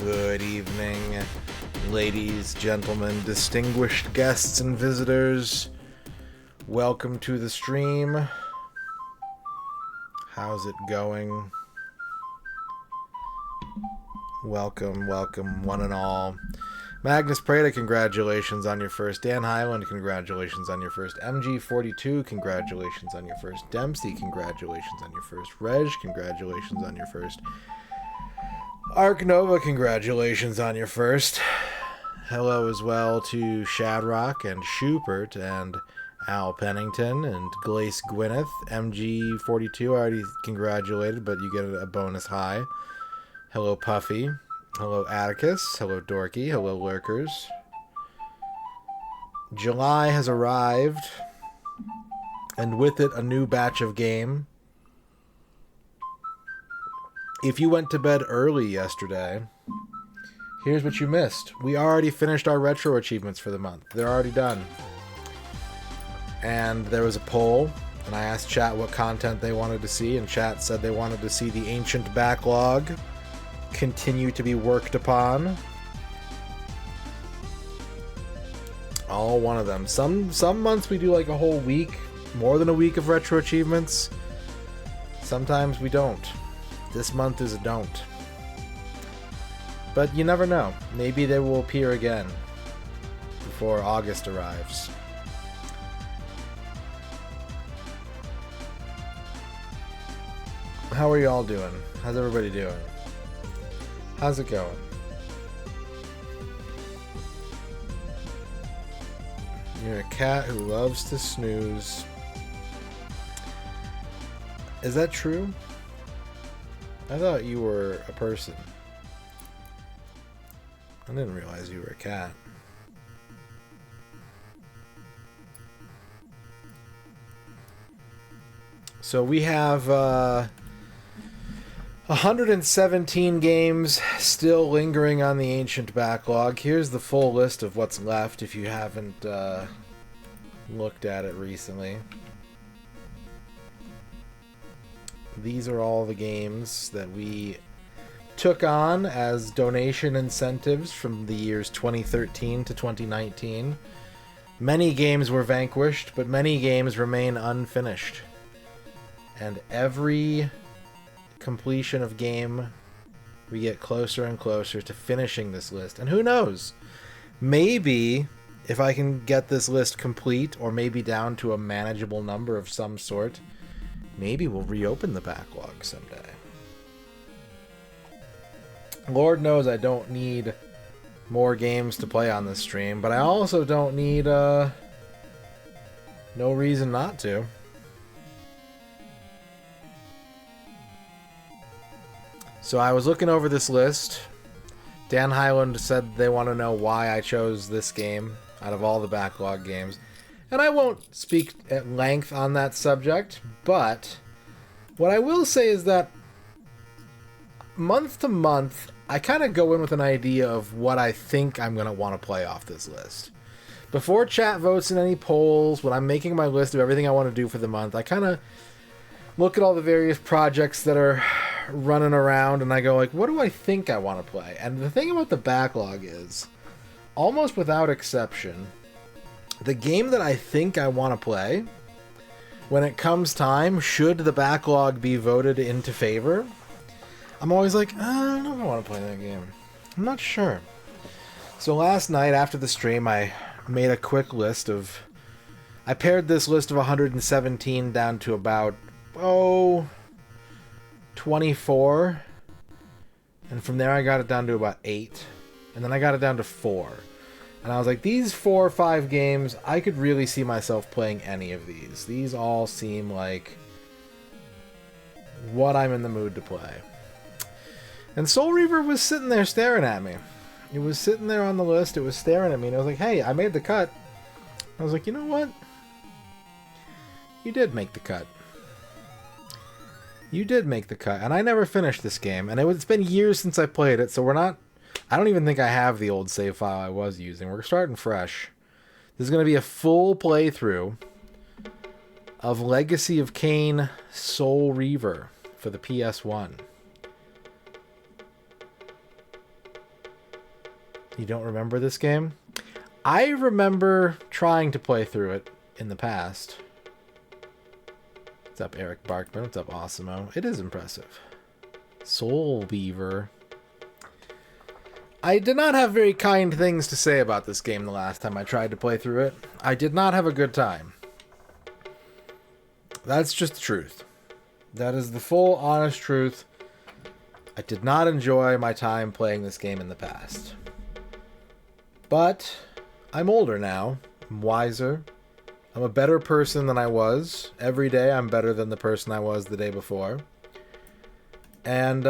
Good evening, ladies, gentlemen, distinguished guests and visitors. Welcome to the stream. How's it going? Welcome, welcome, one and all. Magnus Prada, congratulations on your first. Dan Highland, congratulations on your first. MG42, congratulations on your first. Dempsey, congratulations on your first. Reg, congratulations on your first. Ark Nova, congratulations on your first. Hello as well to Shadrock and Schubert and Al Pennington and Glace Gwyneth. MG42 already congratulated, but you get a bonus high. Hello Puffy. Hello Atticus. Hello Dorky. Hello Lurkers. July has arrived, and with it a new batch of game. If you went to bed early yesterday, here's what you missed. We already finished our retro achievements for the month. They're already done. And there was a poll, and I asked chat what content they wanted to see, and chat said they wanted to see the ancient backlog continue to be worked upon. All one of them. Some months we do like a whole week, more than a week of retro achievements. Sometimes we don't. This month is a don't. But you never know. Maybe they will appear again before August arrives. How are y'all doing? How's everybody doing? How's it going? You're a cat who loves to snooze. Is that true? I thought you were a person. I didn't realize you were a cat. So we have 117 games still lingering on the ancient backlog. Here's the full list of what's left if you haven't looked at it recently. These are all the games that we took on as donation incentives from the years 2013 to 2019. Many games were vanquished, but many games remain unfinished. And every completion of game, we get closer and closer to finishing this list. And who knows? Maybe if I can get this list complete, or maybe down to a manageable number of some sort, maybe we'll reopen the backlog someday. Lord knows I don't need more games to play on this stream, but I also don't need no reason not to. So I was looking over this list. Dan Highland said they want to know why I chose this game out of all the backlog games. And I won't speak at length on that subject, but what I will say is that month to month, I kind of go in with an idea of what I think I'm going to want to play off this list. Before chat votes in any polls, when I'm making my list of everything I want to do for the month, I kind of look at all the various projects that are running around, and I go like, what do I think I want to play? And the thing about the backlog is, almost without exception, the game that I think I want to play, when it comes time, should the backlog be voted into favor, I'm always like, I don't know if I want to play that game. I'm not sure. So last night after the stream, I made a quick list of... I pared this list of 117 down to about, 24. And from there I got it down to about 8. And then I got it down to 4. And I was like, these 4 or 5 games, I could really see myself playing any of these. These all seem like what I'm in the mood to play. And Soul Reaver was sitting there staring at me. It was sitting there on the list, it was staring at me, and I was like, hey, I made the cut. I was like, you know what? You did make the cut. You did make the cut, and I never finished this game, and it's been years since I played it, so we're not... I don't even think I have the old save file I was using. We're starting fresh. This is going to be a full playthrough of Legacy of Kain Soul Reaver for the PS1. You don't remember this game? I remember trying to play through it in the past. What's up, Eric Barkman? What's up, Osimo? It is impressive. Soul Beaver. I did not have very kind things to say about this game the last time I tried to play through it. I did not have a good time. That's just the truth. That is the full, honest truth. I did not enjoy my time playing this game in the past. But I'm older now. I'm wiser. I'm a better person than I was. Every day I'm better than the person I was the day before. And,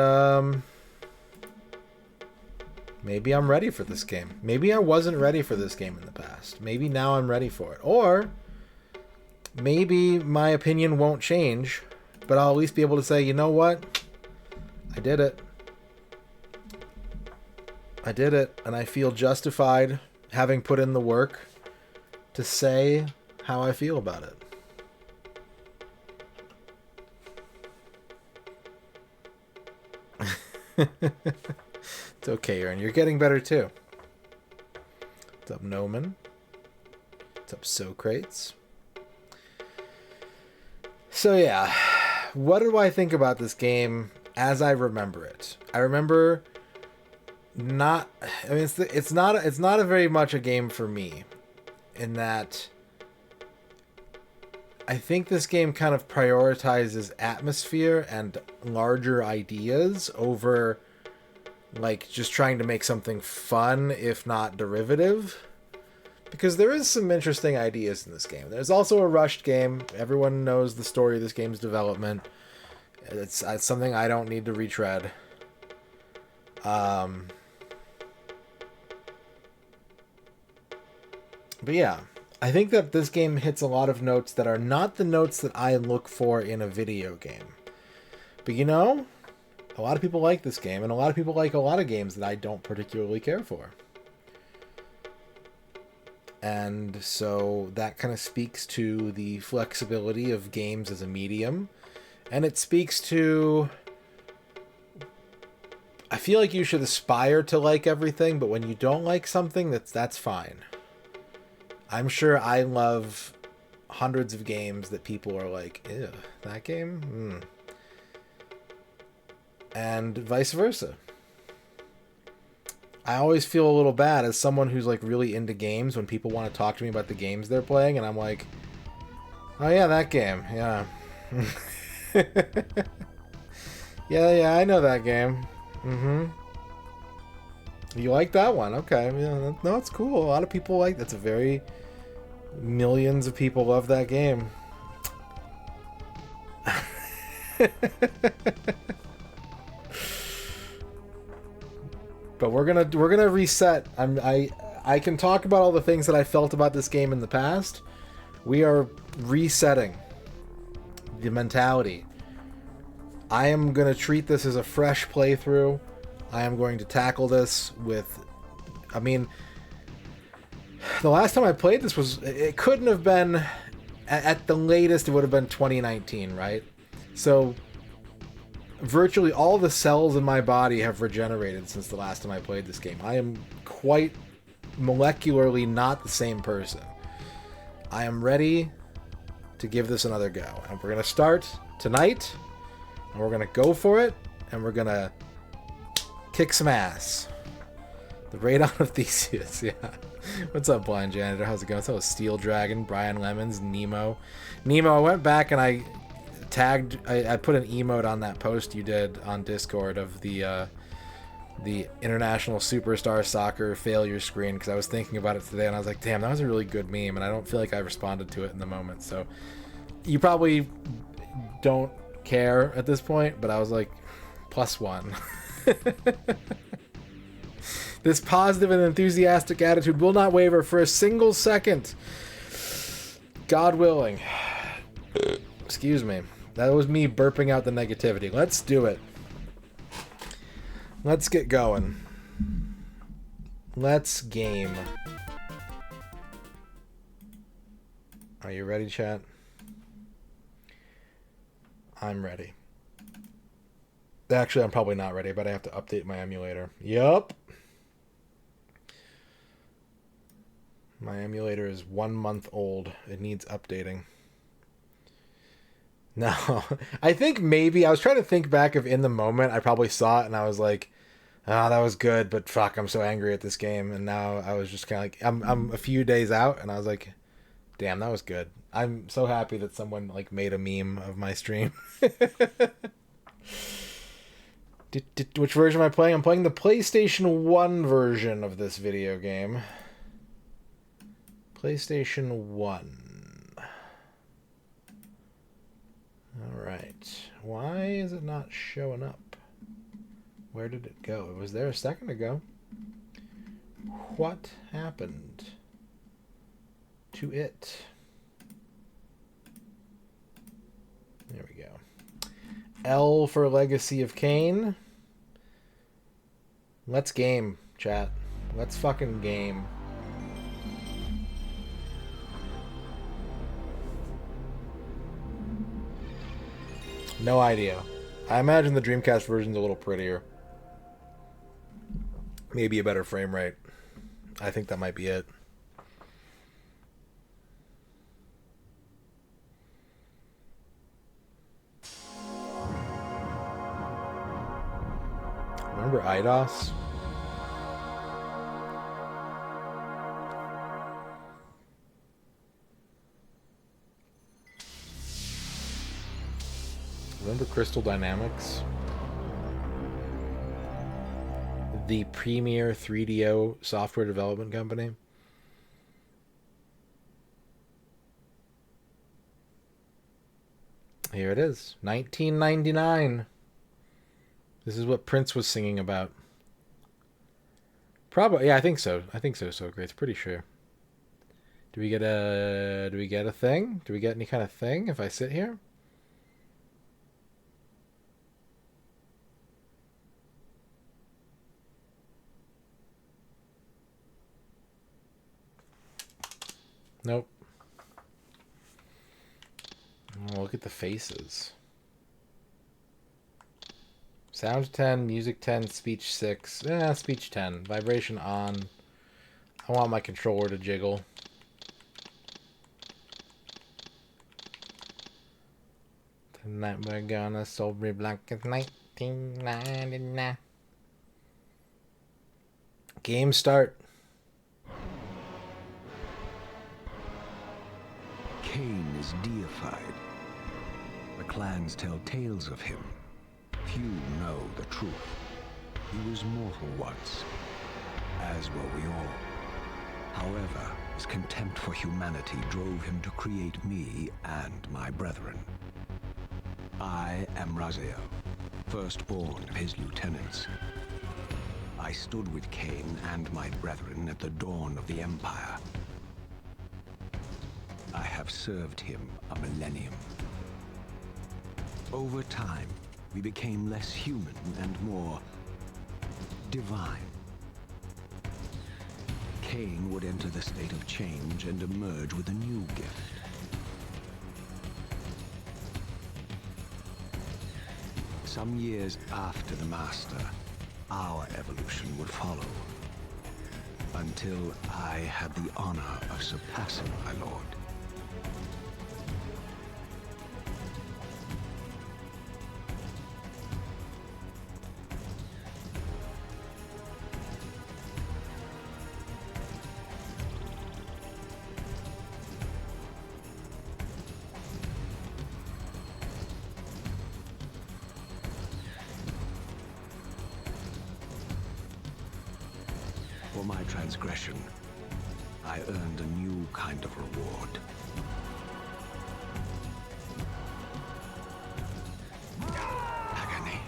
maybe I'm ready for this game. Maybe I wasn't ready for this game in the past. Maybe now I'm ready for it. Or maybe my opinion won't change, but I'll at least be able to say, you know what? I did it. I did it, and I feel justified having put in the work to say how I feel about it. It's okay, Aaron. You're getting better, too. What's up, Noman? What's up, Socrates? So, yeah. What do I think about this game as I remember it? I remember not... I mean, it's not a very much a game for me, in that I think this game kind of prioritizes atmosphere and larger ideas over, like, just trying to make something fun, if not derivative. Because there is some interesting ideas in this game. There's also a rushed game. Everyone knows the story of this game's development. It's something I don't need to retread. But yeah, I think that this game hits a lot of notes that are not the notes that I look for in a video game. But you know, a lot of people like this game, and a lot of people like a lot of games that I don't particularly care for. And so that kind of speaks to the flexibility of games as a medium. And it speaks to... I feel like you should aspire to like everything, but when you don't like something, that's fine. I'm sure I love hundreds of games that people are like, ew, that game? And vice versa. I always feel a little bad as someone who's like really into games when people want to talk to me about the games they're playing, and I'm like, oh yeah, that game, yeah. yeah, I know that game. You like that one? Okay, yeah, no, it's cool. A lot of people like that's a very... Millions of people love that game. But we're gonna reset. I can talk about all the things that I felt about this game in the past. We are resetting the mentality. I am gonna treat this as a fresh playthrough. I am going to tackle this with... I mean... The last time I played this was... It couldn't have been... At the latest, it would have been 2019, right? So, virtually all the cells in my body have regenerated since the last time I played this game. I am quite molecularly not the same person. I am ready to give this another go. And we're going to start tonight, and we're going to go for it, and we're going to kick some ass. The Radon of Theseus, yeah. What's up, Blind Janitor? How's it going? So Steel Dragon, Brian Lemons, Nemo. Nemo, I went back and I tagged... I put an emote on that post you did on Discord of the International Superstar Soccer failure screen, because I was thinking about it today and I was like, damn, that was a really good meme, and I don't feel like I responded to it in the moment. So you probably don't care at this point, but I was like, +1. This positive and enthusiastic attitude will not waver for a single second. God willing. Excuse me. That was me burping out the negativity. Let's do it. Let's get going. Let's game. Are you ready, chat? I'm ready. Actually, I'm probably not ready, but I have to update my emulator. Yup. My emulator is 1 month old. It needs updating. No, I think maybe I was trying to think back if in the moment I probably saw it and I was like, "Ah, oh, that was good," but fuck, I'm so angry at this game. And now I was just kind of like, I'm a few days out, and I was like, "Damn, that was good." I'm so happy that someone like made a meme of my stream. Which version am I playing? I'm playing the PlayStation 1 version of this video game. PlayStation 1. Alright. Why is it not showing up? Where did it go? It was there a second ago. What happened to it? There we go. L for Legacy of Kain. Let's game, chat. Let's fucking game. No idea. I imagine the Dreamcast version's a little prettier. Maybe a better frame rate. I think that might be it. Remember IDOS? Remember Crystal Dynamics? The premier 3DO software development company? Here it is. 1999. This is what Prince was singing about. Probably, yeah, I think so. I think so, so great. It's pretty sure. Do we get a thing? Do we get any kind of thing if I sit here? Nope. Oh, look at the faces. Sound 10, music 10, speech 6. Speech 10. Vibration on. I want my controller to jiggle. Tonight we're gonna sober black as 1999. Game start. Kain is deified. The clans tell tales of him. Few know the truth. He was mortal once, as were we all. However, his contempt for humanity drove him to create me and my brethren. I am Raziel, firstborn of his lieutenants. I stood with Kain and my brethren at the dawn of the Empire. I have served him a millennium. Over time, we became less human and more divine. Kain would enter the state of change and emerge with a new gift. Some years after the Master, our evolution would follow. Until I had the honor of surpassing my lord. For my transgression, I earned a new kind of reward. Agony.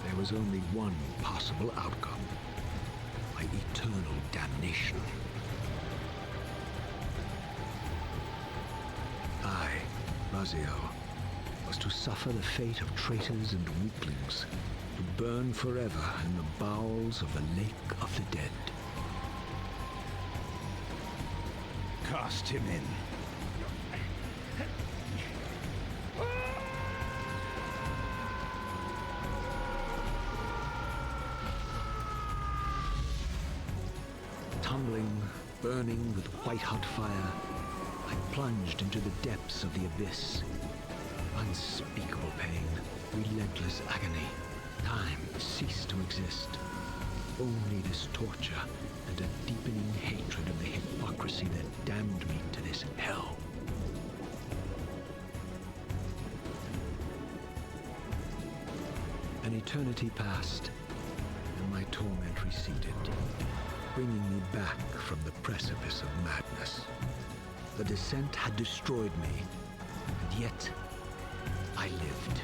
There was only one possible outcome. My eternal damnation. I, Raziel, was to suffer the fate of traitors and weaklings, to burn forever in the bowels of the Lake of the Dead. cast him in. Tumbling, burning with white-hot fire, I plunged into the depths of the abyss. Unspeakable pain, relentless agony. Time ceased to exist. Only this torture and a deepening hatred of the hypocrisy that damned me to this hell. An eternity passed, and my torment receded, bringing me back from the precipice of madness. The descent had destroyed me, and yet I lived.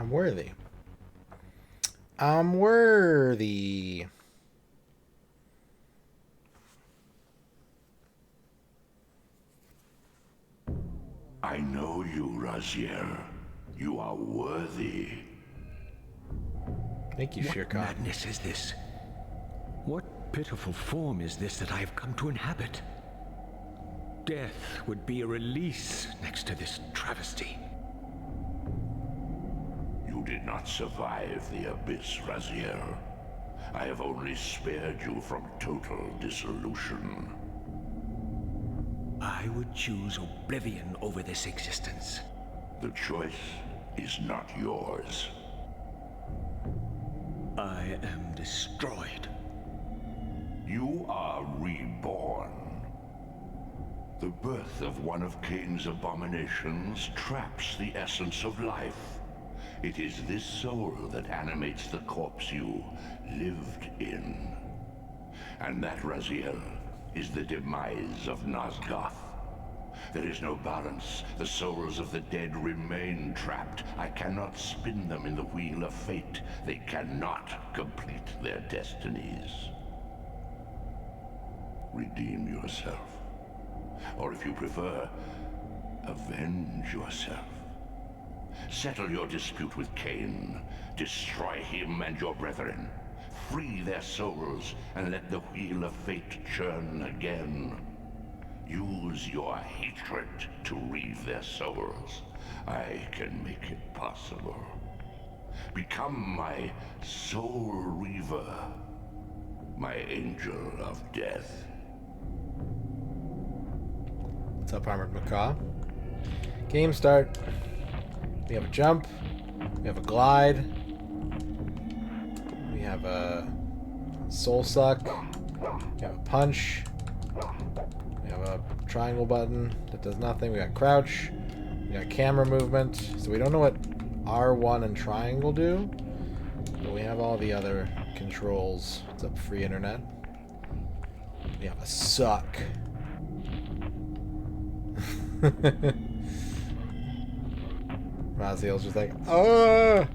I'm worthy. I'm worthy. I know you, Razier. You are worthy. Thank you, Shere What Khan. madness is this? What pitiful form is this that I have come to inhabit? Death would be a release next to this travesty. You did not survive the abyss, Razier. I have only spared you from total dissolution. I would choose oblivion over this existence. The choice is not yours. I am destroyed. You are reborn. The birth of one of Kain's abominations traps the essence of life. It is this soul that animates the corpse you lived in. And that, Raziel, is the demise of Nosgoth. There is no balance. The souls of the dead remain trapped. I cannot spin them in the wheel of fate. They cannot complete their destinies. Redeem yourself. Or if you prefer, avenge yourself. Settle your dispute with Kain. Destroy him and your brethren. Free their souls and let the wheel of fate churn again. Use your hatred to reave their souls. I can make it possible. Become my soul reaver, my angel of death. What's up, Armored Macaw? Game start. We have a jump. We have a glide. We have a soul suck. We have a punch. We have a triangle button that does nothing. We got crouch. We got camera movement. So we don't know what R1 and triangle do, but we have all the other controls. What's up, free internet? We have a suck. Raziel's just like, oh,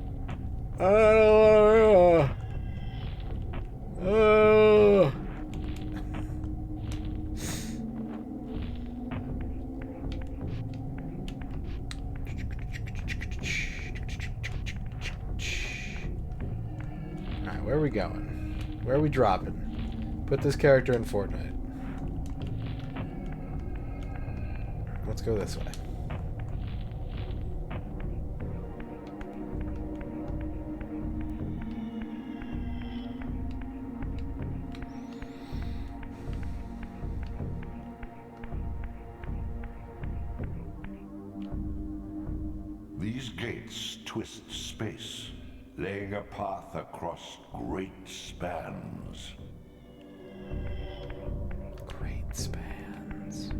I don't want to. Oh. Alright, where are we going? Where are we dropping? Put this character in Fortnite. Let's go this way. These gates twist space, laying a path across great spans. Great spans.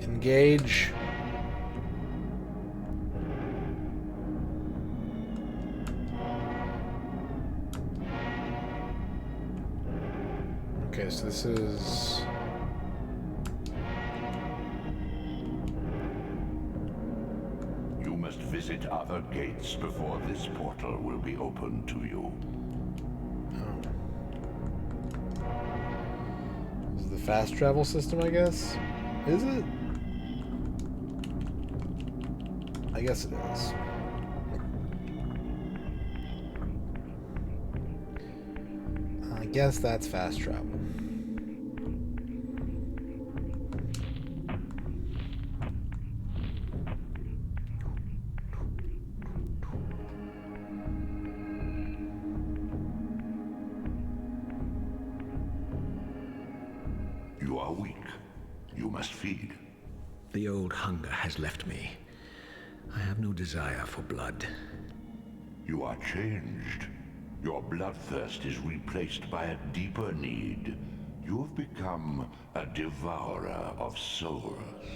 Engage. Okay, so this is... Visit other gates before this portal will be opened to you. This is the fast travel system, I guess? Is it? I guess it is. I guess that's fast travel. You are weak. You must feed. The old hunger has left me. I have no desire for blood. You are changed. Your bloodthirst is replaced by a deeper need. You have become a devourer of souls.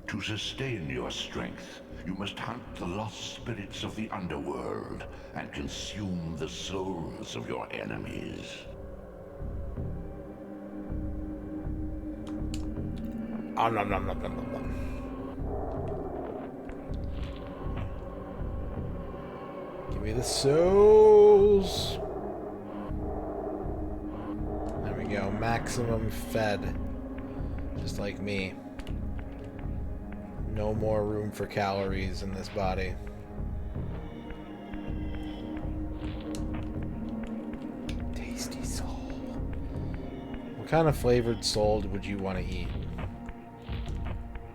To sustain your strength, you must hunt the lost spirits of the underworld and consume the souls of your enemies. Nom, nom, nom, nom, nom, nom. Give me the souls. There we go. Maximum fed. Just like me. No more room for calories in this body. Tasty soul. What kind of flavored soul would you want to eat?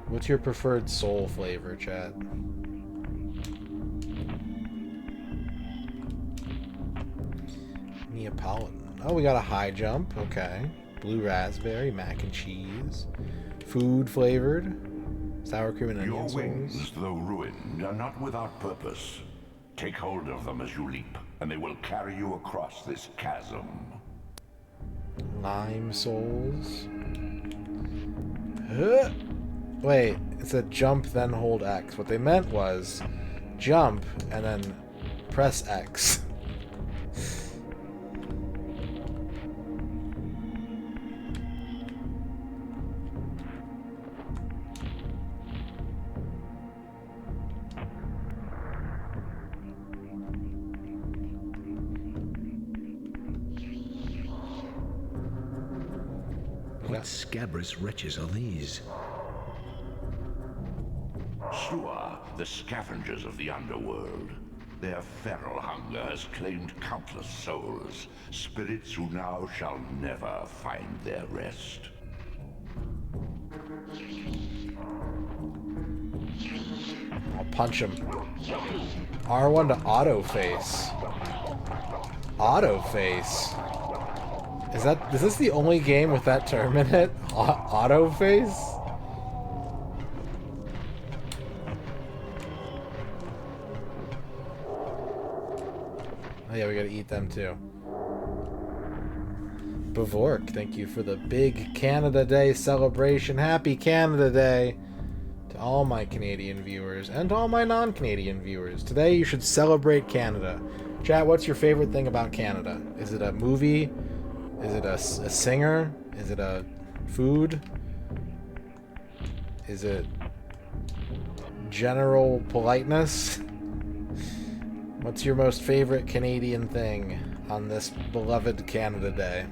What's your preferred soul flavor, chat? Neapolitan. Oh, we got a high jump. Okay. Blue raspberry, mac and cheese. Food flavored. Sour cream and onion Your sauce. wings, though ruined, are not without purpose. Take hold of them as you leap, and they will carry you across this chasm. Lime souls. Huh. Wait, it said jump, then hold X. What they meant was jump, and then press X. What scabrous wretches are these? Sua, the scavengers of the underworld. Their feral hunger has claimed countless souls, spirits who now shall never find their rest. I'll punch him. R1 to auto face. Auto face. Is this the only game with that term in it? Auto face? Oh yeah, we gotta eat them too. Bavork, thank you for the big Canada Day celebration. Happy Canada Day to all my Canadian viewers and to all my non-Canadian viewers. Today you should celebrate Canada. Chat, what's your favorite thing about Canada? Is it a movie? Is it a singer? Is it a food? Is it general politeness? What's your most favorite Canadian thing on this beloved Canada Day?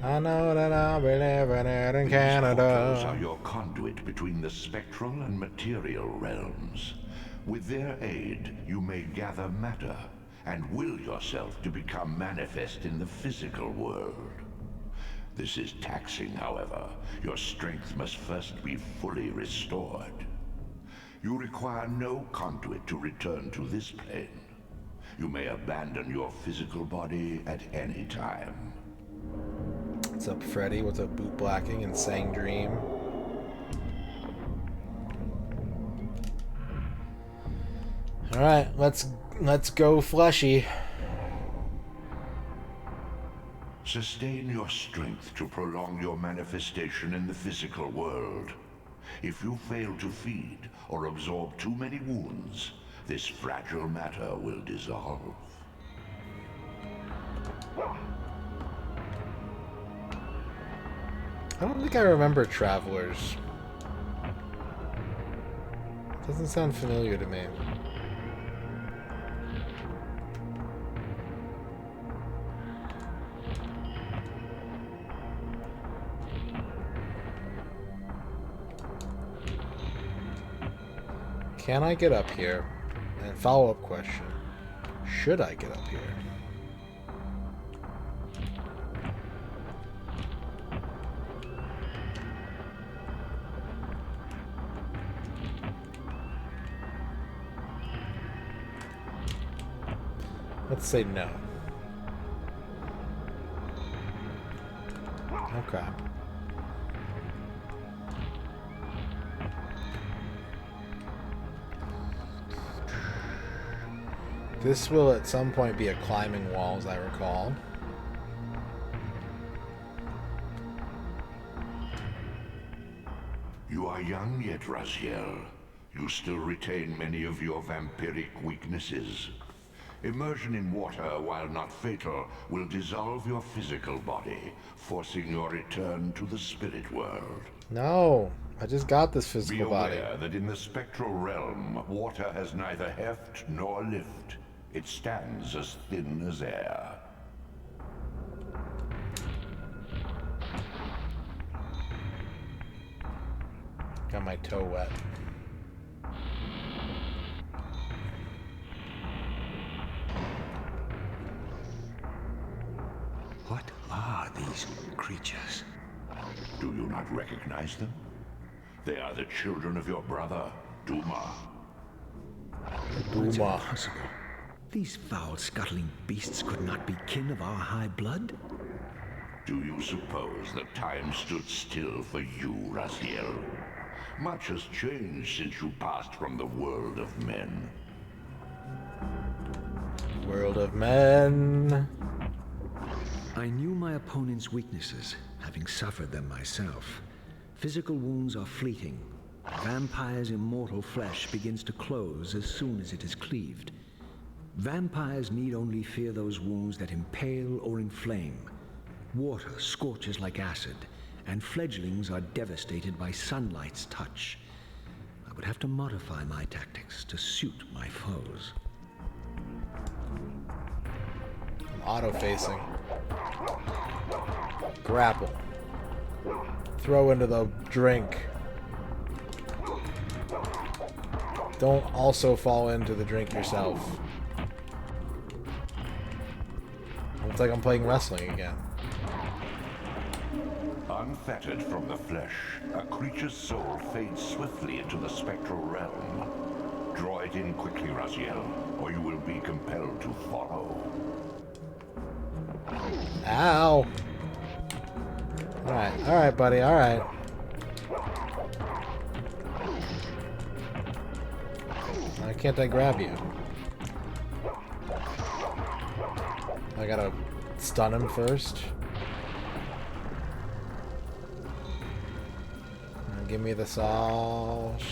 I know that I'll be living it in Canada. These portals are your conduit between the spectral and material realms. With their aid, you may gather matter and will yourself to become manifest in the physical world. This is taxing, however. Your strength must first be fully restored. You require no conduit to return to this plane. You may abandon your physical body at any time. What's up, Freddy? What's up, Boot Blacking and Sang Dream? Alright, let's go fleshy. Sustain your strength to prolong your manifestation in the physical world. If you fail to feed or absorb too many wounds, this fragile matter will dissolve. I don't think I remember Travelers. Doesn't sound familiar to me. Can I get up here? And follow-up question. Should I get up here? Let's say no. Okay. This will at some point be a climbing wall, as I recall. You are young yet, Raziel. You still retain many of your vampiric weaknesses. Immersion in water, while not fatal, will dissolve your physical body, forcing your return to the spirit world. No, I just got this physical body. Be aware that in the spectral realm, water has neither heft nor lift. It stands as thin as air. Got my toe wet. What are these creatures? Do you not recognize them? They are the children of your brother, Duma. It's Duma. impossible. These foul, scuttling beasts could not be kin of our high blood. Do you suppose that time stood still for you, Raziel? Much has changed since you passed from the world of men. World of men. I knew my opponent's weaknesses, having suffered them myself. Physical wounds are fleeting. Vampire's immortal flesh begins to close as soon as it is cleaved. Vampires need only fear those wounds that impale or inflame. Water scorches like acid, and fledglings are devastated by sunlight's touch. I would have to modify my tactics to suit my foes. I'm auto-facing. Grapple. Throw into the drink. Don't also fall into the drink yourself. Looks like I'm playing wrestling again. Unfettered from the flesh, a creature's soul fades swiftly into the spectral realm. Draw it in quickly, Raziel, or you will be compelled to follow. Ow! Alright, buddy, alright. Why can't I grab you? I gotta stun him first. Give me the sauce.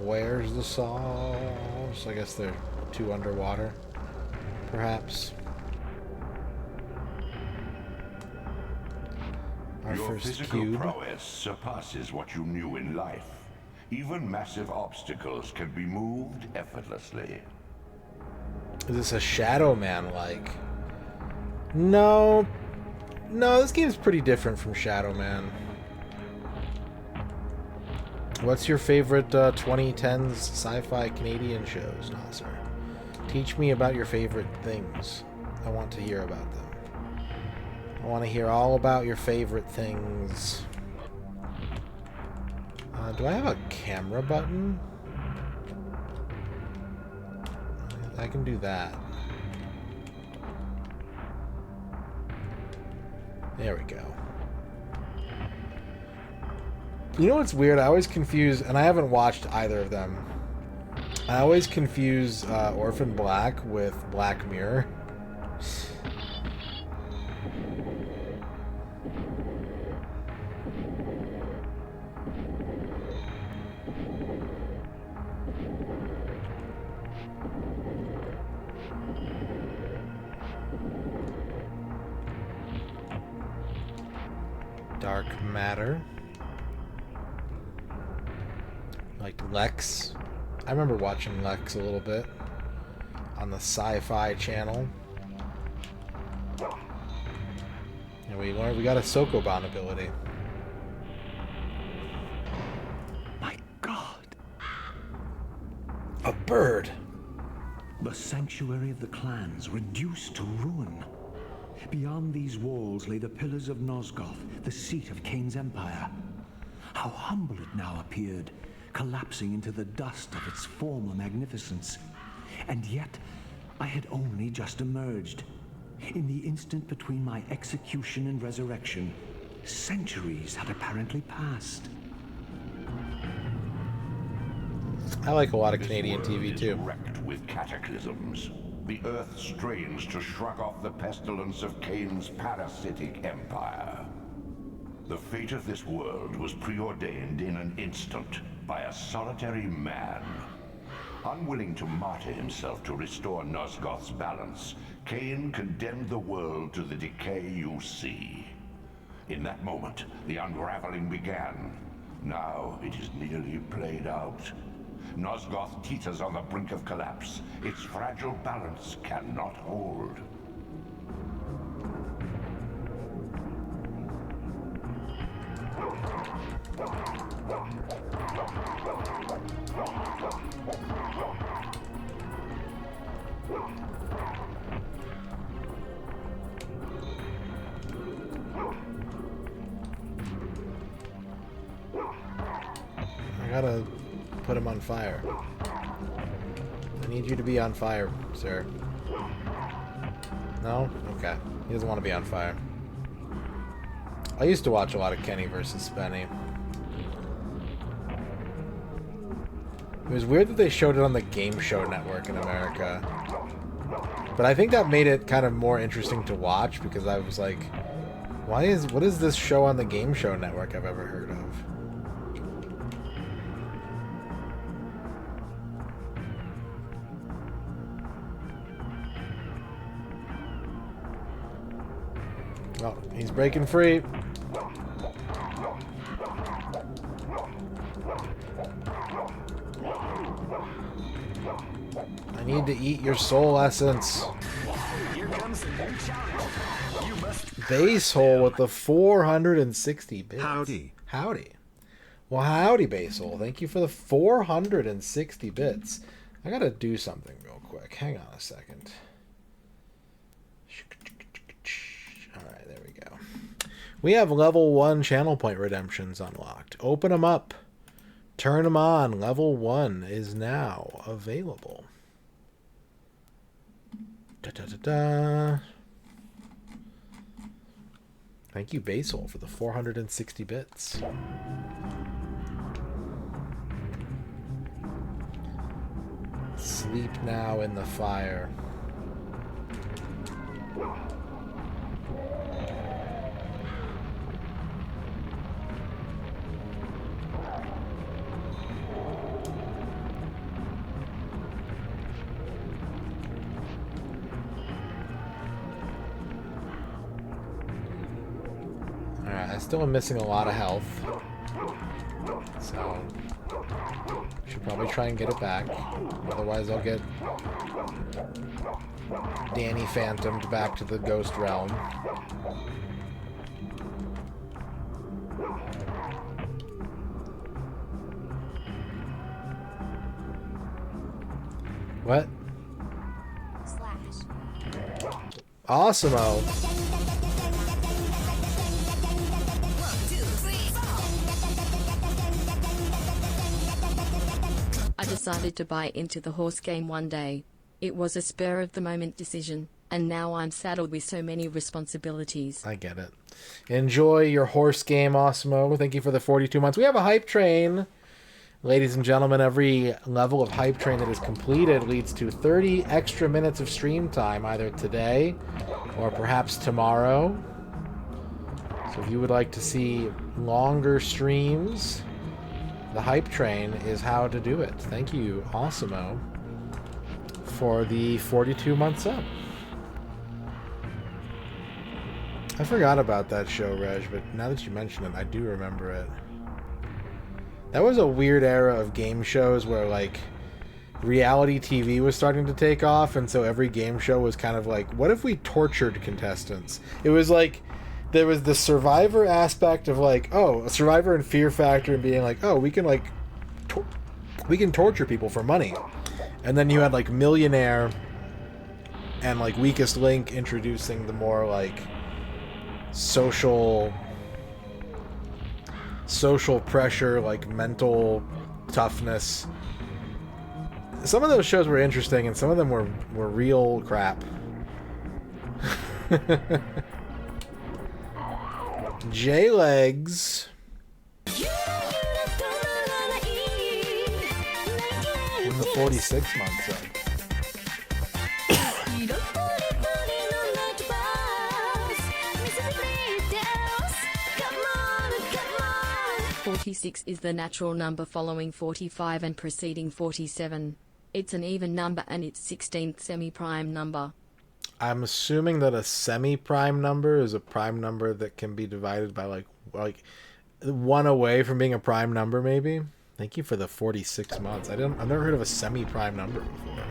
Where's the sauce? I guess they're too underwater, perhaps. Our Your first physical cube. prowess surpasses what you knew in life. Even massive obstacles can be moved effortlessly. Is this a Shadow Man like? No. No, this game's pretty different from Shadow Man. What's your favorite 2010s sci-fi Canadian shows, Nasser? Teach me about your favorite things. I want to hear about them. I want to hear all about your favorite things. Do I have a camera button? I can do that. There we go. You know what's weird? I always confuse, and I haven't watched either of them. I always confuse Orphan Black with Black Mirror. Dark Matter. Like Lex. I remember watching Lex a little bit on the Sci-Fi channel. And we got a Sokoban ability. My God! A bird! The sanctuary of the clans reduced to ruin. Beyond these walls lay the pillars of Nosgoth, the seat of Kain's empire. How humble it now appeared, collapsing into the dust of its former magnificence. And yet, I had only just emerged. In the instant between my execution and resurrection, centuries had apparently passed. I like a lot of Canadian TV Is too. wrecked with cataclysms. The earth strains to shrug off the pestilence of Kain's parasitic empire. The fate of this world was preordained in an instant by a solitary man. Unwilling to martyr himself to restore Nosgoth's balance, Kain condemned the world to the decay you see. In that moment, the unraveling began. Now it is nearly played out. Nosgoth teeters on the brink of collapse. Its fragile balance cannot hold. I gotta put him on fire. I need you to be on fire, sir. No? Okay. He doesn't want to be on fire. I used to watch a lot of Kenny versus Spenny. It was weird that they showed it on the Game Show Network in America. But I think that made it kind of more interesting to watch because I was like, what is this show on the Game Show Network I've ever heard of? Oh, he's breaking free. I need to eat your soul essence. Here comes the new challenge. You must Base hole with the 460 bits. Howdy. Howdy. Well, howdy, Base hole. Thank you for the 460 bits. I gotta do something real quick. Hang on a second. Alright, there we go. We have level 1 channel point redemptions unlocked. Open them up. Turn them on. Level 1 is now available. Da-da-da-da. Thank you, Basil, for the 460 bits. Sleep now in the fire. Alright, I still am missing a lot of health. So, should probably try and get it back. Otherwise I'll get Danny phantomed back to the ghost realm. What? Awesome-o. I decided to buy into the horse game one day. It was a spur-of-the-moment decision, and now I'm saddled with so many responsibilities. I get it. Enjoy your horse game, Osmo. Thank you for the 42 months. We have a hype train. Ladies and gentlemen, every level of hype train that is completed leads to 30 extra minutes of stream time, either today or perhaps tomorrow. So if you would like to see longer streams, the hype train is how to do it. Thank you, Osmo, for the 42 months up. I forgot about that show, Reg, but now that you mention it, I do remember it. That was a weird era of game shows where, like, reality TV was starting to take off, and so every game show was kind of like, what if we tortured contestants? It was like, there was the Survivor aspect of, like, oh, a Survivor and Fear Factor, and being like, oh, we can, like, we can torture people for money. And then you had, like, Millionaire and, like, Weakest Link introducing the more, like, social pressure, like mental toughness. Some of those shows were interesting, and some of them were real crap. J-Legs. In the 46 months. 46 is the natural number following 45 and preceding 47. It's an even number and its 16th semi-prime number. I'm assuming that a semi-prime number is a prime number that can be divided by like one away from being a prime number, maybe. Thank you for the 46 months. I've never heard of a semi-prime number before.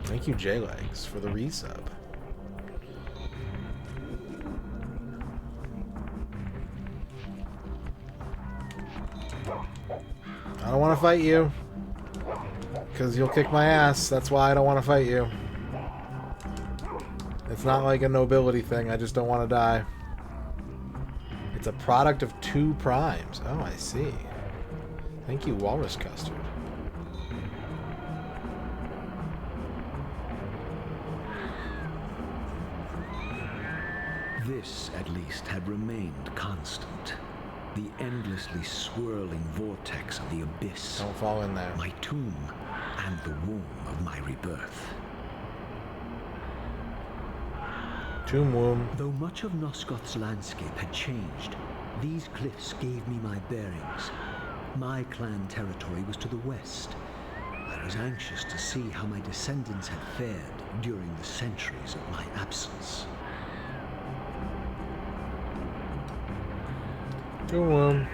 Thank you, J-Legs, for the resub. I don't want to fight you. Because you'll kick my ass. That's why I don't want to fight you. It's not like a nobility thing. I just don't want to die. It's a product of 2 primes. Oh, I see. Thank you, Walrus Custard. This, at least, had remained constant. The endlessly swirling vortex of the abyss. Don't fall in there. My tomb and the womb of my rebirth. Tomb womb. Though much of Nosgoth's landscape had changed, these cliffs gave me my bearings. My clan territory was to the west. I was anxious to see how my descendants had fared during the centuries of my absence. Tomb womb.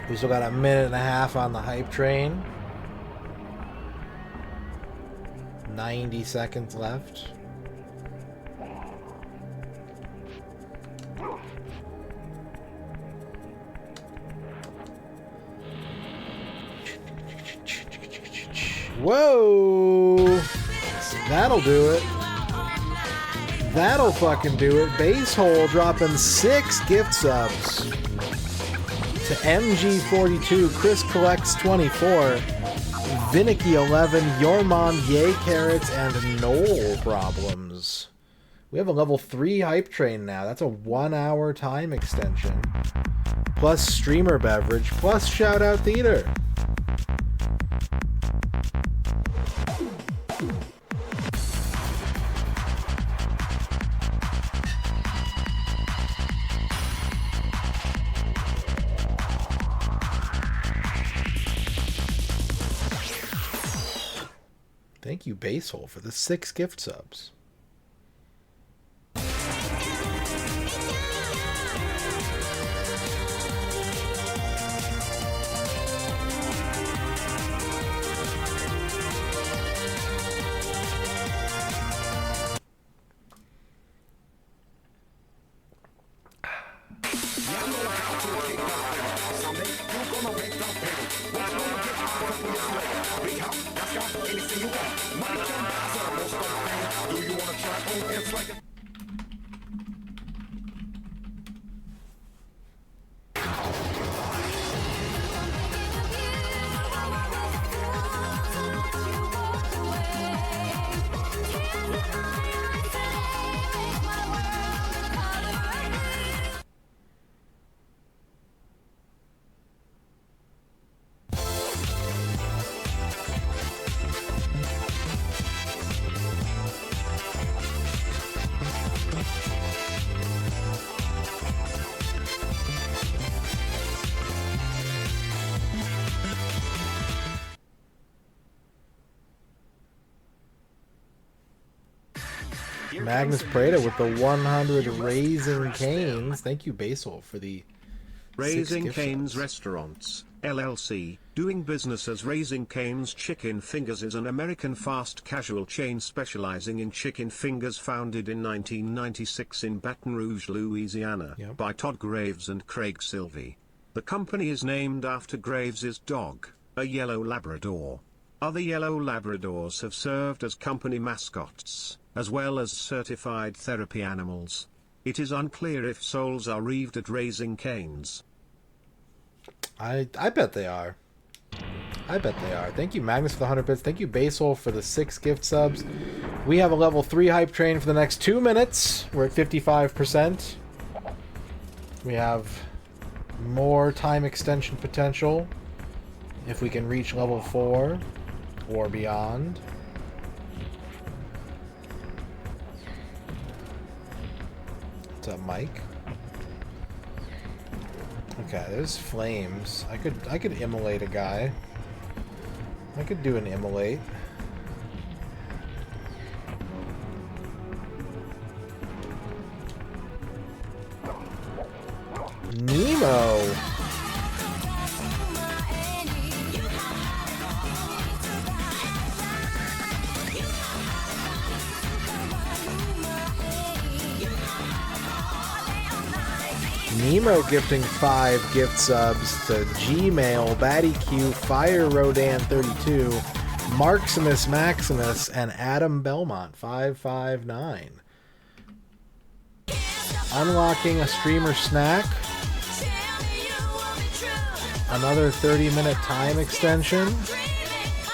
We still got a minute and a half on the hype train. 90 seconds left. Whoa! That'll do it. That'll fucking do it. Base Hole dropping 6 gift subs. To MG42, Chris Collects 24, Vinicky 11, Yormon, Yay Carrots, and Knoll Problems. We have a level 3 hype train now. That's a 1-hour time extension. Plus streamer beverage, plus shout out theater. Thank you, Basehole, for the 6 gift subs. Magnus Prada with the 100 Raising Canes. Thank you, Basil, for the Raising 6 gift Cane's subs. Restaurants, LLC, doing business as Raising Cane's Chicken Fingers, is an American fast casual chain specializing in chicken fingers, founded in 1996 in Baton Rouge, Louisiana, Yep. by Todd Graves and Craig Silvey. The company is named after Graves's dog, a yellow Labrador. Other yellow Labradors have served as company mascots, as well as certified therapy animals. It is unclear if souls are reaved at Raising Cane's. I bet they are. I bet they are. Thank you, Magnus, for the 100 bits. Thank you, Basil, for the 6 gift subs. We have a level 3 hype train for the next 2 minutes. We're at 55%. We have more time extension potential if we can reach level 4 or beyond. What's up, Mike? Okay, there's flames. I could immolate a guy. I could do an immolate. Nemo. Nemo gifting 5 gift subs to Gmail, BattyQ, Fire Rodan 32, Marximus Maximus, and Adam Belmont 559. Unlocking a streamer snack. Another 30-minute time extension.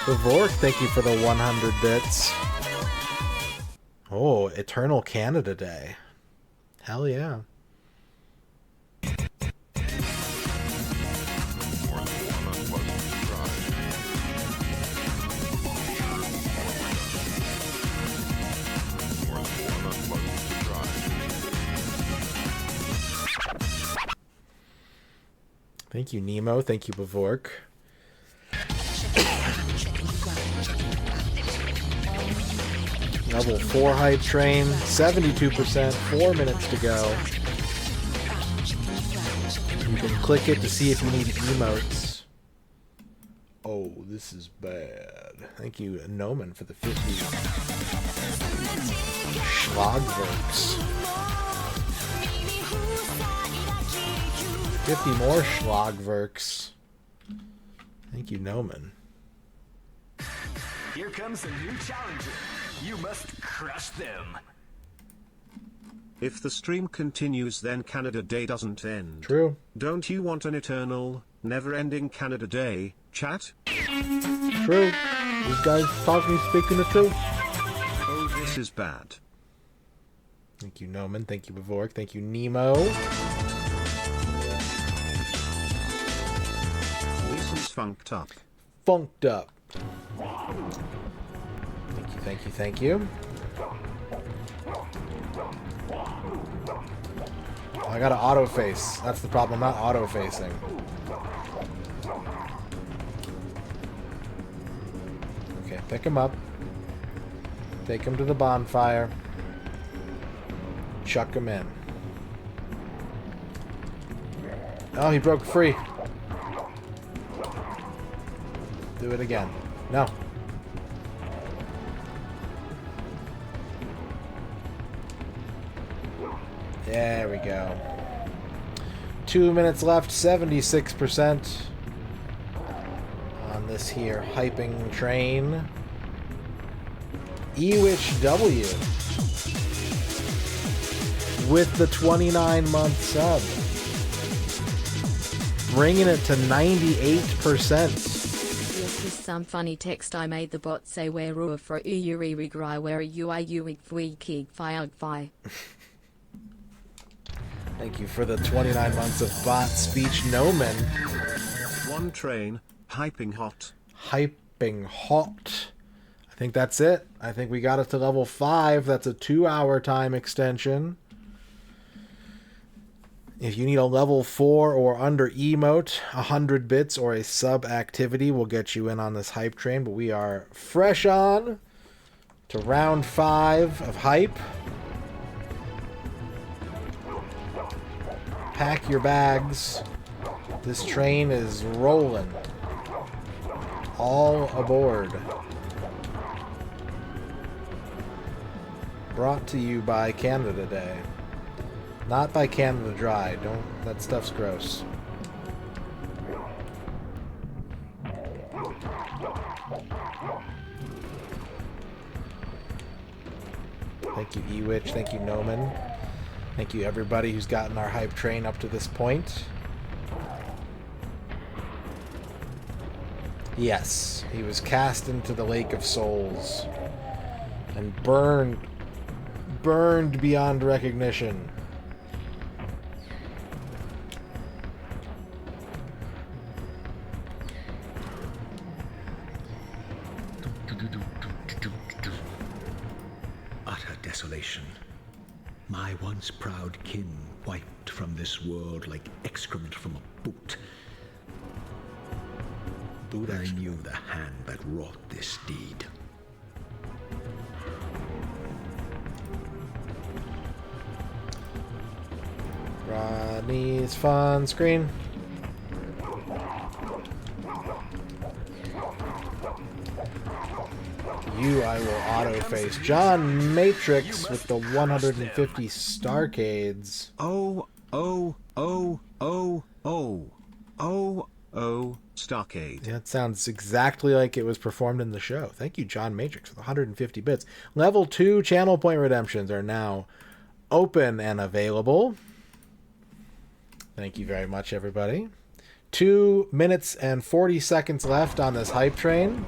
The Vork, thank you for the 100 bits. Oh, Eternal Canada Day. Hell yeah. Thank you, Nemo. Thank you, Bavork. Level 4 hype train, 72%, 4 minutes to go. You can click it to see if you need emotes. Oh, this is bad. Thank you, Noman, for the 50 Schlagworks. 50 more Schlagworks. Thank you, Noman. Here comes a new challenger. You must crush them. If the stream continues, then Canada Day doesn't end. True. Don't you want an eternal, never-ending Canada Day, chat? True. These guys talking, speaking the truth. Oh, this is bad. Thank you, Noman. Thank you, Bavork. Thank you, Nemo. Lisa's funked up. Funked up. Thank you, thank you, thank you. Oh, I got an auto face. That's the problem. I'm not auto facing. Okay, pick him up. Take him to the bonfire. Chuck him in. Oh, he broke free. Do it again. No. There we go. 2 minutes left, 76% on this here hyping train. Ewitch W with the 29-month sub. Bringing it to 98%. This is some funny text I made the bot say where Reaver for Uyuri Rigrai where you kig fi. Thank you for the 29 months of bot speech, Noman. One train, hyping hot. Hyping hot. I think that's it. I think we got it to level 5. That's a 2-hour time extension. If you need a level 4 or under emote, 100 bits or a sub activity will get you in on this hype train. But we are fresh on to round 5 of hype. Pack your bags. This train is rolling. All aboard. Brought to you by Canada Day. Not by Canada Dry. Don't. That stuff's gross. Thank you, Ewitch. Thank you, Noman. Thank you, everybody who's gotten our hype train up to this point. Yes, he was cast into the Lake of Souls and burned beyond recognition. Utter desolation. My once proud kin wiped from this world like excrement from a boot. I knew the hand that wrought this deed. Rodney's fun screen. You, I will auto-face. John Matrix with the 150 Starcades. Starcade. That sounds exactly like it was performed in the show. Thank you, John Matrix, with 150 bits. Level 2 channel point redemptions are now open and available. Thank you very much, everybody. 2 minutes and 40 seconds left on this hype train,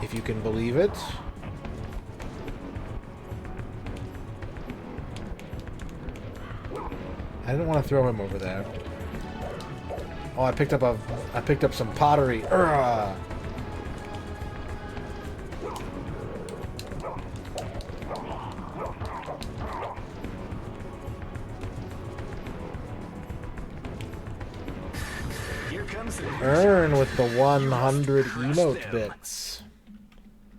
if you can believe it. I didn't want to throw him over there. Oh, I picked up some pottery. Urgh. Here comes the Earn with the 100 emote bits.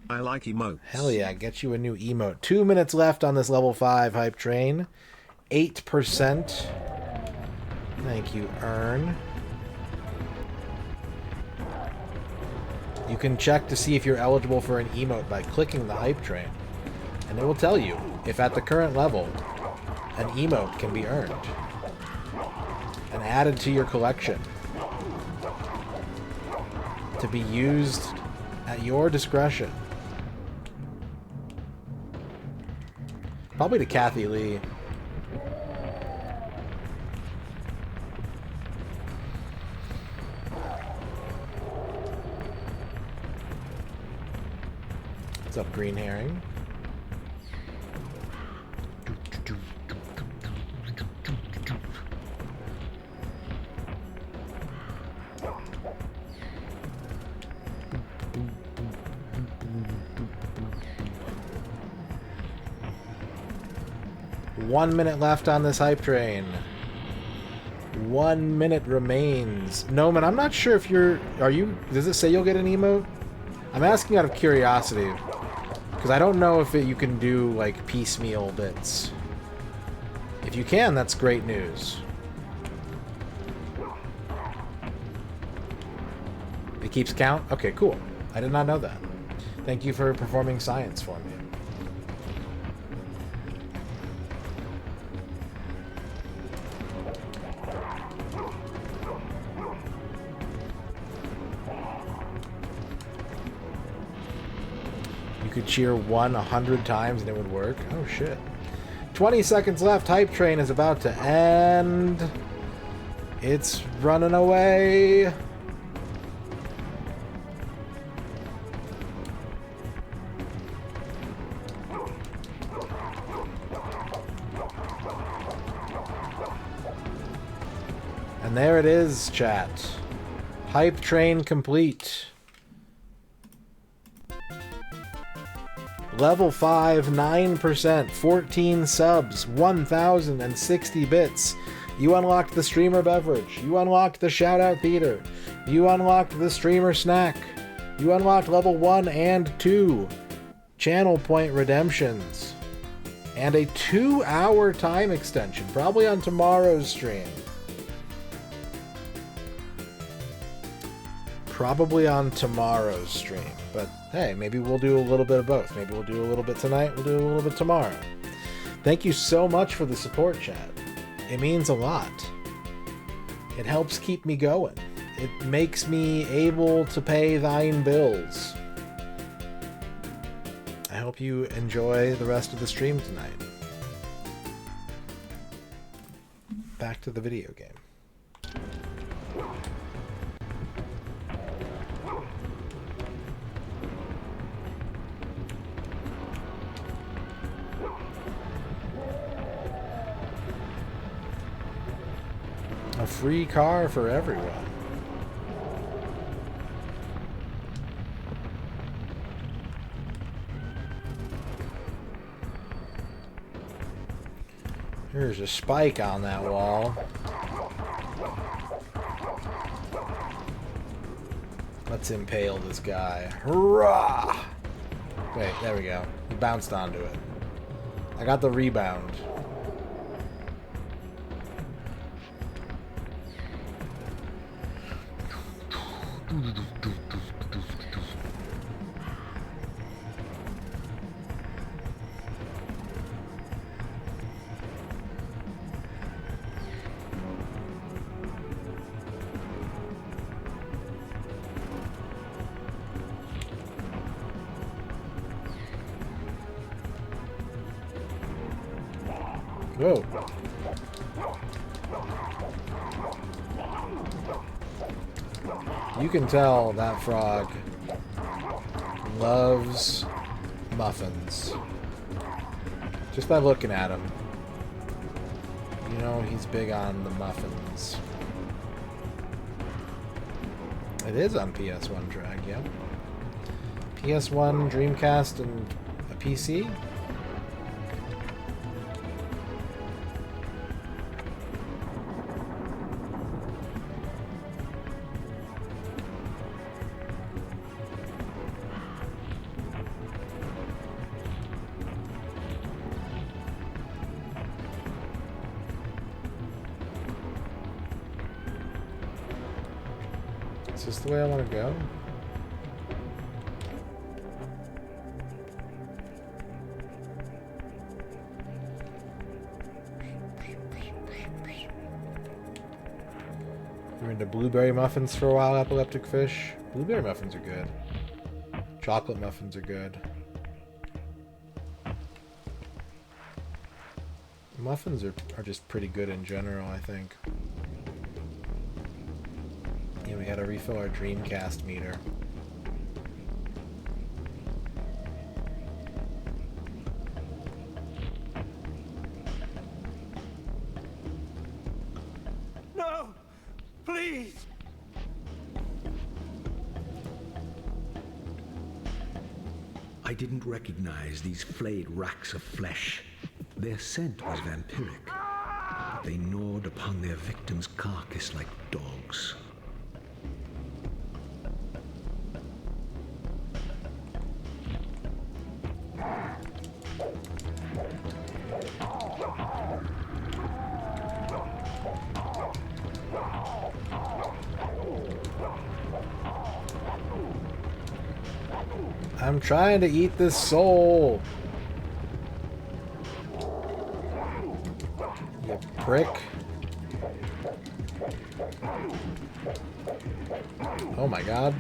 I like emotes. Hell yeah, get you a new emote. 2 minutes left on this level 5 hype train. 8%. Thank you, Earn. You can check to see if you're eligible for an emote by clicking the hype train. And it will tell you if at the current level, an emote can be earned and added to your collection to be used at your discretion. Probably to Kathy Lee. What's up, Green Herring? One minute left on this hype train. 1 minute remains. Noman, I'm not sure if does it say you'll get an emote? I'm asking out of curiosity. Because I don't know if you can do, like, piecemeal bits. If you can, that's great news. It keeps count? Okay, cool. I did not know that. Thank you for performing science for me. Could cheer 100 times and it would work. Oh shit. 20 seconds left. Hype train is about to end. It's running away. And there it is, chat. Hype train complete. Level 5, 9%, 14 subs, 1,060 bits. You unlocked the streamer beverage. You unlocked the shoutout theater. You unlocked the streamer snack. You unlocked level 1 and 2. channel point redemptions. And a 2-hour time extension, probably on tomorrow's stream. Probably on tomorrow's stream. But hey, maybe we'll do a little bit of both. Maybe we'll do a little bit tonight, we'll do a little bit tomorrow. Thank you so much for the support, chat. It means a lot. It helps keep me going. It makes me able to pay thine bills. I hope you enjoy the rest of the stream tonight. Back to the video game. A free car for everyone. There's a spike on that wall. Let's impale this guy. Hurrah! Wait, there we go. He bounced onto it. I got the rebound. Whoa. You can tell that frog loves muffins. Just by looking at him. You know he's big on the muffins. It is on PS1 track, yeah. PS1, Dreamcast, and a PC? Is this the way I want to go? You're into blueberry muffins for a while, Epileptic Fish? Blueberry muffins are good. Chocolate muffins are good. Muffins are just pretty good in general, I think. Yeah, we gotta refill our Dreamcast meter. No! Please! I didn't recognize these flayed racks of flesh. Their scent was vampiric. They gnawed upon their victim's carcass like dogs. I'm trying to eat this soul. You prick. Oh my god.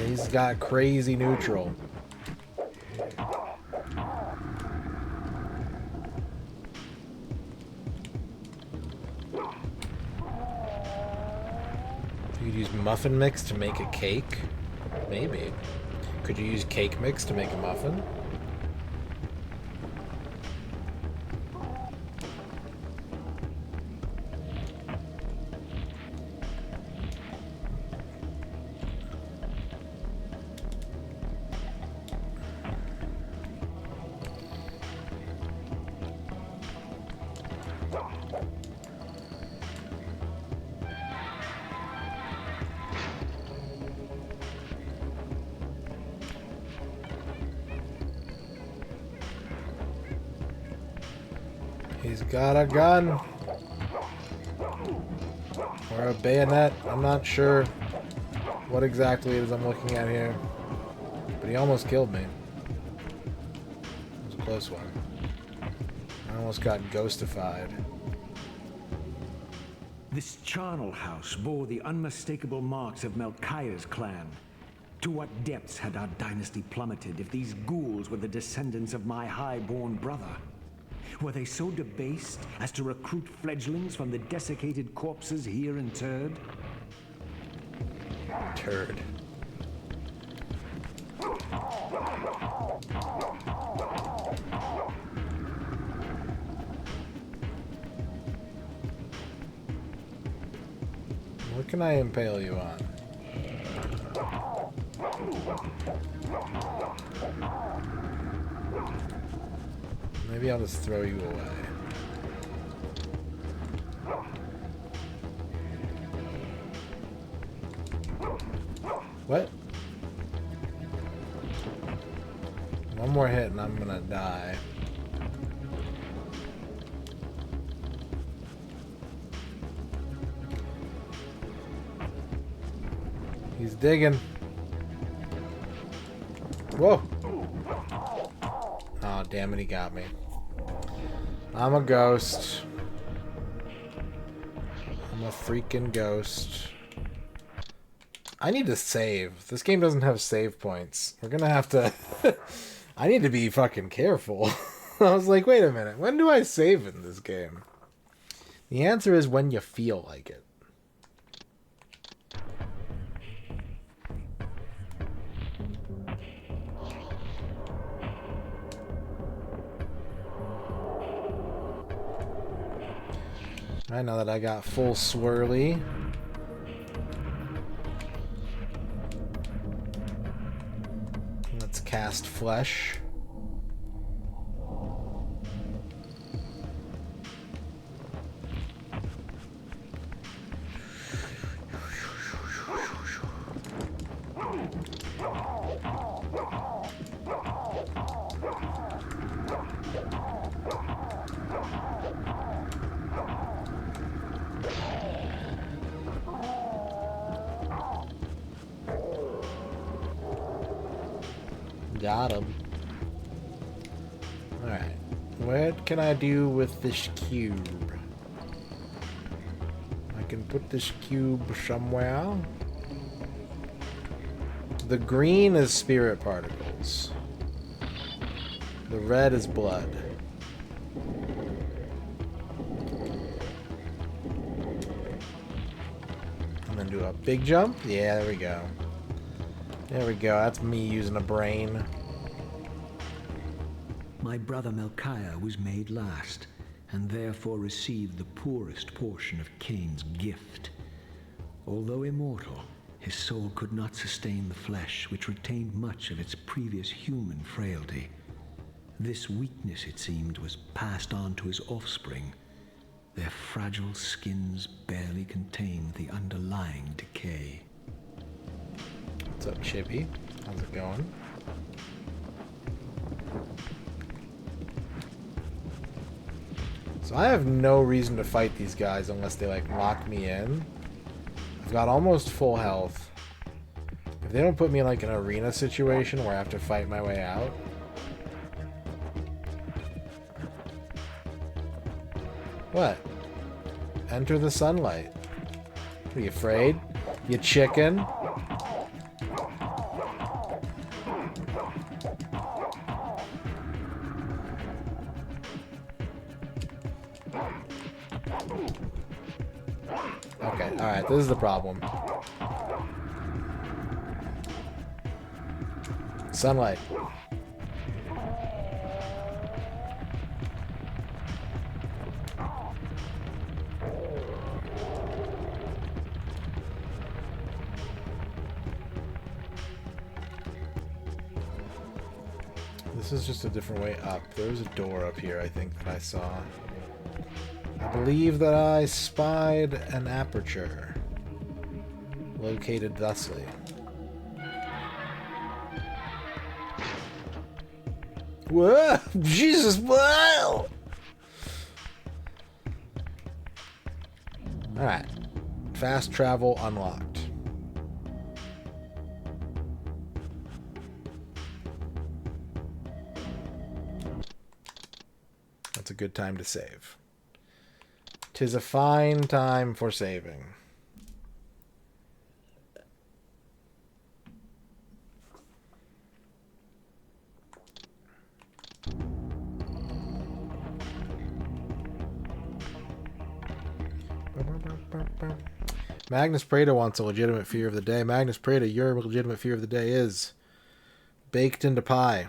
He's got crazy neutral. You could use muffin mix to make a cake? Maybe. Could you use cake mix to make a muffin? He's got a gun. Or a bayonet. I'm not sure what exactly it is I'm looking at here. But he almost killed me. It was a close one. I almost got ghostified. This charnel house bore the unmistakable marks of Melchiah's clan. To what depths had our dynasty plummeted if these ghouls were the descendants of my high-born brother? Were they so debased as to recruit fledglings from the desiccated corpses here interred? Turd. What can I impale you on? Maybe I'll just throw you away. What? One more hit and I'm gonna die. He's digging. Whoa! Oh, damn it, he got me. I'm a ghost. I'm a freaking ghost. I need to save. This game doesn't have save points. We're gonna have to... I need to be fucking careful. I was like, wait a minute. When do I save in this game? The answer is when you feel like it. Right, now that I got full swirly. Let's cast flesh. Got him. Alright. What can I do with this cube? I can put this cube somewhere. The green is spirit particles. The red is blood. And then do a big jump. Yeah, there we go. There we go. That's me using a brain. My brother Melchiah was made last, and therefore received the poorest portion of Kain's gift. Although immortal, his soul could not sustain the flesh, which retained much of its previous human frailty. This weakness, it seemed, was passed on to his offspring. Their fragile skins barely contained the underlying decay. What's up, Chippy? How's it going? So I have no reason to fight these guys unless they, like, lock me in. I've got almost full health. If they don't put me in, like, an arena situation where I have to fight my way out. What? Enter the sunlight. Are you afraid? You chicken? Okay, alright, this is the problem. Sunlight. This is just a different way up. There's a door up here, I think, that I saw. I believe that I spied an aperture. Located thusly. Whoa! Jesus! Whoa! Alright. Fast travel unlocked. That's a good time to save. 'Tis a fine time for saving. Magnus Prada wants a legitimate fear of the day. Magnus Prada, your legitimate fear of the day is baked into pie.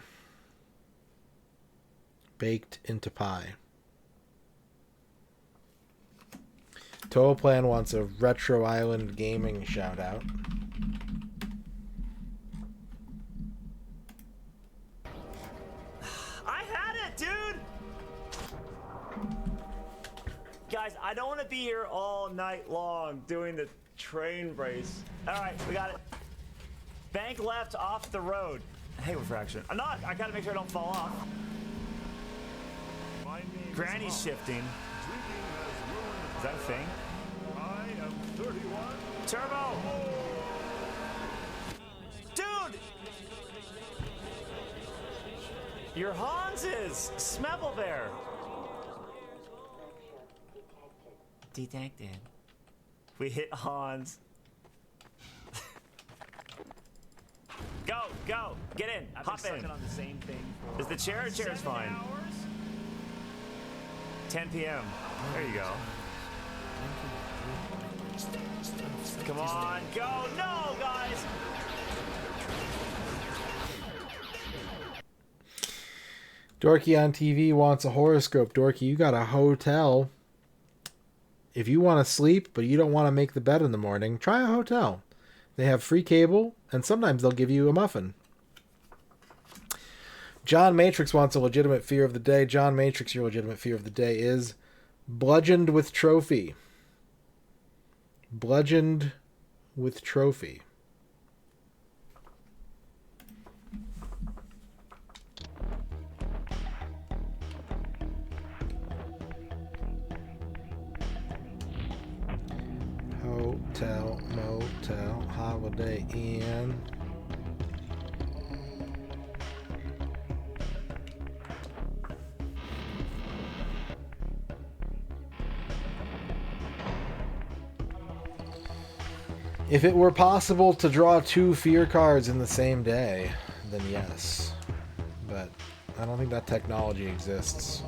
Baked into pie. Total Plan wants a Retro Island Gaming shout out. I had it, dude! Guys, I don't want to be here all night long doing the train race. Alright, we got it. Bank left off the road. Hey, refraction. I'm not. I gotta make sure I don't fall off. Granny's shifting. Is that a thing? I am 31. Turbo! Dude! Your Hans is Smebblebear. Detected. We hit Hans. Go, go, get in, hop in. On the same thing for Is the chair? Chair's fine. 10 p.m. There you go. Come on, go! No, guys! Dorky on TV wants a horoscope. Dorky, you got a hotel. If you want to sleep, but you don't want to make the bed in the morning, try a hotel. They have free cable, and sometimes they'll give you a muffin. John Matrix wants a legitimate fear of the day. John Matrix, your legitimate fear of the day is bludgeoned with trophy. Bludgeoned with trophy. Hotel, motel, Holiday Inn. If it were possible to draw 2 fear cards in the same day, then yes. But I don't think that technology exists.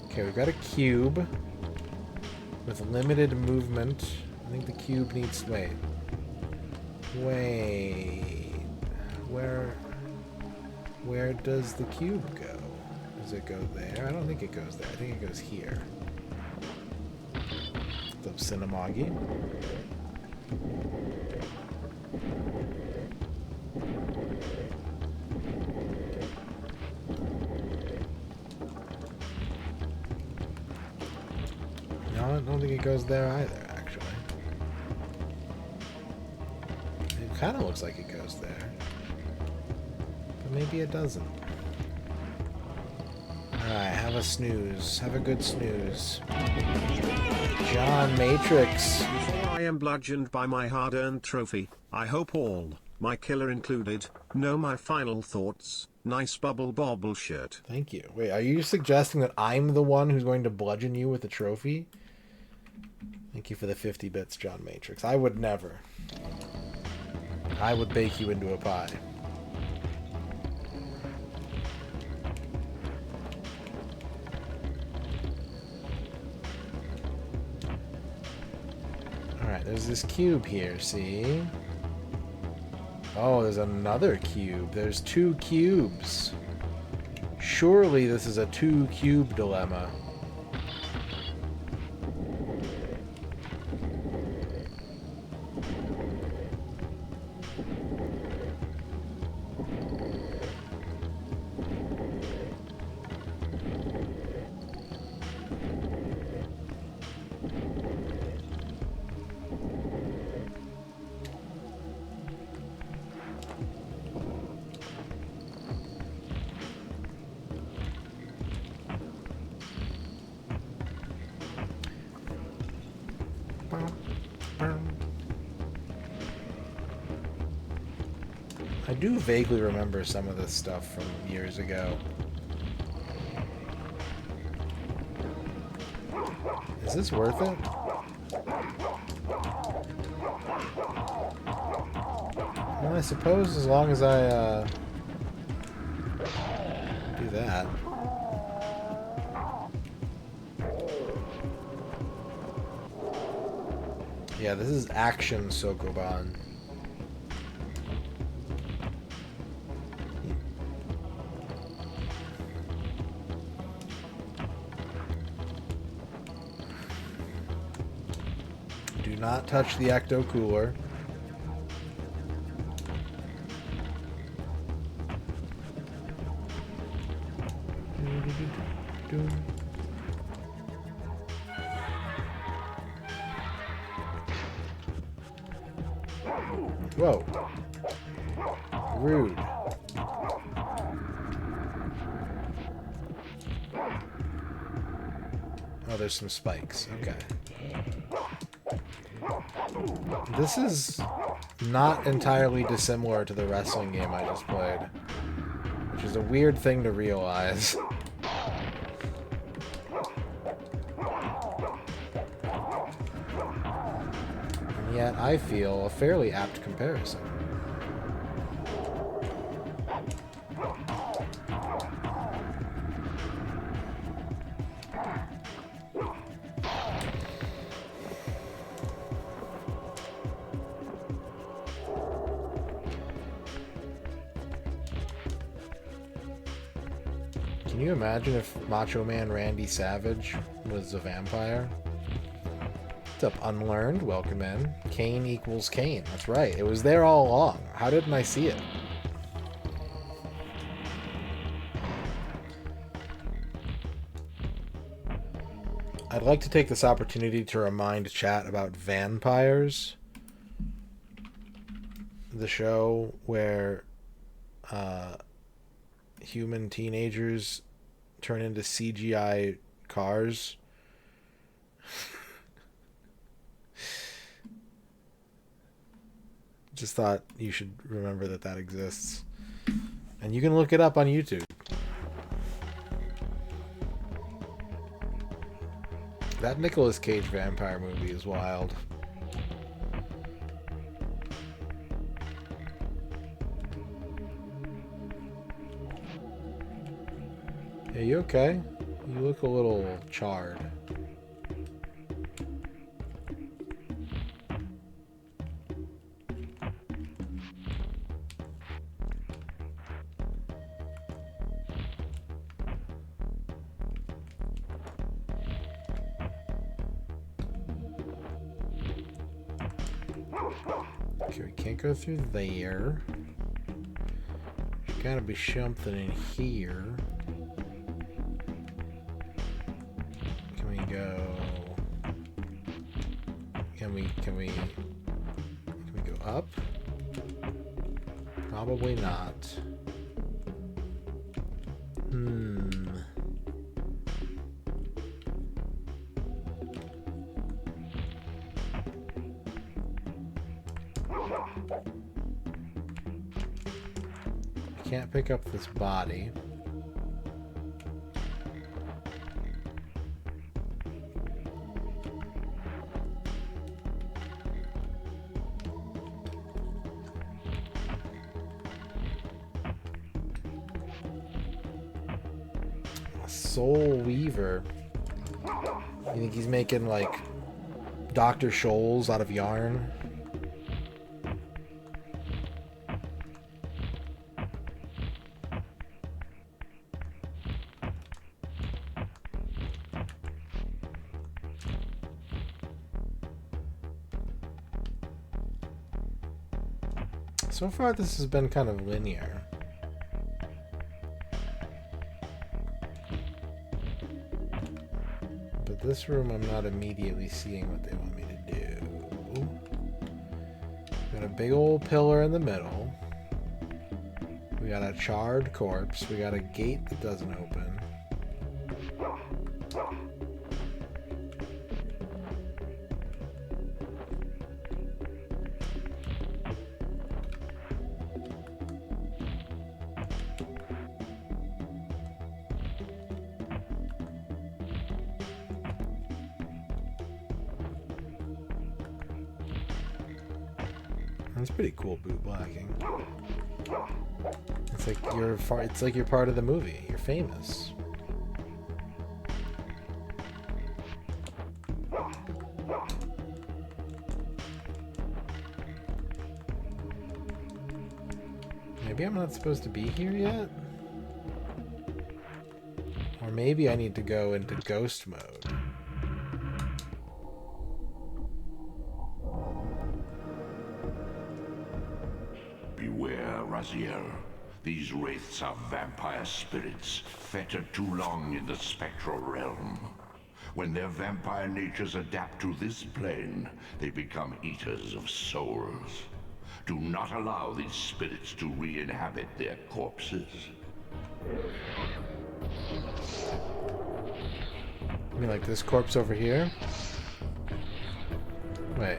Okay, we've got a cube with limited movement. I think the cube needs... Wait. Where does the cube go? Does it go there? I don't think it goes there. I think it goes here. The Cinemagi. No, I don't think it goes there either, actually. It kind of looks like it goes there. But maybe it doesn't. Alright, have a snooze. Have a good snooze. John Matrix. Before I am bludgeoned by my hard-earned trophy, I hope all, my killer included, know my final thoughts. Nice bubble bobble shirt. Thank you. Wait, are you suggesting that I'm the one who's going to bludgeon you with a trophy? Thank you for the 50 bits, John Matrix. I would never. I would bake you into a pie. Alright, there's this cube here, see? Oh, there's another cube. There's 2 cubes. Surely this is a 2-cube dilemma. I do vaguely remember some of this stuff from years ago. Is this worth it? Well, I suppose as long as I do that. Yeah, this is action Sokoban. Do not touch the Ecto Cooler. Whoa. Rude. Oh, there's some spikes. Okay. This is not entirely dissimilar to the wrestling game I just played, which is a weird thing to realize. And yet I feel a fairly apt comparison. Can you imagine if Macho Man Randy Savage was a vampire? What's up, Unlearned? Welcome in. Kain equals Kain. That's right. It was there all along. How didn't I see it? I'd like to take this opportunity to remind chat about Vampires, the show where human teenagers turn into CGI cars. Just thought you should remember that that exists. And you can look it up on YouTube. That Nicolas Cage vampire movie is wild. Are you okay? You look a little charred. Okay, we can't go through there. There's gotta be something in here. Can we go? Can we go up? Probably not. I can't pick up this body. Soul Weaver. You think he's making like Dr. Scholl's out of yarn? So far this has been kind of linear. But this room I'm not immediately seeing what they want me to do. Got a big old pillar in the middle. We got a charred corpse. We got a gate that doesn't open. That's pretty cool, boot blacking. It's like you're part of the movie. You're famous. Maybe I'm not supposed to be here yet? Or maybe I need to go into ghost mode. Beware, Raziel. These wraiths are vampire spirits, fettered too long in the spectral realm. When their vampire natures adapt to this plane, they become eaters of souls. Do not allow these spirits to re-inhabit their corpses. You mean like this corpse over here? Wait.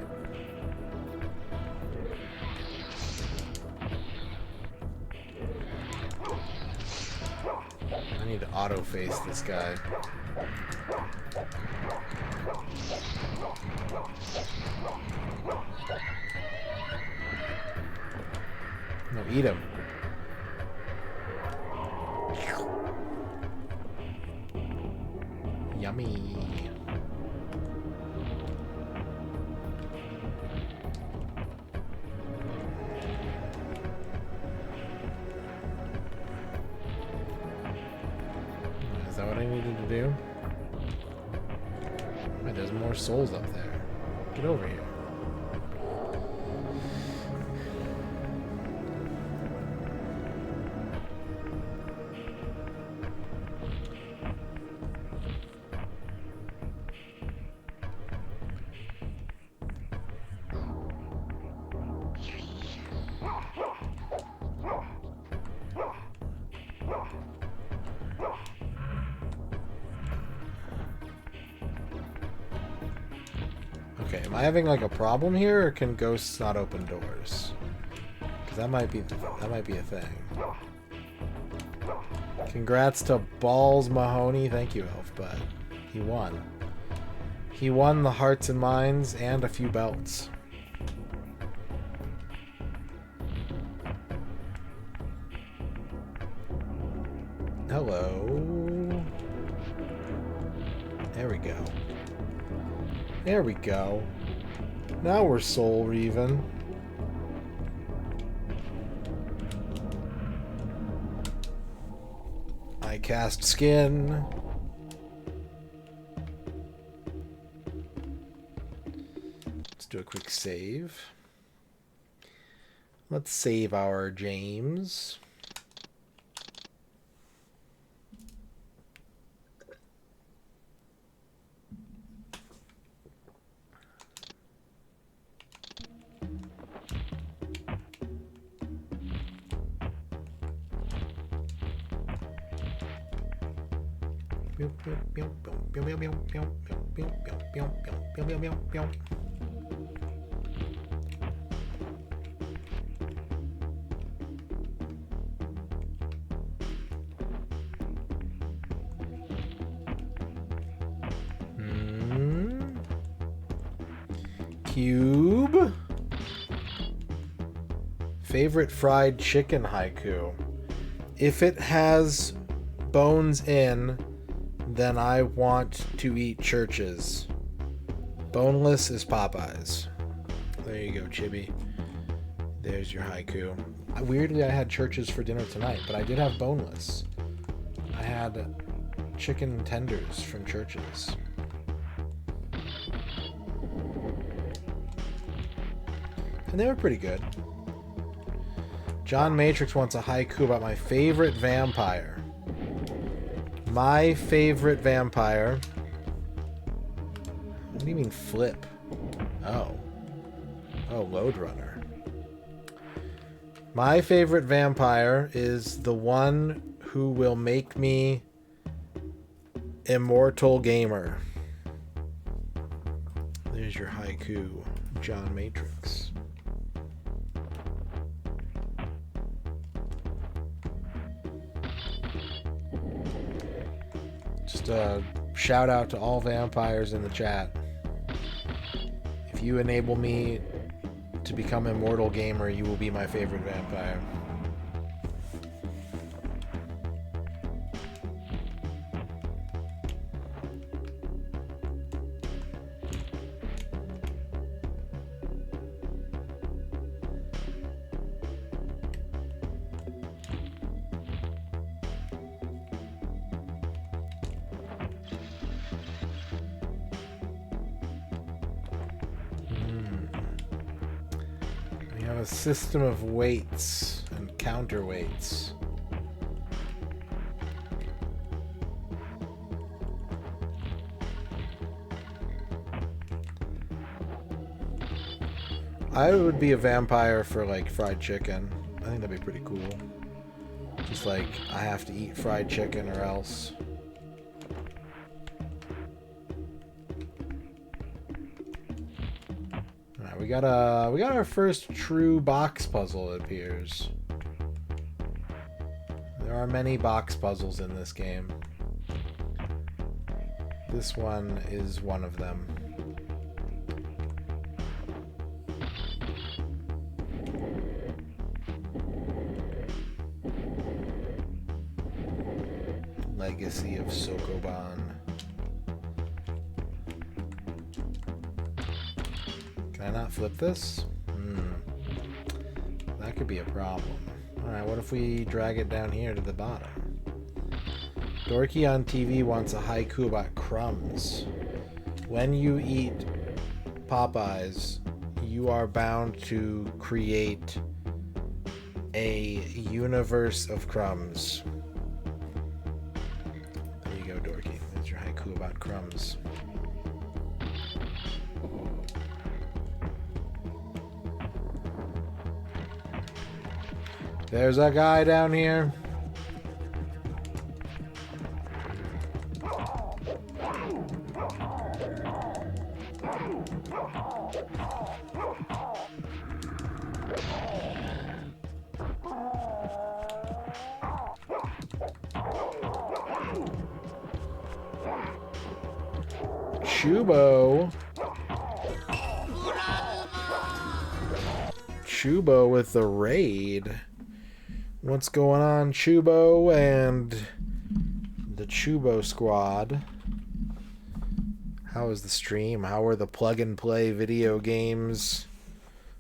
I need to auto-face this guy. No, eat him. Yummy. Is that what I needed to do? Wait, there's more souls up there. Get over here. Okay, am I having like a problem here, or can ghosts not open doors? Because that might be a thing. Congrats to Balls Mahoney. Thank you, Elfbud. He won. He won the hearts and minds and a few belts. Hello. There we go. There we go. Now we're soul reaving. I cast skin. Let's do a quick save. Let's save our James. Cube. Favorite fried chicken haiku. If it has bones in, then I want to eat churches. Boneless is Popeyes. There you go, Chibi. There's your haiku. Weirdly, I had churches for dinner tonight, but I did have boneless. I had chicken tenders from churches. And they were pretty good. John Matrix wants a haiku about my favorite vampire. My favorite vampire. What do you mean flip? Oh. Oh, Load Runner. My favorite vampire is the one who will make me immortal gamer. There's your haiku, John Matrix. Just a shout out to all vampires in the chat. If you enable me to become immortal gamer, you will be my favorite vampire. We have a system of weights and counterweights. I would be a vampire for like fried chicken. I think that'd be pretty cool. Just like I have to eat fried chicken or else. Alright, we got our first true box puzzle, it appears. There are many box puzzles in this game. This one is one of them. Legacy of Sokoban. Can I not flip this? That could be a problem. Alright, what if we drag it down here to the bottom? Dorky on TV wants a haiku about crumbs. When you eat Popeyes, you are bound to create a universe of crumbs. There you go, Dorky. There's your haiku about crumbs. There's a guy down here. Chubo with the raid. What's going on, Chubo and the Chubo squad? How is the stream? How are the plug and play video games?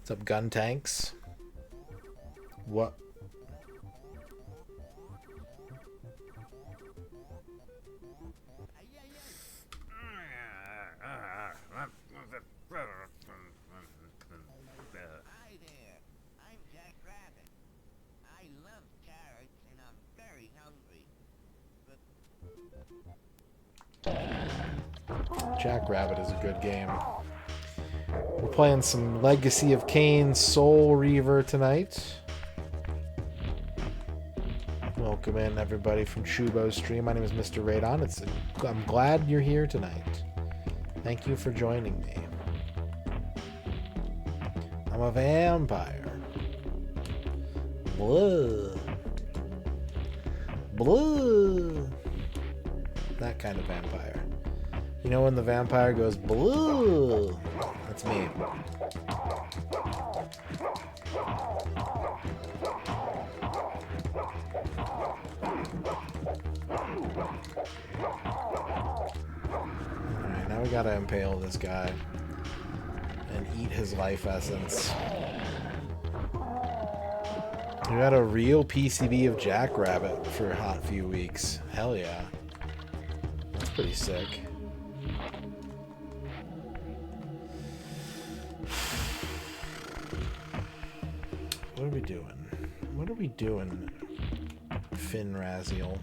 What's up, gun tanks? What? Jackrabbit is a good game. We're playing some Legacy of Kain Soul Reaver tonight. Welcome in everybody from Chubo's stream. My name is Mr. Radon. I'm glad you're here tonight. Thank you for joining me. I'm a vampire. Blue. Blue. That kind of vampire. You know when the vampire goes blue? That's me. Alright, now we gotta impale this guy and eat his life essence. We got a real PCB of Jackrabbit for a hot few weeks. Hell yeah. That's pretty sick. What are we doing? What are we doing, Finn Raziel?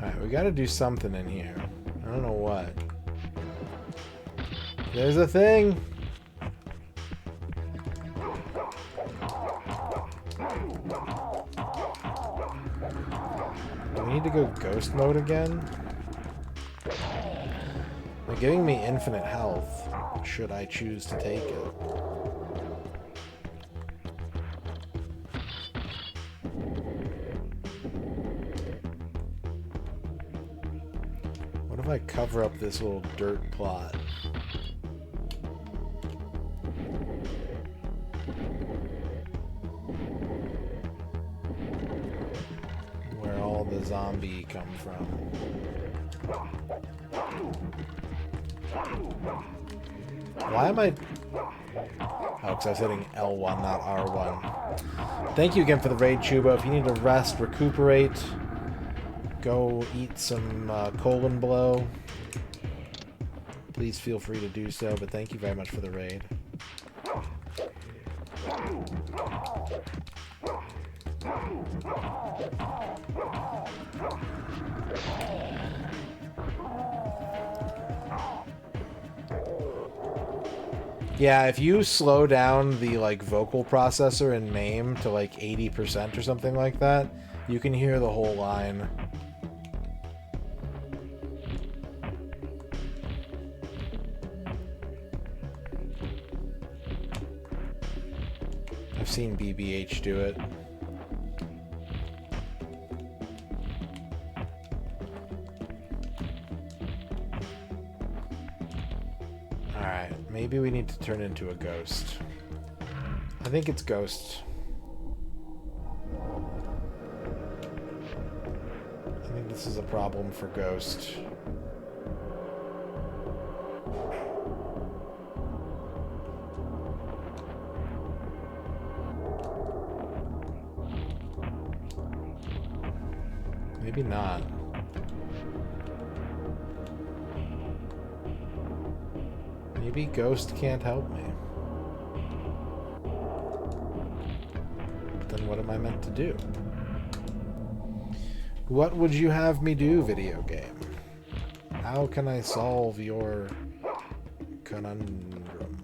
Alright, we gotta do something in here. I don't know what. There's a thing! Do we need to go ghost mode again? They're giving me infinite health, should I choose to take it. What if I cover up this little dirt plot? Where all the zombie come from. Why am I... Oh, because I was hitting L1, not R1. Thank you again for the raid, Chuba. If you need to rest, recuperate, go eat some colon blow, please feel free to do so, but thank you very much for the raid. Yeah, if you slow down the like vocal processor in MAME to like 80% or something like that, you can hear the whole line. I've seen BBH do it. Maybe we need to turn into a ghost. I think it's ghost. I think this is a problem for ghost. Maybe not. Maybe Ghost can't help me. But then what am I meant to do? What would you have me do, video game? How can I solve your conundrum?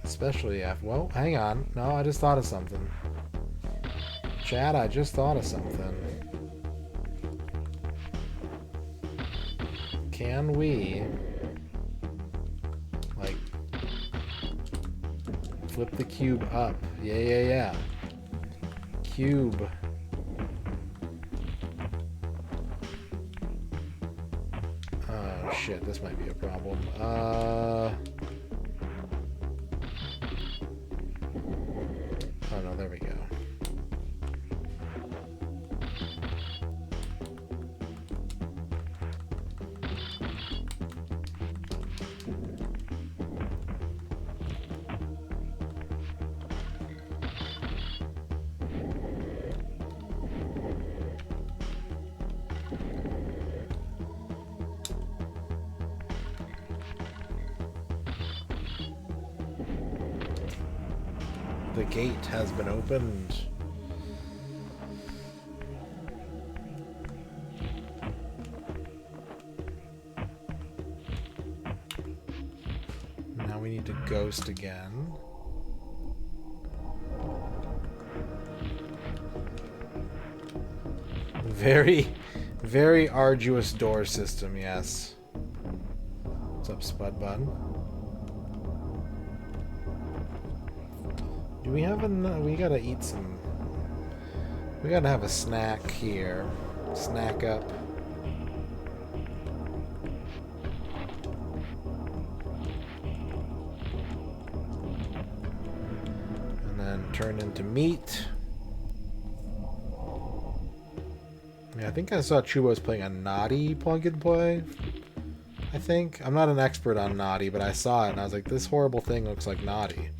Especially after... Well, hang on. No, I just thought of something. Chad, I just thought of something. Can we, like, flip the cube up? Yeah. Cube. Oh, shit, this might be a problem. Oh, no, there we go. The gate has been opened. Now we need to ghost again. Very arduous door system, yes. What's up, Spud Bun? Do we have we gotta eat some... We gotta have a snack here. Snack up. And then turn into meat. Yeah, I think I saw Chubo's playing a Naughty plug-and-play. I think. I'm not an expert on Naughty, but I saw it and I was like, this horrible thing looks like Naughty.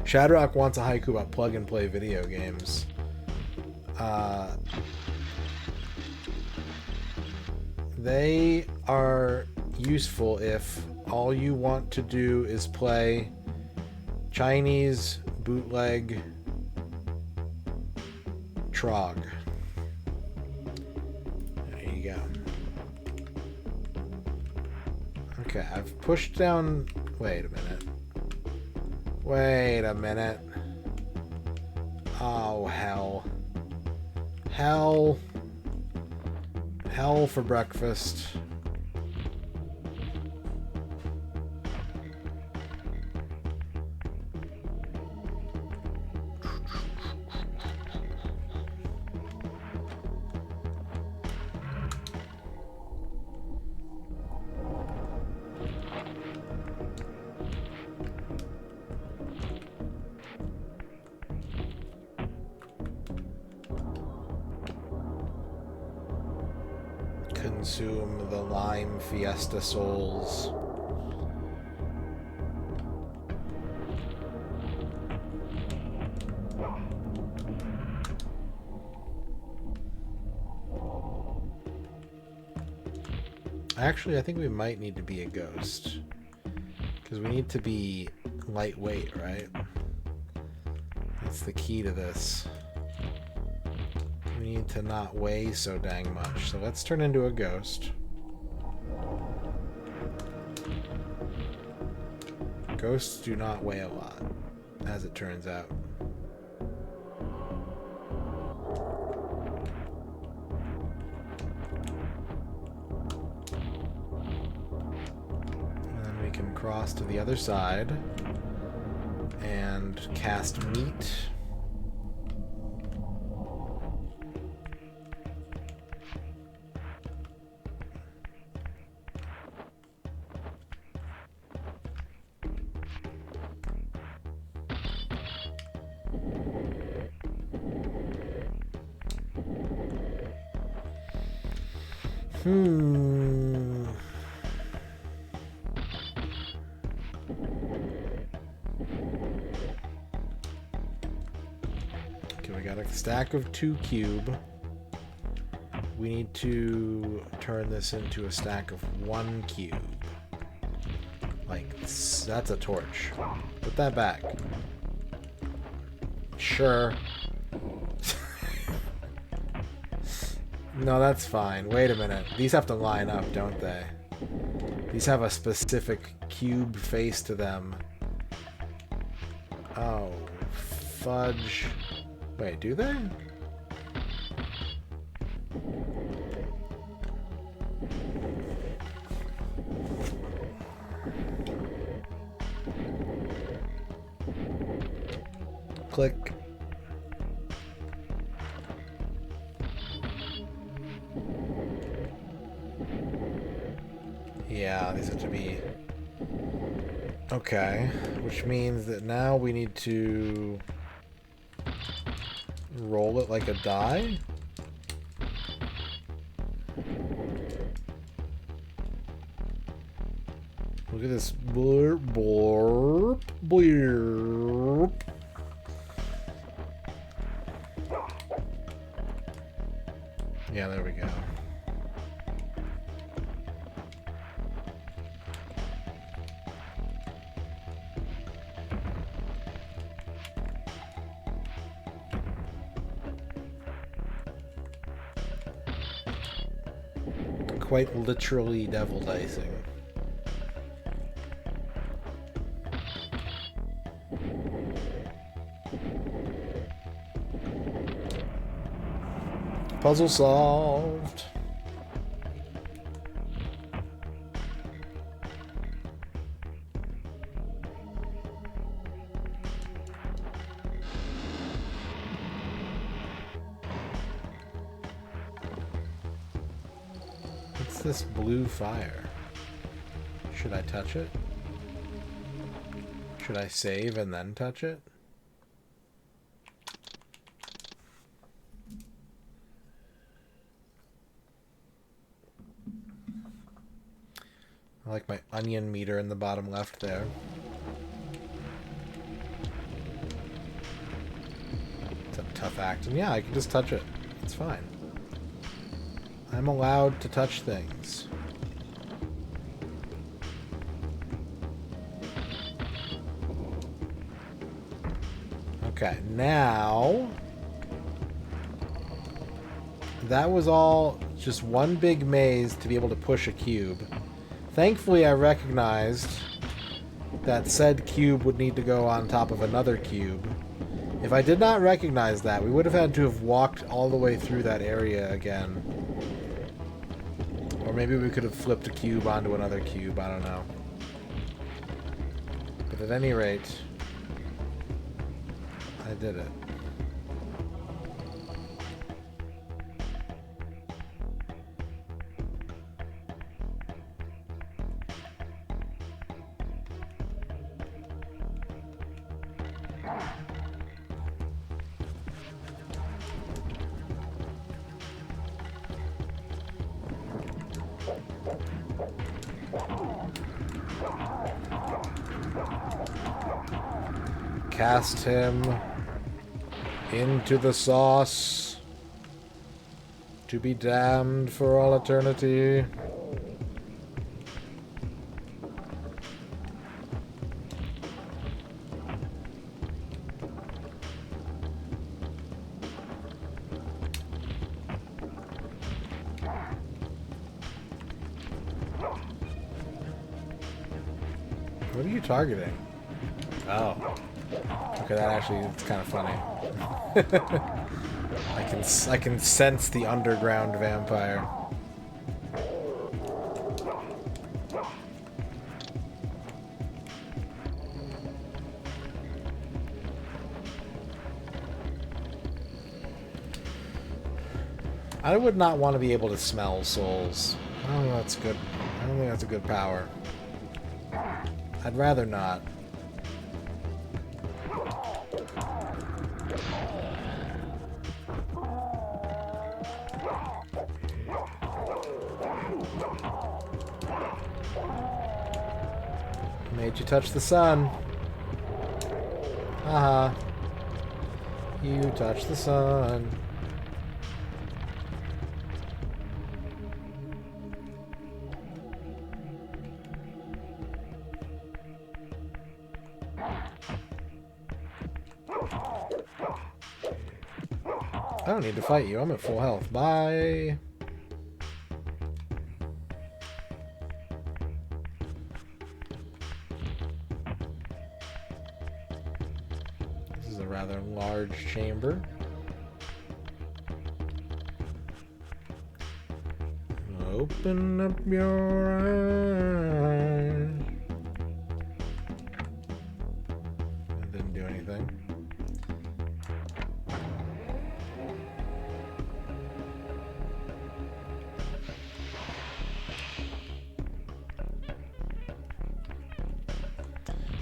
Shadrock wants a haiku about plug-and-play video games. They are useful if all you want to do is play Chinese bootleg Trog. There you go. Okay, I've pushed down Wait a minute. Wait a minute. Oh, hell. Hell. Hell for breakfast. Consume the lime fiesta souls. Actually, I think we might need to be a ghost. Because we need to be lightweight, right? That's the key to this. We need to not weigh so dang much. So let's turn into a ghost. Ghosts do not weigh a lot, as it turns out. And then we can cross to the other side and cast meat. Okay, we got a stack of 2 cube. We need to turn this into a stack of 1 cube. Like, that's a torch. Put that back. Sure. No, that's fine. Wait a minute. These have to line up, don't they? These have a specific cube face to them. Oh, fudge. Wait, do they? Click. Yeah, these have to be... Okay, which means that now we need to roll it like a die? Look at this. Blurp, blurp, blurp. Yeah, there we go. Quite literally devil dicing. Puzzle solved. What's this blue fire? Should I touch it? Should I save and then touch it? I like my onion meter in the bottom left there. It's a tough act. And yeah, I can just touch it. It's fine. I'm allowed to touch things. Okay, now... That was all just one big maze to be able to push a cube. Thankfully, I recognized that said cube would need to go on top of another cube. If I did not recognize that, we would have had to have walked all the way through that area again. Or maybe we could have flipped a cube onto another cube, I don't know. But at any rate, I did it. Cast him into the sauce to be damned for all eternity. What are you targeting? Oh. Okay, that actually is kind of funny. I can sense the underground vampire. I would not want to be able to smell souls. I don't think that's good. I don't think that's a good power. I'd rather not. Made you touch the sun. Haha. You touch the sun. I don't need to fight you. I'm at full health. Bye. This is a rather large chamber. Open up your eyes. That didn't do anything.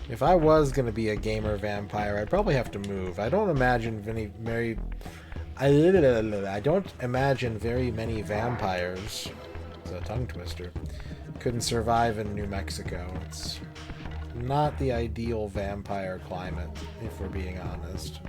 If I was going to be a gamer vampire, I'd probably have to move. I don't imagine I don't imagine very many vampires, it's a tongue twister, couldn't survive in New Mexico. It's not the ideal vampire climate, if we're being honest.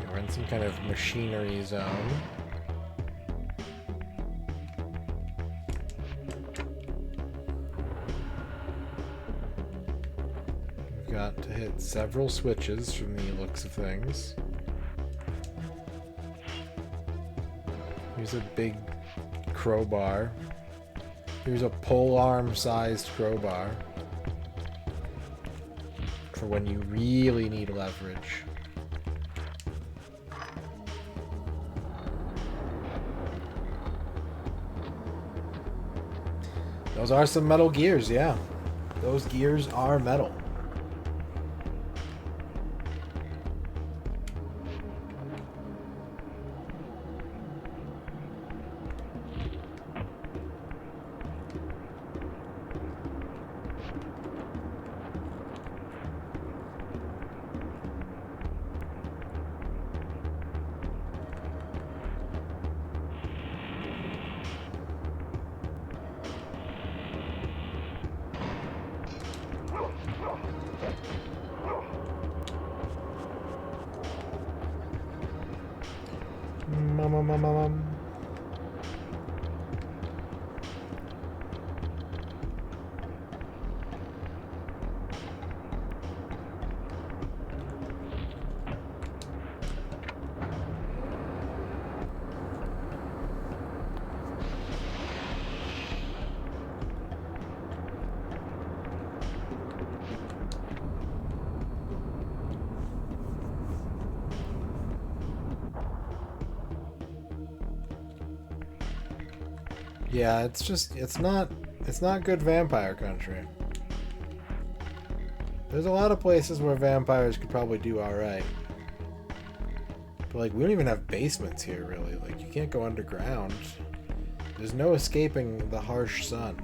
We're in some kind of machinery zone. We've got to hit several switches from the looks of things. Here's a big crowbar. Here's a polearm-sized crowbar for when you really need leverage. Those are some metal gears, yeah. Those gears are metal. Yeah, it's not good vampire country. There's a lot of places where vampires could probably do alright. But like, we don't even have basements here, really. Like, you can't go underground. There's no escaping the harsh sun.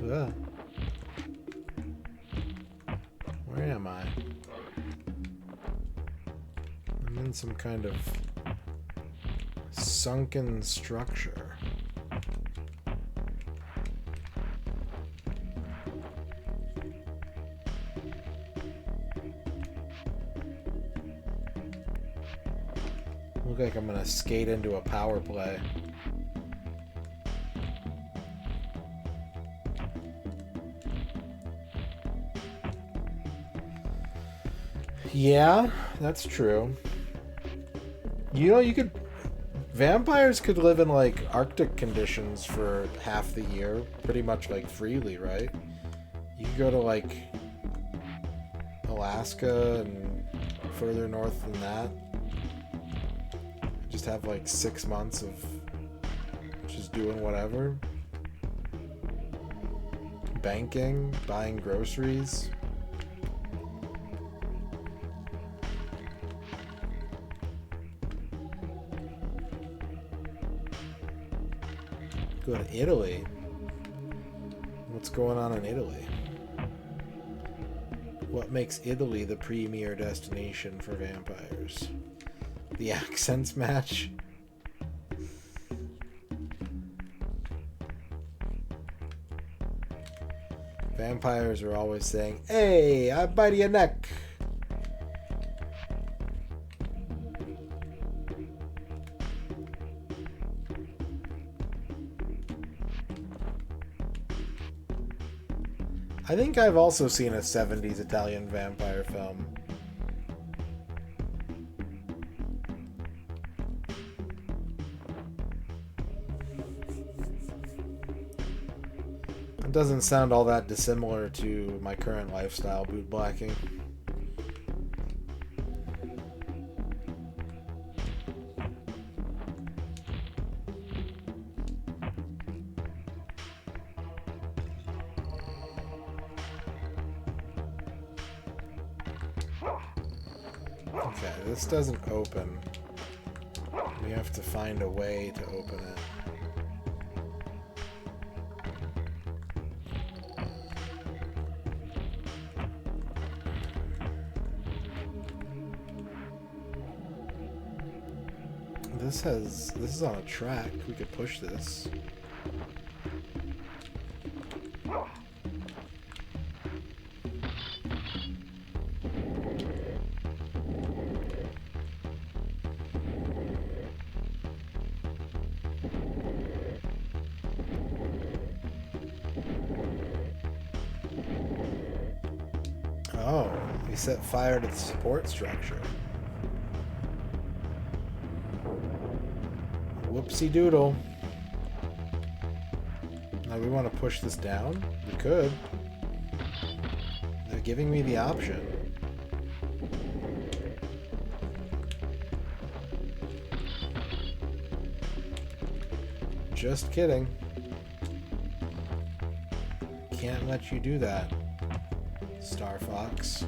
Ugh. Where am I? I'm in some kind of sunken structure. Look like I'm gonna skate into a power play. Yeah, that's true. You know, you could... Vampires could live in, like, Arctic conditions for half the year, pretty much, like, freely, right? You could go to, like, Alaska and further north than that. Just have, like, 6 months of just doing whatever. Banking, buying groceries. Go to Italy. What's going on in Italy? What makes Italy the premier destination for vampires? The accents match? Vampires are always saying, "Hey, I bite your neck." I think I've also seen a 70s Italian vampire film. It doesn't sound all that dissimilar to my current lifestyle, bootblacking. Okay, this doesn't open. We have to find a way to open it. This is on a track. We could push this. Oh, we set fire to the support structure. Whoopsie doodle. Now we want to push this down? We could. They're giving me the option. Just kidding. Can't let you do that, Star Fox.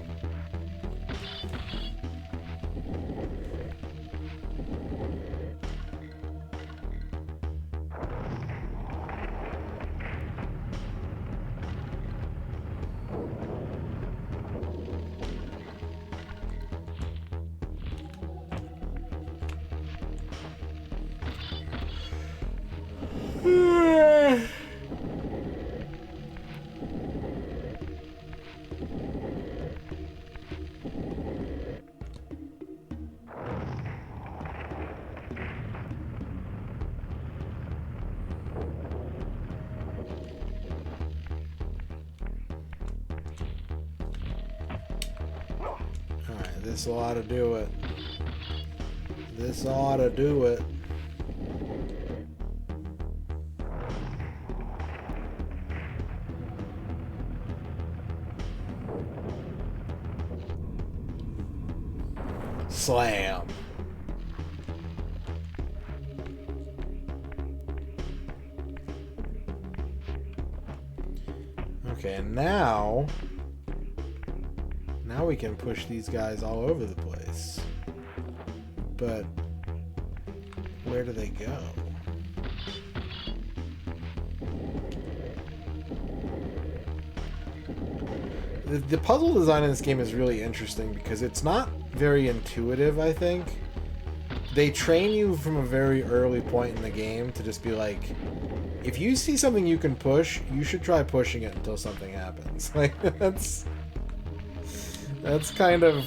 This ought to do it. This ought to do it. Slam. Okay, and now we can push these guys all over the place. But where do they go? The puzzle design in this game is really interesting because it's not very intuitive, I think. They train you from a very early point in the game to just be like, if you see something you can push, you should try pushing it until something happens. Like, that's kind of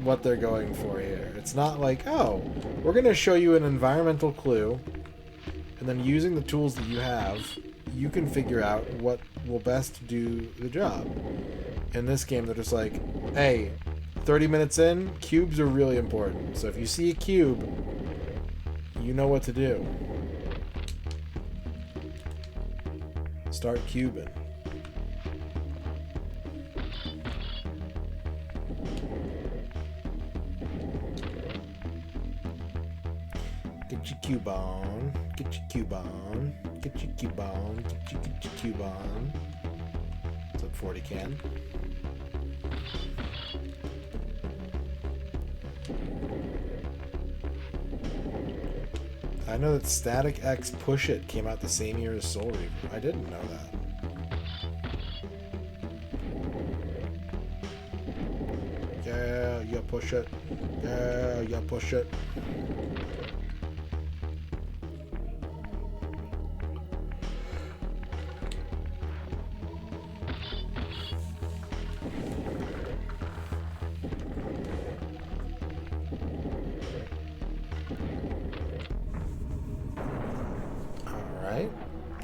what they're going for here. It's not like, oh, we're going to show you an environmental clue, and then using the tools that you have, you can figure out what will best do the job. In this game, they're just like, hey, 30 minutes in, cubes are really important. So if you see a cube, you know what to do. Start cubing. Get your cube on. Get your cube on. Get your cube on. Get your cube on. What's up, 40 can? I know that Static X Push It came out the same year as Soul Reaver. I didn't know that. Yeah, push it. Yeah, push it.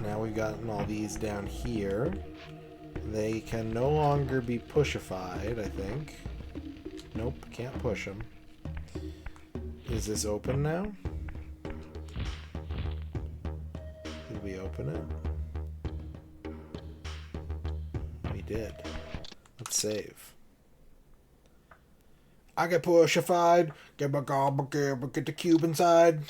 Now we've gotten all these down here. They can no longer be pushified, I think. Nope, can't push them. Is this open now? Did we open it? We did. Let's save. I get pushified. Get the cube inside.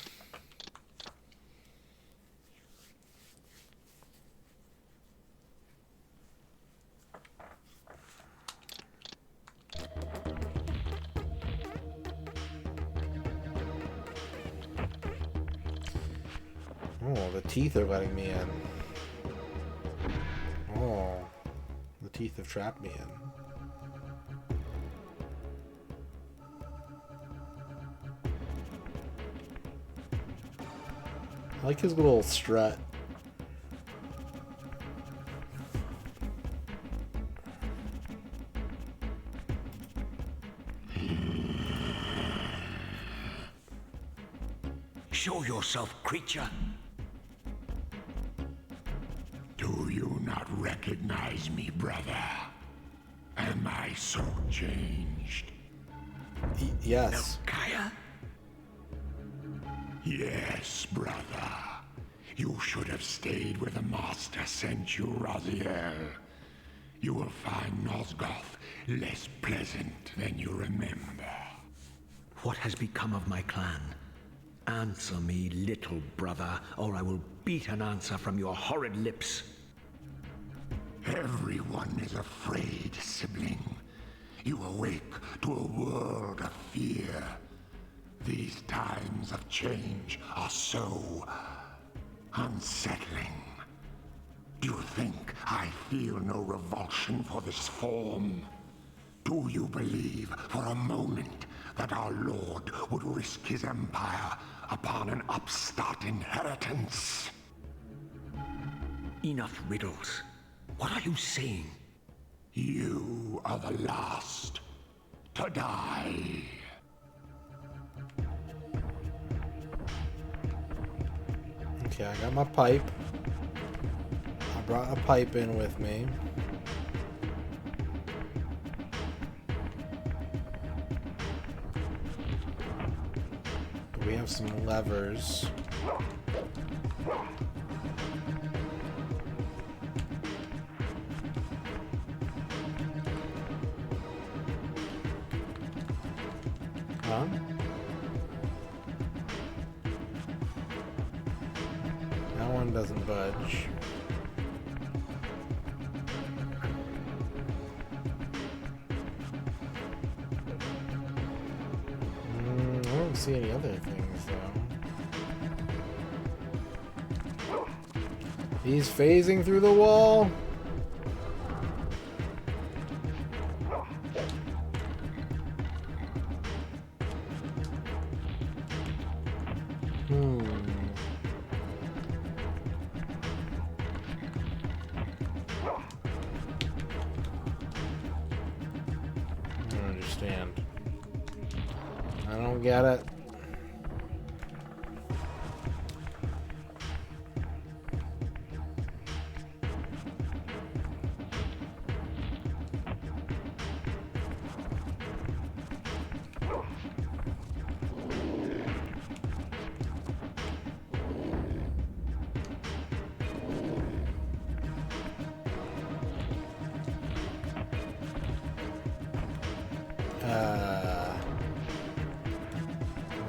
Oh, the teeth are letting me in. Oh, the teeth have trapped me in. I like his little strut. Show yourself, creature. Do you not recognize me, brother? Am I so changed? Yes. Kaya? Yes, brother. You should have stayed where the master sent you, Raziel. You will find Nosgoth less pleasant than you remember. What has become of my clan? Answer me, little brother, or I will beat an answer from your horrid lips. Everyone is afraid, sibling. You awake to a world of fear. These times of change are so unsettling. Do you think I feel no revulsion for this form? Do you believe for a moment that our Lord would risk his empire upon an upstart inheritance? Enough riddles. What are you saying? You are the last to die. Okay, I got my pipe. I brought a pipe in with me. we have some levers. Huh? That one doesn't budge. I don't see any other things though. He's phasing through the wall. I don't understand. I don't get it.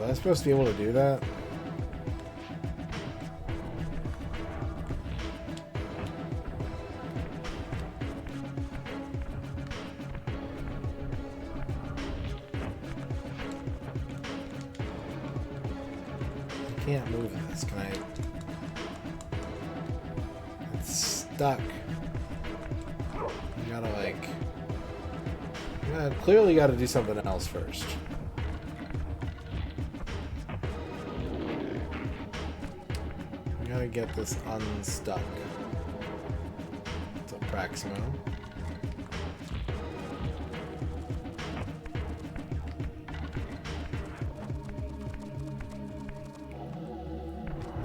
Was I supposed to be able to do that? I can't move this, can I? It's stuck. You gotta like... Yeah, clearly gotta do something else first. We gotta get this unstuck. It's a Praximo.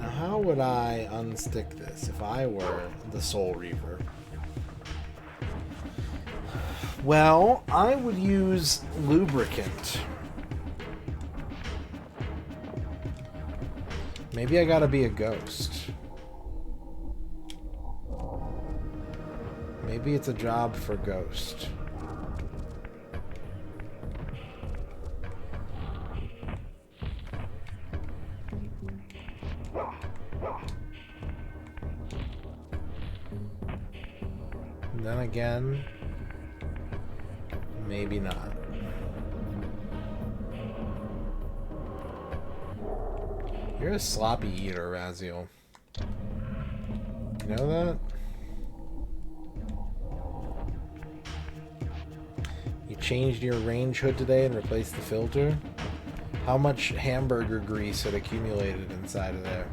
Now how would I unstick this if I were the Soul Reaver? Well, I would use lubricant. Maybe I gotta be a ghost. Maybe it's a job for ghost. And then again, maybe not. You're a sloppy eater, Raziel. You know that? You changed your range hood today and replaced the filter? How much hamburger grease had accumulated inside of there?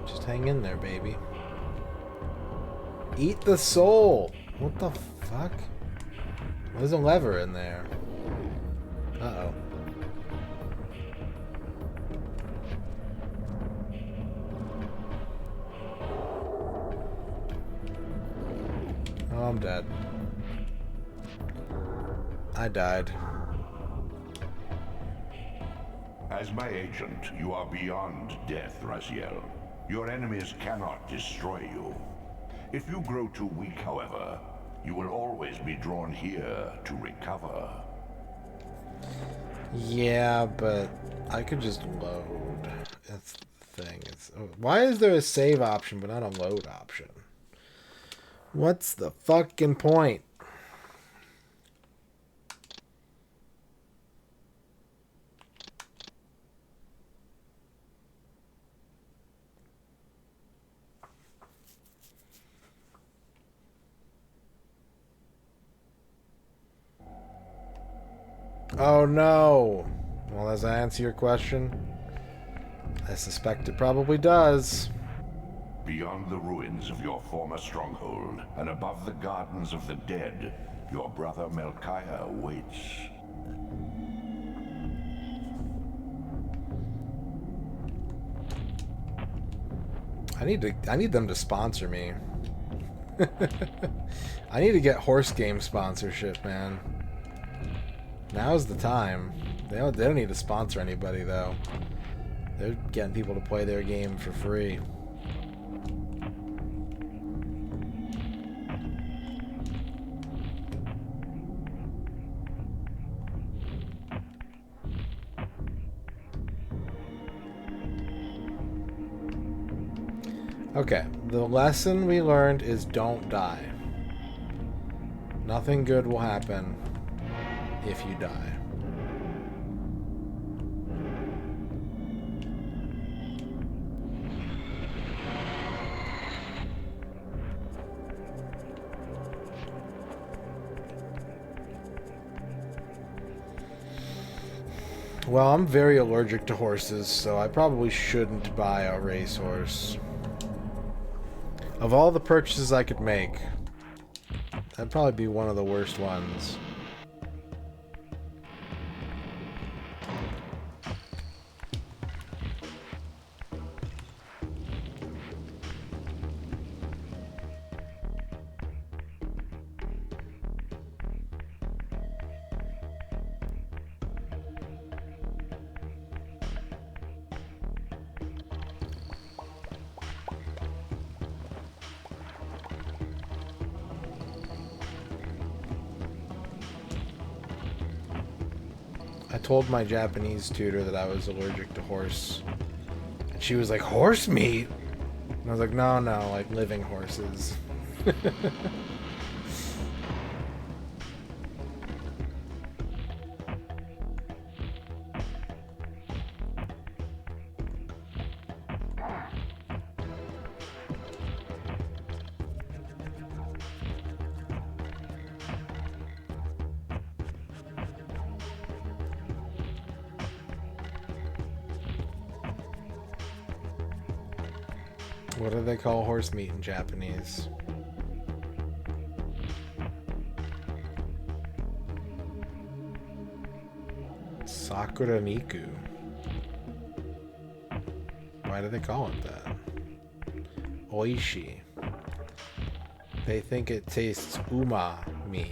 Just hang in there, baby. Eat the soul! What the fuck? There's a lever in there. Uh-oh. Oh, I'm dead. I died. As my agent, you are beyond death, Raziel. Your enemies cannot destroy you. If you grow too weak, however, you will always be drawn here to recover. Yeah, but I could just load. That's the thing. Why is there a save option but not a load option? What's the fucking point? Oh no! Well, does that answer your question? I suspect it probably does. Beyond the ruins of your former stronghold, and above the gardens of the dead, your brother Melchiah waits. I need them to sponsor me. I need to get horse game sponsorship, man. Now's the time. They don't need to sponsor anybody, though. They're getting people to play their game for free. Okay, the lesson we learned is don't die. Nothing good will happen if you die. Well, I'm very allergic to horses, so I probably shouldn't buy a racehorse. Of all the purchases I could make, that'd probably be one of the worst ones. I told my Japanese tutor that I was allergic to horse. And she was like, horse meat? And I was like, no, like living horses. What do they call horse meat in Japanese? Sakura Niku. Why do they call it that? Oishi. They think it tastes umami.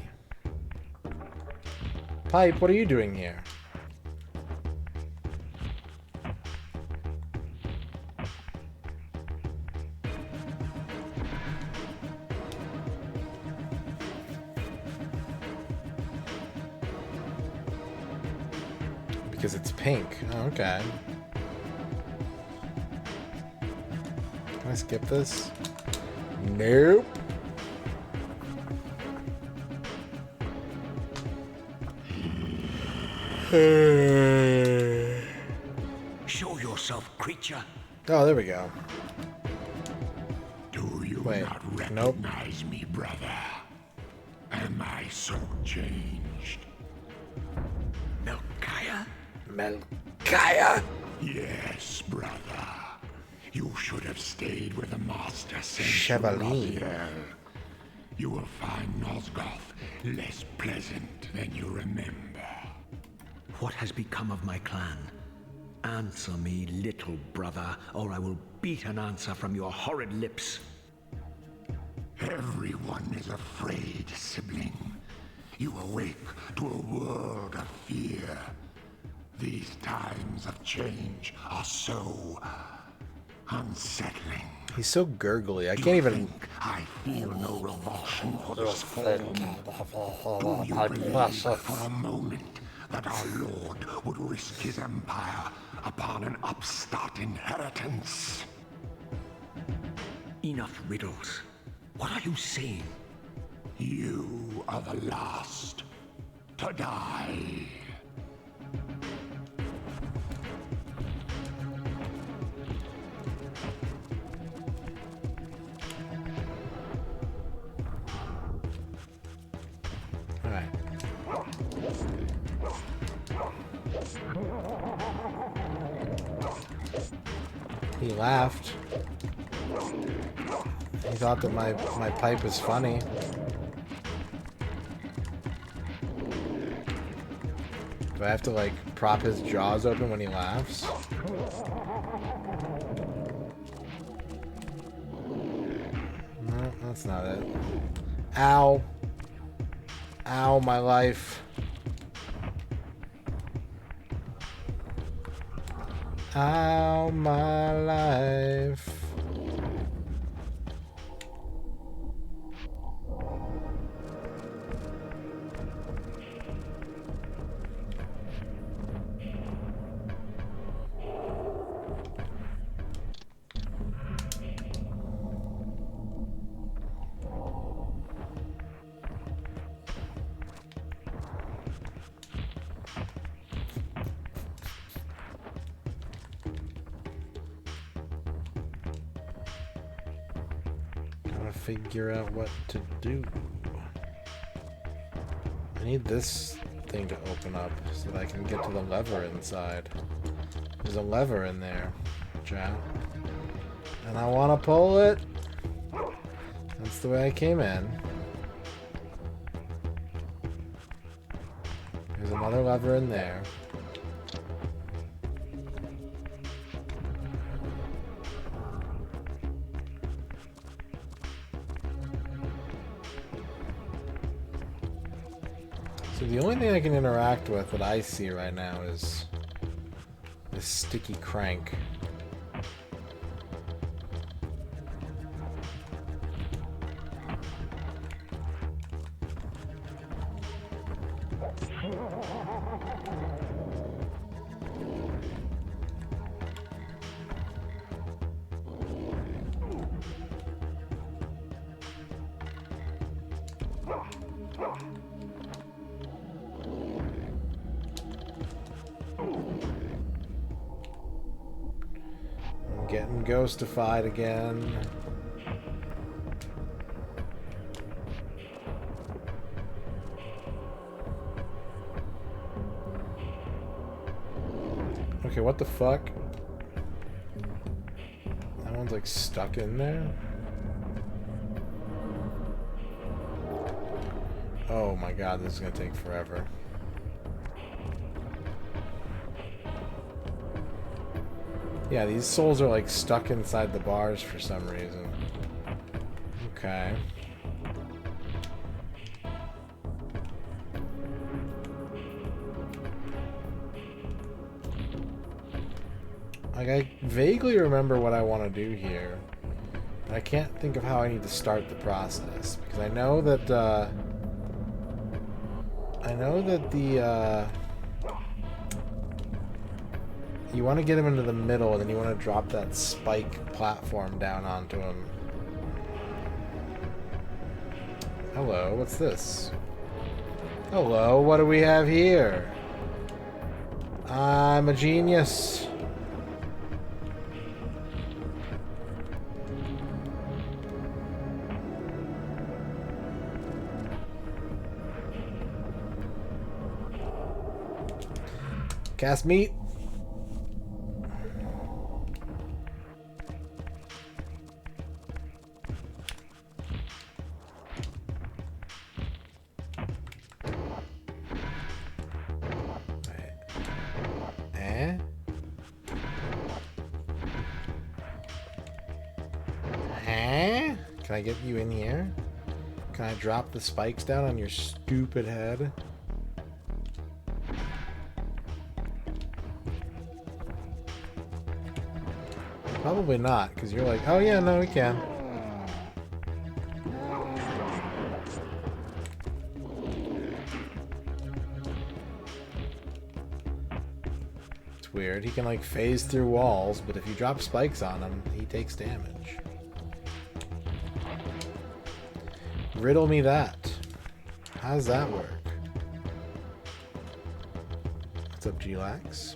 Pipe, what are you doing here? Because it's pink. Oh, okay. Can I skip this? Nope. Show yourself, creature. Oh, there we go. Do you Wait, not nope. recognize me, brother? Am I so changed? Melchiah? Melchiah? Yes, brother. You should have stayed with the master since Chevalier. You will find Nosgoth less pleasant than you remember. What has become of my clan? Answer me, little brother, or I will beat an answer from your horrid lips. Everyone is afraid, sibling. You awake to a world of fear. These times of change are so unsettling. He's so gurgly. I You can't even. think I feel no revulsion for this form? Do you believe for a moment that our Lord would risk his empire upon an upstart inheritance? Enough riddles. What are you saying? You are the last to die. Alright. He laughed. He thought that my pipe was funny. Do I have to, like, prop his jaws open when he laughs? No, that's not it. Ow. Ow, my life. Ow, my life. Figure out what to do. I need this thing to open up so that I can get to the lever inside. There's a lever in there, chat. And I want to pull it. That's the way I came in. There's another lever in there. So the only thing I can interact with that I see right now is this sticky crank. Getting ghostified again. Okay, what the fuck? That one's like stuck in there? Oh my god, this is gonna take forever. Yeah, these souls are like stuck inside the bars for some reason. Okay. Like, I vaguely remember what I want to do here. But I can't think of how I need to start the process. Because I know that, you want to get him into the middle, and then you want to drop that spike platform down onto him. Hello, what's this? Hello, what do we have here? I'm a genius. Cast meat. Can I get you in here? Can I drop the spikes down on your stupid head? Probably not, because you're like, oh yeah, no, we can. It's weird. He can like phase through walls, but if you drop spikes on him, he takes damage. Riddle me that. How does that work? What's up, G-Lax?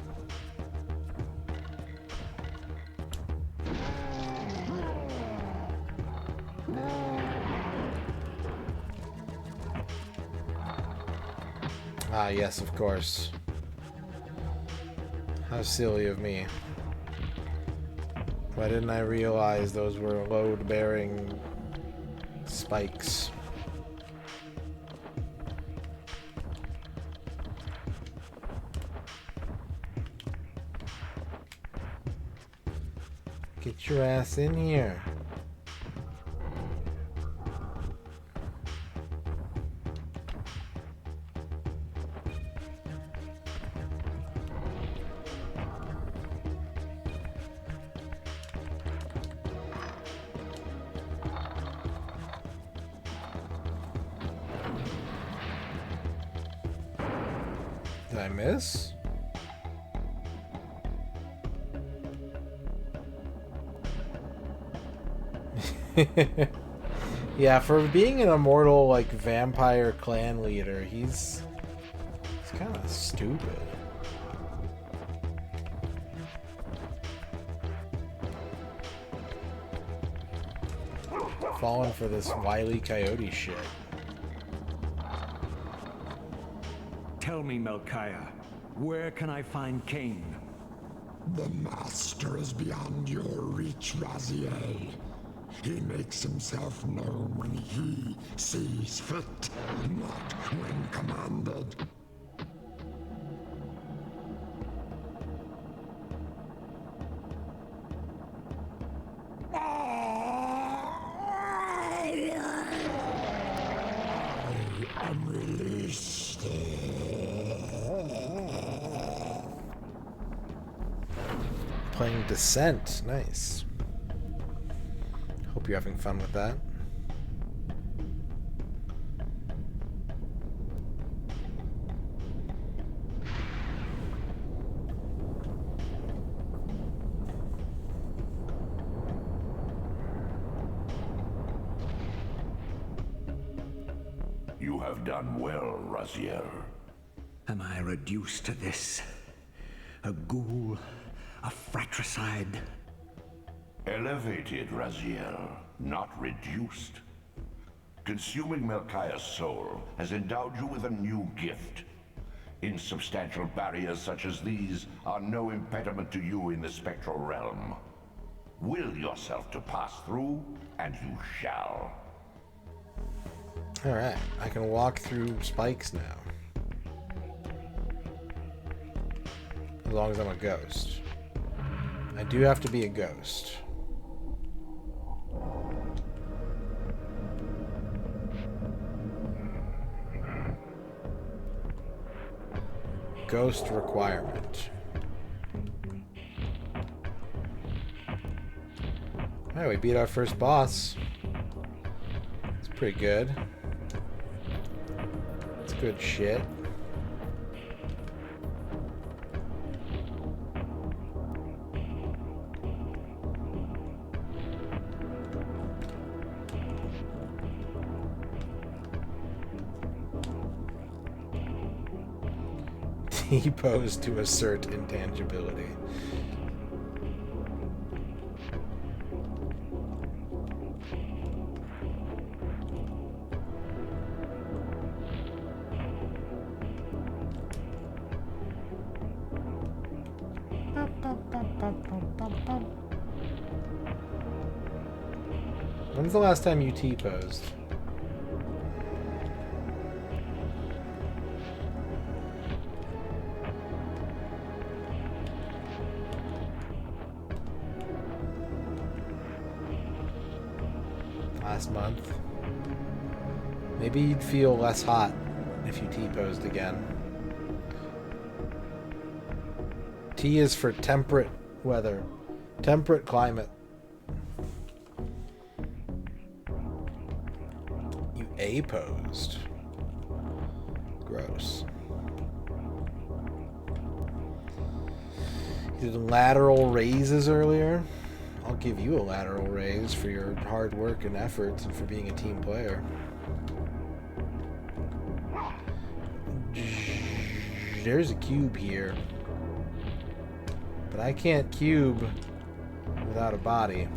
Ah, yes, of course. How silly of me. Why didn't I realize those were load-bearing spikes? Get your ass in here. Did I miss? Yeah, for being an immortal, like, vampire clan leader, he's kind of stupid. Falling for this Wile E. Coyote shit. Tell me, Melchiah, where can I find Kain? The Master is beyond your reach, Raziel. He makes himself known when he sees fit, not when commanded. I am released. Playing Descent. Nice. Hope you're having fun with that. You have done well, Raziel. Am I reduced to this? A ghoul? A fratricide? Elevated, Raziel, not reduced. Consuming Melchiah's soul has endowed you with a new gift. Insubstantial barriers such as these are no impediment to you in the spectral realm. Will yourself to pass through, and you shall. Alright, I can walk through spikes now. As long as I'm a ghost. I do have to be a ghost. Ghost requirement. Alright, we beat our first boss. It's pretty good. It's good shit. T-pose to assert intangibility. When's the last time you T-posed? Last month. Maybe you'd feel less hot if you T-posed again. T is for temperate weather. Temperate climate. You A-posed. Gross. You did lateral raises earlier. I'll give you a lateral raise for your hard work and efforts and for being a team player. There's a cube here. But I can't cube without a body.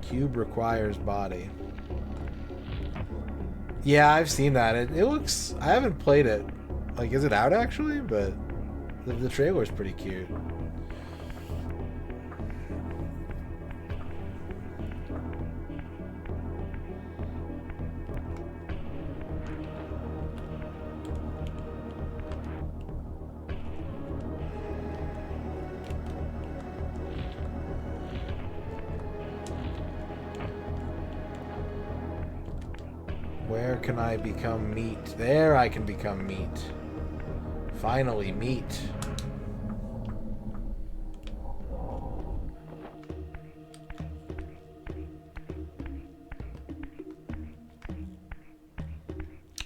Cube requires body. Yeah, I've seen that. It looks... I haven't played it. Like, is it out actually? But the trailer's pretty cute. Where can I become meat? There I can become meat. Finally, meat.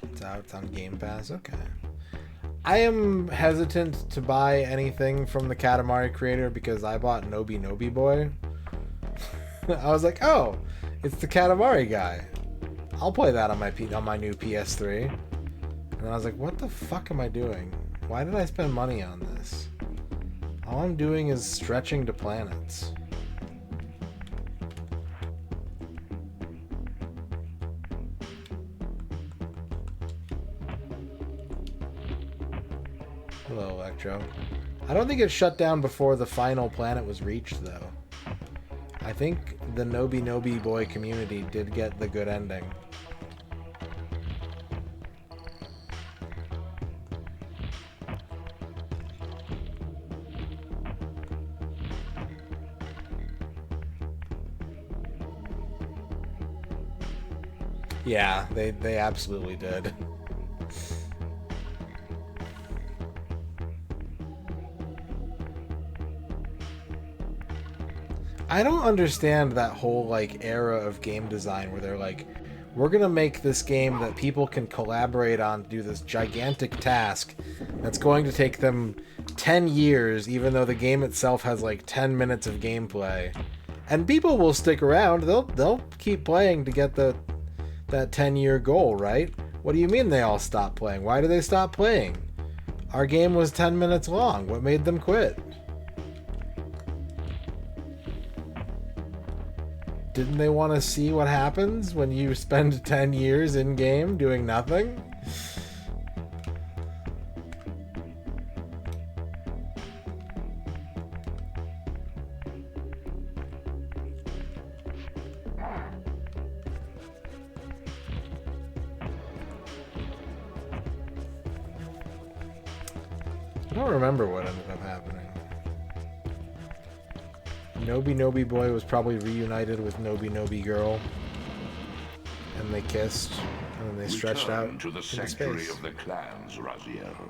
It's out. It's on Game Pass. Okay. I am hesitant to buy anything from the Katamari creator because I bought Nobi Nobi Boy. I was like, oh, it's the Katamari guy. I'll play that on my new PS3. And I was like, what the fuck am I doing? Why did I spend money on this? All I'm doing is stretching to planets. Hello, Electro. I don't think it shut down before the final planet was reached, though. I think the Nobi Nobi Boy community did get the good ending. Yeah, they absolutely did. I don't understand that whole like era of game design where they're like, we're gonna make this game that people can collaborate on to do this gigantic task that's going to take them 10 years, even though the game itself has like 10 minutes of gameplay. And people will stick around. They'll keep playing to get that 10-year goal, right? What do you mean they all stop playing? Why do they stop playing? Our game was 10 minutes long. What made them quit? Didn't they want to see what happens when you spend 10 years in-game doing nothing? I don't remember what ended up happening. Nobi Nobi Boy was probably reunited with Nobi Nobi Girl, and they kissed, and then they stretched out to the into sanctuary space. of the clans, Raziel.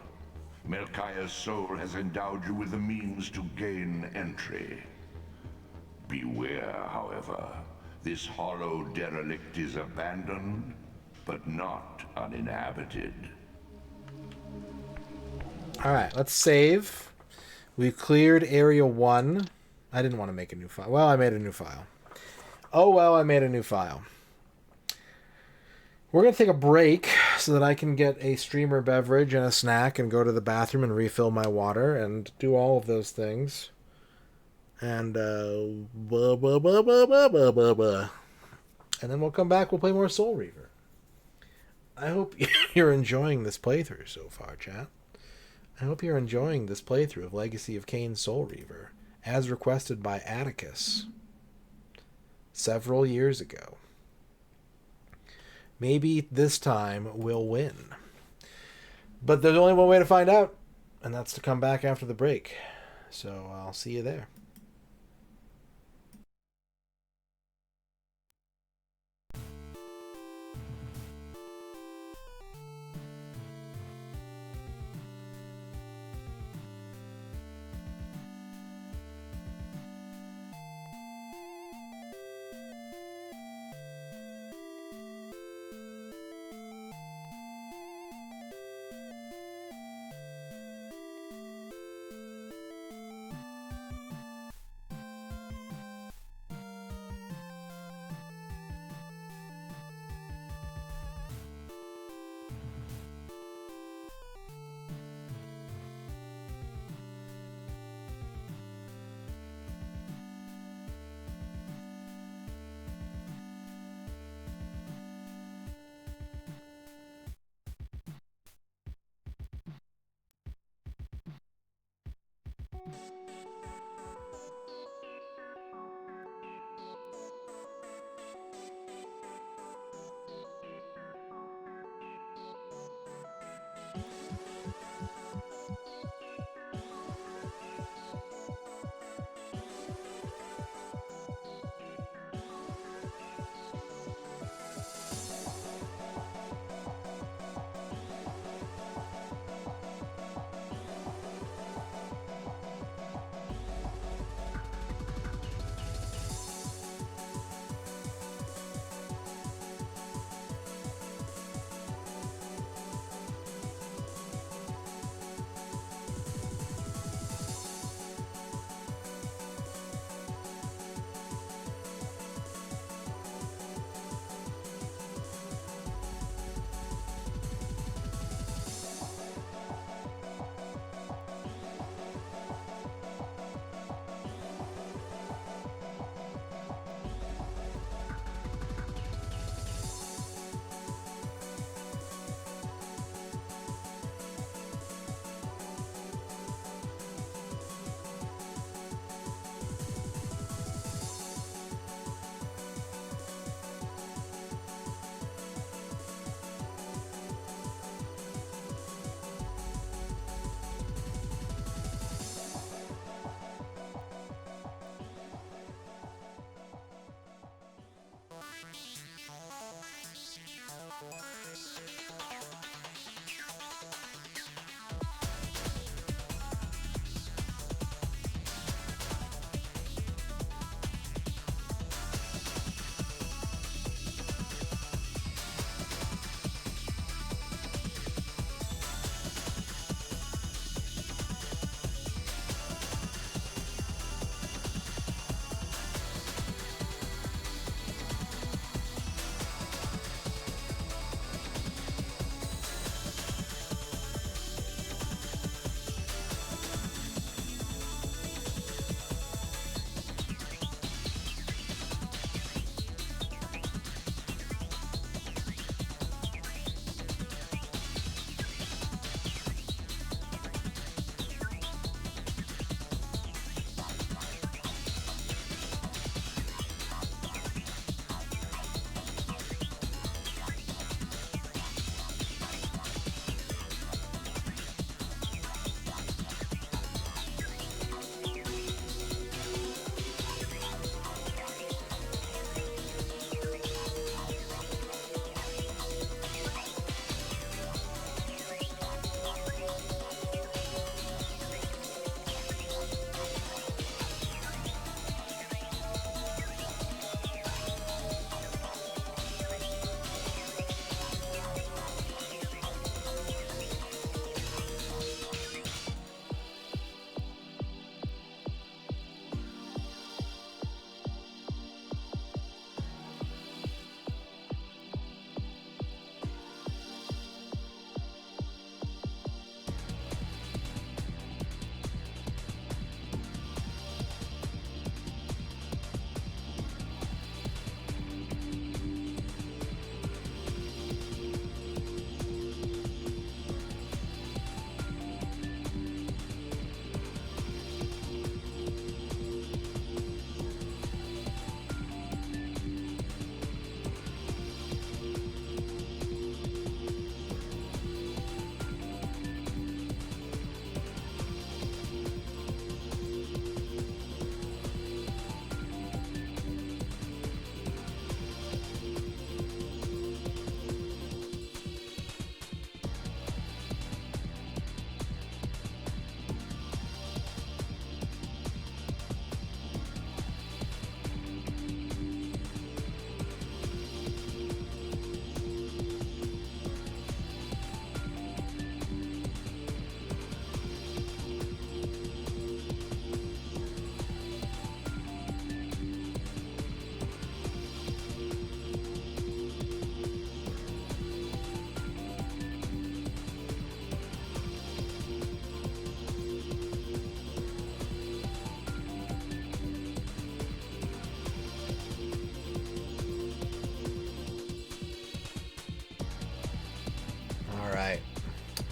Melchiah's soul has endowed you with the means to gain entry. Beware, however. This hollow derelict is abandoned, but not uninhabited. Alright, let's save. We've cleared Area 1. I didn't want to make a new file. Well, I made a new file. Oh, well, I made a new file. We're going to take a break so that I can get a streamer beverage and a snack and go to the bathroom and refill my water and do all of those things. And, And then we'll come back, we'll play more Soul Reaver. I hope you're enjoying this playthrough so far, chat. I hope you're enjoying this playthrough of Legacy of Kain Soul Reaver, as requested by Atticus several years ago. Maybe this time we'll win. But there's only one way to find out, and that's to come back after the break. So I'll see you there.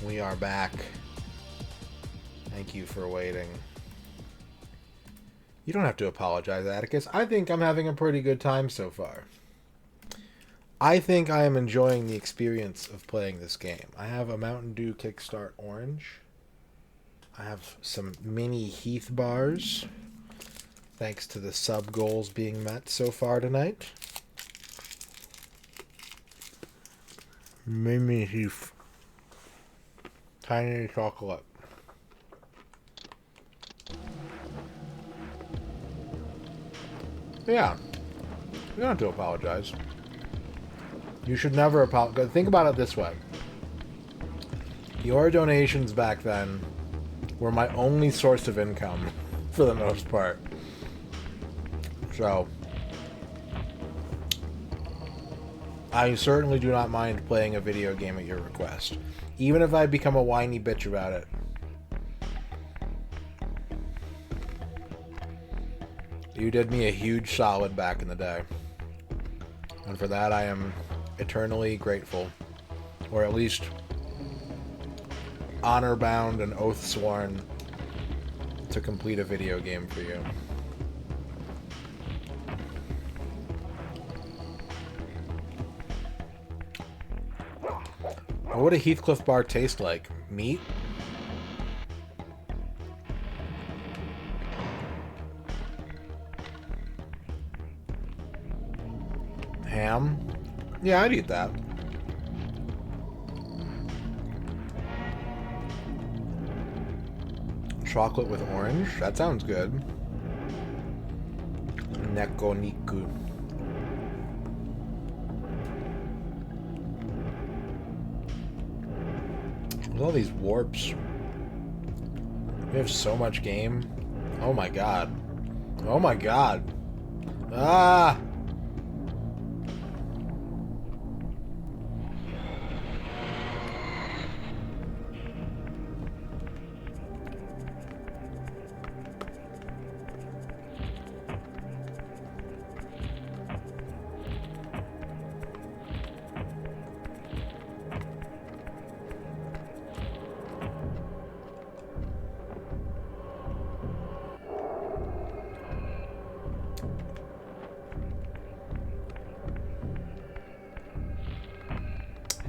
We are back. Thank you for waiting. You don't have to apologize, Atticus. I think I'm having a pretty good time so far. I think I am enjoying the experience of playing this game. I have a Mountain Dew Kickstart Orange. I have some mini Heath bars, thanks to the sub goals being met so far tonight. Mini Heath. Tiny chocolate. Yeah. You don't have to apologize. You should never apologize. Think about it this way. Your donations back then were my only source of income, for the most part. So, I certainly do not mind playing a video game at your request. Even if I become a whiny bitch about it. You did me a huge solid back in the day. And for that I am eternally grateful. Or at least honor-bound and oath-sworn to complete a video game for you. What would a Heathcliff bar taste like? Meat? Ham? Yeah, I'd eat that. Chocolate with orange? That sounds good. Nekoniku. Look at all these warps. We have so much game. Oh my god. Oh my god. Ah!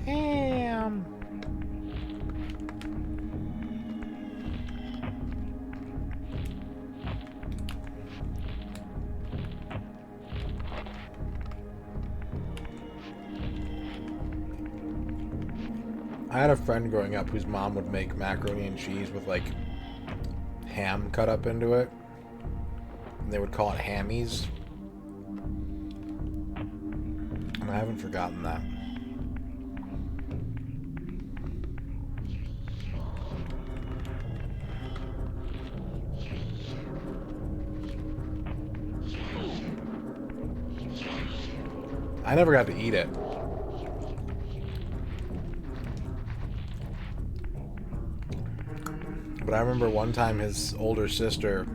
Ham. I had a friend growing up whose mom would make macaroni and cheese with like ham cut up into it. And they would call it hammies. And I haven't forgotten that. I never got to eat it. But I remember one time his older sister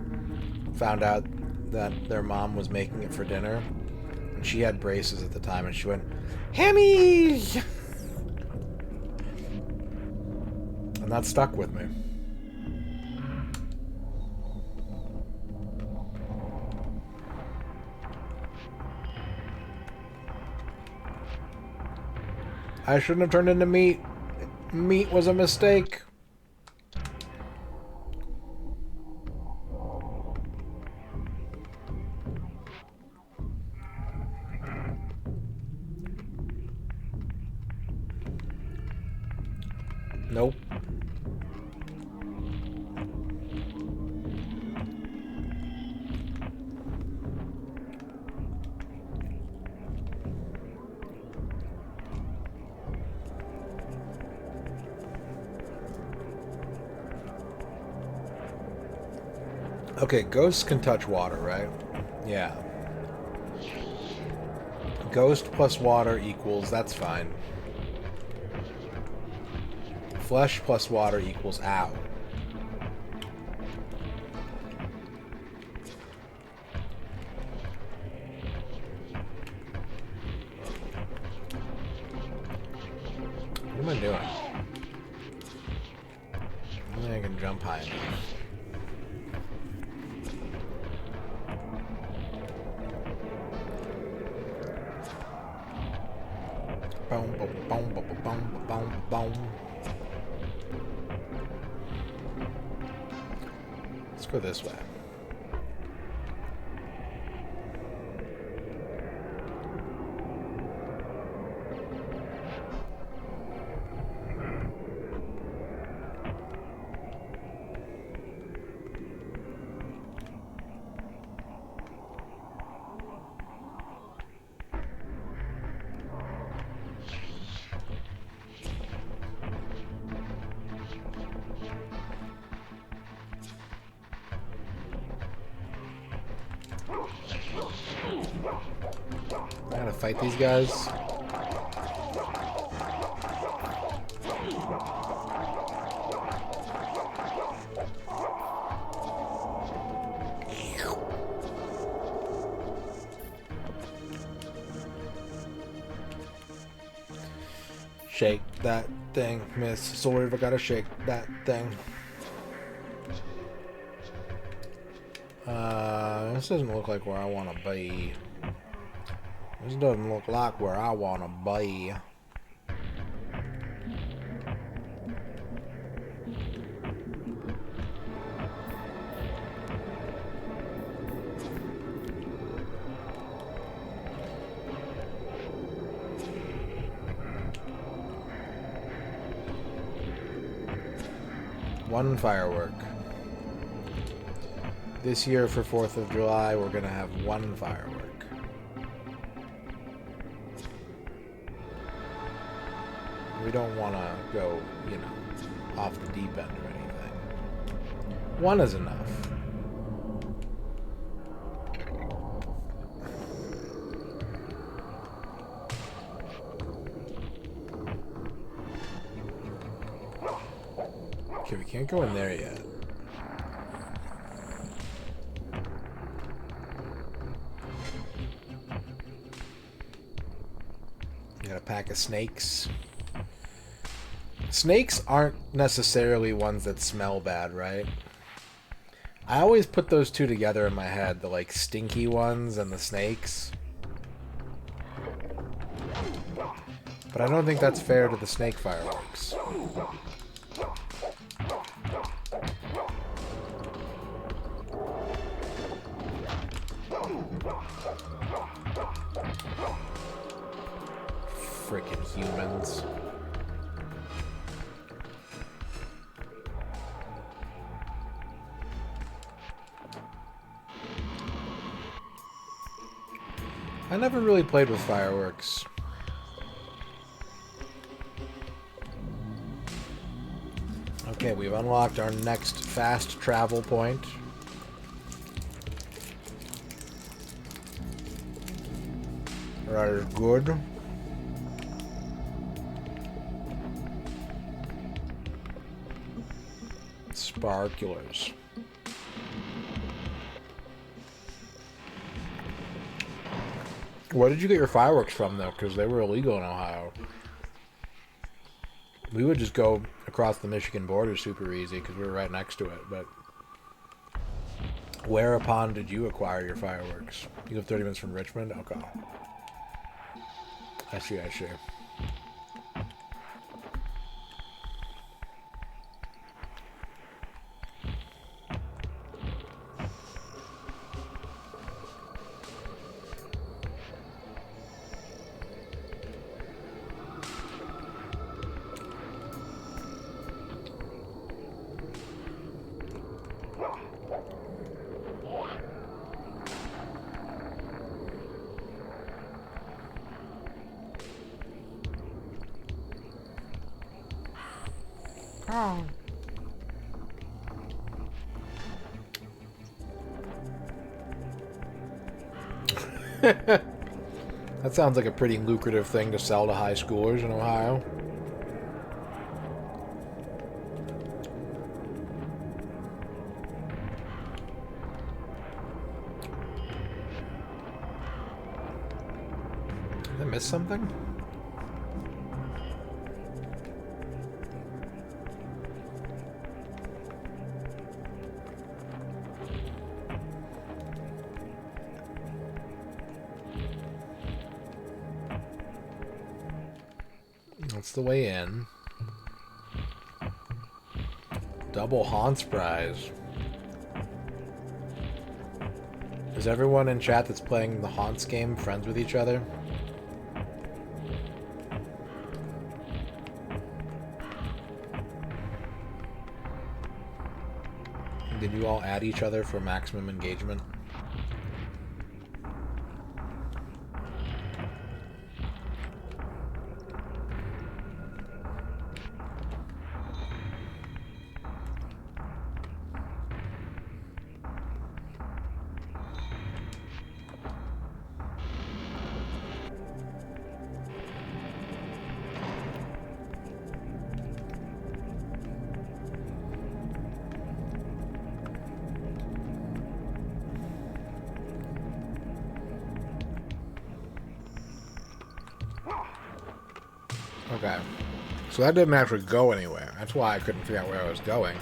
found out that their mom was making it for dinner. And she had braces at the time and she went, "Hammy!" And that stuck with me. I shouldn't have turned into meat. Meat was a mistake. Nope. Okay, ghosts can touch water, right? Yeah. Ghost plus water equals, that's fine. Flesh plus water equals ow. What am I doing? jump high enough. Boom, boom, boom, boom, boom, boom, boom. Let's go this way. I gotta fight these guys. Shake that thing, Miss Soul Reaver. Gotta shake that thing. This doesn't look like where I want to be. This doesn't look like where I want to be. One firework. This year for 4th of July, we're gonna have one firework. We don't want to go, you know, off the deep end or anything. One is enough. Okay, we can't go in there yet. Got a pack of snakes. Snakes aren't necessarily ones that smell bad, right? I always put those two together in my head, the like stinky ones and the snakes. But I don't think that's fair to the snake fireworks. Frickin' humans. I never really played with fireworks. Okay, we've unlocked our next fast travel point. That is good. Sparklers. Where did you get your fireworks from, though? Because they were illegal in Ohio. We would just go across the Michigan border super easy because we were right next to it, but... Whereupon did you acquire your fireworks? You live 30 minutes from Richmond? Okay. I see, I see. Oh. That sounds like a pretty lucrative thing to sell to high schoolers in Ohio. Did I miss something? That's the way in. Double Haunts prize. Is everyone in chat that's playing the Haunts game friends with each other? Did you all add each other for maximum engagement? Okay. So that didn't actually go anywhere. That's why I couldn't figure out where I was going.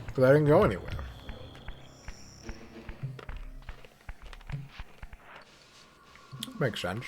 Because I didn't go anywhere. Makes sense.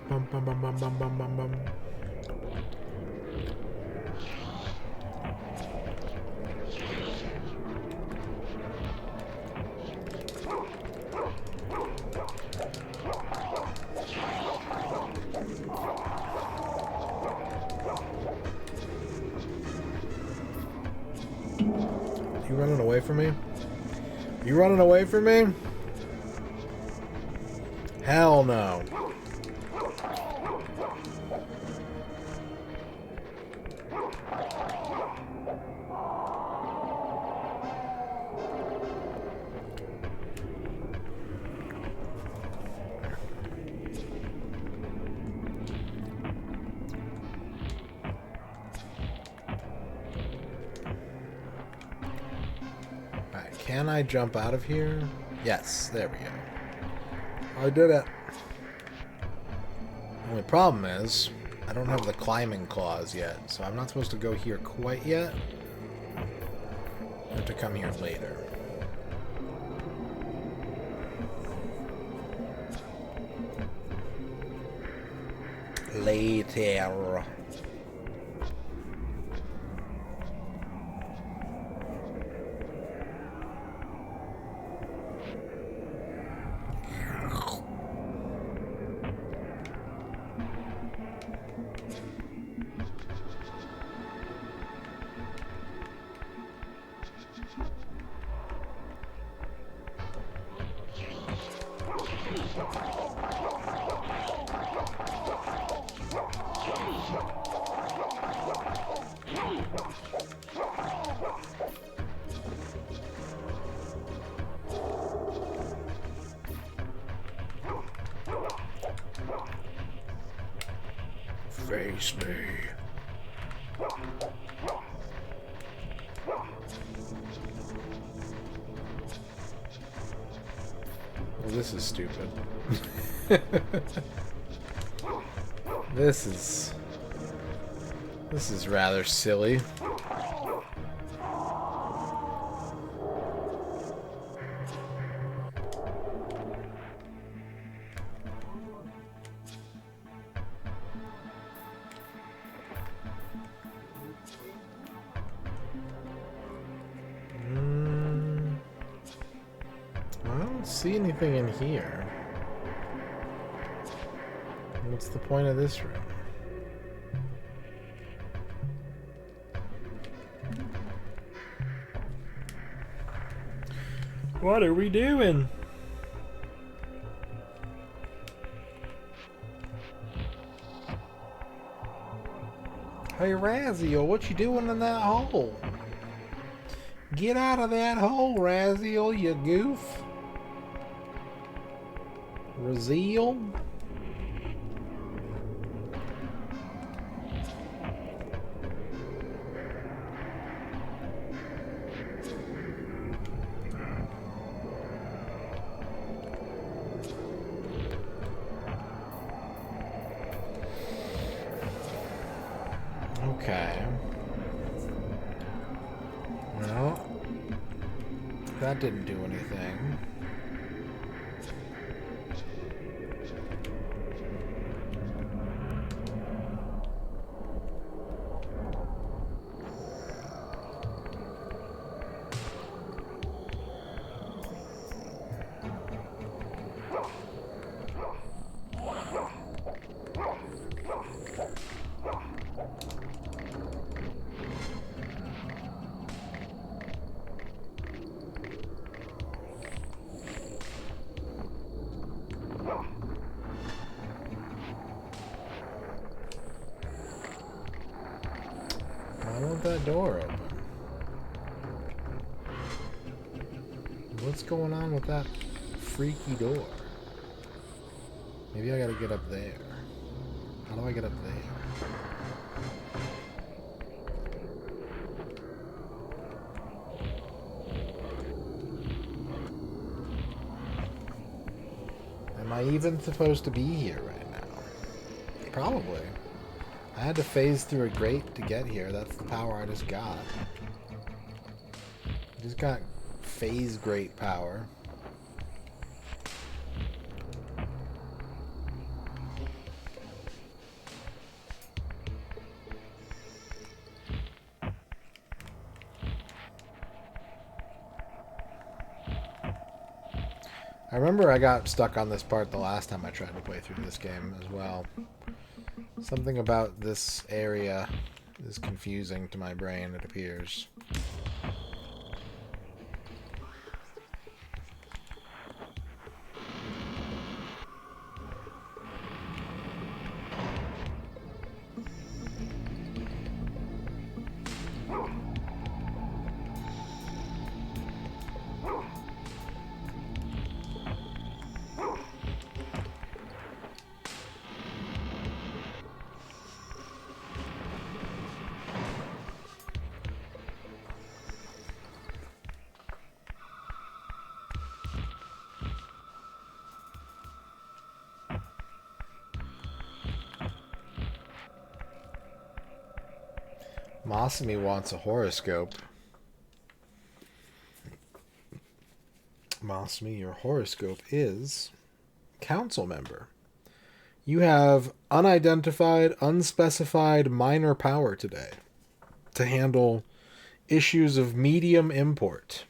Bum, bum, bum, bum, bum, bum, bum, bum. You running away from me? You running away from me? Hell no. Can I jump out of here? Yes, there we go. I did it. The only problem is, I don't have the climbing claws yet, so I'm not supposed to go here quite yet. I have to come here later. Later. Face me. Well, this is stupid. This is rather silly. I don't see anything in here. What's the point of this room? What are we doing? Hey Razio, what you doing in that hole? Get out of that hole, Raziel, you goof. Raziel? Okay. Well, that didn't do anything. Why won't that door open? What's going on with that freaky door? Maybe I gotta get up there. How do I get up there? Am I even supposed to be here right now? Probably. I had to phase through a grate to get here. That's the power I just got. I just got phase grate power. I remember I got stuck on this part the last time I tried to play through this game as well. Something about this area is confusing to my brain, it appears. Masami wants a horoscope. Masami, your horoscope is council member. You have unidentified, unspecified minor power today to handle issues of medium import.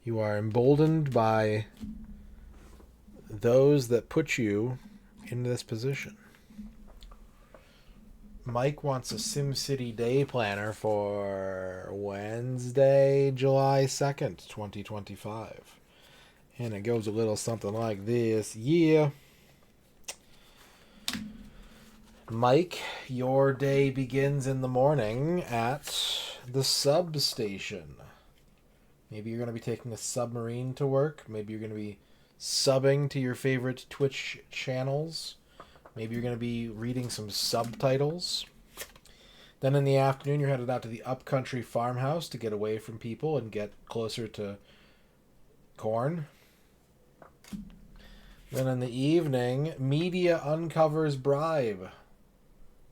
You are emboldened by those that put you in this position. Mike wants a SimCity day planner for Wednesday, July 2nd, 2025. And it goes a little something like this. Yeah. Mike, your day begins in the morning at the substation. Maybe you're going to be taking a submarine to work. Maybe you're going to be subbing to your favorite Twitch channels. Maybe you're going to be reading some subtitles. Then in the afternoon, you're headed out to the upcountry farmhouse to get away from people and get closer to corn. Then in the evening, media uncovers bribe.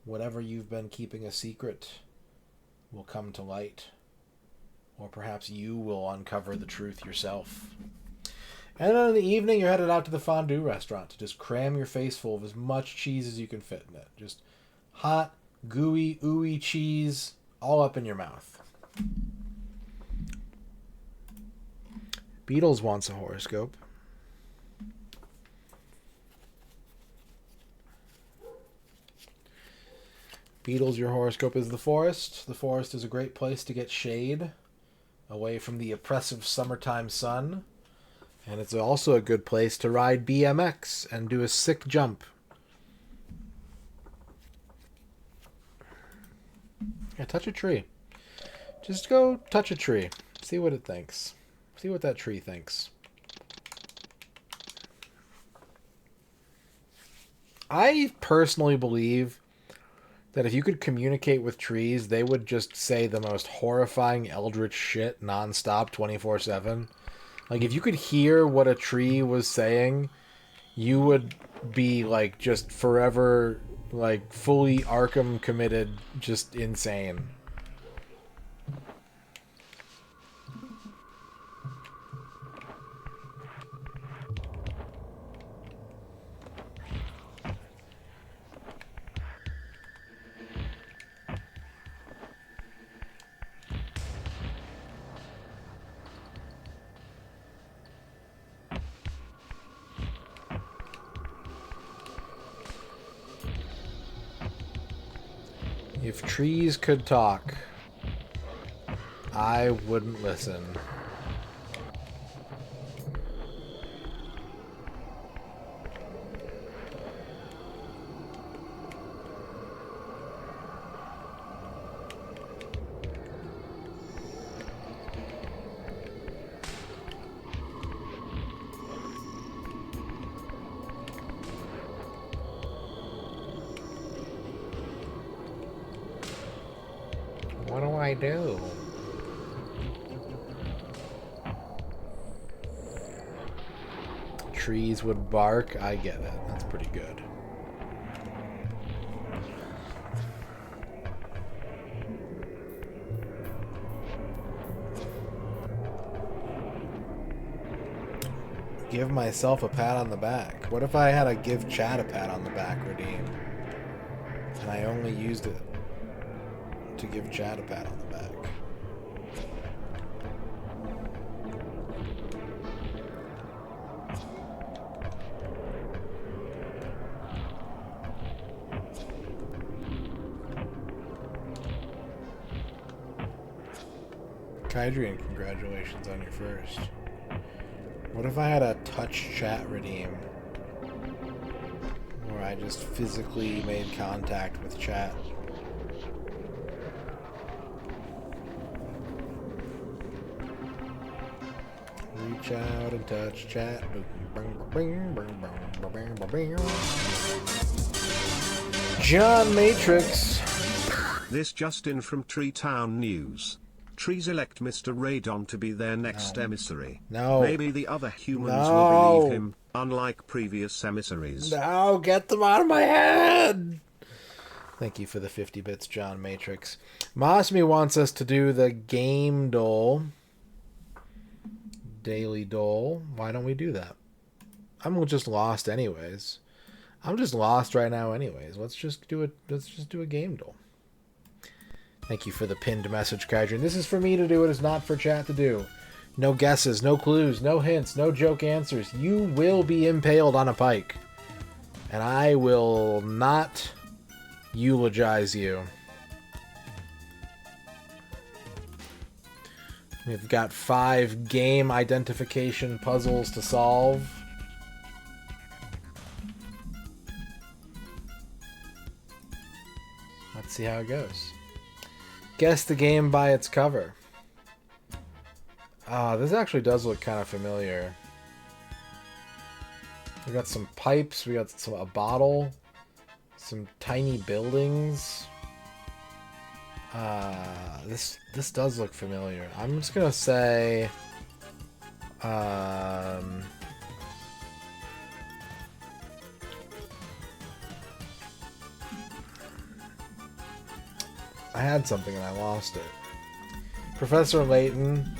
Whatever you've been keeping a secret will come to light. Or perhaps you will uncover the truth yourself. And then in the evening, you're headed out to the fondue restaurant to just cram your face full of as much cheese as you can fit in it. Just hot, gooey, ooey cheese all up in your mouth. Beatles wants a horoscope. Beatles, your horoscope is the forest. The forest is a great place to get shade away from the oppressive summertime sun. And it's also a good place to ride BMX and do a sick jump. Yeah, touch a tree. Just go touch a tree. See what it thinks. See what that tree thinks. I personally believe that if you could communicate with trees, they would just say the most horrifying eldritch shit nonstop 24/7. Like, if you could hear what a tree was saying, you would be, like, just forever, like, fully Arkham committed, just insane. If trees could talk, I wouldn't listen. What do I do? Trees would bark. I get it. That's pretty good. Give myself a pat on the back. What if I had a give Chad a pat on the back redeem? And I only used it to give Chad a pat on the back. Kydrian, congratulations on your first. What if I had a touch chat redeem? Where I just physically made contact with chat. Reach out and touch chat. John Matrix. This just in from Tree Town News. Trees elect Mr. Radon to be their next emissary. No. Maybe the other humans will believe him, unlike previous emissaries. No, get them out of my head! Thank you for the 50 bits, John Matrix. Mosme wants us to do the game dole. Daily dole. Why don't we do that? I'm just lost anyways. I'm just lost right now anyways. Let's just do a game dole. Thank you for the pinned message, Kydrian. This is for me to do. It is not for chat to do. No guesses, no clues, no hints, no joke answers. You will be impaled on a pike. And I will not eulogize you. We've got 5 game identification puzzles to solve. Let's see how it goes. Guess the game by its cover. This actually does look kind of familiar. We got some pipes, we got a bottle, some tiny buildings. This does look familiar. I'm just gonna say, I had something and I lost it. Professor Layton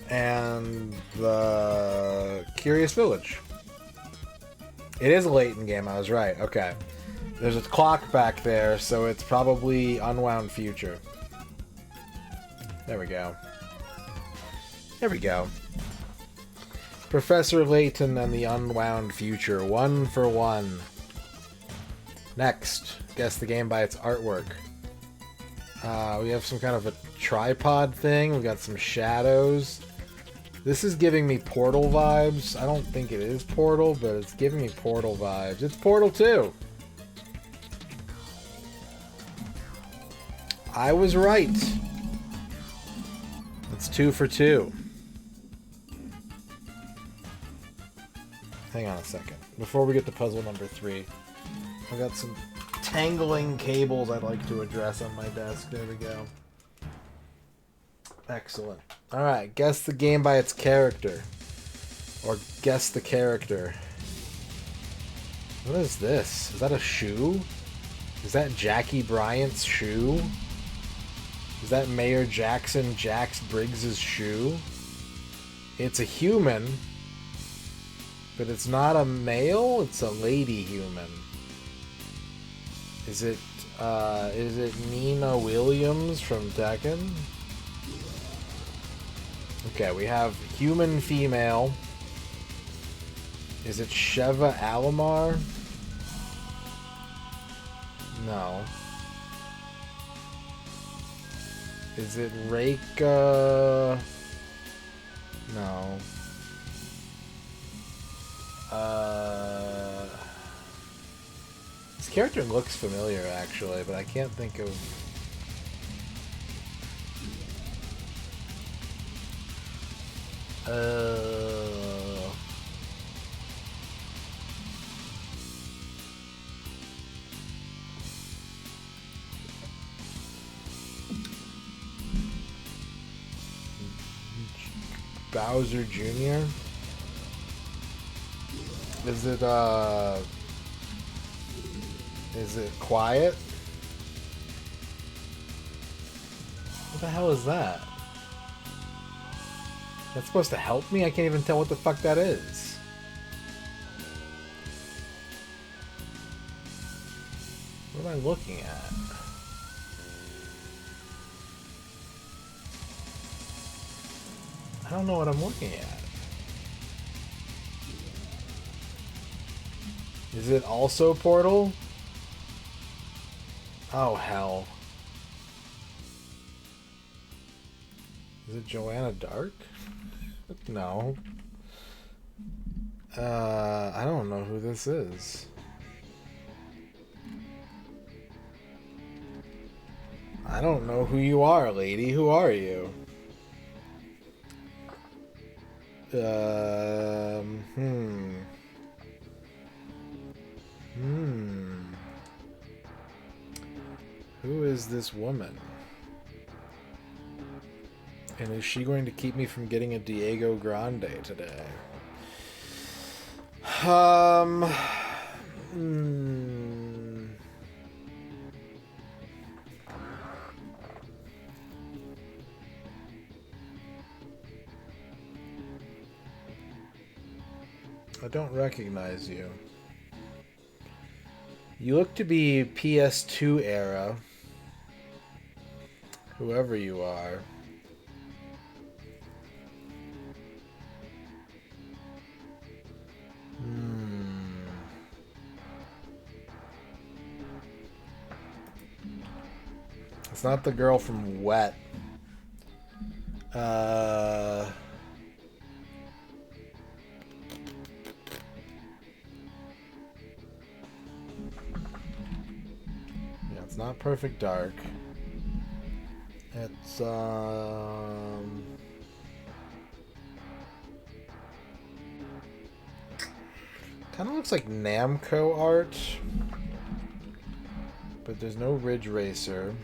and the Curious Village. It is a Layton game, I was right. Okay. There's a clock back there, so it's probably Unwound Future. There we go. There we go. Professor Layton and the Unwound Future. 1 for 1. Next, guess the game by its artwork. We have some kind of a tripod thing. We've got some shadows. This is giving me Portal vibes. I don't think it is Portal, but it's giving me Portal vibes. It's Portal 2. I was right. It's 2 for 2. Hang on a second. Before we get to puzzle number 3, I got some tangling cables I'd like to address on my desk. There we go. Excellent. Alright, guess the game by its character. Or guess the character. What is this? Is that a shoe? Is that Jackie Bryant's shoe? Is that Mayor Jackson Jax Briggs's shoe? It's a human, but it's not a male, it's a lady human. Is it Nina Williams from Tekken? Okay, we have human female. Is it Sheva Alomar? No. Is it Reika? No. This character looks familiar, actually, but I can't think of... Bowser Jr.? Is it Quiet? What the hell is that? That's supposed to help me? I can't even tell what the fuck that is. What am I looking at? I don't know what I'm looking at. Is it also Portal? Oh, hell. Is it Joanna Dark? No. I don't know who this is. I don't know who you are, lady. Who are you? Who is this woman? And is she going to keep me from getting a Diego Grande today? I don't recognize you. You look to be PS2 era. Whoever you are. It's not the girl from Wet. Yeah, it's not Perfect Dark. It's kind of looks like Namco art, but there's no Ridge Racer.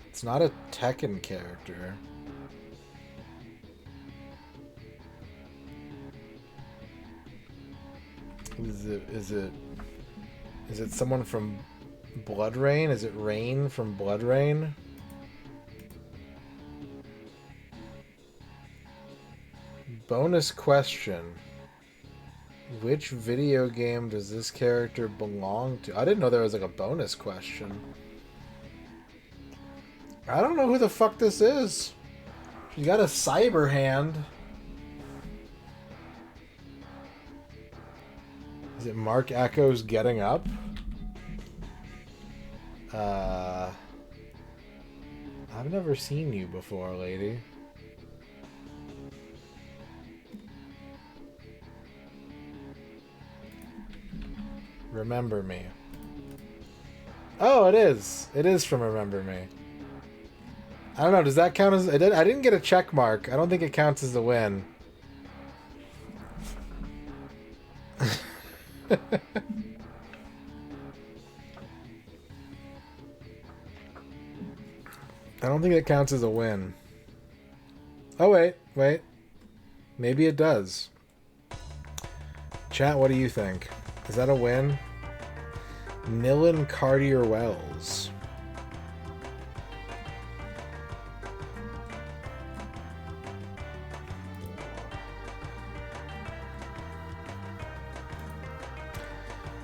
It's not a Tekken character. Is it someone from Blood Rain? Is it Rain from Blood Rain? Bonus question. Which video game does this character belong to? I didn't know there was like a bonus question. I don't know who the fuck this is. She's got a cyber hand. Is it Mark Echo's Getting Up? I've never seen you before, lady. Remember Me. Oh, it is. It is from Remember Me. I don't know. Does that count as... I didn't get a check mark. I don't think it counts as a win. I don't think it counts as a win. Oh, wait. Maybe it does. Chat, what do you think? Is that a win? Nillan Cartier Wells.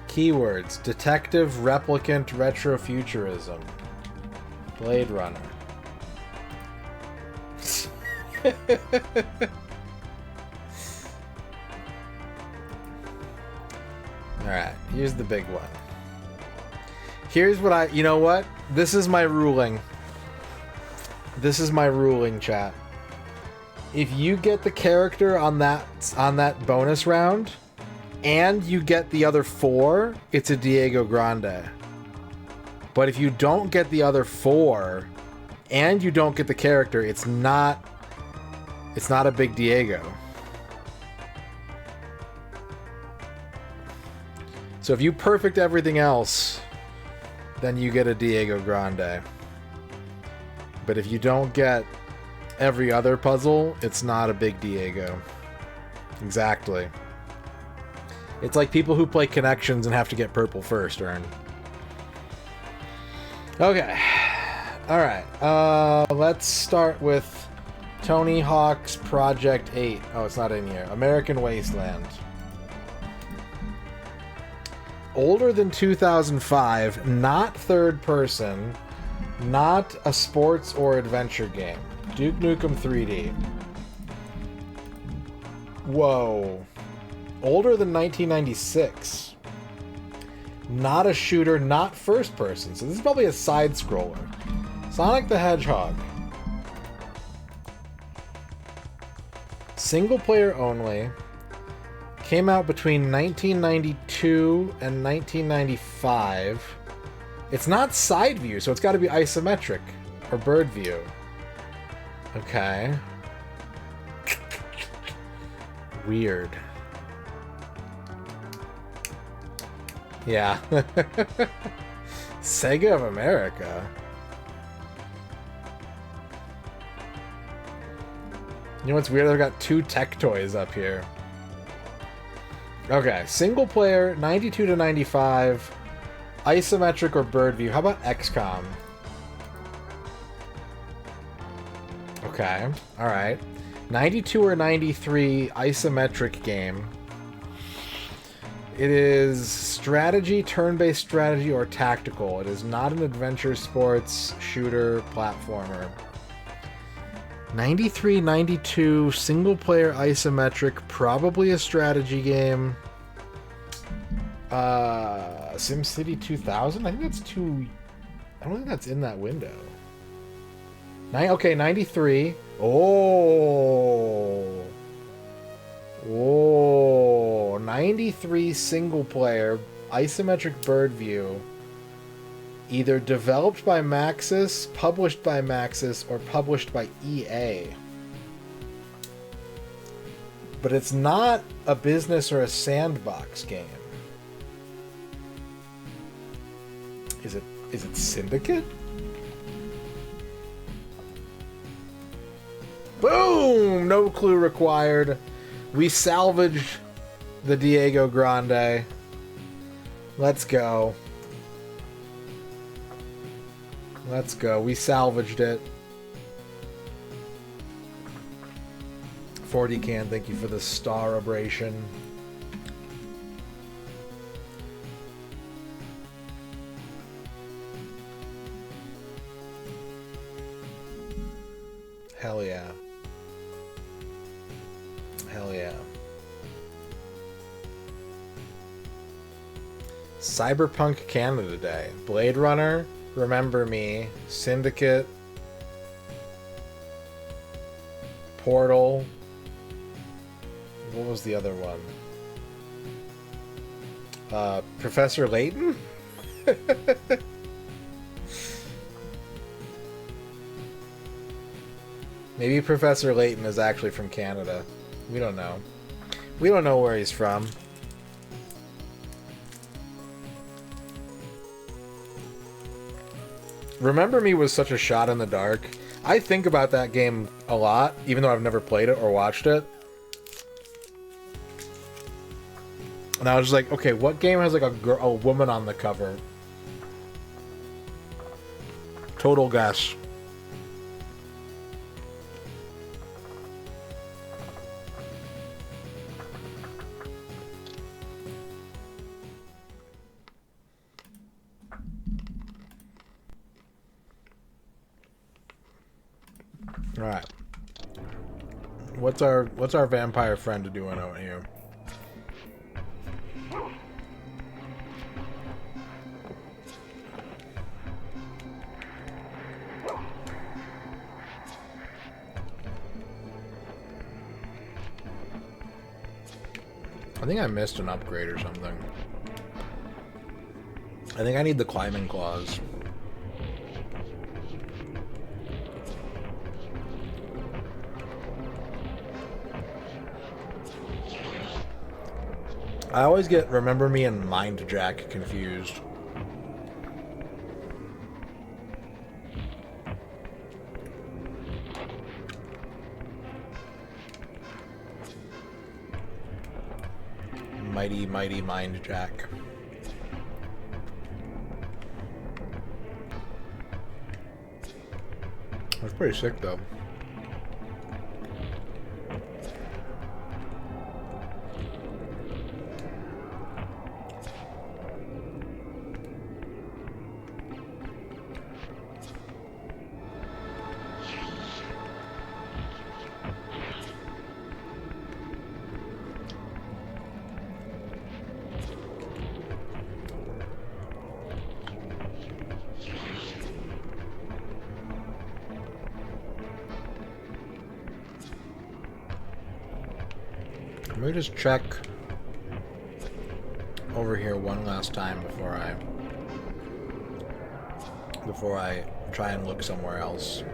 Keywords: detective, replicant, retrofuturism, Blade Runner. Alright, here's the big one. Here's what you know what? This is my ruling. This is my ruling, chat. If you get the character on that bonus round, and you get the other 4, it's a Diego Grande. But if you don't get the other 4, and you don't get the character, it's not a big Diego. So if you perfect everything else, then you get a Diego Grande. But if you don't get every other puzzle, it's not a big Diego. Exactly. It's like people who play Connections and have to get purple first, Ern. Okay. Alright. Let's start with Tony Hawk's Project 8. Oh, it's not in here. American Wasteland. Older than 2005, not third person, not a sports or adventure game. Duke Nukem 3D. Whoa. Older than 1996. Not a shooter, not first person. So this is probably a side scroller. Sonic the Hedgehog. Single player only. Came out between 1992 and 1995. It's not side view, so it's got to be isometric or bird view. Okay. Weird. Yeah. Sega of America. You know what's weird? I've got 2 tech toys up here. Okay, single player, 92 to 95, isometric or bird view. How about XCOM? Okay, alright. 92 or 93, isometric game. It is strategy, turn-based strategy, or tactical. It is not an adventure, sports, shooter, platformer. 93, 92, single-player isometric, probably a strategy game. SimCity 2000? I think that's too... I don't think that's in that window. Okay, 93. Oh! 93 single-player, isometric bird view. Either developed by Maxis, published by Maxis, or published by EA. But it's not a business or a sandbox game. Is it Syndicate? Boom! No clue required. We salvaged the Diego Grande. Let's go. Let's go. We salvaged it. 40 can, thank you for the star abration. Hell yeah. Hell yeah. Cyberpunk Canada Day. Blade Runner, Remember Me, Syndicate, Portal. What was the other one? Professor Layton? Maybe Professor Layton is actually from Canada. We don't know. We don't know where he's from. Remember Me was such a shot in the dark. I think about that game a lot, even though I've never played it or watched it. And I was just like, okay, what game has like a woman on the cover? Total guess. All right. What's our vampire friend doing out here? I think I missed an upgrade or something. I think I need the climbing claws. I always get Remember Me and Mind Jack confused. Mighty, mighty Mind Jack. That's pretty sick, though. Let me just check over here one last time before I try and look somewhere else.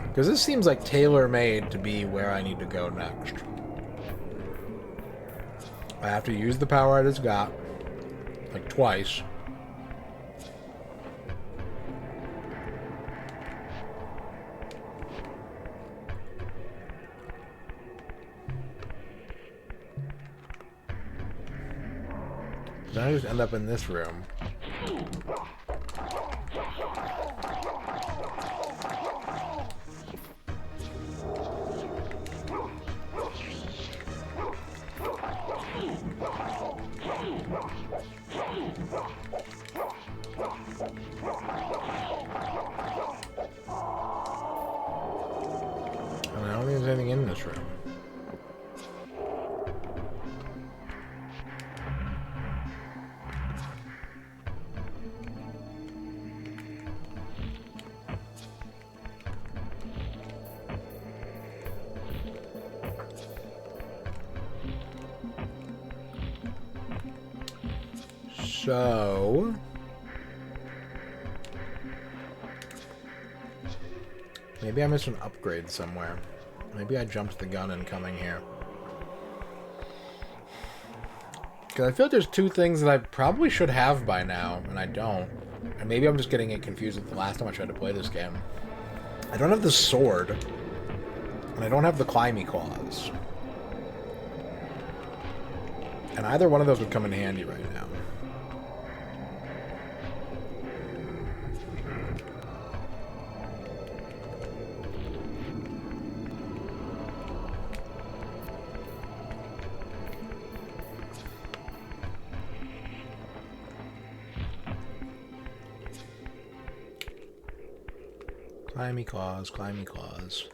Because this seems like tailor-made to be where I need to go next. I have to use the power I just got, like twice. Then I just end up in this room. And I don't think there's anything in this room. So maybe I missed an upgrade somewhere. Maybe I jumped the gun in coming here. Because I feel like there's two things that I probably should have by now, and I don't. And maybe I'm just getting it confused with the last time I tried to play this game. I don't have the sword, and I don't have the climby claws. And either one of those would come in handy right now. Climby claws, climby claws.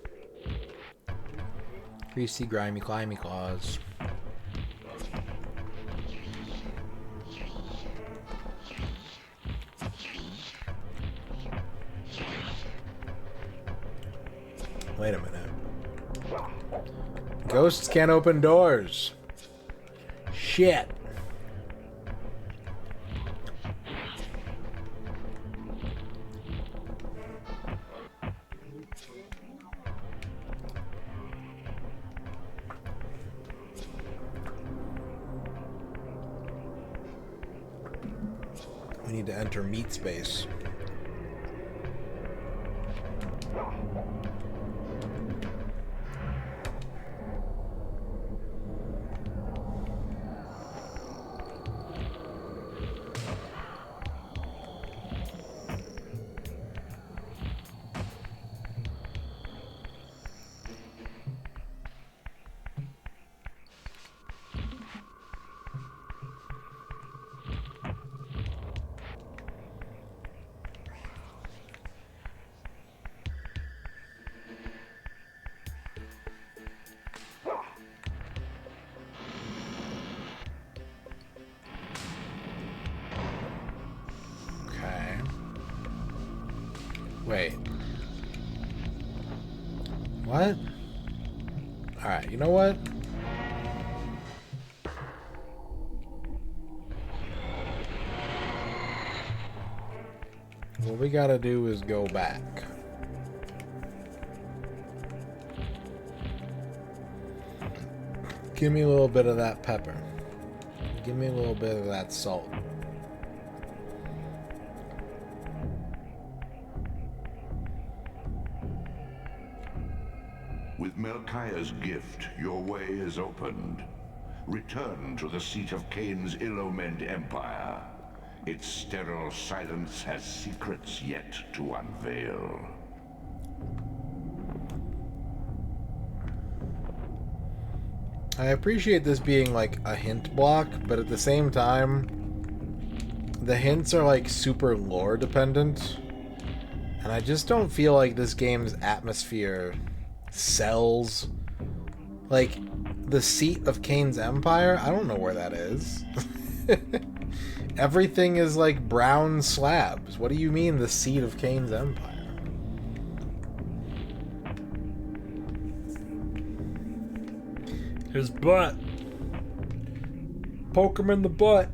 Greasy, grimy, climby claws. Wait a minute. Ghosts can't open doors. Shit. We need to enter meat space. Wait. What? Alright, you know what? What we gotta do is go back. Give me a little bit of that pepper. Give me a little bit of that salt. With Melchiah's gift, your way is opened. Return to the seat of Kain's ill-omened empire. Its sterile silence has secrets yet to unveil. I appreciate this being like a hint block, but at the same time, the hints are like super lore dependent. And I just don't feel like this game's atmosphere sells. Like, the seat of Kain's empire? I don't know where that is. Everything is like brown slabs. What do you mean the seat of Kain's empire? His butt. Poke him in the butt.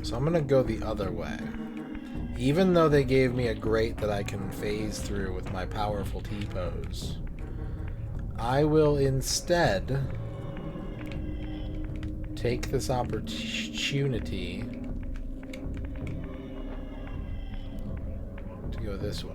So I'm gonna go the other way. Even though they gave me a grate that I can phase through with my powerful T-pose, I will instead take this opportunity to go this way.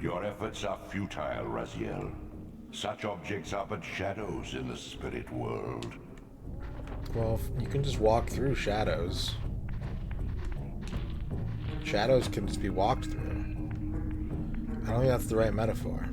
Your efforts are futile, Raziel. Such objects are but shadows in the spirit world. Well, you can just walk through shadows. Shadows can just be walked through. I don't think that's the right metaphor.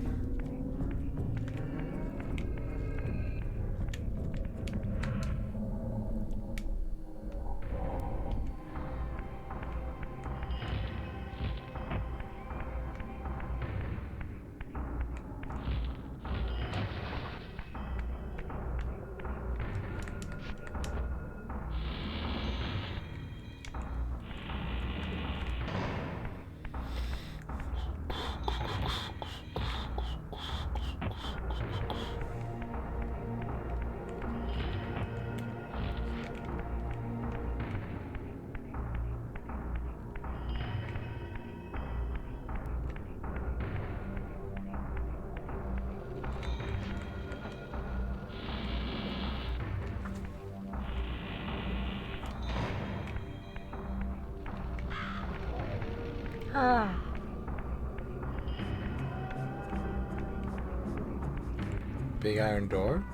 big iron door?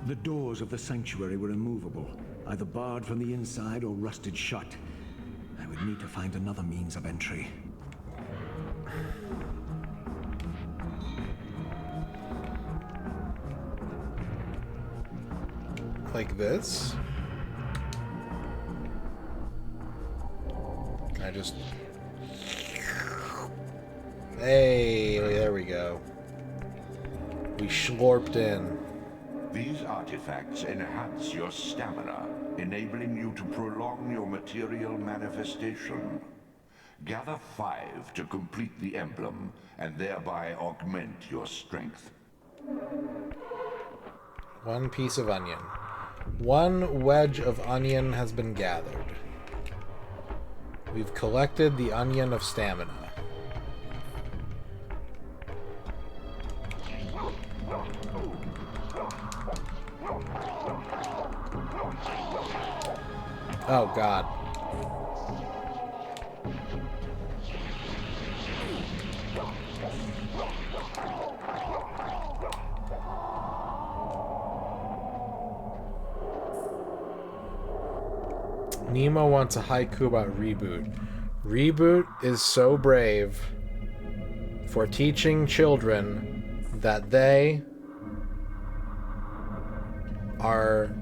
The doors of the sanctuary were immovable, either barred from the inside or rusted shut. I would need to find another means of entry. Like this? Can I just... Hey, there we go. We schlorped in. These artifacts enhance your stamina, enabling you to prolong your material manifestation. Gather 5 to complete the emblem, and thereby augment your strength. 1 piece of onion. 1 wedge of onion has been gathered. We've collected the onion of stamina. Oh, God. Nemo wants a haiku about Reboot. Reboot is so brave for teaching children that they are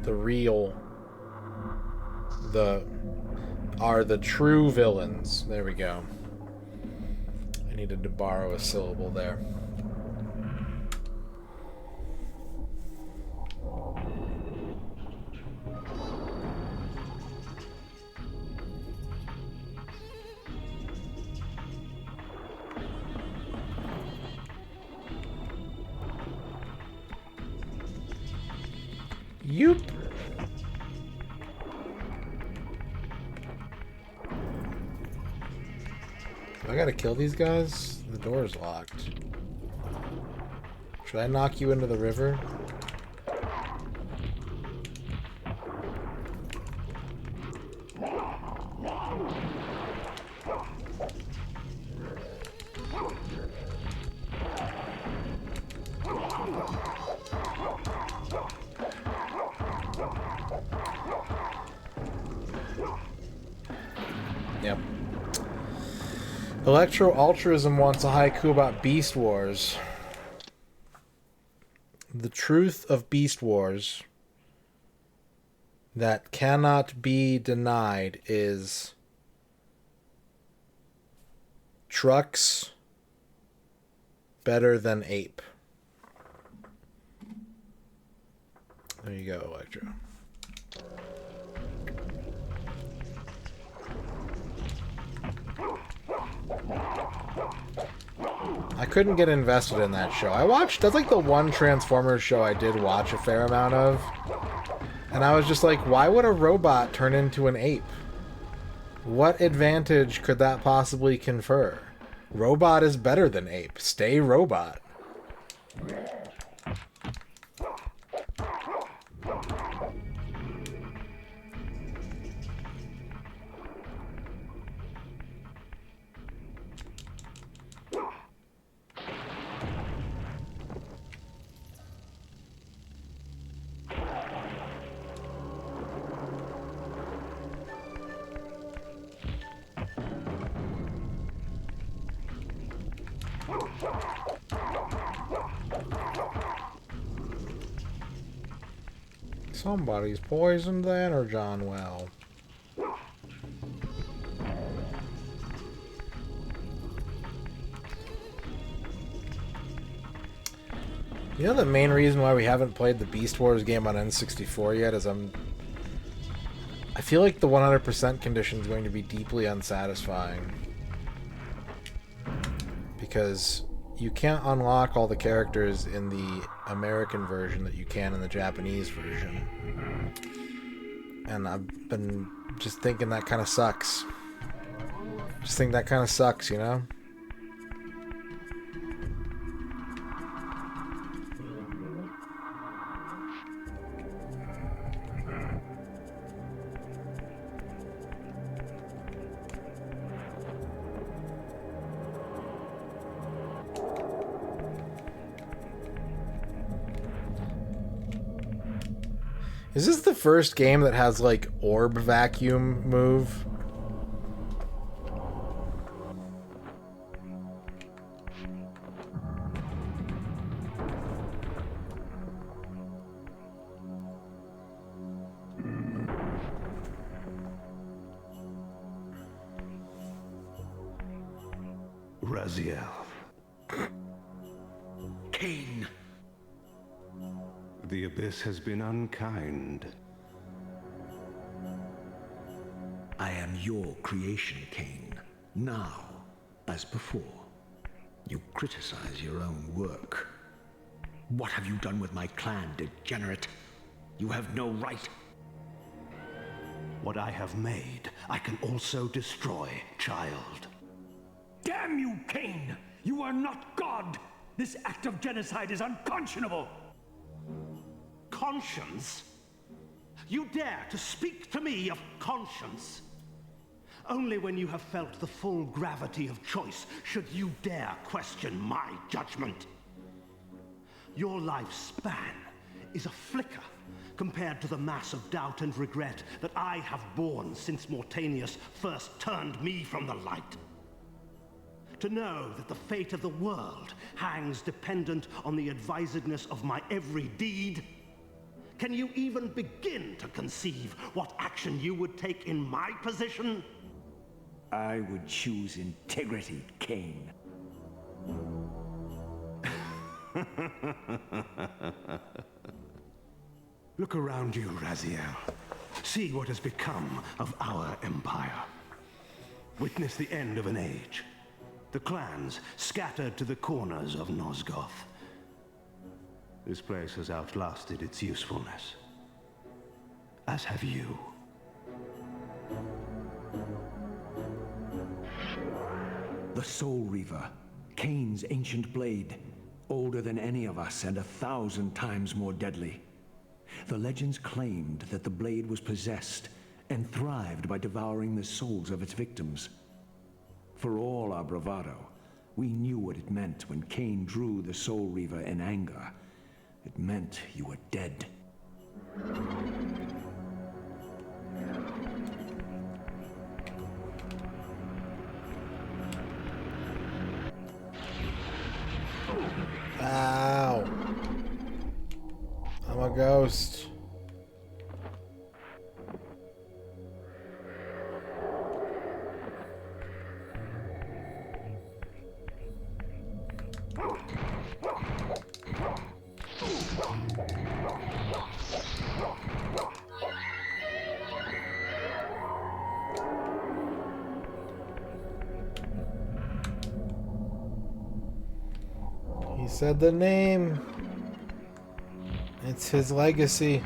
the real... are the true villains. There we go. I needed to borrow a syllable there. Yoop. I gotta kill these guys? The door is locked. Should I knock you into the river? Yep. Electro Altruism wants a haiku about Beast Wars. The truth of Beast Wars that cannot be denied is trucks better than ape. There you go, Electro. I couldn't get invested in that show. That's like the one Transformers show I did watch a fair amount of. And I was just like, why would a robot turn into an ape? What advantage could that possibly confer? Robot is better than ape. Stay robot. Somebody's poisoned the Energon well. You know the main reason why we haven't played the Beast Wars game on N64 yet is I feel like the 100% condition is going to be deeply unsatisfying. Because you can't unlock all the characters in the American version that you can in the Japanese version. And I've been just thinking that kind of sucks. Just think that kind of sucks, you know? Is this the first game that has, like, orb vacuum move? Raziel. Kain! The Abyss has been unkind. I am your creation, Kain. Now, as before, you criticize your own work. What have you done with my clan, degenerate? You have no right. What I have made, I can also destroy, child. Damn you, Kain! You are not God! This act of genocide is unconscionable! Conscience? You dare to speak to me of conscience? Only when you have felt the full gravity of choice should you dare question my judgment. Your lifespan is a flicker compared to the mass of doubt and regret that I have borne since Mortanius first turned me from the light. To know that the fate of the world hangs dependent on the advisedness of my every deed? Can you even begin to conceive what action you would take in my position? I would choose integrity, Kain. Look around you, Raziel. See what has become of our empire. Witness the end of an age. The clans scattered to the corners of Nosgoth. This place has outlasted its usefulness. As have you. The Soul Reaver, Kain's ancient blade, older than any of us and 1,000 times more deadly. The legends claimed that the blade was possessed and thrived by devouring the souls of its victims. For all our bravado, we knew what it meant when Kain drew the Soul Reaver in anger. It meant you were dead. Ow. I'm a ghost. He said the name. It's his legacy.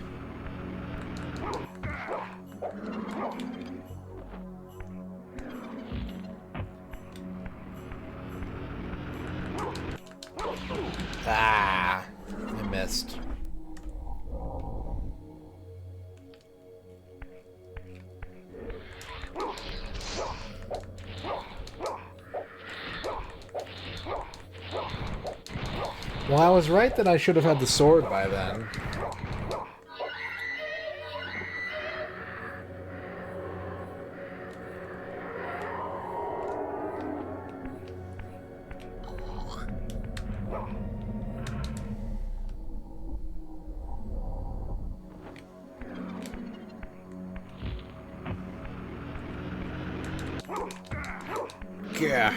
Ah, I missed. Well, I was right that I should have had the sword by then. Yeah.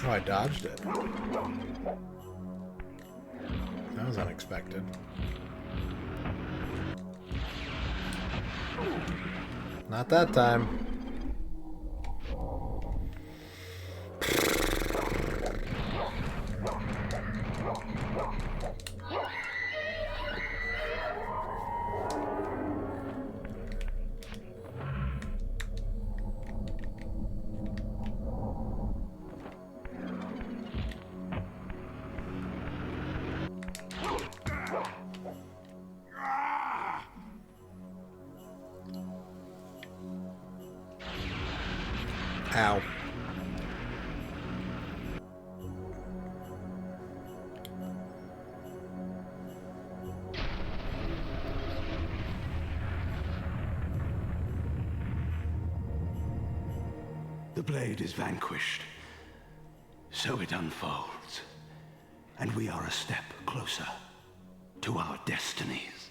Oh, I dodged it. That was unexpected. Not that time. Ow. The blade is vanquished. So it unfolds. And we are a step closer to our destinies.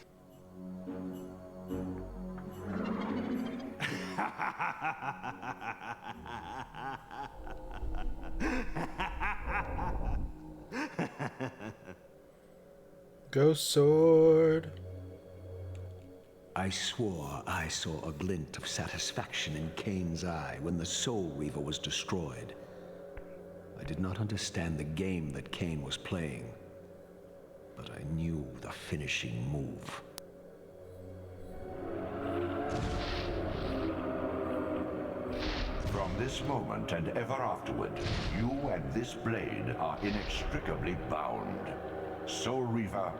Ghost sword. I swore I saw a glint of satisfaction in Kain's eye when the Soul Reaver was destroyed. I did not understand the game that Kain was playing, but I knew the finishing move. From this moment and ever afterward, you and this blade are inextricably bound. Soul Reaver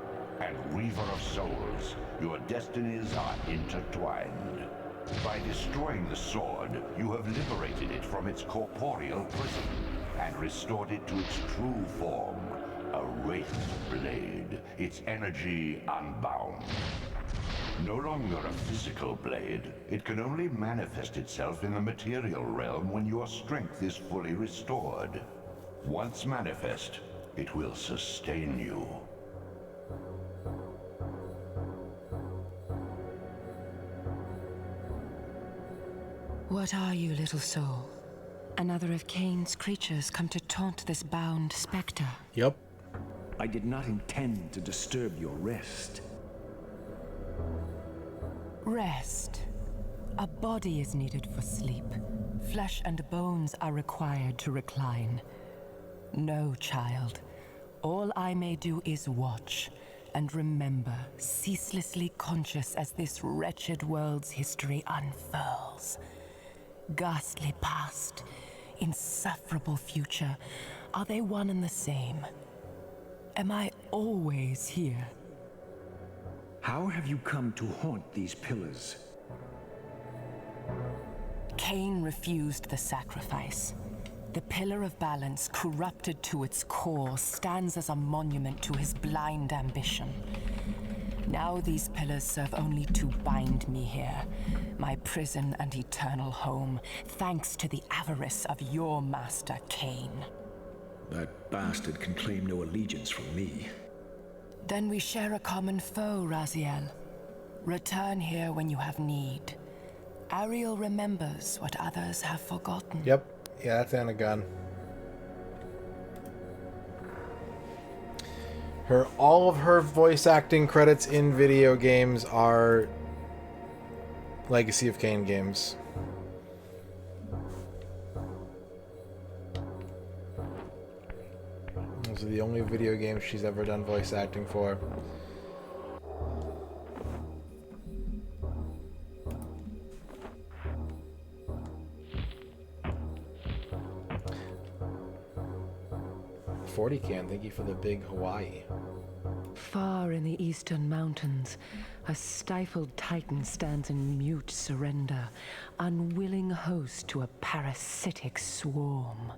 and Reaver of Souls, your destinies are intertwined. By destroying the sword, you have liberated it from its corporeal prison and restored it to its true form, a wraith blade, its energy unbound. No longer a physical blade, it can only manifest itself in the material realm when your strength is fully restored. Once manifest, it will sustain you. What are you, little soul? Another of Kain's creatures come to taunt this bound specter. Yep. I did not intend to disturb your rest. Rest. A body is needed for sleep. Flesh and bones are required to recline. No, child. All I may do is watch and remember, ceaselessly conscious as this wretched world's history unfurls. Ghastly past, insufferable future, are they one and the same? Am I always here? How have you come to haunt these pillars? Kain refused the sacrifice. The Pillar of Balance, corrupted to its core, stands as a monument to his blind ambition. Now these pillars serve only to bind me here, my prison and eternal home, thanks to the avarice of your master, Kain. That bastard can claim no allegiance from me. Then we share a common foe, Raziel. Return here when you have need. Ariel remembers what others have forgotten. Yep. Yeah, that's Anna Gunn. All of her voice acting credits in video games are Legacy of Kain games. Those are the only video games she's ever done voice acting for. Can thank you for the big Hawaii. Far in the eastern mountains, a stifled titan stands in mute surrender, unwilling host to a parasitic swarm.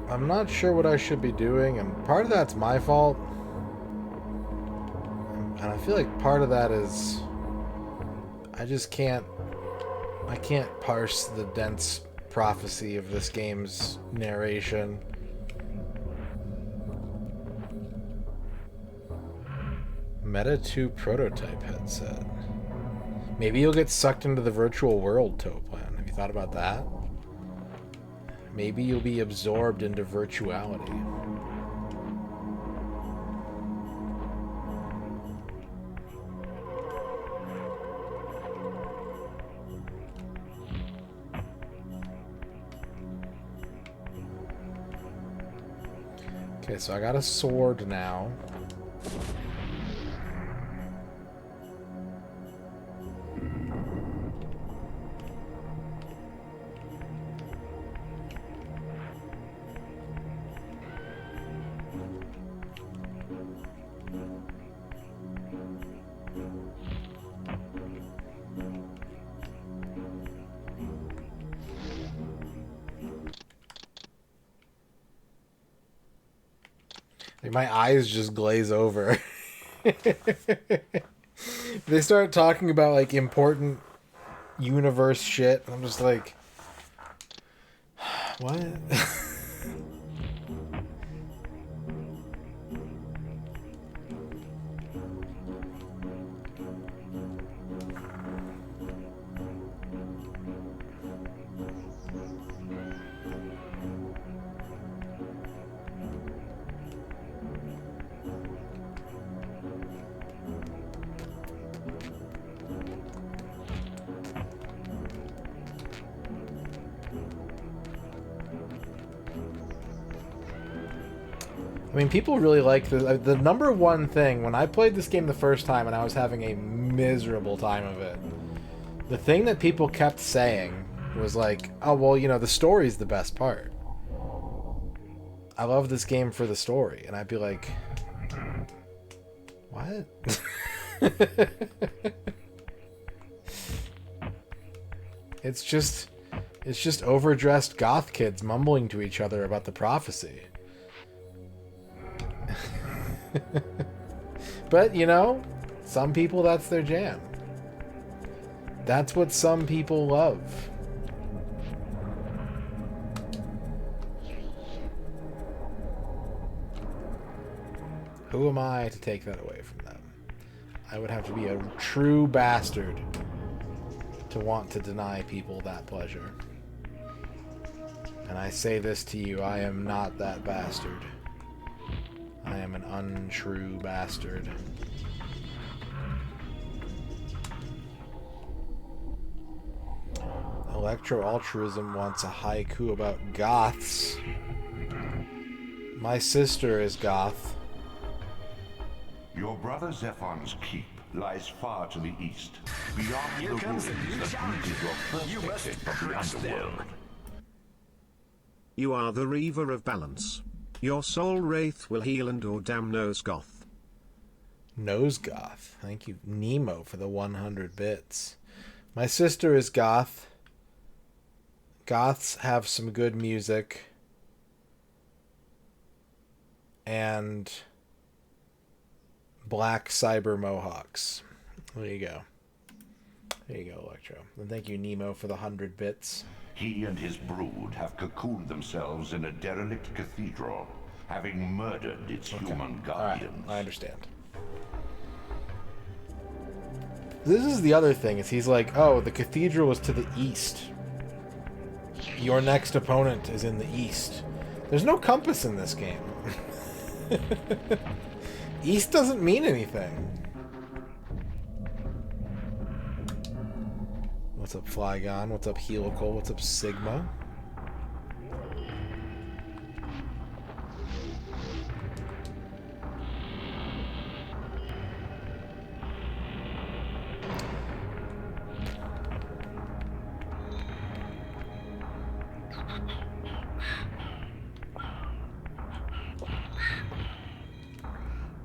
I'm not sure what I should be doing, and part of that's my fault. And I feel like part of that is I can't parse the dense prophecy of this game's narration. Meta 2 prototype headset. Maybe you'll get sucked into the virtual world, Toplan. Have you thought about that? Maybe you'll be absorbed into virtuality. Okay, so I got a sword now. Like, my eyes just glaze over. They start talking about like important universe shit, and I'm just like, what? I mean, people really like the number one thing when I played this game the first time and I was having a miserable time of it. The thing that people kept saying was like, "Oh, well, you know, the story's the best part. I love this game for the story." And I'd be like, "What?" It's just overdressed goth kids mumbling to each other about the prophecy. But, you know, some people, that's their jam. That's what some people love. Who am I to take that away from them? I would have to be a true bastard to want to deny people that pleasure. And I say this to you, I am not that bastard. I am an untrue bastard. Electro-altruism wants a haiku about goths. My sister is goth. Your brother Zephon's keep lies far to the east, beyond the ruins that greeted your first exit from the underworld. You are the Reaver of balance. Your soul wraith will heal and or damn Nosgoth. Nosgoth. Thank you, Nemo, for the 100 bits. My sister is goth. Goths have some good music. And black cyber mohawks. There you go. There you go, Electro. And thank you, Nemo, for the 100 bits. He and his brood have cocooned themselves in a derelict cathedral, having murdered its human guardians. Right, I understand. This is the other thing, is he's like, oh, the cathedral is to the east. Your next opponent is in the east. There's no compass in this game. East doesn't mean anything. What's up, Flygon? What's up, Helical? What's up, Sigma?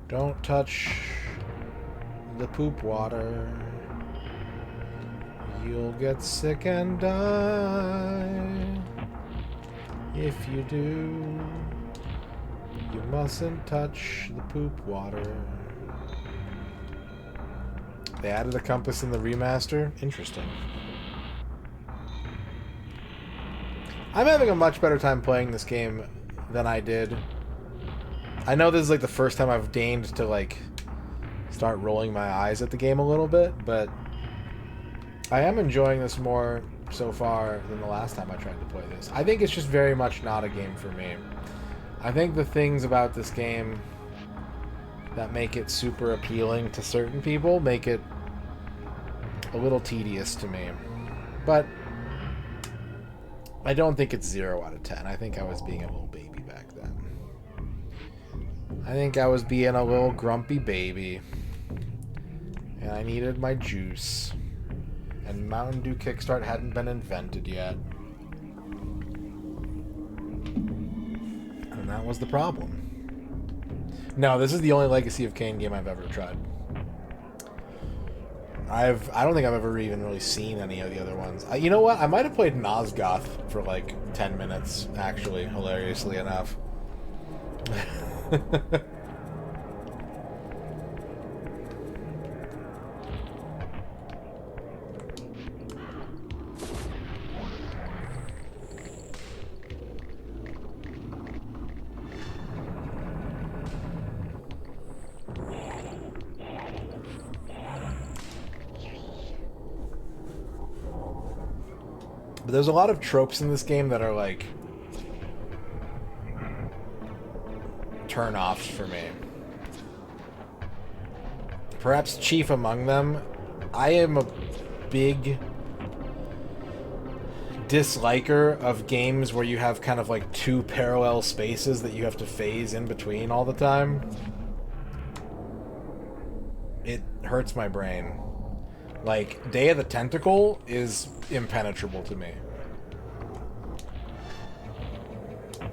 Don't touch the poop water. You'll get sick and die. If you do, you mustn't touch the poop water. They added a compass in the remaster? Interesting. I'm having a much better time playing this game than I did. I know this is like the first time I've deigned to like start rolling my eyes at the game a little bit, but I am enjoying this more so far than the last time I tried to play this. I think it's just very much not a game for me. I think the things about this game that make it super appealing to certain people make it a little tedious to me. But I don't think it's 0 out of 10. I think I was being a little baby back then. I think I was being a little grumpy baby. And I needed my juice. And Mountain Dew Kickstart hadn't been invented yet. And that was the problem. No, this is the only Legacy of Kain game I've ever tried. I don't think I've ever even really seen any of the other ones. You know what? I might have played Nosgoth for like 10 minutes, actually, hilariously enough. But there's a lot of tropes in this game that are like turn-offs for me. Perhaps chief among them, I am a big disliker of games where you have kind of like two parallel spaces that you have to phase in between all the time. It hurts my brain. Like, Day of the Tentacle is impenetrable to me.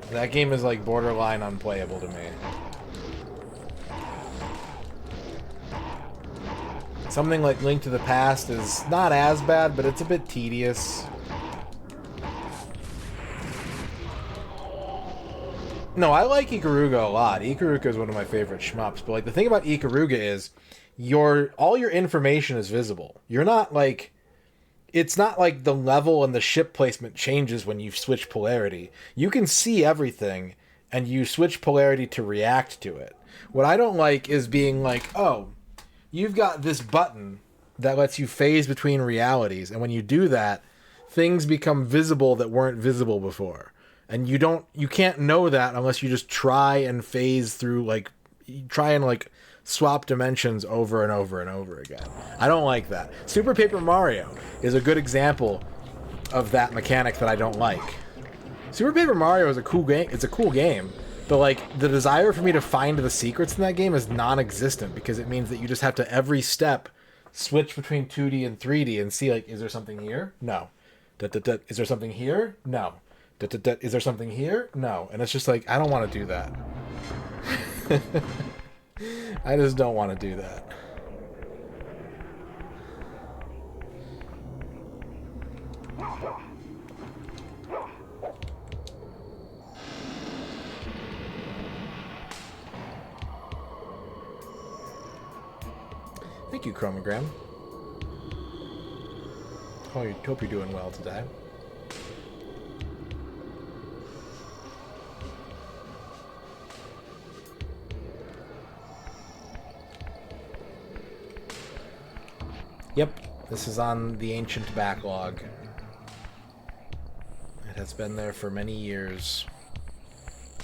That game is like borderline unplayable to me. Something like Link to the Past is not as bad, but it's a bit tedious. No, I like Ikaruga a lot. Ikaruga is one of my favorite shmups, but like the thing about Ikaruga is all your information is visible. You're not like, it's not like the level and the ship placement changes when you switch polarity. You can see everything and you switch polarity to react to it. What I don't like is being like, oh, you've got this button that lets you phase between realities, and when you do that, things become visible that weren't visible before. And you can't know that unless you just try and phase through, like, try and like swap dimensions over and over and over again. I don't like that. Super Paper Mario is a good example of that mechanic that I don't like. Super Paper Mario is a cool game. It's a cool game, but like the desire for me to find the secrets in that game is non-existent because it means that you just have to every step switch between 2D and 3D and see like, is there something here? No. Is there something here? No. Is there something here? No. And it's just like, I don't want to do that. I just don't want to do that. Thank you, Chromogram. Hope you're doing well today. Yep, this is on the ancient backlog. It has been there for many years.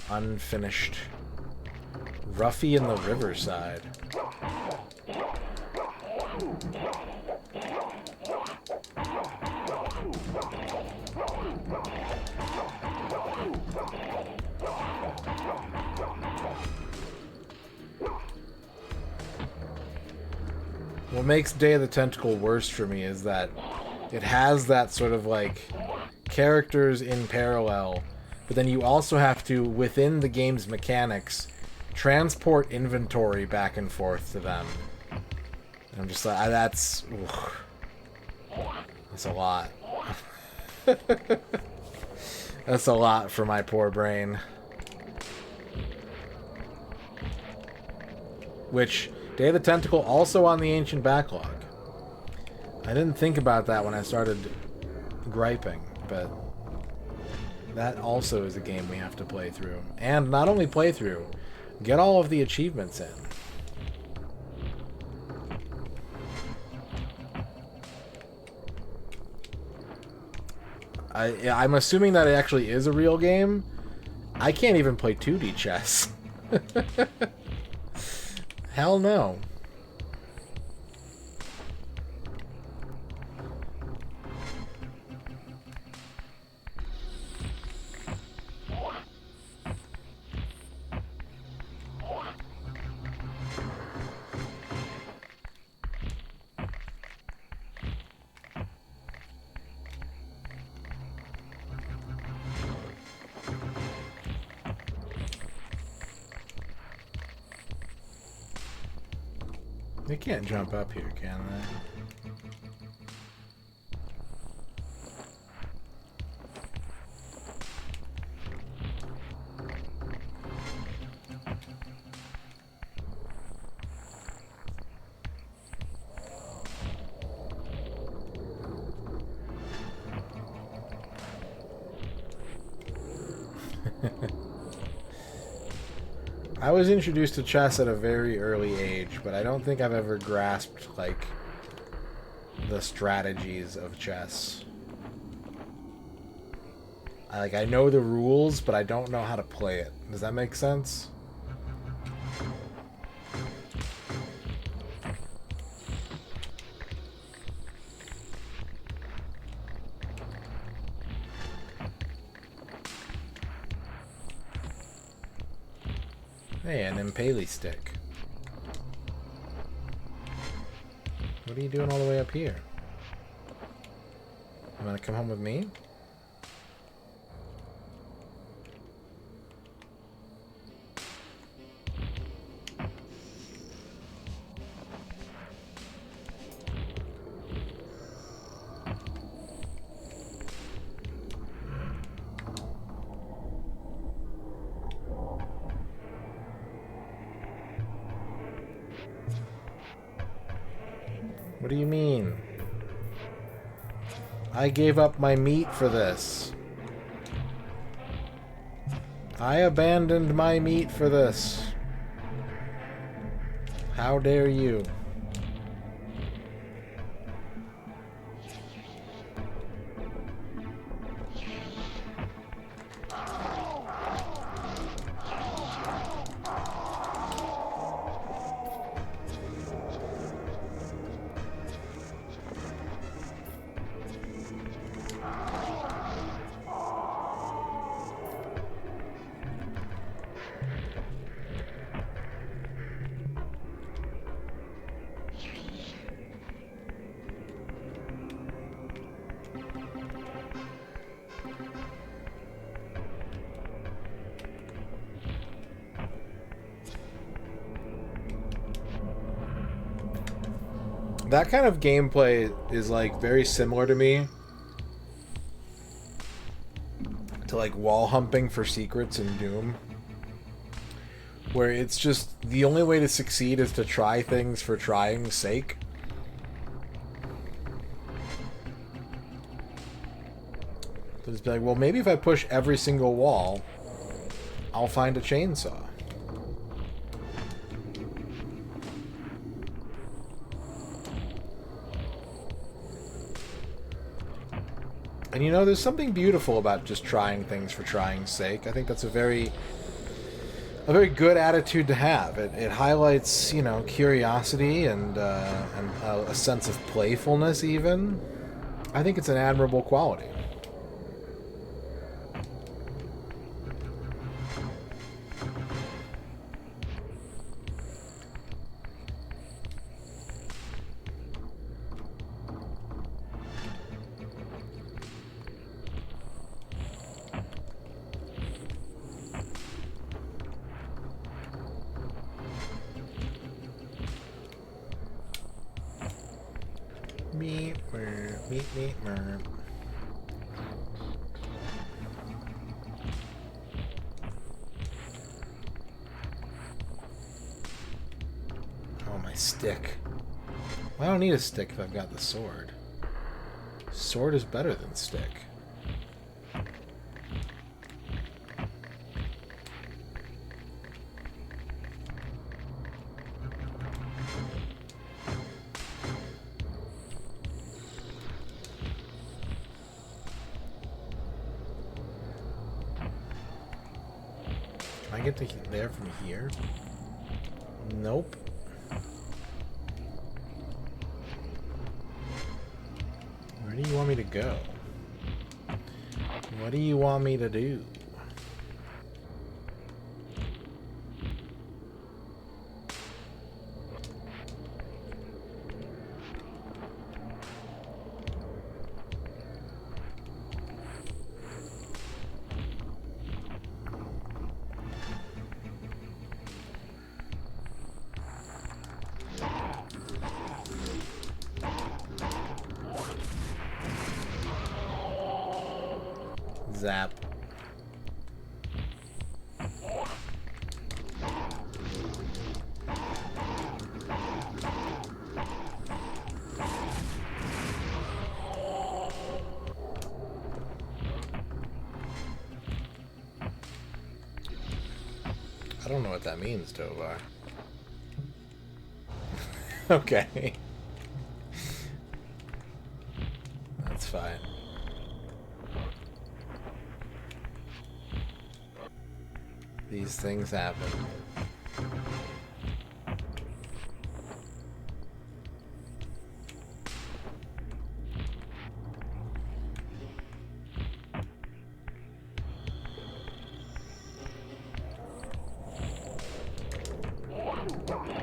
Unfinished. Ruffy in the Riverside. What makes Day of the Tentacle worse for me is that it has that sort of like characters in parallel, but then you also have to, within the game's mechanics, transport inventory back and forth to them. And I'm just like, that's a lot. That's a lot for my poor brain. Which, Day of the Tentacle also on the ancient backlog. I didn't think about that when I started griping, but that also is a game we have to play through. And not only play through, get all of the achievements in. I'm assuming that it actually is a real game. I can't even play 2D chess. Hell no. They can't jump up here, can they? I was introduced to chess at a very early age, but I don't think I've ever grasped, like, the strategies of chess. I know the rules, but I don't know how to play it. Does that make sense? Hey, an impale stick. What are you doing all the way up here? You want to come home with me? What do you mean? I gave up my meat for this. I abandoned my meat for this. How dare you? That kind of gameplay is like very similar to me to like wall humping for secrets in Doom, where it's just the only way to succeed is to try things for trying's sake. So just be like, well, maybe if I push every single wall, I'll find a chainsaw. And you know, there's something beautiful about just trying things for trying's sake. I think that's a very good attitude to have. It highlights, you know, curiosity and a sense of playfulness even. I think it's an admirable quality. Meat, mer. Oh, my stick. Well, I don't need a stick if I've got the sword. Sword is better than stick. Can I get to there from here? Nope. Where do you want me to go? What do you want me to do? Zap. I don't know what that means, Tovar. Okay. That's fine. These things happen.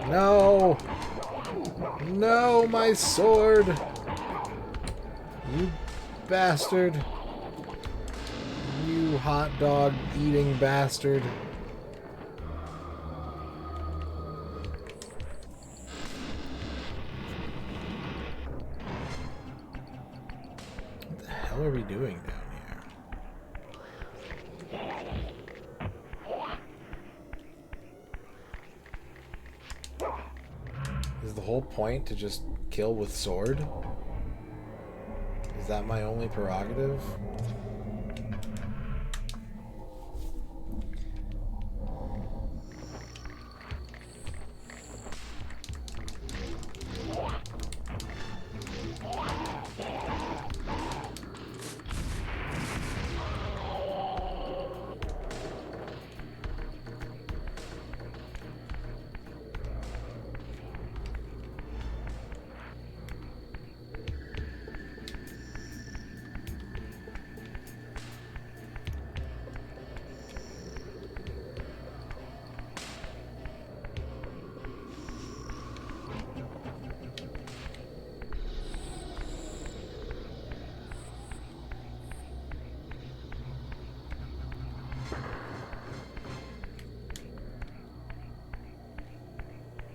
No! No, my sword! You bastard. You hot dog eating bastard. What the hell are we doing down here? Is the whole point to just kill with sword? Is that my only prerogative?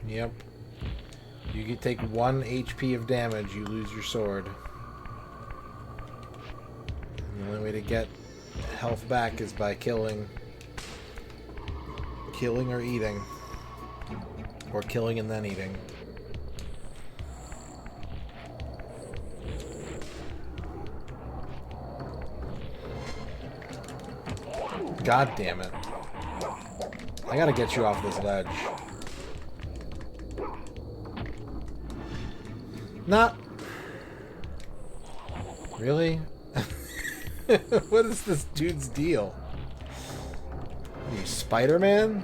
Yep. You can take 1 HP of damage, you lose your sword. And the only way to get health back is by killing. Killing or eating. Or killing and then eating. God damn it. I gotta get you off this ledge. Not really. What is this dude's deal? Are you Spider-Man?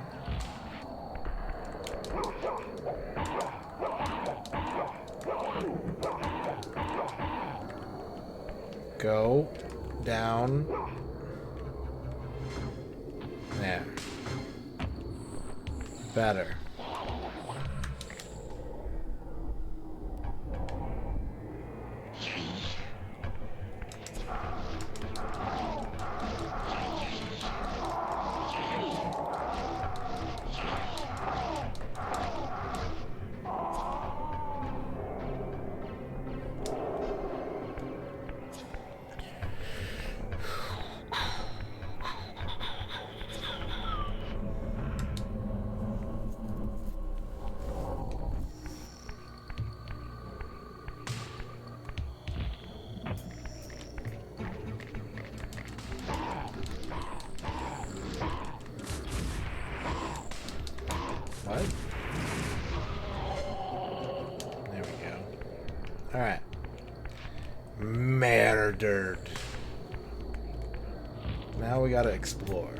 Go down there. Better. What? There we go. Alright. Murdered. Now we gotta explore.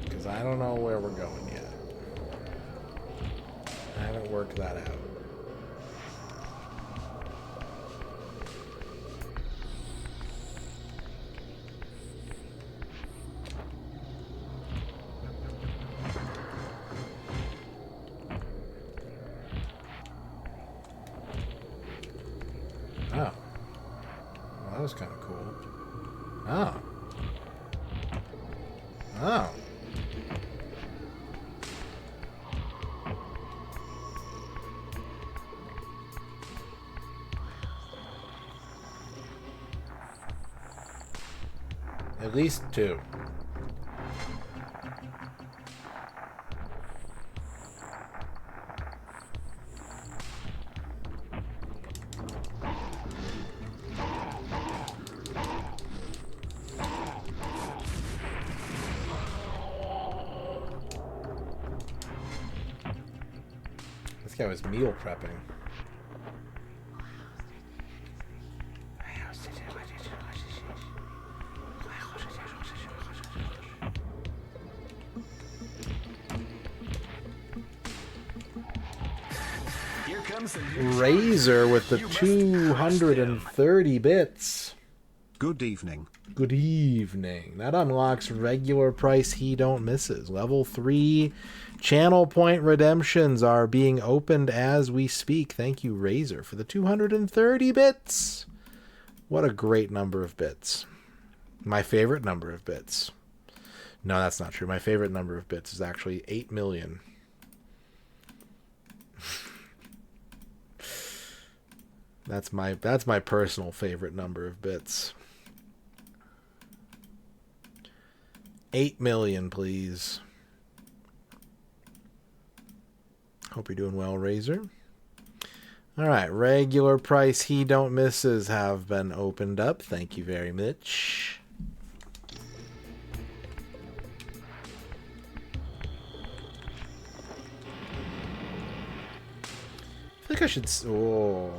Because I don't know where we're going yet. I haven't worked that out. Oh. Well, that was kind of cool. Oh. Oh. At least 2. This guy was meal prepping. Razor with the 230 bits. Good evening. Good evening. That unlocks regular price He Don't Misses. Level 3 channel point redemptions are being opened as we speak. Thank you, Razor, for the 230 bits. What a great number of bits. My favorite number of bits. No, that's not true. My favorite number of bits is actually 8 million. That's my personal favorite number of bits. 8 million, please. Hope you're doing well, Razor. All right, regular price He Don't Misses have been opened up. Thank you very much. I think I should... Oh...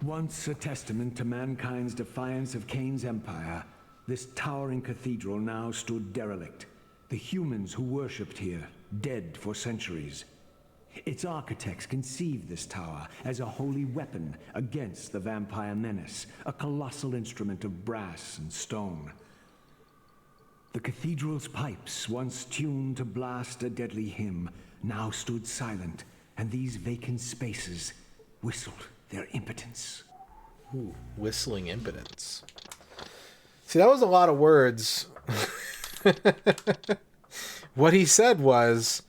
Once a testament to mankind's defiance of Kain's empire, this towering cathedral now stood derelict. The humans who worshipped here, dead for centuries. Its architects conceived this tower as a holy weapon against the vampire menace, a colossal instrument of brass and stone. The cathedral's pipes, once tuned to blast a deadly hymn, now stood silent, and these vacant spaces whistled their impotence. Ooh, whistling impotence. See, that was a lot of words. What he said was,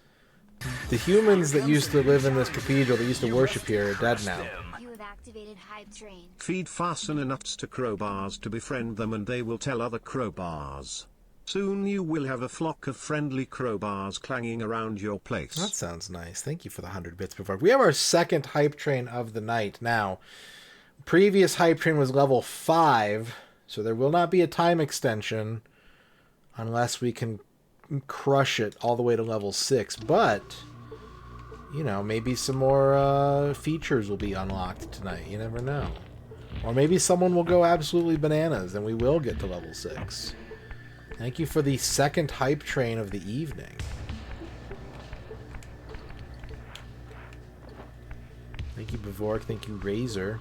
the humans that used to live in this cathedral, that used to worship here, are dead now. You have activated Hype Train. Feed fastener nuts to crowbars to befriend them and they will tell other crowbars. Soon you will have a flock of friendly crowbars clanging around your place. That sounds nice. Thank you for the 100 bits before. We have our second hype train of the night now. Previous hype train was level 5, so there will not be a time extension unless we can crush it all the way to level 6. But, you know, maybe some more features will be unlocked tonight. You never know. Or maybe someone will go absolutely bananas and we will get to level 6. Thank you for the second hype train of the evening. Thank you, Bavork. Thank you, Razor.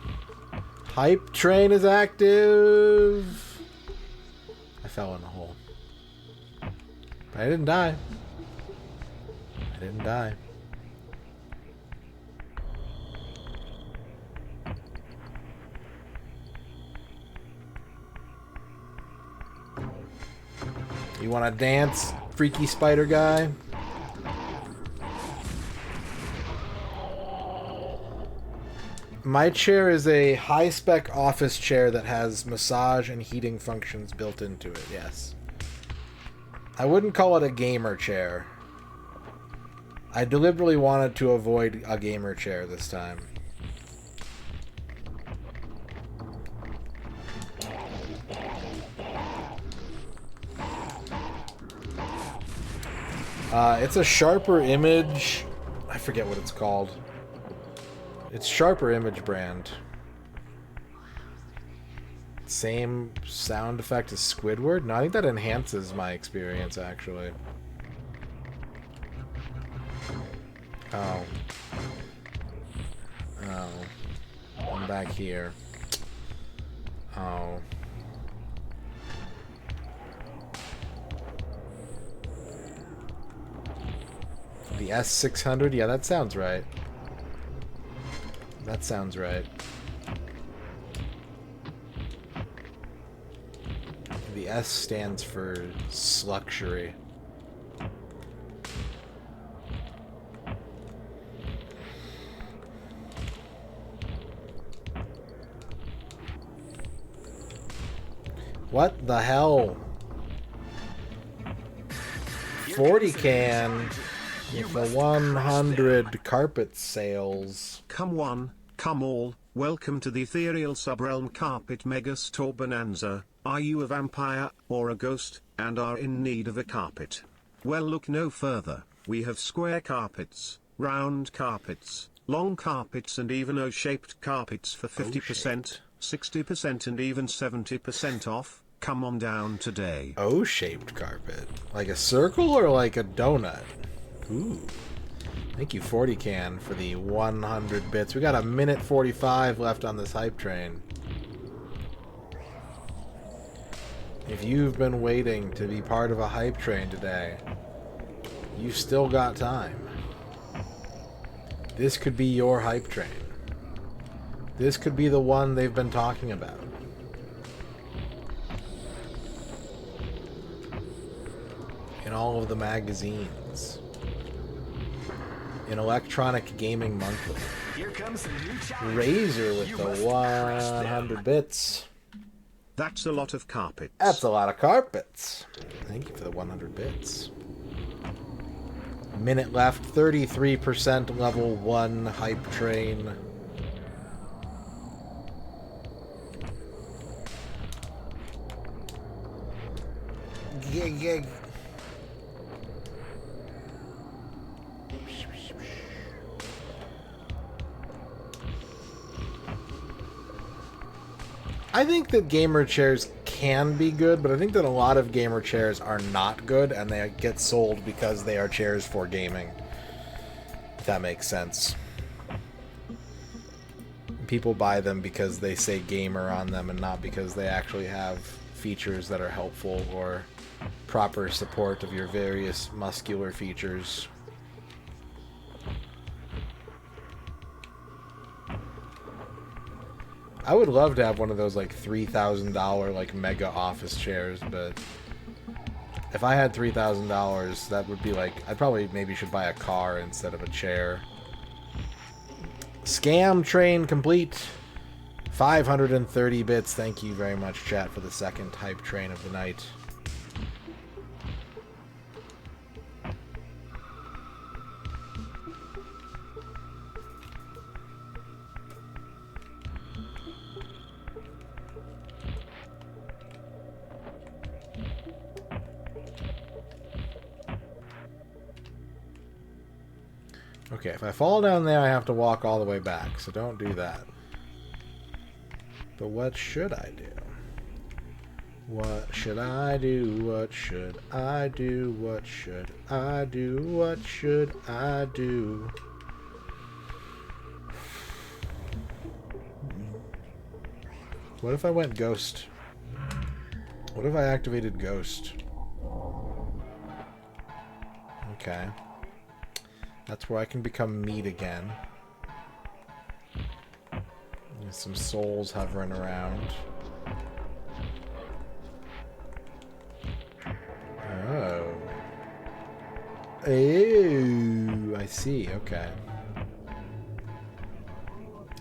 Hype train is active! I fell in the hole. But I didn't die. I didn't die. You want to dance, freaky spider guy? My chair is a high-spec office chair that has massage and heating functions built into it, yes. I wouldn't call it a gamer chair. I deliberately wanted to avoid a gamer chair this time. It's a Sharper Image. I forget what it's called. It's Sharper Image brand. Same sound effect as Squidward? No, I think that enhances my experience, actually. Oh. Oh. I'm back here. Oh. The S600? Yeah, that sounds right. That sounds right. The S stands for sluxury. What the hell? 40 can with the 100 carpet sales. Come one, come all, welcome to the ethereal subrealm carpet mega store bonanza. Are you a vampire or a ghost and are in need of a carpet? Well, look no further. We have square carpets, round carpets, long carpets and even O-shaped carpets for 50%, 60% and even 70% off. Come on down today. O-shaped carpet. Like a circle or like a donut? Ooh. Thank you, 40 can, for the 100 bits. We got a minute 45 left on this hype train. If you've been waiting to be part of a hype train today, you've still got time. This could be your hype train. This could be the one they've been talking about. In all of the magazines. In Electronic Gaming Monthly. Here comes Razor with the 100 bits. That's a lot of carpets. That's a lot of carpets. Thank you for the 100 bits. Minute left, 33% level 1 hype train. Gig. I think that gamer chairs can be good, but I think that a lot of gamer chairs are not good, and they get sold because they are chairs for gaming. If that makes sense. People buy them because they say gamer on them and not because they actually have features that are helpful or proper support of your various muscular features. I would love to have one of those like $3,000 like mega office chairs, but if I had $3,000, that would be like, I probably maybe should buy a car instead of a chair. Scam train complete. 530 bits. Thank you very much, chat, for the second hype train of the night. Okay, if I fall down there, I have to walk all the way back, so don't do that. But what should I do? What should I do? What should I do? What should I do? What should I do? What if I went ghost? What if I activated ghost? Okay. That's where I can become meat again. There's some souls hovering around. Oh. Oh, I see. Okay.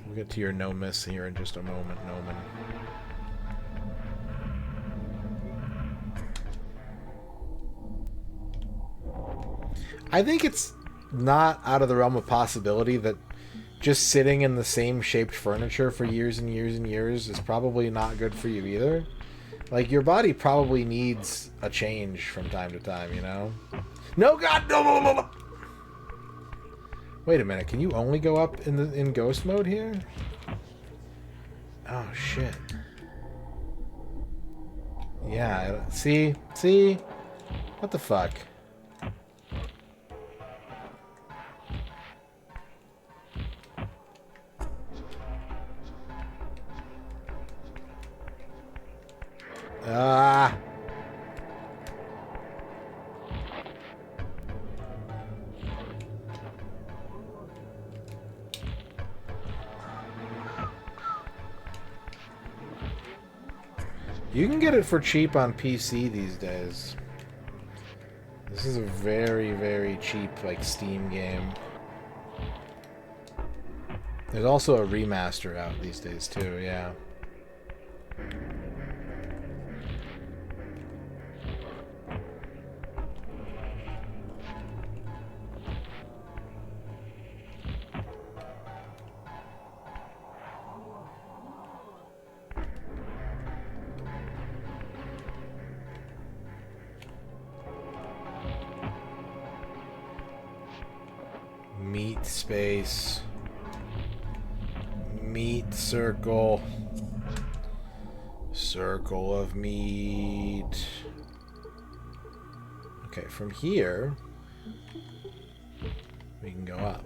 We'll get to your no miss here in just a moment, Noman. I think it's not out of the realm of possibility that just sitting in the same shaped furniture for years and years and years is probably not good for you either. Like, your body probably needs a change from time to time, you know? No, God, no! Wait a minute, can you only go up in ghost mode here? Oh, shit. Yeah, see? What the fuck? Ah. You can get it for cheap on PC these days. This is a very, very cheap, like, Steam game. There's also a remaster out these days, too, yeah. Meat space. Meat circle. Circle of meat. Okay, from here, we can go up.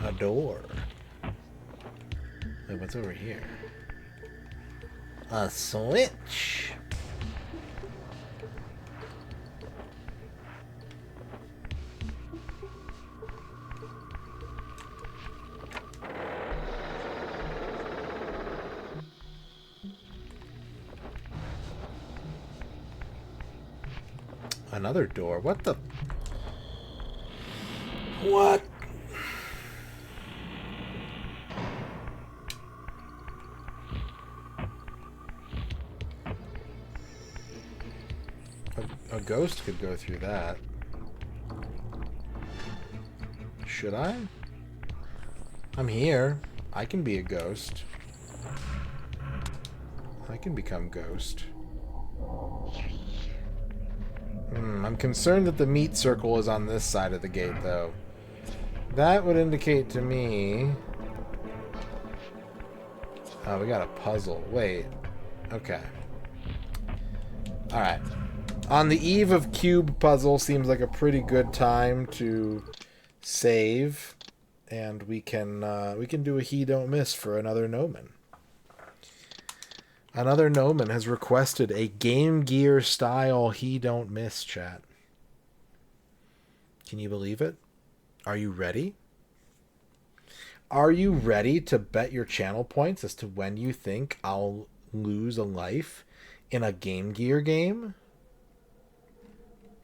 A door. Wait, what's over here? A switch. Another door. What the? What? A ghost could go through that. Should I? I'm here. I can be a ghost. I can become ghost. I'm concerned that the meat circle is on this side of the gate, though. That would indicate to me... Oh, we got a puzzle. Wait. Okay. Alright. On the eve of cube puzzle seems like a pretty good time to save. And we can do a he don't miss for another Nomen. Another Nomen has requested a Game Gear style he don't miss, chat. Can you believe it? Are you ready? Are you ready to bet your channel points as to when you think I'll lose a life in a Game Gear game?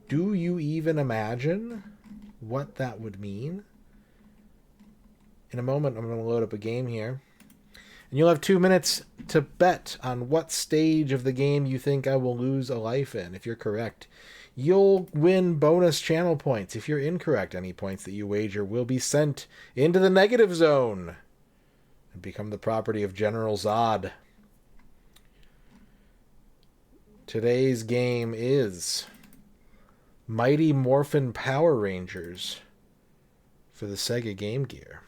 Do you even imagine what that would mean? In a moment, I'm going to load up a game here. And you'll have 2 minutes to bet on what stage of the game you think I will lose a life in. If you're correct, you'll win bonus channel points. If you're incorrect, any points that you wager will be sent into the negative zone and become the property of General Zod. Today's game is Mighty Morphin Power Rangers for the Sega Game Gear.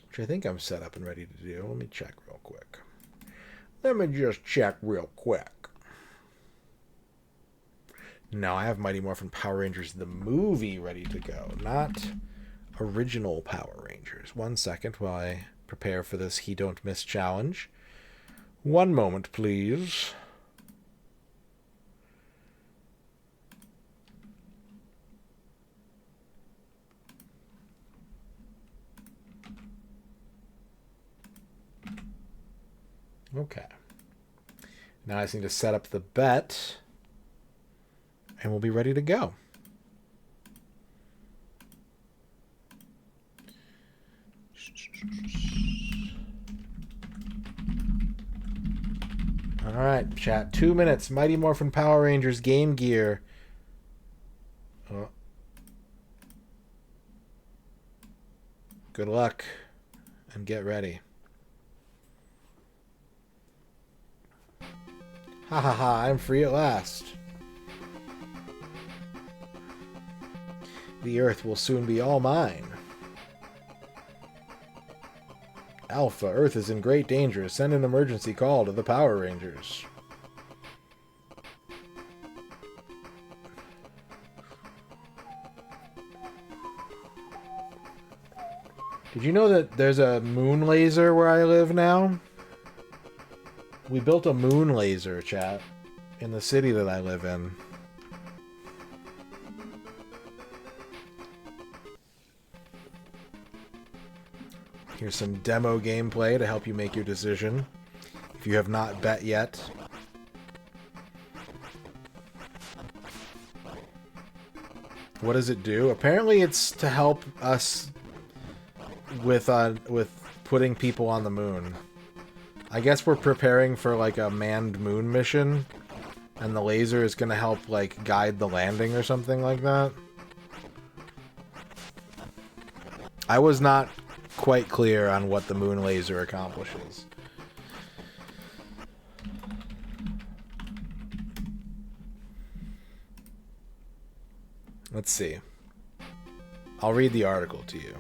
Which I think I'm set up and ready to do. Let me check real quick. Let me just check real quick. No, I have Mighty Morphin Power Rangers the movie ready to go, not original Power Rangers. 1 second while I prepare for this He Don't Miss challenge. 1 moment, please. Okay. Now I just need to set up the bet, and we'll be ready to go. Alright, chat. 2 minutes. Mighty Morphin Power Rangers Game Gear. Oh. Good luck, and get ready. Ha ha ha, I'm free at last. The Earth will soon be all mine. Alpha, Earth is in great danger. Send an emergency call to the Power Rangers. Did you know that there's a moon laser where I live now? We built a moon laser, chat, in the city that I live in. Here's some demo gameplay to help you make your decision, if you have not bet yet. What does it do? Apparently it's to help us with putting people on the moon. I guess we're preparing for like a manned moon mission and the laser is going to help, like, guide the landing or something like that. I was not quite clear on what the moon laser accomplishes. Let's see. I'll read the article to you.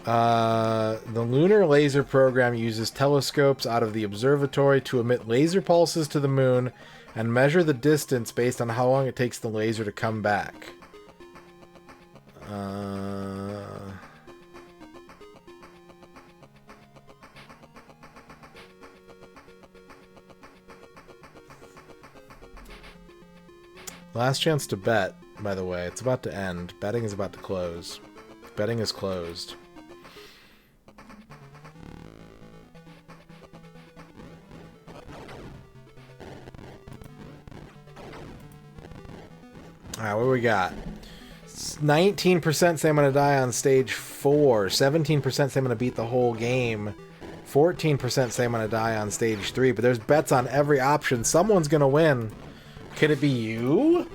The lunar laser program uses telescopes out of the observatory to emit laser pulses to the moon and measure the distance based on how long it takes the laser to come back. Last chance to bet, by the way. It's about to end. Betting is about to close. Betting is closed. Alright, what do we got? 19% say I'm going to die on stage 4. 17% say I'm going to beat the whole game. 14% say I'm going to die on stage 3. But there's bets on every option. Someone's going to win. Could it be you?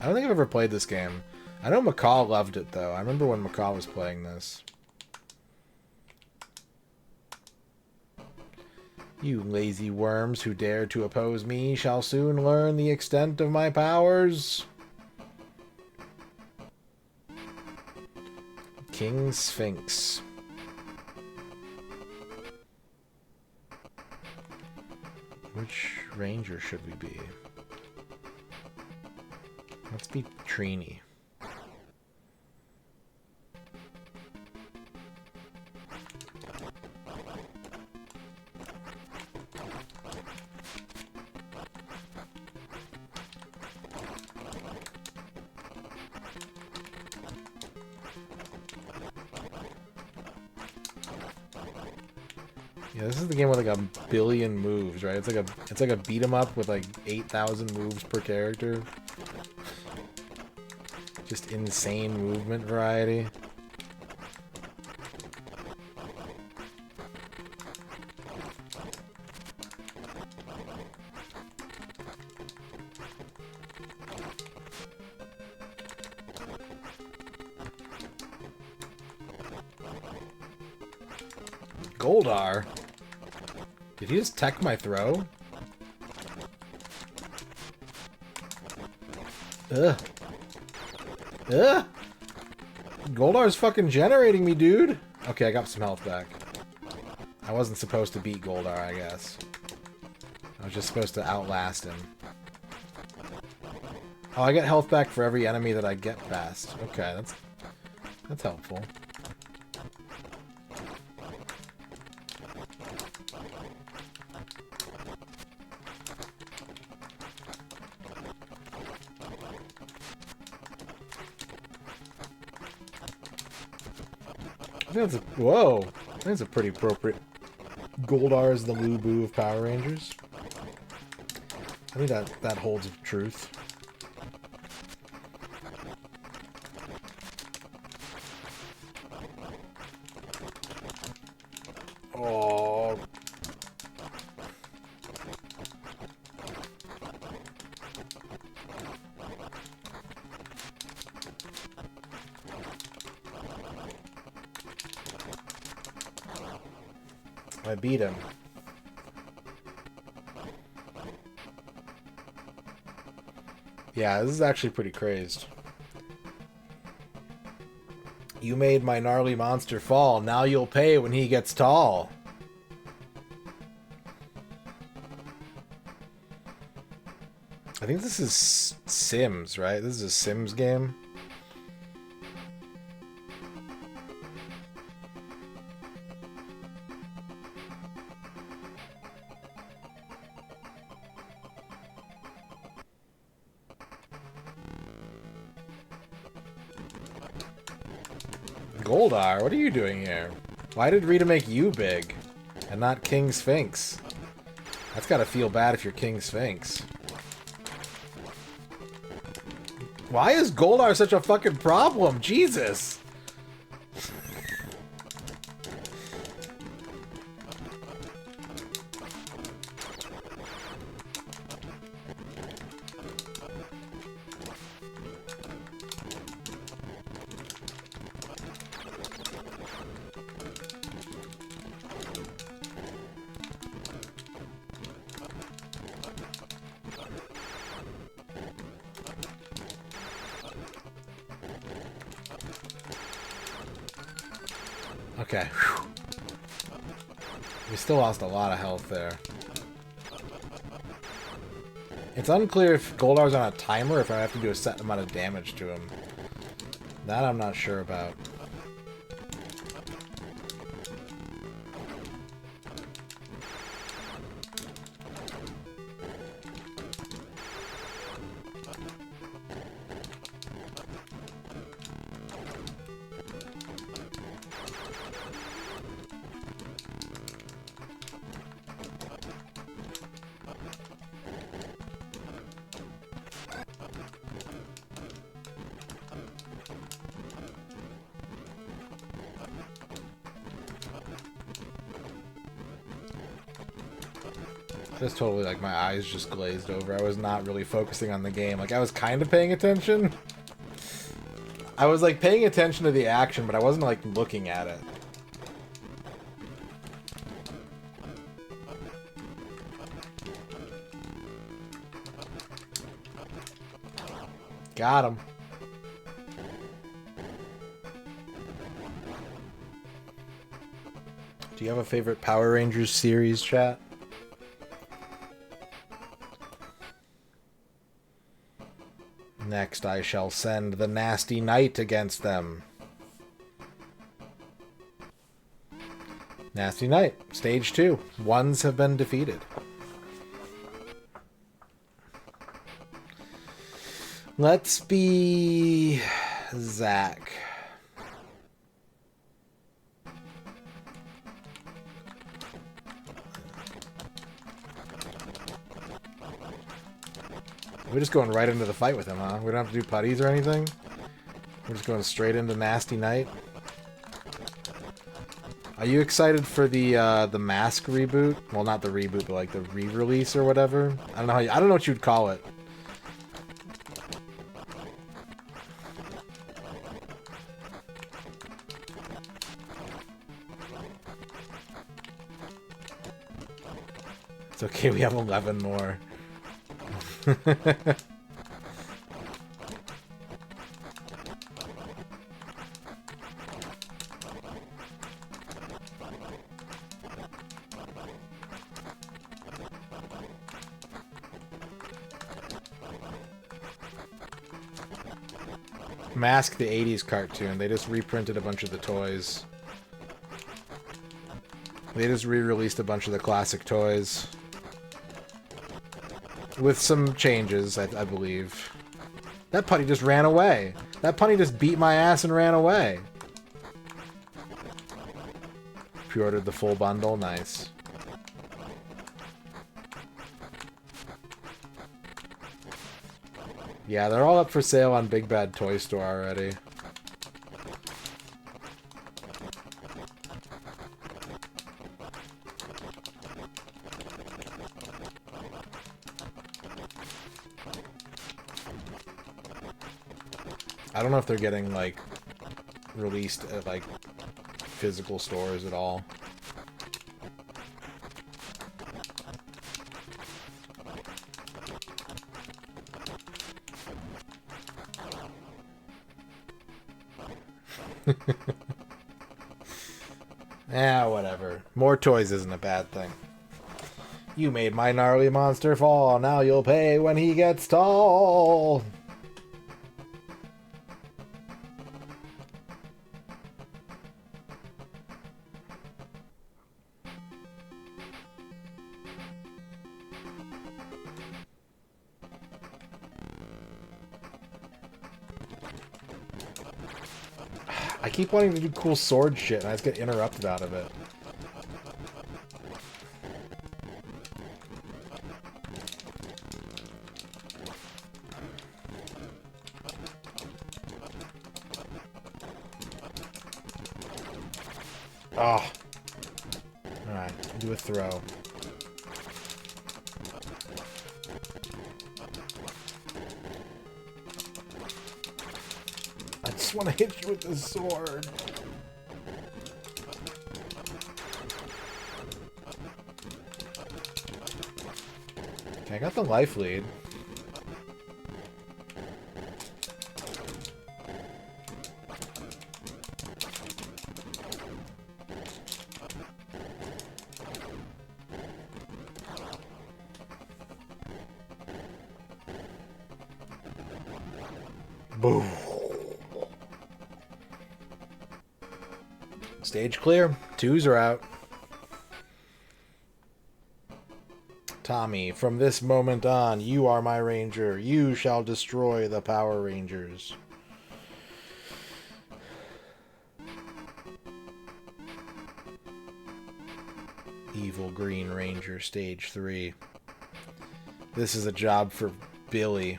I don't think I've ever played this game. I know McCall loved it, though. I remember when McCall was playing this. You lazy worms who dare to oppose me shall soon learn the extent of my powers. King Sphinx. Which ranger should we be? Let's be Trini. Yeah, this is the game with like a billion moves, right? It's like a beat 'em up with like 8,000 moves per character. Just insane movement variety. Goldar? Did he just tech my throw? Ugh. Ugh! Goldar's fucking generating me, dude! Okay, I got some health back. I wasn't supposed to beat Goldar, I guess. I was just supposed to outlast him. Oh, I get health back for every enemy that I get past. Okay, that's helpful. I think that's a, whoa! I think that's a pretty appropriate. Goldar is the Lu-Bu of Power Rangers. I think that holds of truth. Oh. I beat him. Yeah, this is actually pretty crazed. You made my gnarly monster fall. Now you'll pay when he gets tall. I think this is Sims, right? This is a Sims game. Goldar, what are you doing here? Why did Rita make you big and not King Sphinx? That's gotta feel bad if you're King Sphinx. Why is Goldar such a fucking problem? Jesus! Okay. Whew. We still lost a lot of health there. It's unclear if Goldar's on a timer or if I have to do a set amount of damage to him. That I'm not sure about. Just totally, like, my eyes just glazed over. I was not really focusing on the game. Like, I was kind of paying attention. I was, like, paying attention to the action, but I wasn't, like, looking at it. Got him. Do you have a favorite Power Rangers series, chat? Next, I shall send the nasty knight against them. Nasty Knight, stage 2. Ones have been defeated. Let's be Zack. We're just going right into the fight with him, huh? We don't have to do putties or anything? We're just going straight into Nasty Knight? Are you excited for the Mask reboot? Well, not the reboot, but like the re-release or whatever? I don't know I don't know what you'd call it. It's okay, we have 11 more. Mask the 80s cartoon. They just reprinted a bunch of the toys. They just re-released a bunch of the classic toys. With some changes, I believe. That putty just ran away. That putty just beat my ass and ran away. Pre-ordered the full bundle. Nice. Yeah, they're all up for sale on Big Bad Toy Store already. I don't know if they're getting, like, released at, like, physical stores at all. Whatever. More toys isn't a bad thing. You made my gnarly monster fall. Now you'll pay when he gets tall. I keep wanting to do cool sword shit, and I just get interrupted out of it. Oh. Alright, do a throw. I just want to hit you with the sword. Okay, I got the life lead. Boom. Stage clear. 2s are out. Tommy, from this moment on, you are my ranger. You shall destroy the Power Rangers. Evil Green Ranger, Stage 3. This is a job for Billy.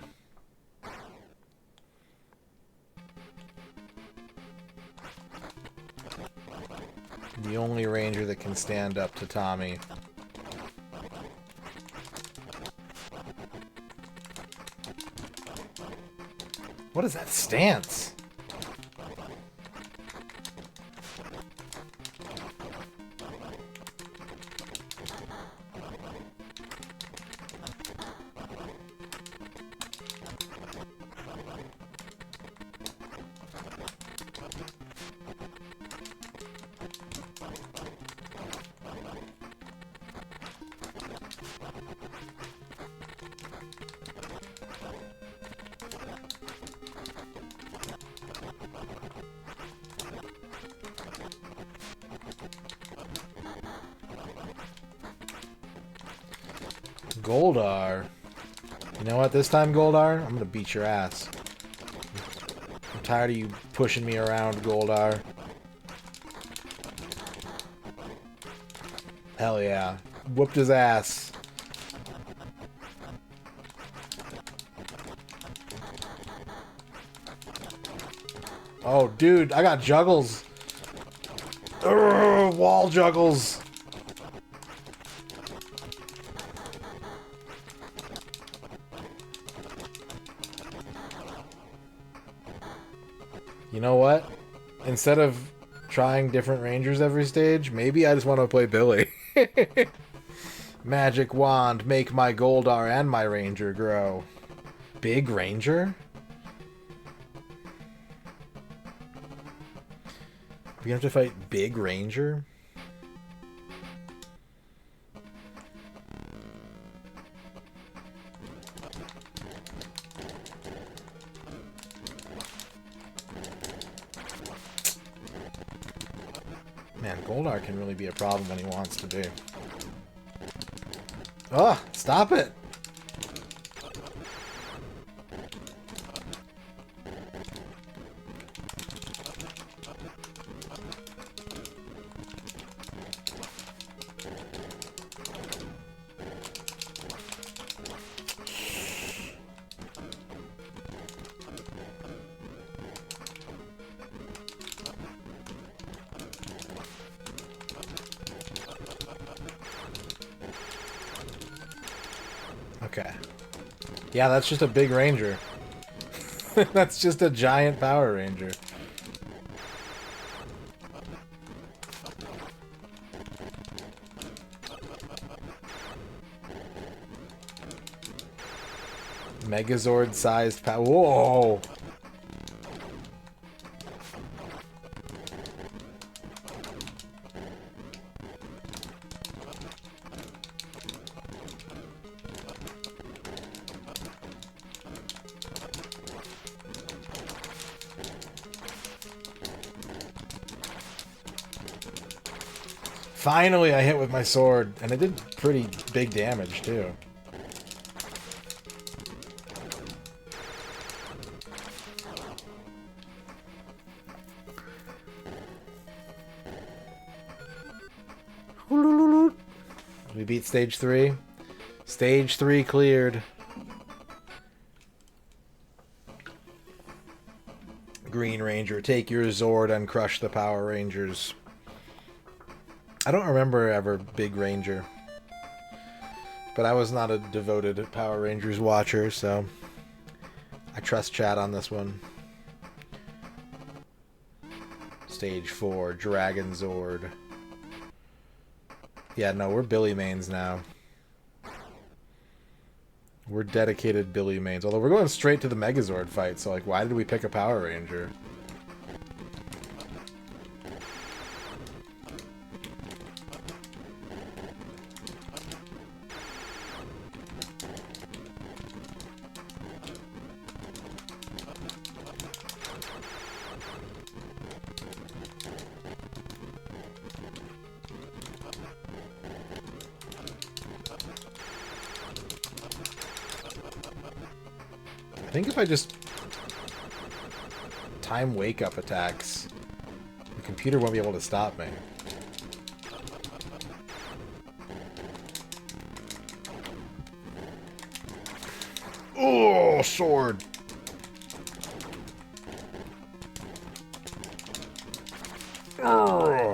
The only ranger that can stand up to Tommy. What is that stance? Goldar. You know what? This time, Goldar, I'm gonna beat your ass. I'm tired of you pushing me around, Goldar. Hell yeah. Whooped his ass. Oh, dude, I got juggles. Urgh, wall juggles. You know what? Instead of trying different rangers every stage, maybe I just want to play Billy. Magic wand, make my Goldar and my ranger grow. Big ranger? We have to fight Big Ranger? Man, Goldar can really be a problem when he wants to be. Oh, stop it! Okay. Yeah, that's just a big ranger. That's just a giant Power Ranger. Megazord-sized power. Whoa! Finally, I hit with my sword, and it did pretty big damage, too. We beat stage 3. Stage 3 cleared. Green Ranger, take your Zord and crush the Power Rangers. I don't remember ever Big Ranger. But I was not a devoted Power Rangers watcher, so I trust chat on this one. Stage 4, Dragon Zord. Yeah, no, we're Billy mains now. We're dedicated Billy mains. Although we're going straight to the Megazord fight, so like, why did we pick a Power Ranger? think if I just time wake-up attacks, the computer won't be able to stop me. Oh, sword! Oh.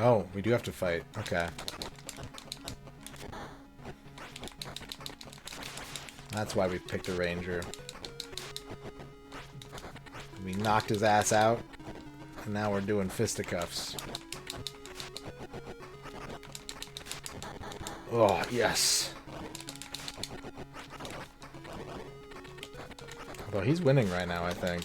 Oh, we do have to fight. Okay. That's why we picked a ranger. We knocked his ass out, and now we're doing fisticuffs. Oh, yes. Although he's winning right now, I think.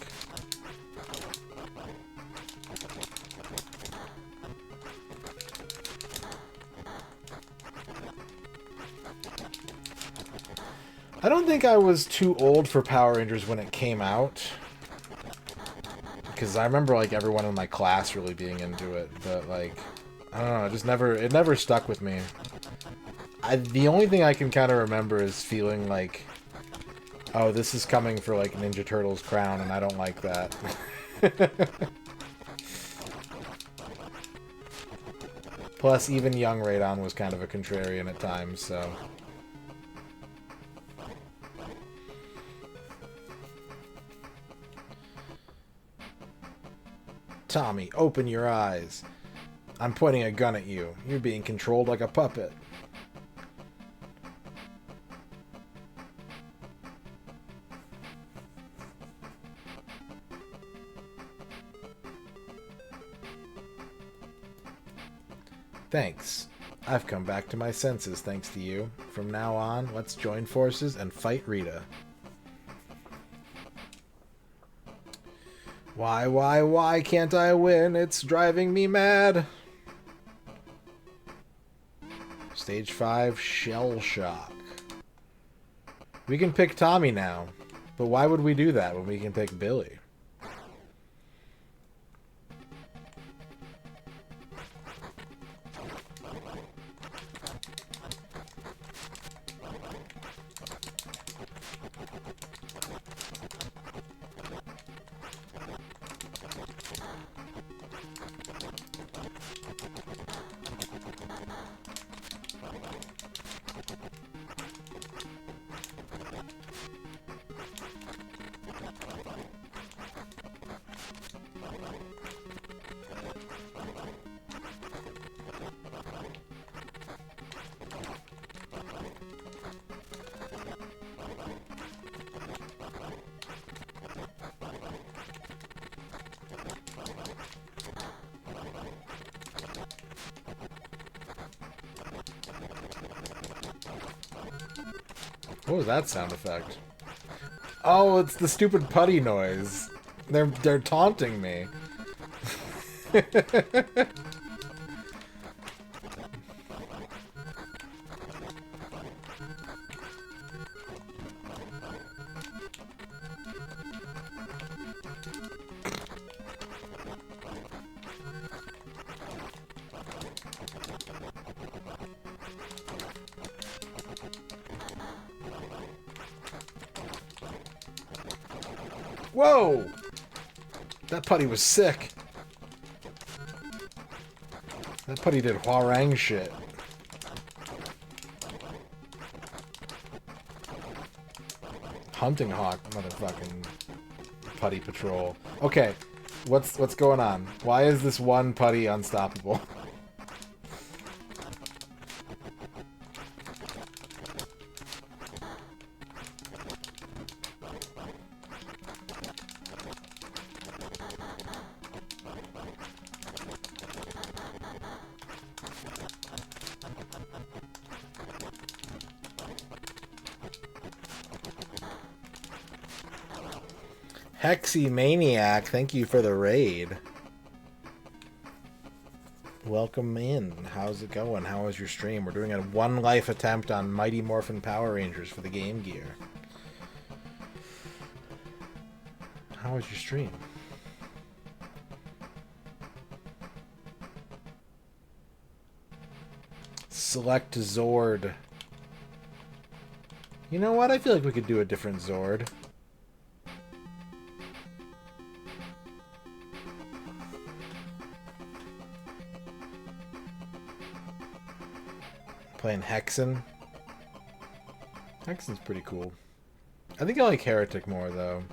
I don't think I was too old for Power Rangers when it came out. Because I remember, like, everyone in my class really being into it. But, like, I don't know, it never stuck with me. The only thing I can kind of remember is feeling like, oh, this is coming for, like, Ninja Turtles crown, and I don't like that. Plus, even young Radon was kind of a contrarian at times, so... Tommy, open your eyes. I'm pointing a gun at you. You're being controlled like a puppet. Thanks. I've come back to my senses thanks to you. From now on, let's join forces and fight Rita. Why can't I win? It's driving me mad. Stage 5, Shell Shock. We can pick Tommy now, but why would we do that when we can pick Billy? What was that sound effect? Oh, it's the stupid putty noise. They're taunting me. Whoa! That putty was sick. That putty did Hwarang shit. Hunting Hawk, motherfucking putty patrol. Okay, what's going on? Why is this one putty unstoppable? Hexy Maniac, thank you for the raid. Welcome in. How's it going? How was your stream? We're doing a one life attempt on Mighty Morphin Power Rangers for the Game Gear. How was your stream? Select Zord. You know what? I feel like we could do a different Zord. Playing Hexen. Hexen's pretty cool. I think I like Heretic more, though.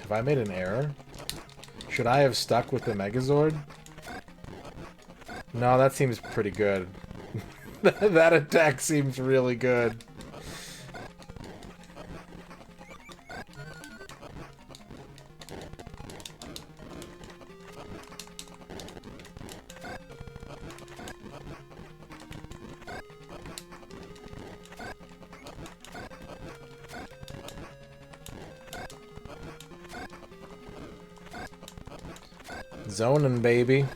Have I made an error? Should I have stuck with the Megazord? No, that seems pretty good. That attack seems really good. Zoning, baby.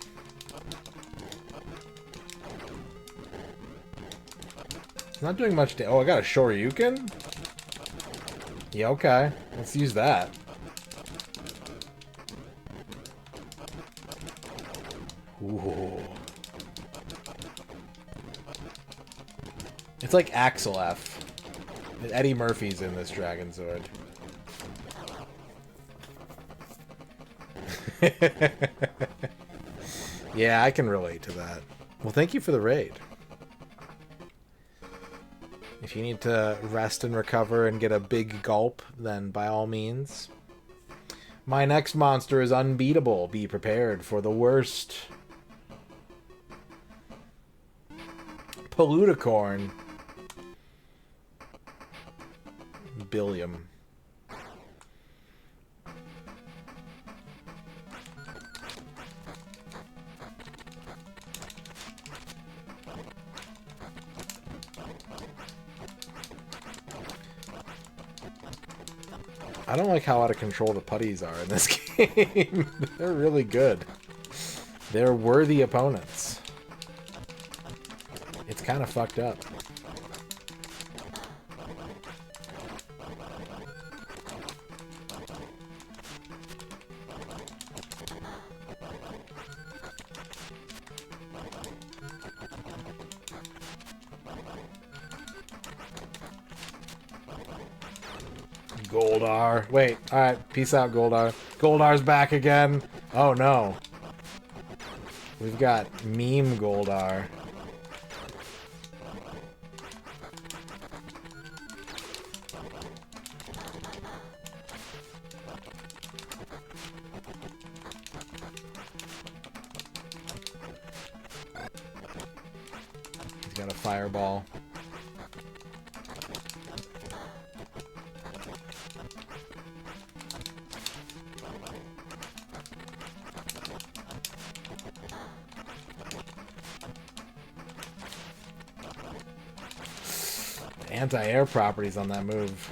It's not doing much damage. Oh, I got a Shoryuken? Yeah, okay. Let's use that. Ooh. It's like Axel F. Eddie Murphy's in this Dragon Sword. Yeah, I can relate to that. Well, thank you for the raid. If you need to rest and recover and get a big gulp, then by all means. My next monster is unbeatable. Be prepared for the worst. Poluticorn. Billium. I don't like how out of control the putties are in this game. They're really good. They're worthy opponents. It's kind of fucked up. Goldar. Wait, alright, peace out, Goldar. Goldar's back again. Oh no. We've got meme Goldar. He's got a fireball. Anti-air properties on that move.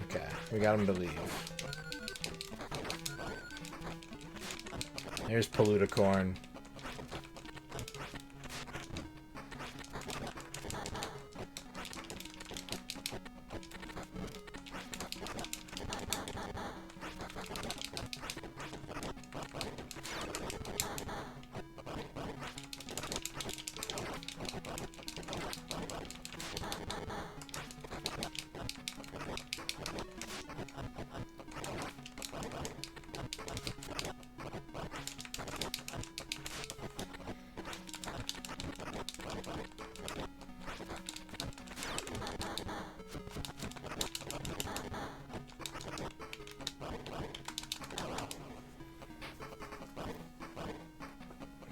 Okay, we got him to leave. There's Poluticorn.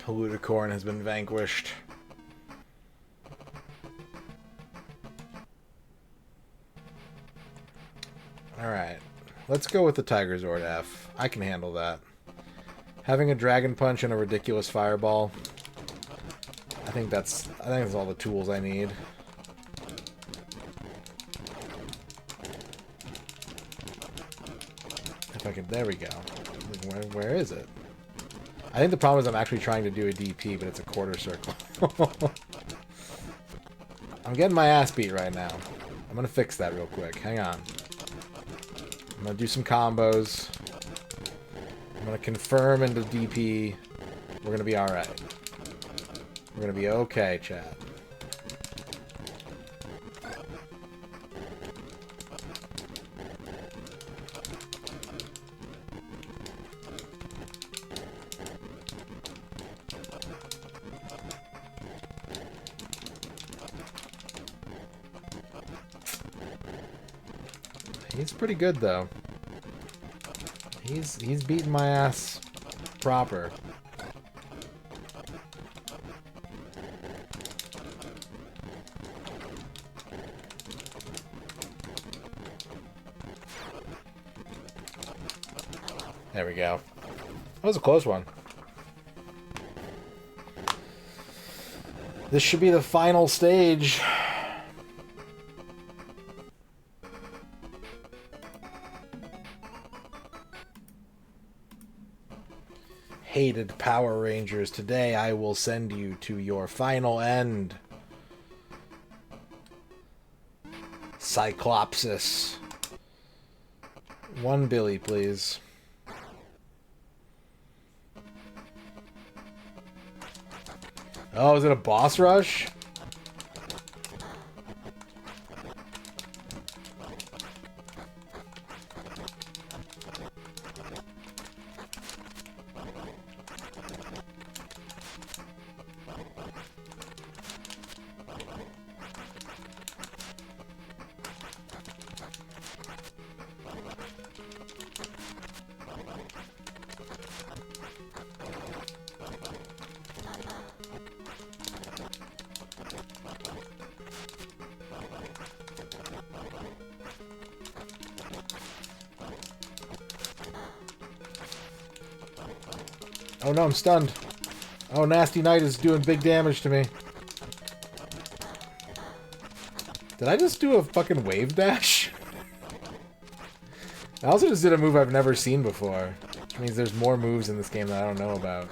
Poluticorn has been vanquished. Alright. Let's go with the Tiger Zord F. I can handle that. Having a Dragon Punch and a ridiculous Fireball. think that's all the tools I need. If I could, there we go. Where is it? I think the problem is I'm actually trying to do a DP, but it's a quarter circle. I'm getting my ass beat right now. I'm gonna fix that real quick. Hang on. I'm gonna do some combos. I'm gonna confirm into DP. We're gonna be alright. We're gonna be okay, chat. He's pretty good though. He's beating my ass proper. There we go. That was a close one. This should be the final stage. Hated Power Rangers, today I will send you to your final end. Cyclopsis. 1 Billy, please. Oh, is it a boss rush? Oh no, I'm stunned. Oh, Nasty Knight is doing big damage to me. Did I just do a fucking wave dash? I also just did a move I've never seen before. Which means there's more moves in this game that I don't know about.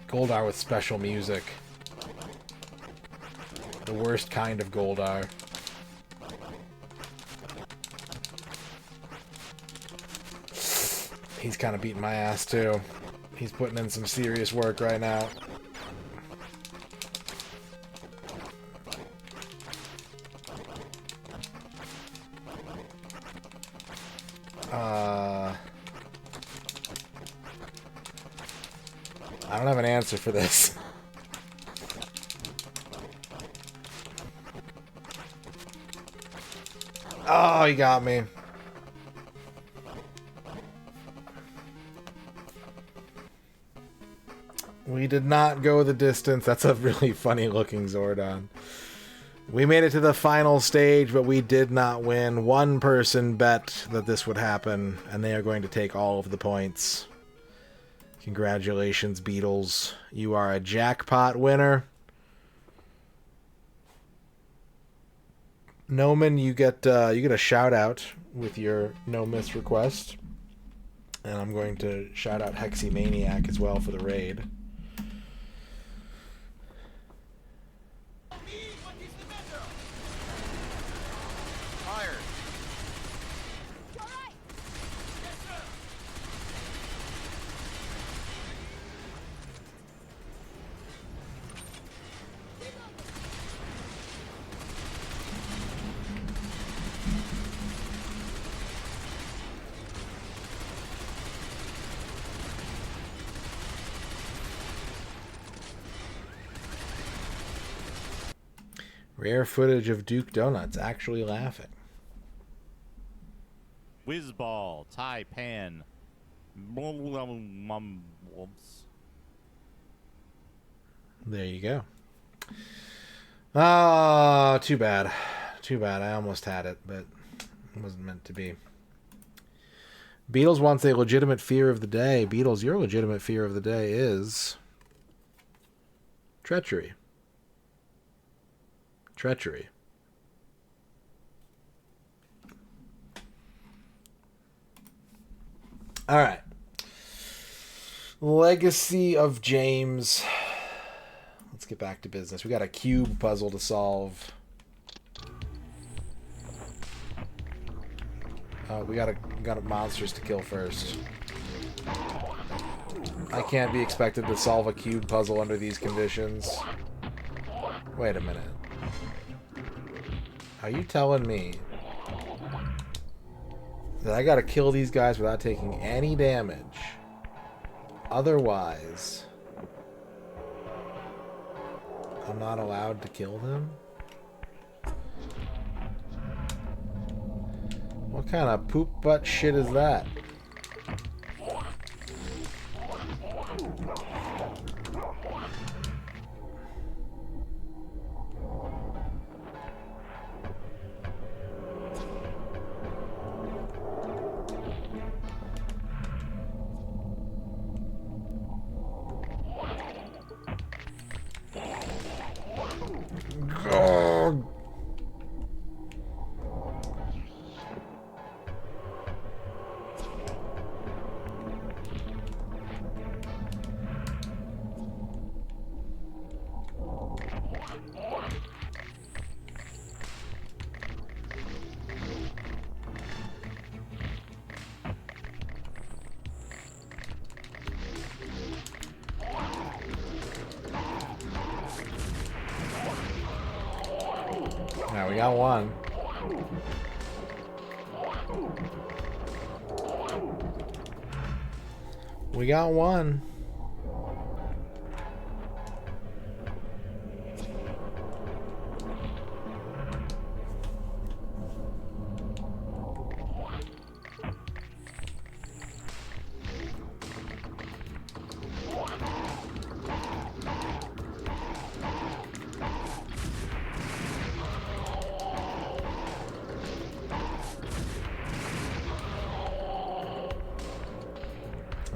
Goldar with special music. The worst kind of Goldar. He's kind of beating my ass too. He's putting in some serious work right now. I don't have an answer for this. Oh, he got me. We did not go the distance. That's a really funny looking Zordon. We made it to the final stage, but we did not win. One person bet that this would happen, and they are going to take all of the points. Congratulations, Beatles. You are a jackpot winner. Noman, you get a shout out with your no miss request. And I'm going to shout out Hexymaniac as well for the raid. Rare footage of Duke Donuts actually laughing. Whizball, Taipan. There you go. Ah, too bad. Too bad. I almost had it, but it wasn't meant to be. Beatles wants a legitimate fear of the day. Beatles, your legitimate fear of the day is treachery. Treachery. All right. Legacy of James. Let's get back to business. We got a cube puzzle to solve. We got monsters to kill first. I can't be expected to solve a cube puzzle under these conditions. Wait a minute. Are you telling me that I gotta kill these guys without taking any damage? Otherwise, I'm not allowed to kill them? What kind of poop butt shit is that? Now we got one. We got one.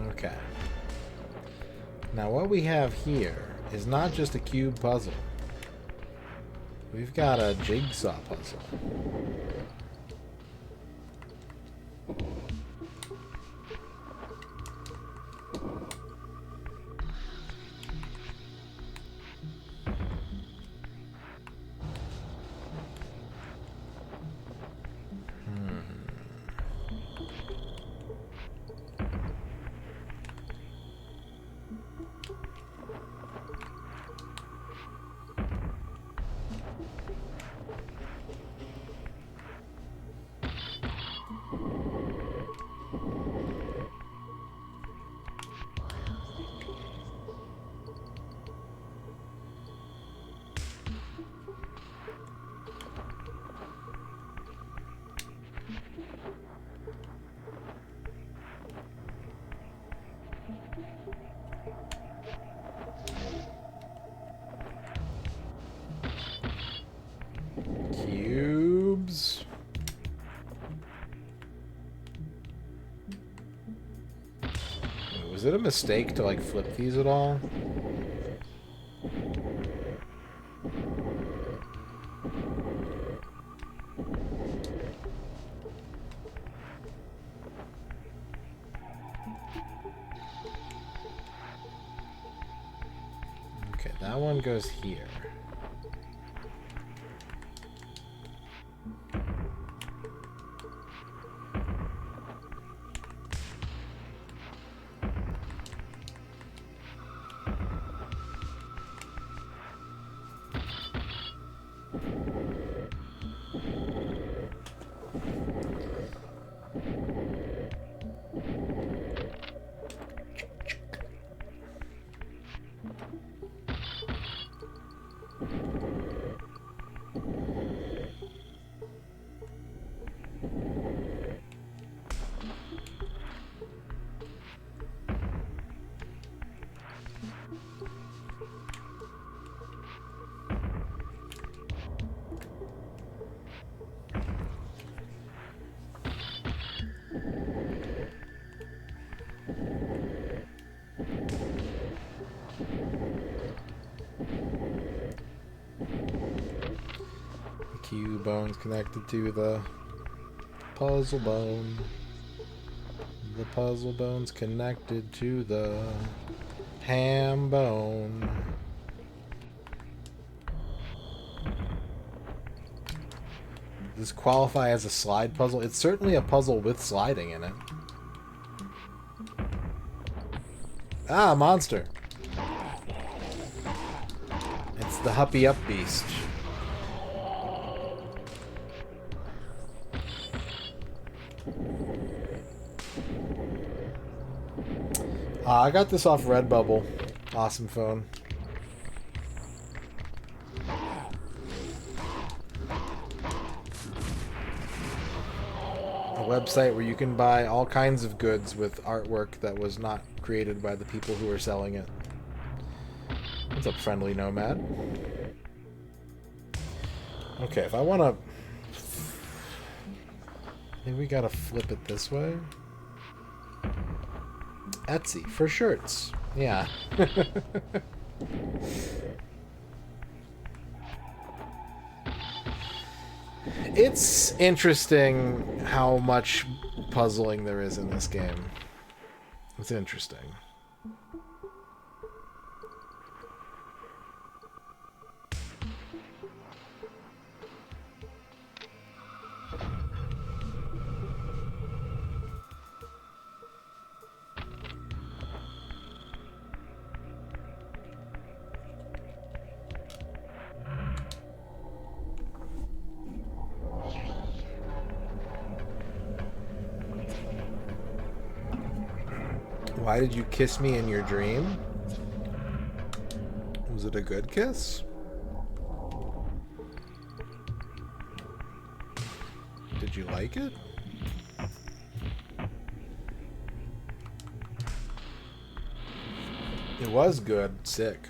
Okay. Now what we have here is not just a cube puzzle. We've got a jigsaw puzzle. Cubes. Was it a mistake to like flip these at all? Okay, that one goes here. few bones connected to the puzzle bone. The puzzle bone's connected to the ham bone. Does this qualify as a slide puzzle? It's certainly a puzzle with sliding in it. Ah, monster. It's the Huppy Up Beast. I got this off Redbubble. Awesome phone. A website where you can buy all kinds of goods with artwork that was not created by the people who are selling it. What's up, friendly nomad? Okay, if I want to... I think we gotta flip it this way. Etsy for shirts. Yeah. It's interesting how much puzzling there is in this game. It's interesting. Why did you kiss me in your dream? Was it a good kiss? Did you like it? It was good. Sick.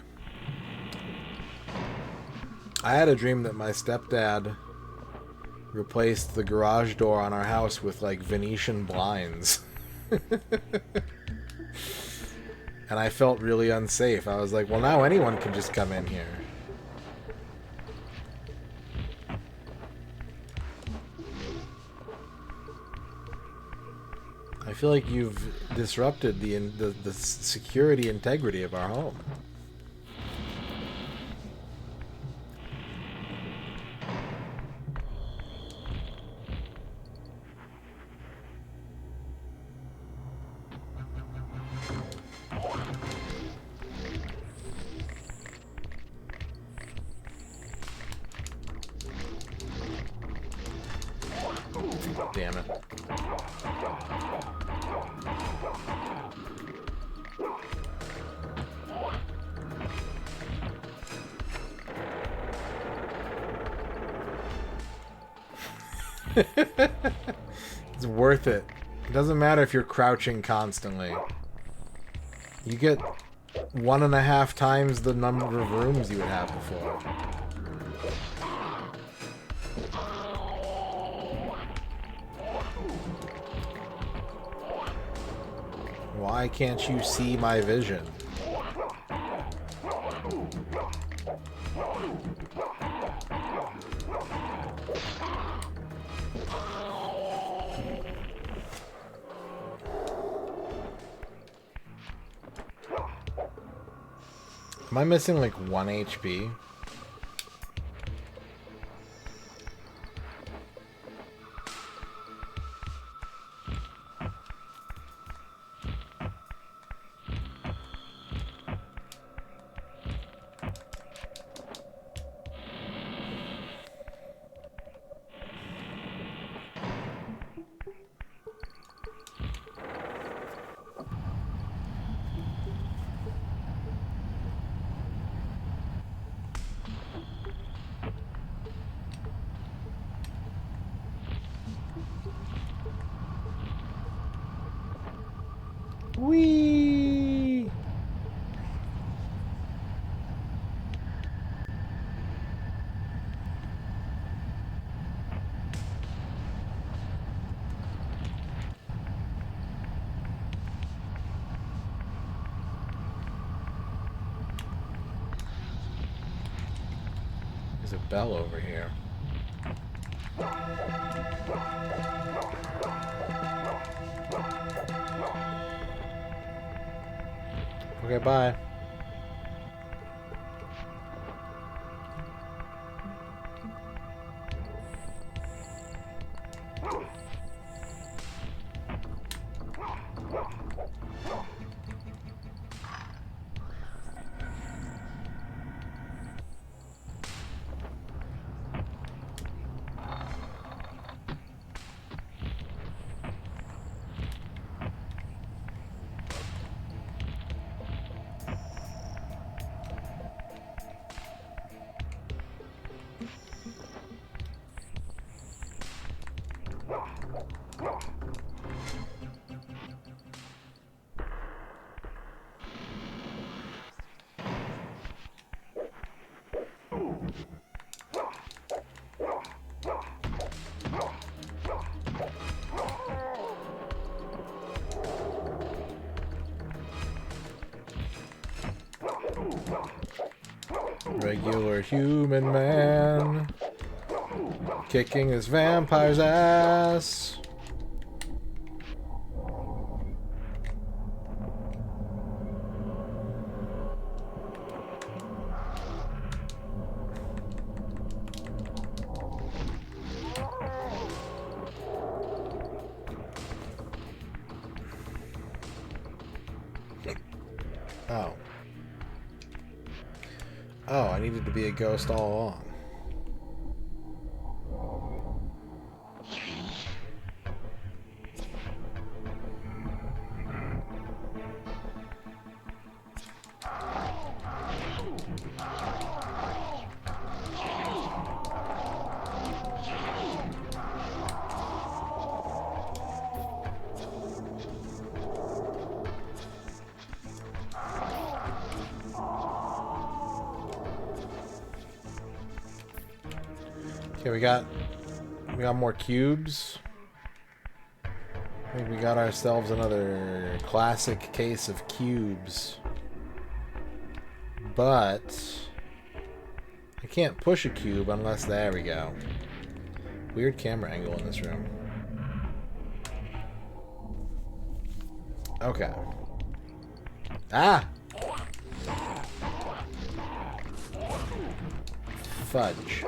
I had a dream that my stepdad replaced the garage door on our house with like Venetian blinds. And I felt really unsafe. I was like, well, now anyone can just come in here. I feel like you've disrupted the security integrity of our home. Damn it. It's worth it. It doesn't matter if you're crouching constantly. You get 1.5 times the number of rooms you would have before. Why can't you see my vision? Am I missing like 1 HP? Whee! There's a bell over here. Okay, bye. Regular human man kicking this vampire's ass. Oh. Oh, I needed to be a ghost all along. Okay, we got more cubes. I think we got ourselves another classic case of cubes. But I can't push a cube unless, there we go. Weird camera angle in this room. Okay. Ah! Fudge.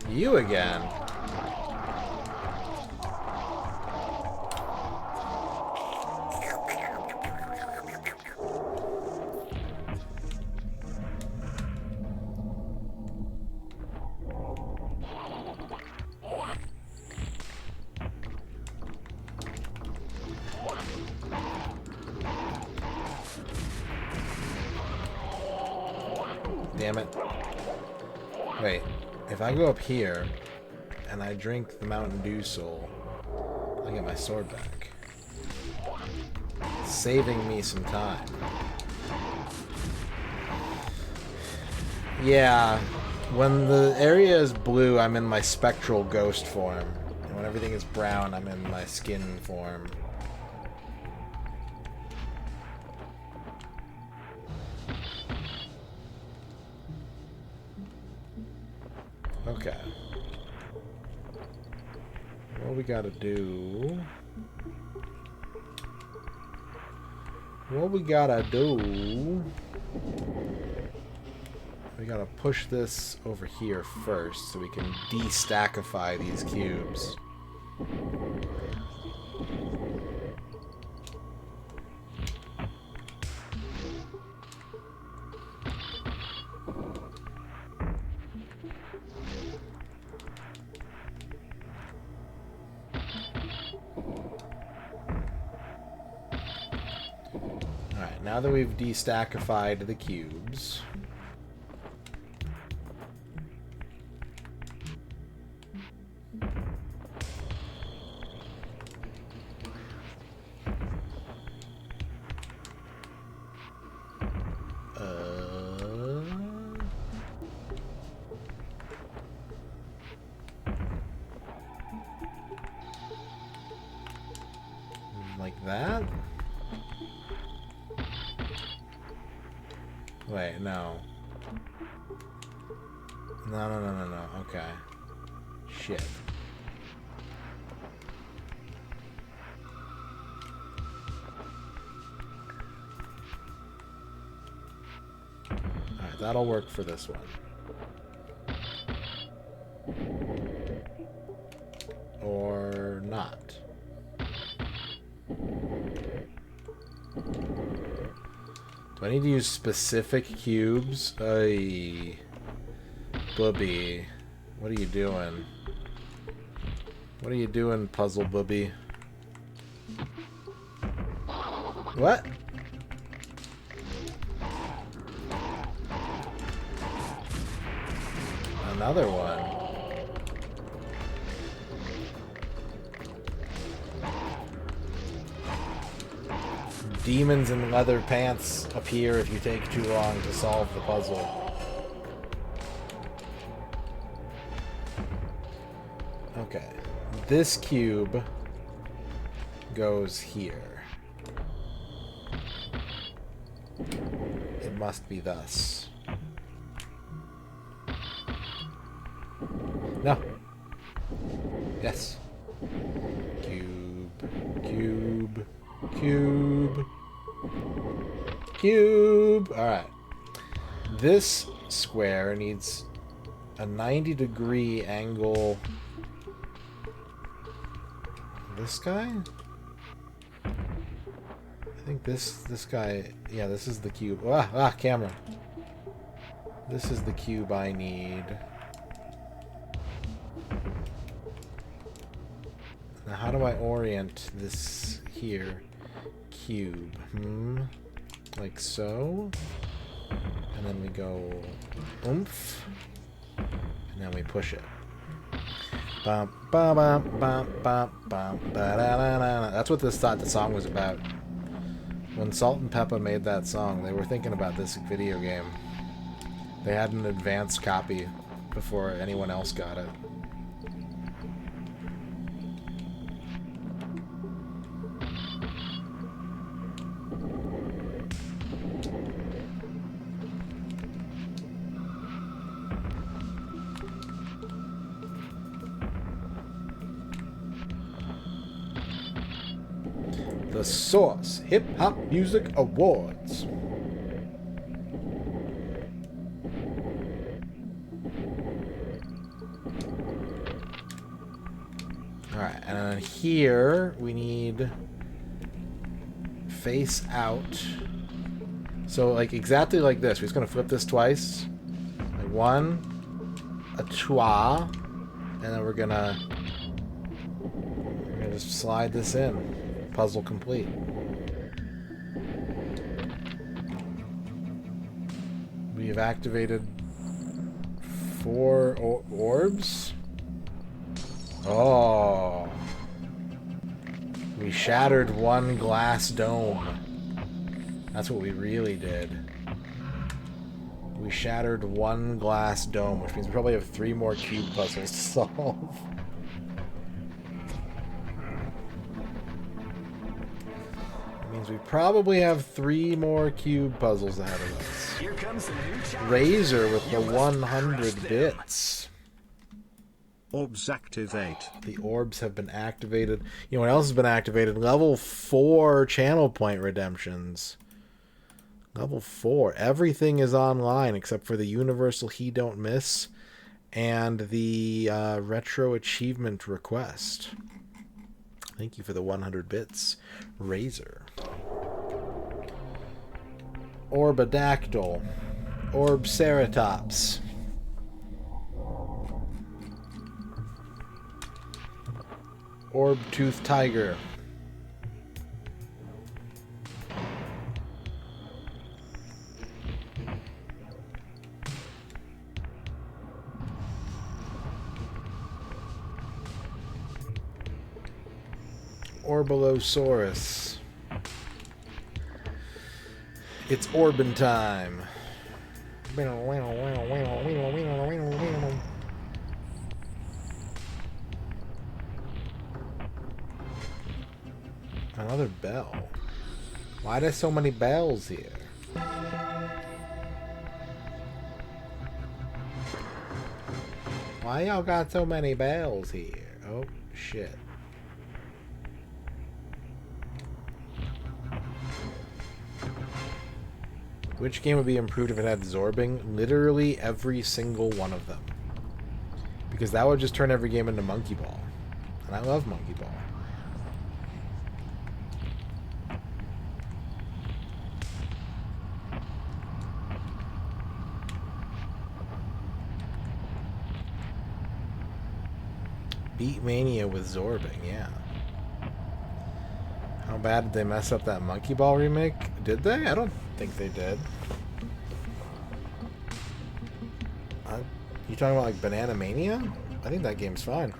You again. Damn it. Wait, if I go up here and I drink the Mountain Dew Soul, I'll get my sword back. Saving me some time. Yeah, when the area is blue, I'm in my spectral ghost form. And when everything is brown, I'm in my skin form. Okay. What we gotta do... We gotta push this over here first so we can de-stackify these cubes. Alright, now that we've de-stackified the cubes... like that? Wait, no. No. Okay. Shit. Alright, that'll work for this one. Or not. Do I need to use specific cubes? Ay. Booby. What are you doing? What are you doing, Puzzle Booby? What? Another one. Demons in leather pants appear if you take too long to solve the puzzle. Okay. This cube goes here. It must be thus. No. Yes. Cube. Alright. This square needs a 90-degree angle. This guy? I think this guy... Yeah, this is the cube. Camera. This is the cube I need. Now, how do I orient this here? Cube. Like so. And then we go oomph. And then we push it. That's what this thought the song was about. When Salt and Peppa made that song, they were thinking about this video game. They had an advanced copy before anyone else got it. The Source Hip Hop Music Awards. Alright, and then here we need face out. So, like, exactly like this. We're just going to flip this twice. Like one, a trois, and then we're gonna just slide this in. Puzzle complete. We have activated 4 orbs. Oh. We shattered 1 glass dome. That's what we really did. We shattered 1 glass dome, which means we probably have 3 more cube puzzles to solve. We probably have 3 more cube puzzles ahead of us. Here comes the new Reaver with the 100 bits. Orbs activate. The orbs have been activated. You know what else has been activated? Level 4 channel point redemptions. Level 4. Everything is online except for the Universal He Don't Miss and the Retro Achievement Request. Thank you for the 100 bits, Reaver. Orbadactyl. Orbceratops. Orb-toothed tiger. Orbalosaurus. It's Orbin time. Another bell. Why are there so many bells here? Why y'all got so many bells here? Oh, shit. Which game would be improved if it had Zorbing? Literally every single one of them. Because that would just turn every game into Monkey Ball. And I love Monkey Ball. Beat Mania with Zorbing, yeah. How bad did they mess up that Monkey Ball remake? Did they? I don't think they did. You talking about like Banana Mania? I think that game's fine.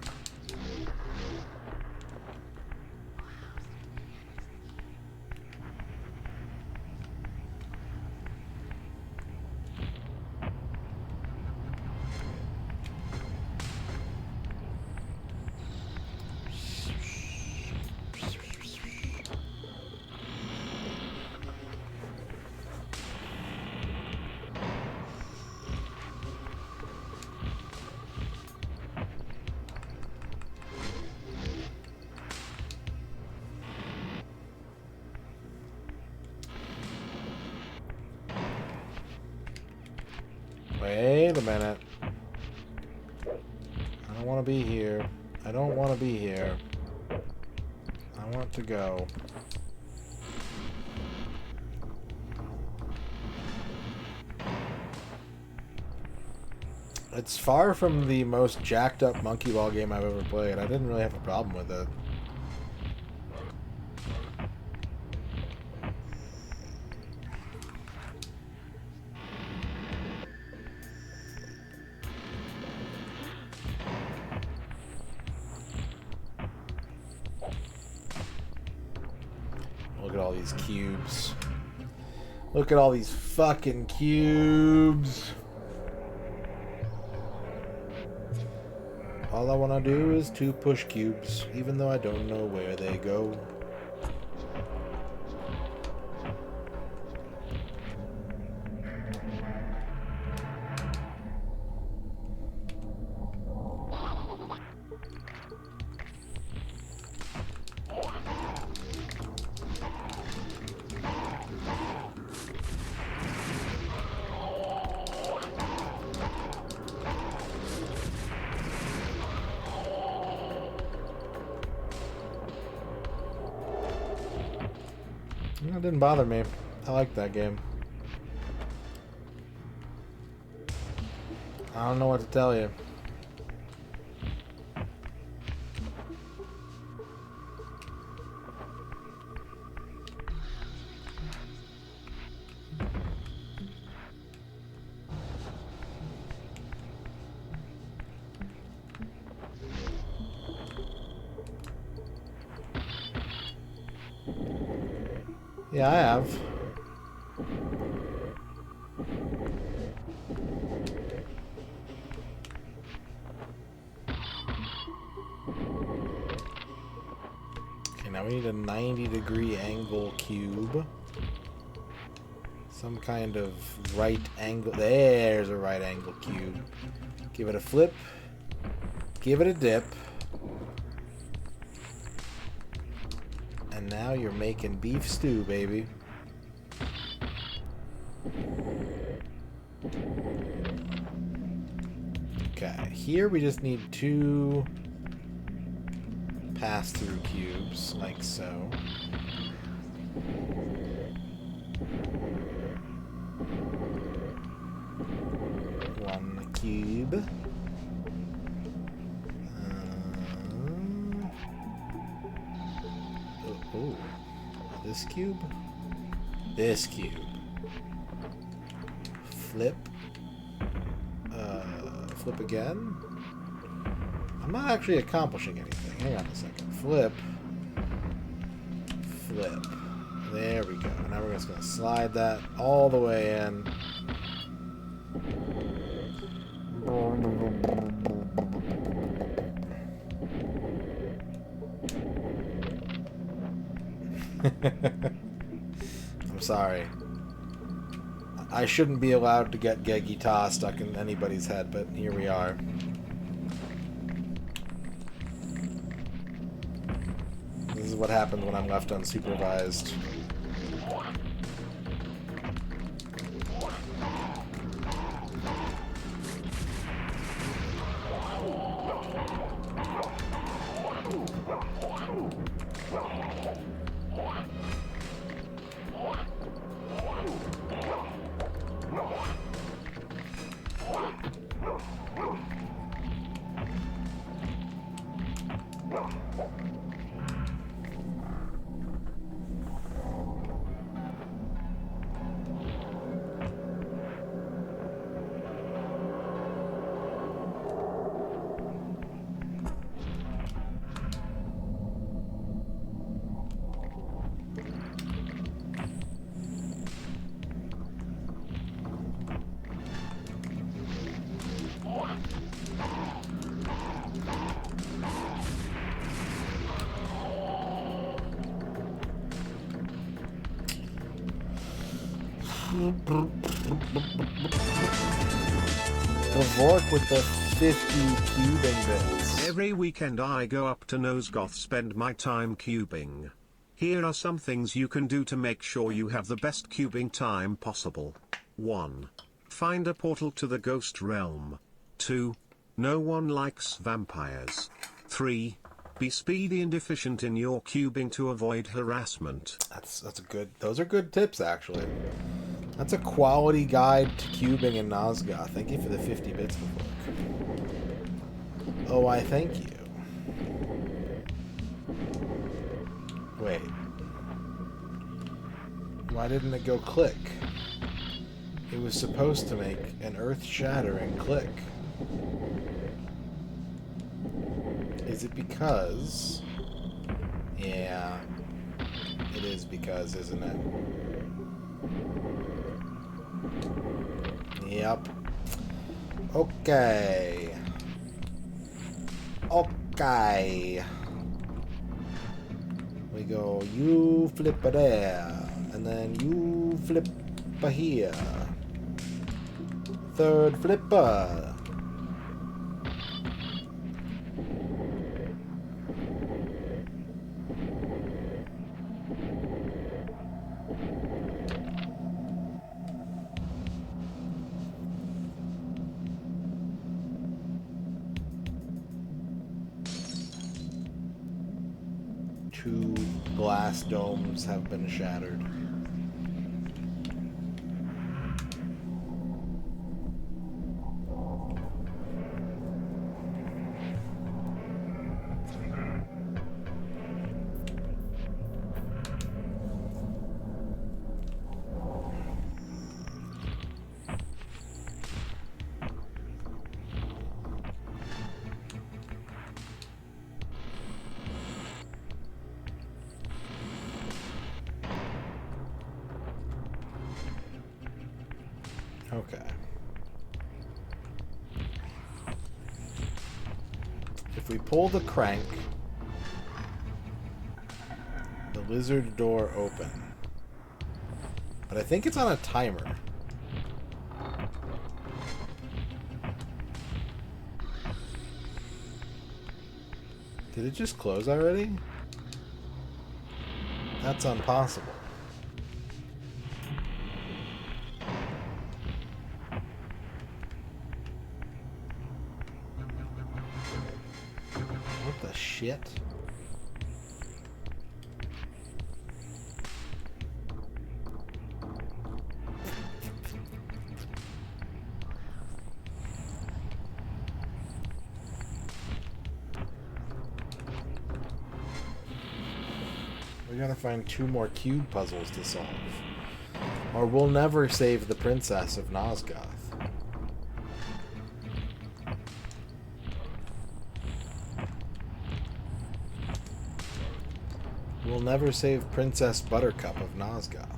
Wait a minute. I don't want to be here. I don't want to be here. I want to go. It's far from the most jacked up Monkey Ball game I've ever played. I didn't really have a problem with it. Look at all these cubes. Look at all these fucking cubes. All I want to do is to push cubes, even though I don't know where they go. It didn't bother me. I like that game. I don't know what to tell you. Yeah, I have. Okay, now we need a 90-degree angle cube. Some kind of right angle. There's a right angle cube. Give it a flip. Give it a dip. And now you're making beef stew, baby. Okay, here we just need 2 pass-through cubes, like so. One cube. Oh, this cube? This cube. Flip. Flip again. I'm not actually accomplishing anything. Hang on a second. Flip. Flip. There we go. Now we're just going to slide that all the way in. I'm sorry. I shouldn't be allowed to get Geggy Ta stuck in anybody's head, but here we are. is what happens when I'm left unsupervised. Vork with the 50 cubing bits. Every weekend I go up to Nosgoth, spend my time cubing. Here are some things you can do to make sure you have the best cubing time possible. 1. Find a portal to the ghost realm. 2. No one likes vampires. 3. Be speedy and efficient in your cubing to avoid harassment. That's a good. Those are good tips, actually. That's a quality guide to cubing in Nosgoth. Thank you for the 50 bits before. Oh, I thank you. Wait. Why didn't it go click? It was supposed to make an earth-shattering click. Is it because... Yeah. It is because, isn't it? Yep. Okay. Okay. We go, you flip there, and then you flip here. Third flipper. Two glass domes have been shattered. Okay. If we pull the crank, the lizard door open. But I think it's on a timer. Did it just close already? That's impossible. What the shit? We gotta find 2 more cube puzzles to solve. Or we'll never save the princess of Nosgoth. We'll never save Princess Buttercup of Nosgoth.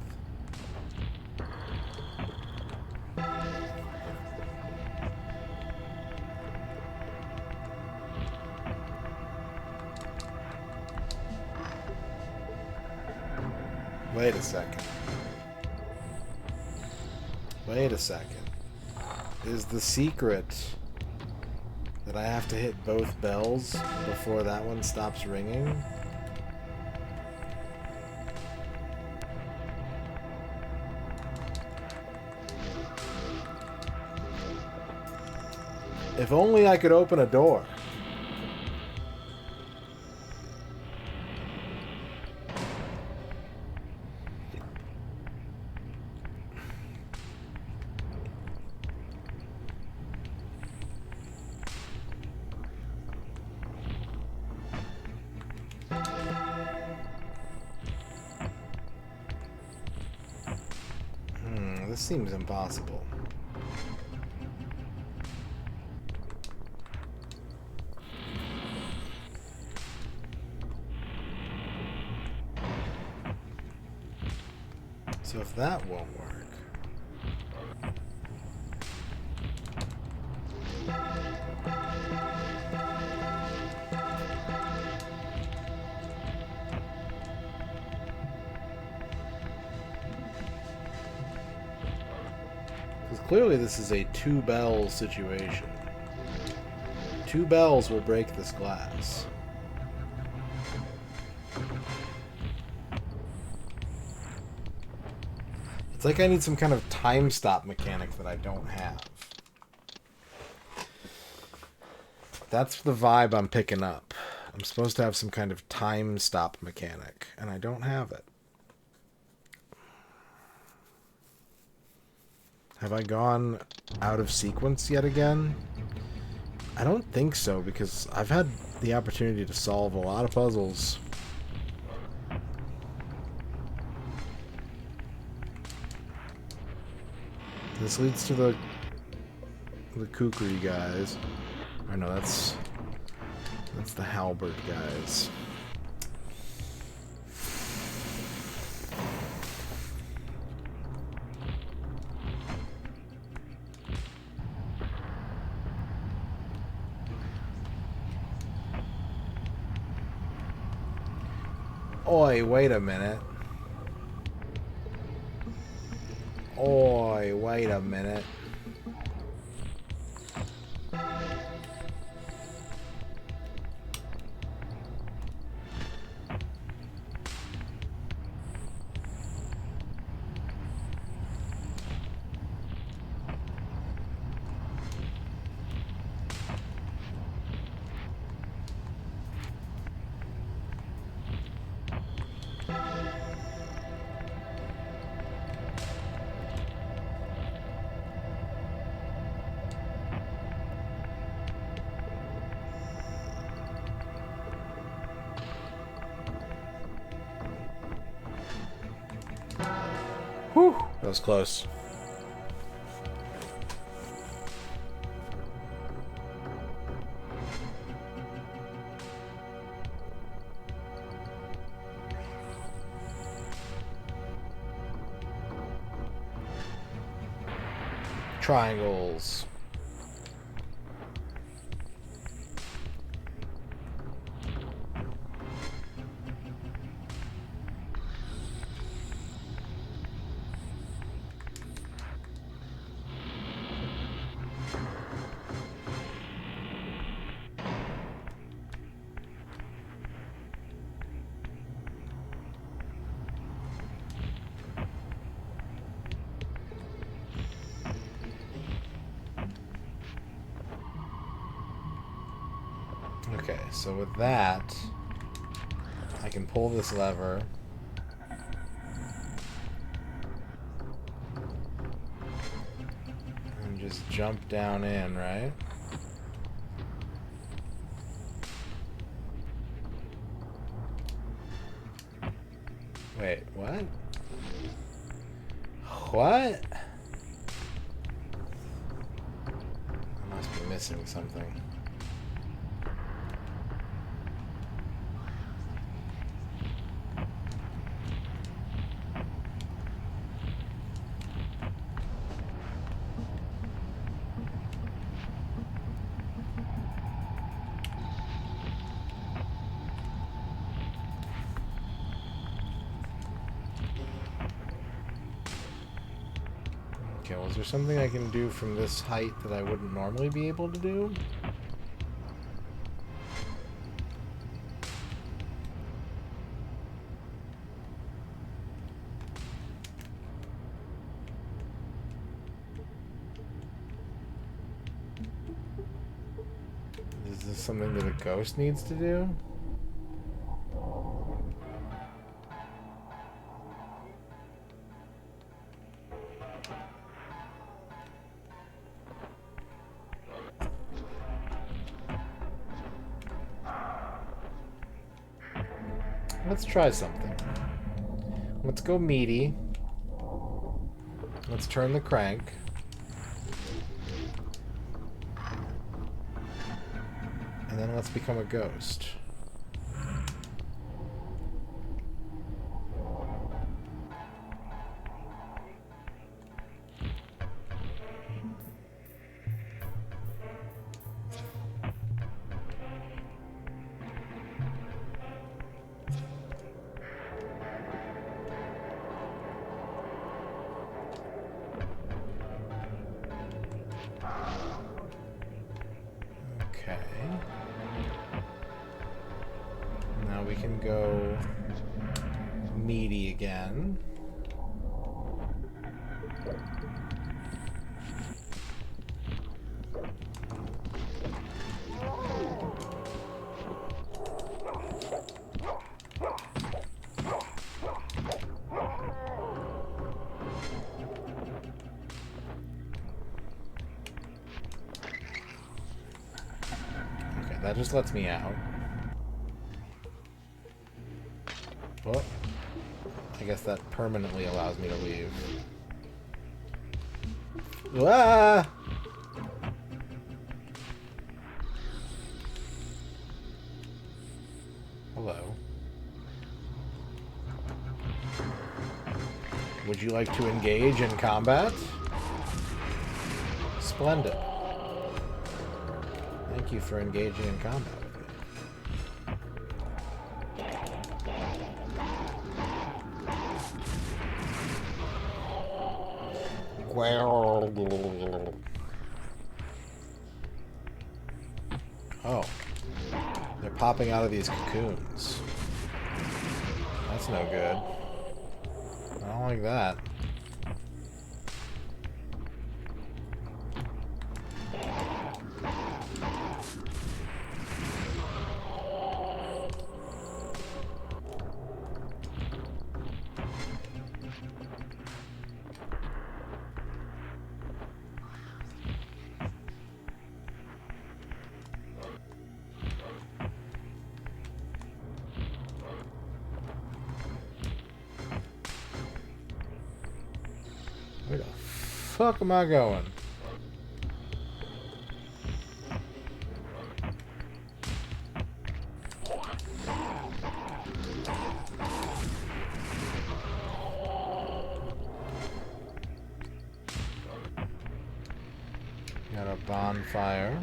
Wait a second. Wait a second. Is the secret that I have to hit both bells before that one stops ringing? If only I could open a door. This seems impossible. So if that won't work... Because clearly this is a 2 bell situation. 2 bells will break this glass. It's like I need some kind of time stop mechanic that I don't have. That's the vibe I'm picking up. I'm supposed to have some kind of time stop mechanic, and I don't have it. Have I gone out of sequence yet again? I don't think so, because I've had the opportunity to solve a lot of puzzles. This leads to the kukri guys. I know that's the halberd guys. Oi, wait a minute. Oi, wait a minute. Whew, that was close. Triangles. Okay, so with that, I can pull this lever. And just jump down in, right? Wait, what? What? I must be missing something. Okay, well, is there something I can do from this height that I wouldn't normally be able to do? Is this something that a ghost needs to do? Let's try something. Let's go meaty. Let's turn the crank. And then let's become a ghost. Okay. Now we can go meaty again. Okay, that just lets me out. Well, I guess that permanently allows me to leave. Ah! Hello. Would you like to engage in combat? Splendid. Thank you for engaging in combat with me. Oh. They're popping out of these cocoons. That's no good. I don't like that. Where the fuck am I going? Got a bonfire.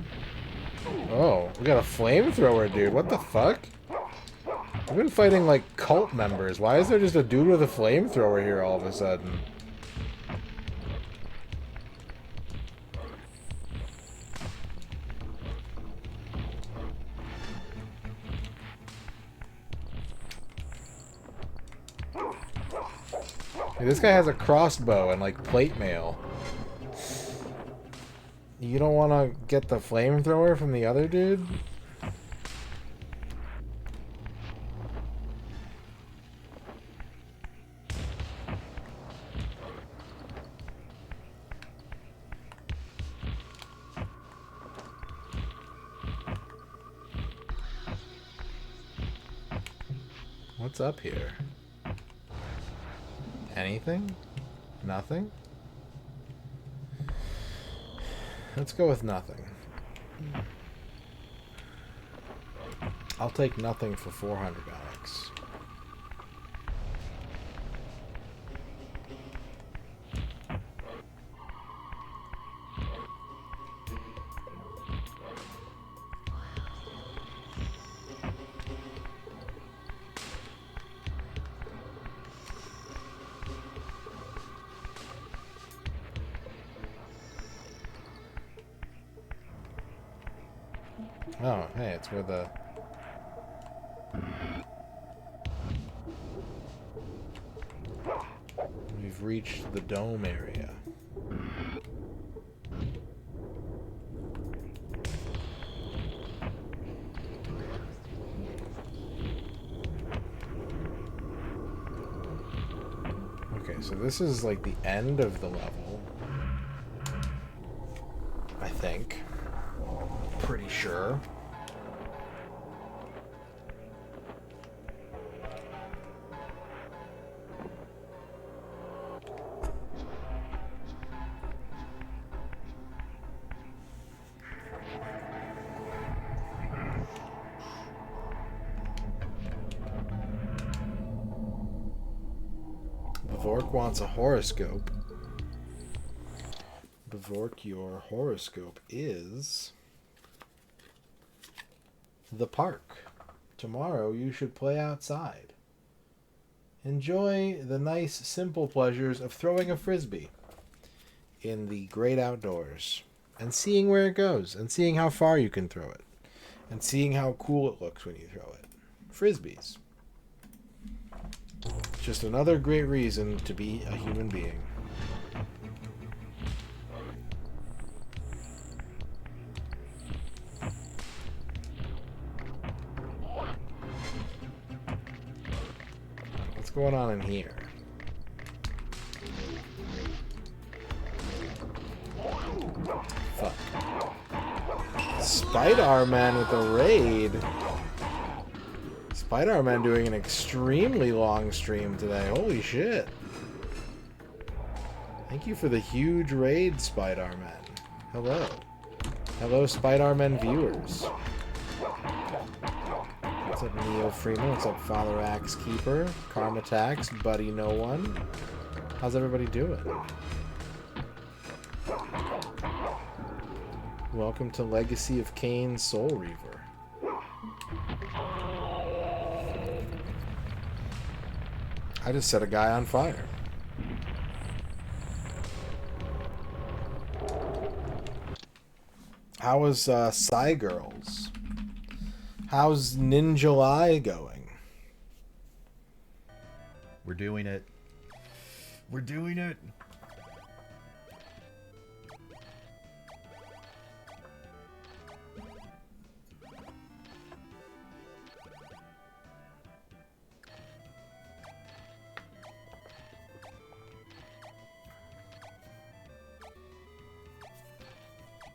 Oh, we got a flamethrower, dude. What the fuck? I've been fighting like cult members. Why is there just a dude with a flamethrower here all of a sudden? Hey, this guy has a crossbow and like plate mail. You don't want to get the flamethrower from the other dude? What's up here? Anything? Nothing? Let's go with nothing. I'll take nothing for 400 Alex. Oh, hey, it's where the... We've reached the dome area. So this is like the end of the level. I think. Pretty sure. Bevork wants a horoscope. Bevork, your horoscope is the park. Tomorrow you should play outside. Enjoy the nice, simple pleasures of throwing a frisbee in the great outdoors and seeing where it goes and seeing how far you can throw it and seeing how cool it looks when you throw it. Frisbees. Just another great reason to be a human being. What's going on in here? Fuck. Spider-Man with a raid. Spider-Man doing an extremely long stream today. Holy shit. Thank you for the huge raid, Spider-Man. Hello. Hello, Spider-Man viewers. What's up, Neo Freeman? What's up, Father Axe Keeper? Karma Tax, Buddy No One. How's everybody doing? Welcome to Legacy of Kain Soul Reaver. I just set a guy on fire. How was Psy Girls? How's Ninja Lie going? We're doing it. We're doing it.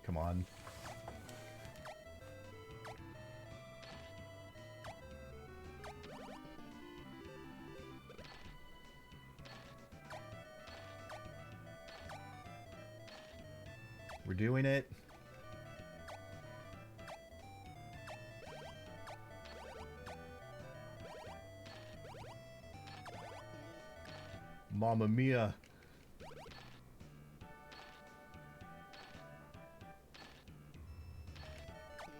Come on. We're doing it. Mamma mia.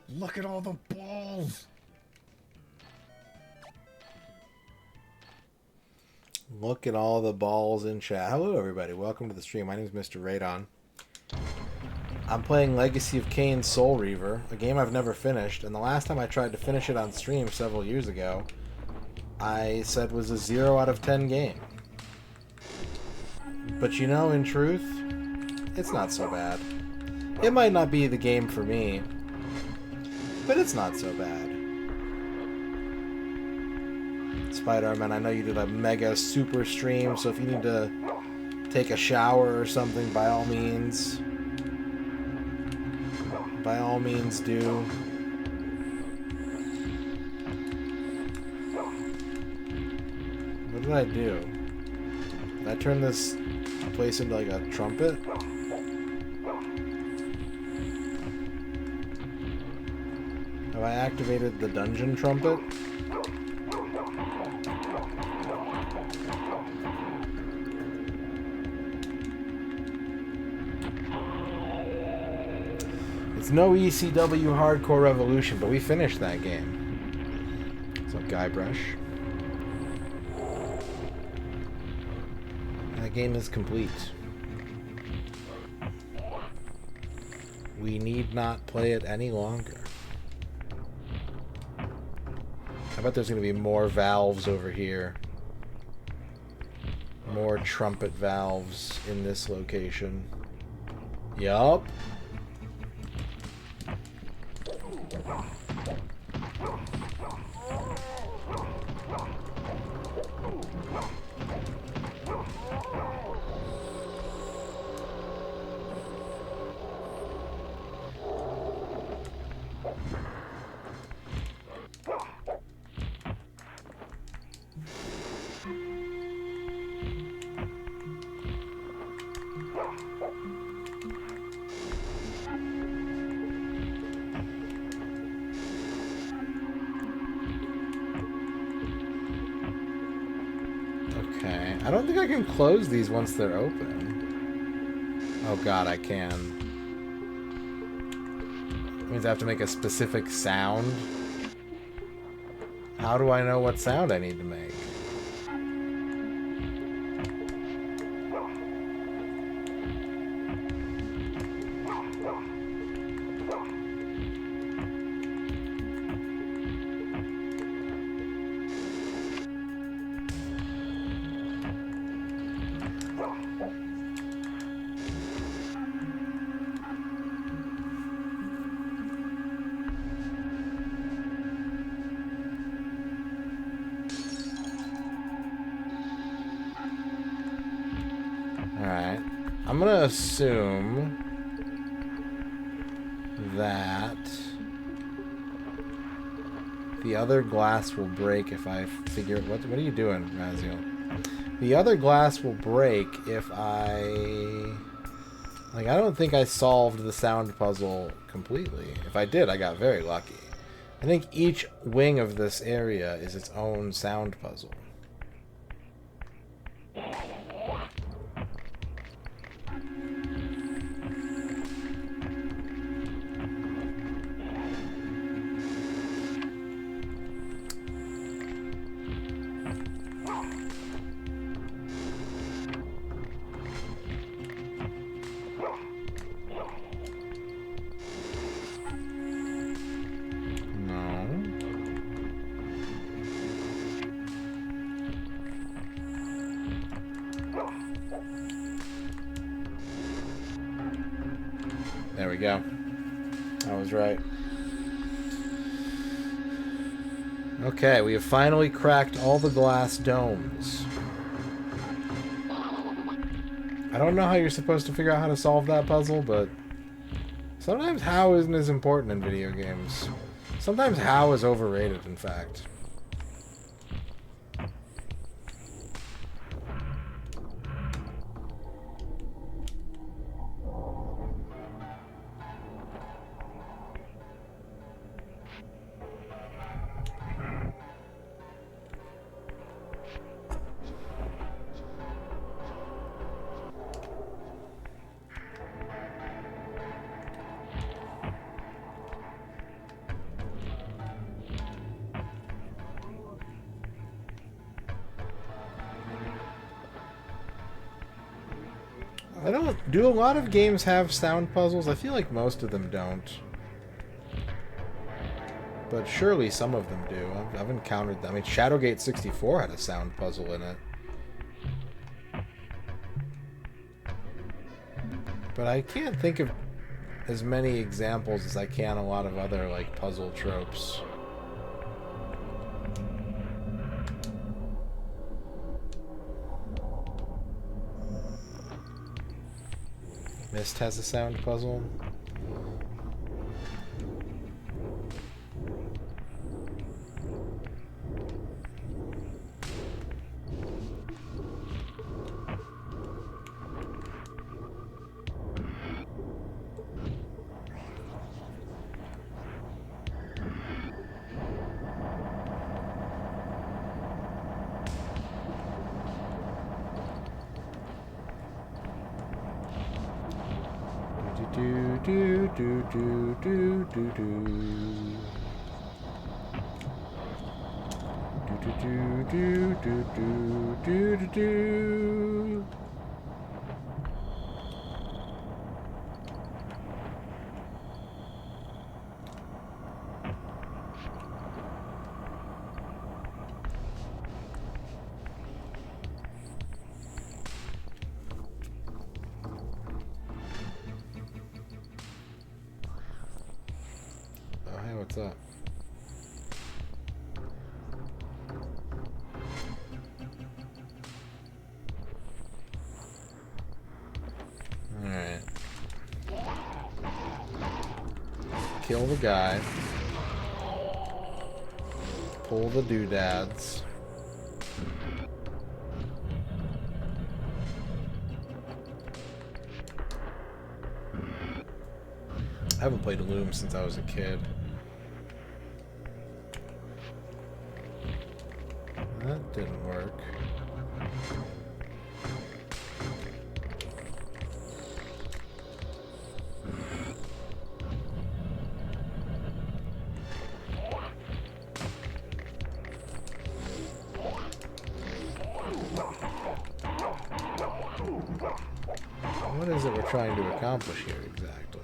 Look at all the balls. Look at all the balls in chat. Hello, everybody. Welcome to the stream. My name is Mr. Radon. I'm playing Legacy of Kain Soul Reaver, a game I've never finished, and the last time I tried to finish it on stream several years ago, I said was a 0 out of 10 game. But you know, in truth, it's not so bad. It might not be the game for me, but it's not so bad. Spider-Man, I know you did a mega super stream, so if you need to take a shower or something, by all means do. What did I do? Did I turn this place into like a trumpet? Have I activated the dungeon trumpet? It's no ECW Hardcore Revolution, but we finished that game. What's up, Guybrush? That game is complete. We need not play it any longer. I bet there's going to be more valves over here. More trumpet valves in this location. Yup. Okay. I don't think I can close these once they're open. Oh god, I can. That means I have to make a specific sound. How do I know what sound I need to make? Alright. I'm gonna assume that the other glass will break if I figure... What are you doing, Raziel? The other glass will break if I... Like, I don't think I solved the sound puzzle completely. If I did, I got very lucky. I think each wing of this area is its own sound puzzle. There we go. I was right. Okay, we have finally cracked all the glass domes. I don't know how you're supposed to figure out how to solve that puzzle, but sometimes how isn't as important in video games. Sometimes how is overrated, in fact. Do a lot of games have sound puzzles? I feel like most of them don't. But surely some of them do. I've encountered them. I mean, Shadowgate 64 had a sound puzzle in it. But I can't think of as many examples as I can a lot of other, like, puzzle tropes. Myst has a sound puzzle. Do do do do do do do do do do do do do. What's up? Alright. Kill the guy. Pull the doodads. I haven't played Loom since I was a kid. That didn't work. What is it we're trying to accomplish here exactly?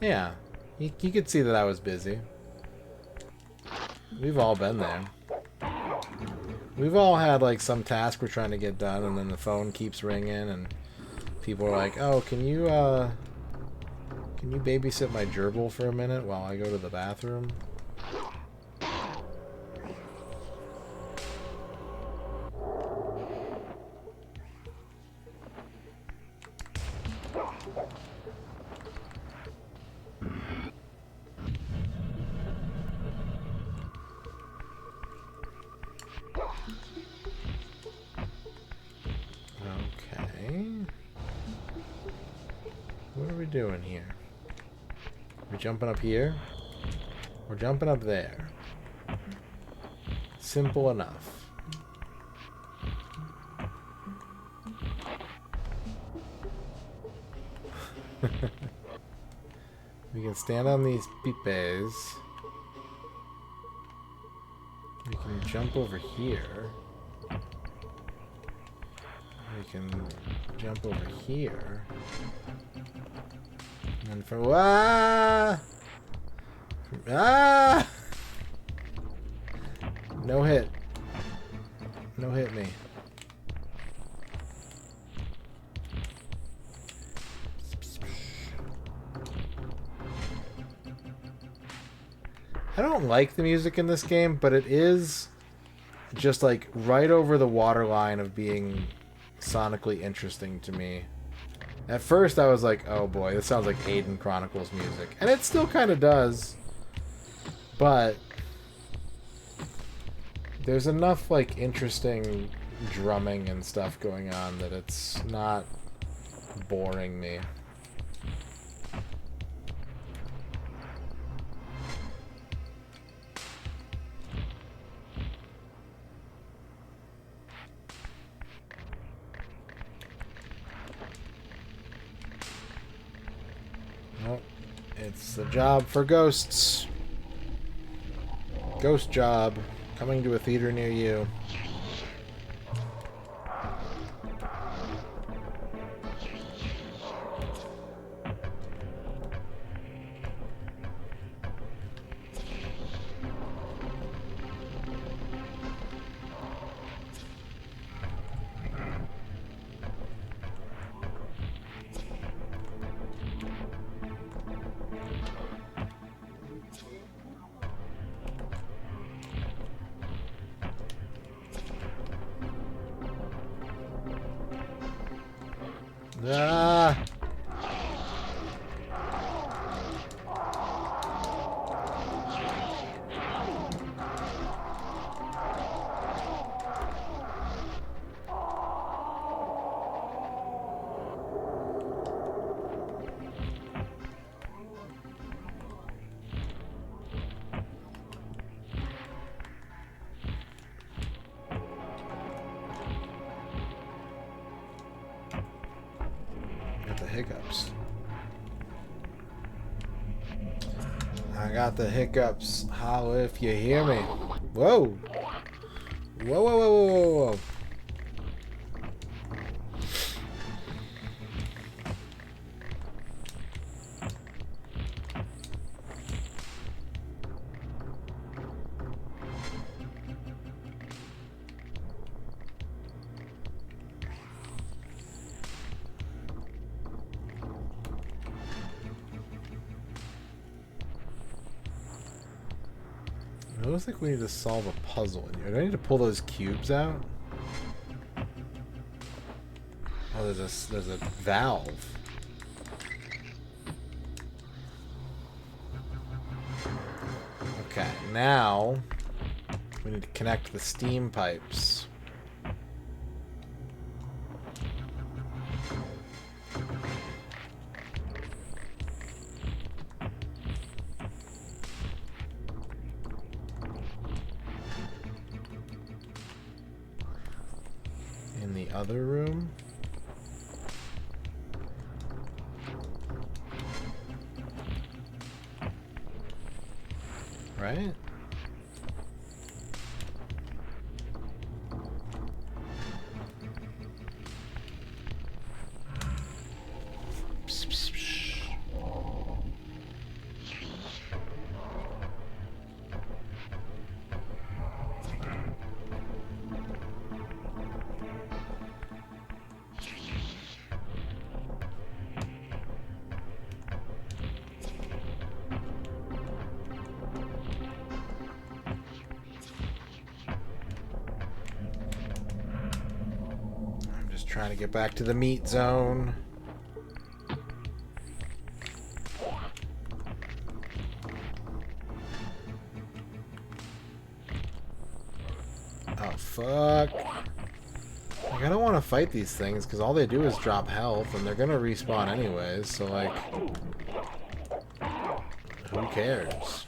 Yeah, you could see that I was busy. We've all been there. We've all had like some task we're trying to get done, and then the phone keeps ringing, and people are like, "Oh, can you babysit my gerbil for a minute while I go to the bathroom?" Okay. What are we doing here? We're jumping up here? We're jumping up there. Simple enough. We can stand on these pipes. We can jump over here. We can jump over here. And from no hit. No hit me. I don't like the music in this game, but it is just like right over the waterline of being sonically interesting to me. At first I was like, oh boy, this sounds like Aiden Chronicles music. And it still kind of does. But there's enough like interesting drumming and stuff going on that it's not boring me. Nope. It's the job for ghosts. Ghost job. Coming to a theater near you. Ah! Hiccups. I got the hiccups. Holla if you hear me. Whoa! Whoa, whoa, whoa, whoa, whoa, whoa. It looks like we need to solve a puzzle in here. Do I need to pull those cubes out? Oh, there's a valve. Okay, now we need to connect the steam pipes. in the other room. Right? Trying to get back to the meat zone. Oh, fuck. Like, I don't want to fight these things because all they do is drop health and they're going to respawn anyways, so, like, who cares?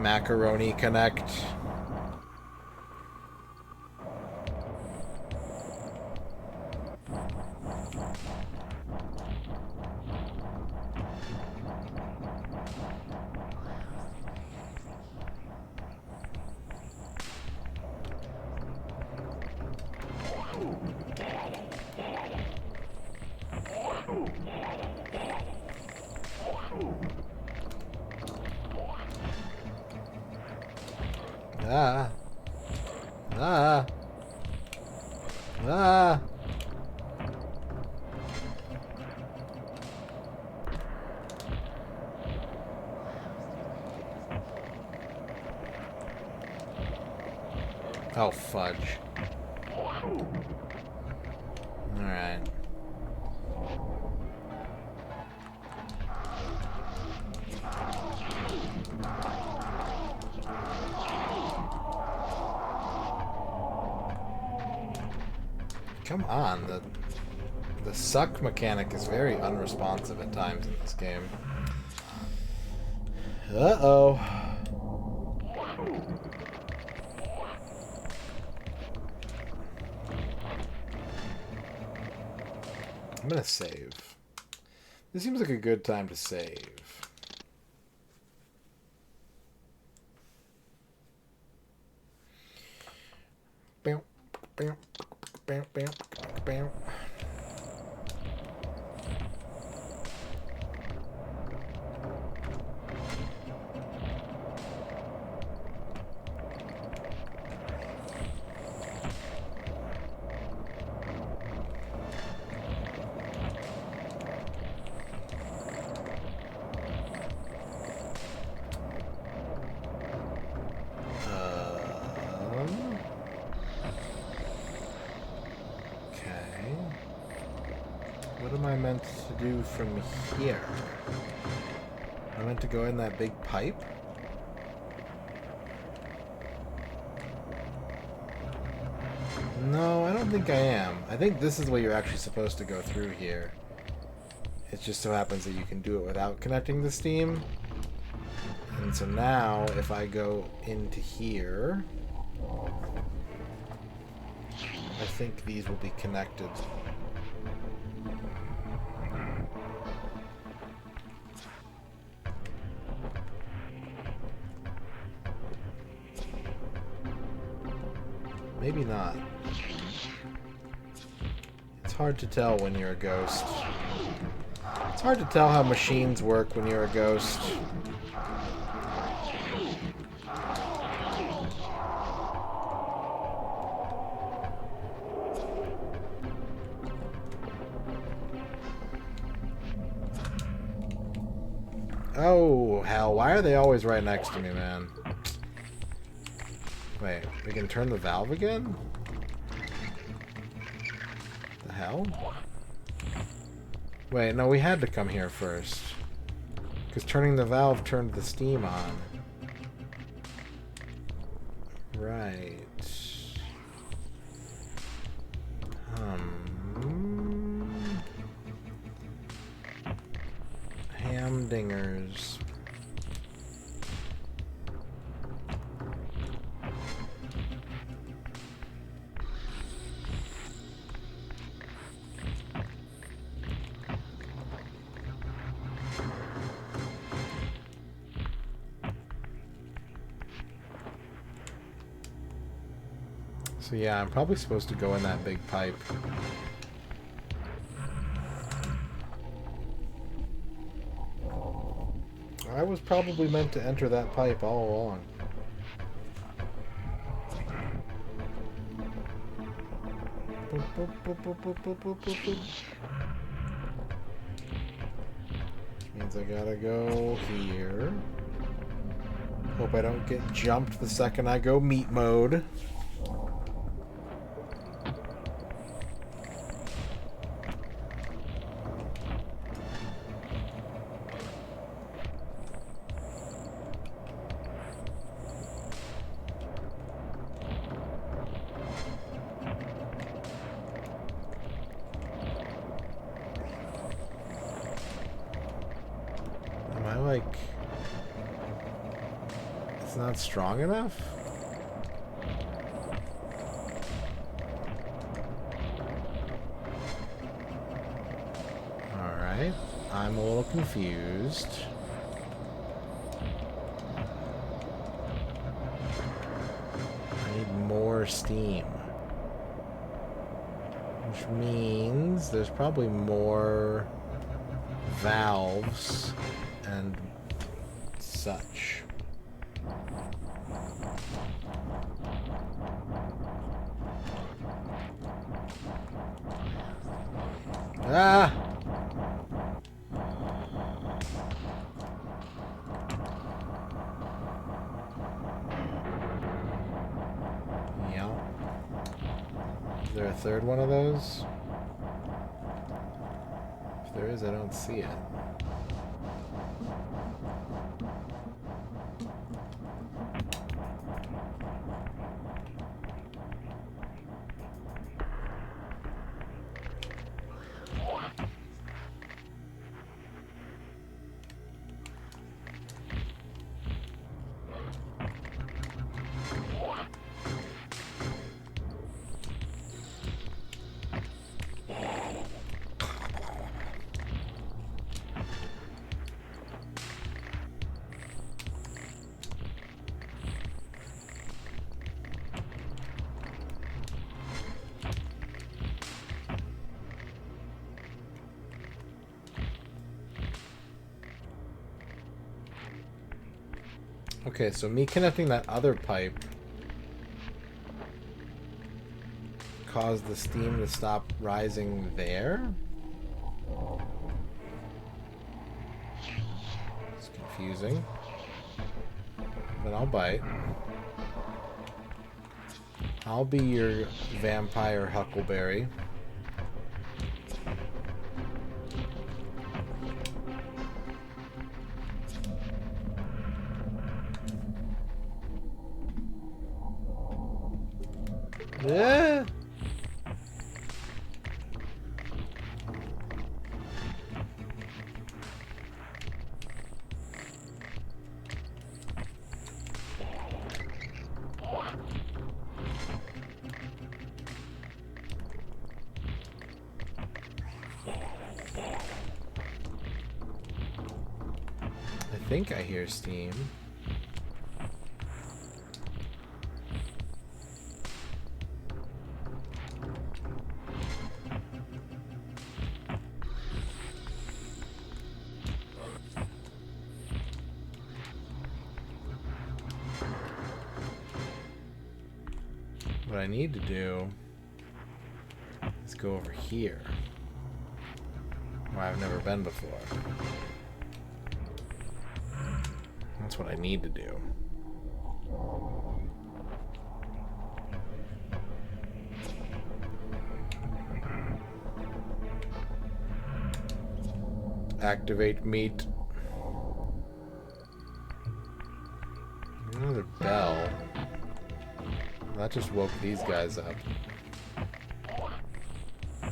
Macaroni Connect. Ah. Ah. Ah. Oh, fudge. Alright. Come on, the suck mechanic is very unresponsive at times in this game. Uh-oh. I'm gonna save. This seems like a good time to save. Bam, bam. Bam, bam, bam. What am I meant to do from here? Am I meant to go in that big pipe? No, I don't think I am. I think this is the way you're actually supposed to go through here. It just so happens that you can do it without connecting the steam. And so now, if I go into here, I think these will be connected. Maybe not. It's hard to tell when you're a ghost. It's hard to tell how machines work when you're a ghost. Oh, hell. Why are they always right next to me, man? Wait, we can turn the valve again? The hell? Wait, no, we had to come here first. Because turning the valve turned the steam on. Right. Hamdingers. So yeah, I'm probably supposed to go in that big pipe. I was probably meant to enter that pipe all along. Boop, boop, boop, boop, boop, boop, boop, boop, boop. Means I gotta go here. Hope I don't get jumped the second I go meat mode. It's not strong enough? Alright. I'm a little confused. I need more steam. Which means there's probably more valves and such. Ah! Yeah. Is there a third one of those? If there is, I don't see it. Okay, so me connecting that other pipe caused the steam to stop rising there? It's confusing. But I'll bite. I'll be your vampire huckleberry. Yeah. I think I hear steam. What I need to do is go over here, where I've never been before. That's what I need to do. activate meat. Another bell. That just woke these guys up. I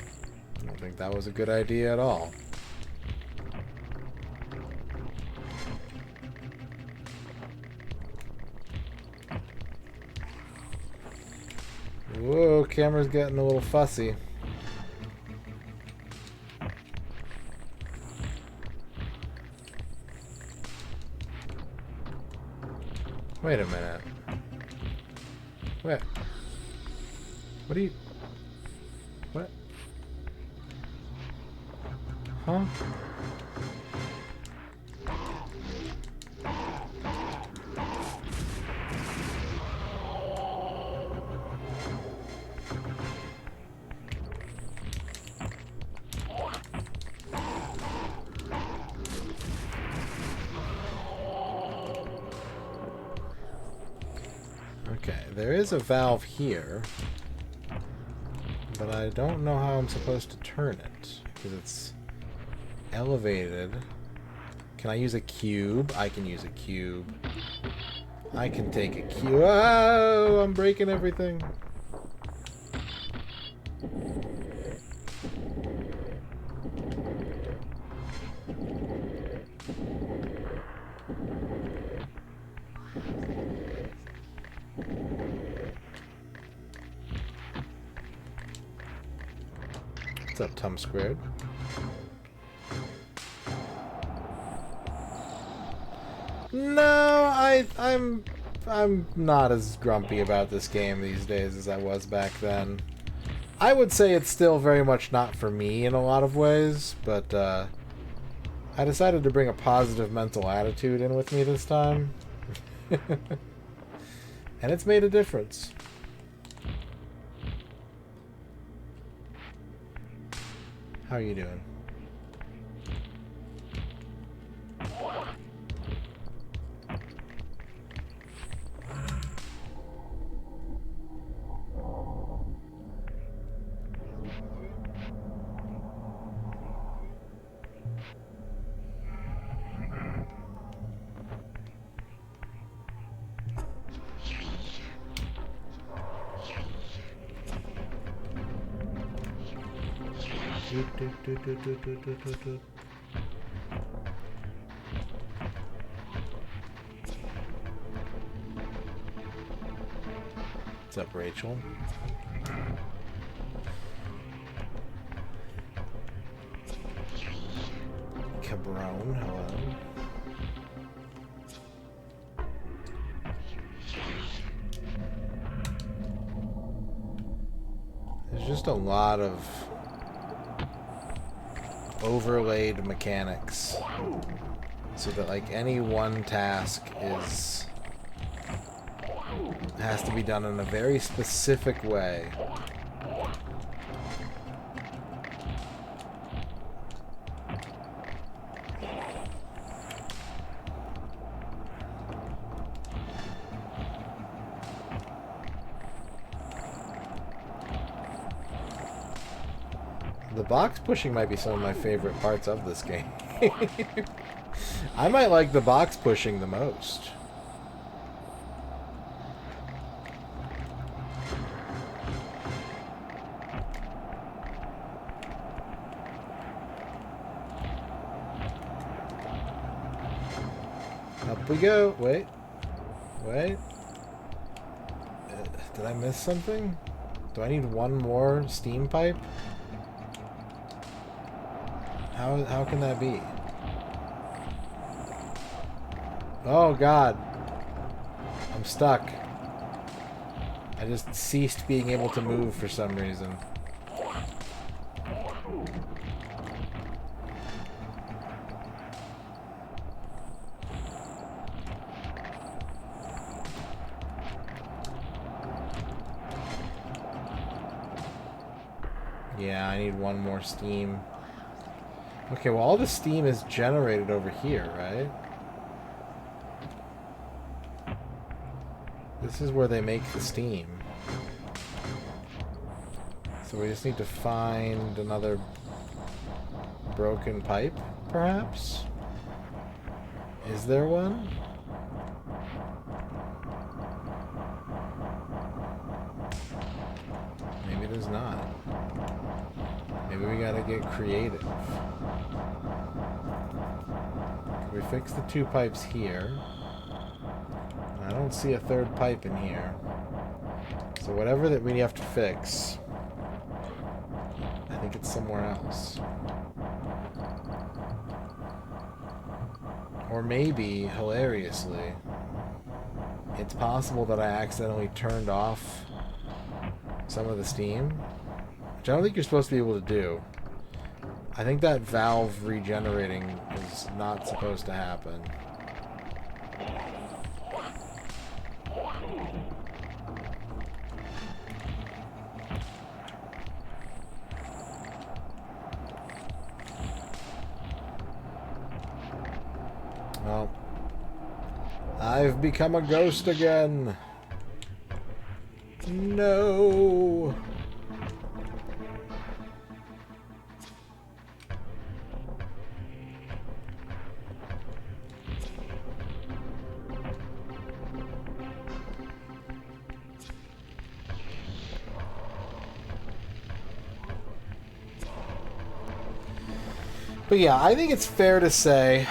don't think that was a good idea at all. Whoa, camera's getting a little fussy. Wait a minute. Wait. What are you... What? Huh? Okay, there is a valve here, but I don't know how I'm supposed to turn it, because it's elevated. Can I use a cube? I can use a cube. I can take a cube. Oh, I'm breaking everything. What's up, Tom Squared? No, I'm not as grumpy about this game these days as I was back then. I would say it's still very much not for me in a lot of ways, but I decided to bring a positive mental attitude in with me this time. And it's made a difference. How are you doing? What's up, Rachel? Cabron, hello. There's just a lot of overlaid mechanics so that like any one task has to be done in a very specific way. The box pushing might be some of my favorite parts of this game. I might like the box pushing the most. Up we go. Wait. Wait. Did I miss something? Do I need one more steam pipe? How can that be? Oh god. I'm stuck. I just ceased being able to move for some reason. Yeah, I need one more steam. Okay, well all the steam is generated over here, right? This is where they make the steam. So we just need to find another broken pipe. perhaps? Is there one? Maybe there's not. Maybe we gotta get creative. Can we fix the 2 pipes here? I don't see a 3rd pipe in here. So whatever that we have to fix, I think it's somewhere else. Or maybe, hilariously, it's possible that I accidentally turned off some of the steam, which I don't think you're supposed to be able to do. I think that valve regenerating is not supposed to happen. Well, I've become a ghost again. No. But yeah, I think it's fair to say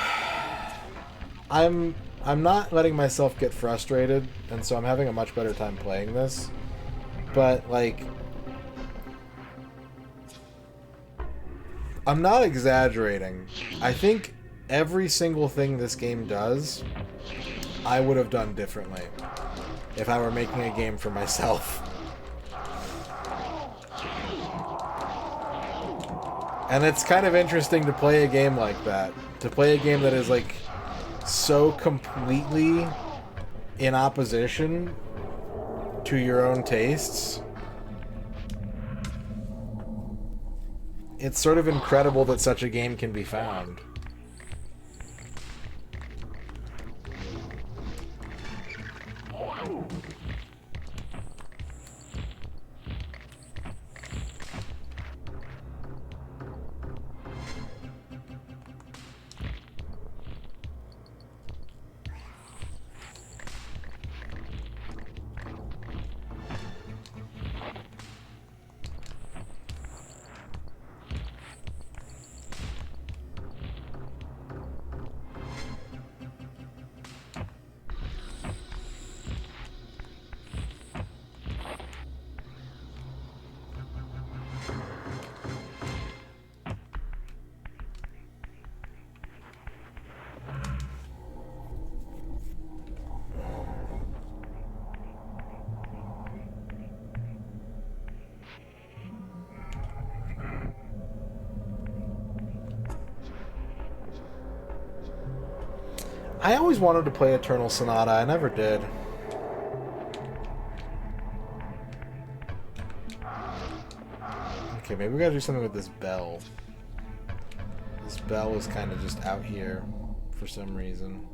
I'm not letting myself get frustrated, and so I'm having a much better time playing this. But, like, I'm not exaggerating. I think every single thing this game does, I would have done differently if I were making a game for myself. And it's kind of interesting to play a game like that. To play a game that is, like, so completely in opposition to your own tastes. It's sort of incredible that such a game can be found. I always wanted to play Eternal Sonata. I never did. Okay, maybe we gotta do something with this bell. This bell is kind of just out here for some reason.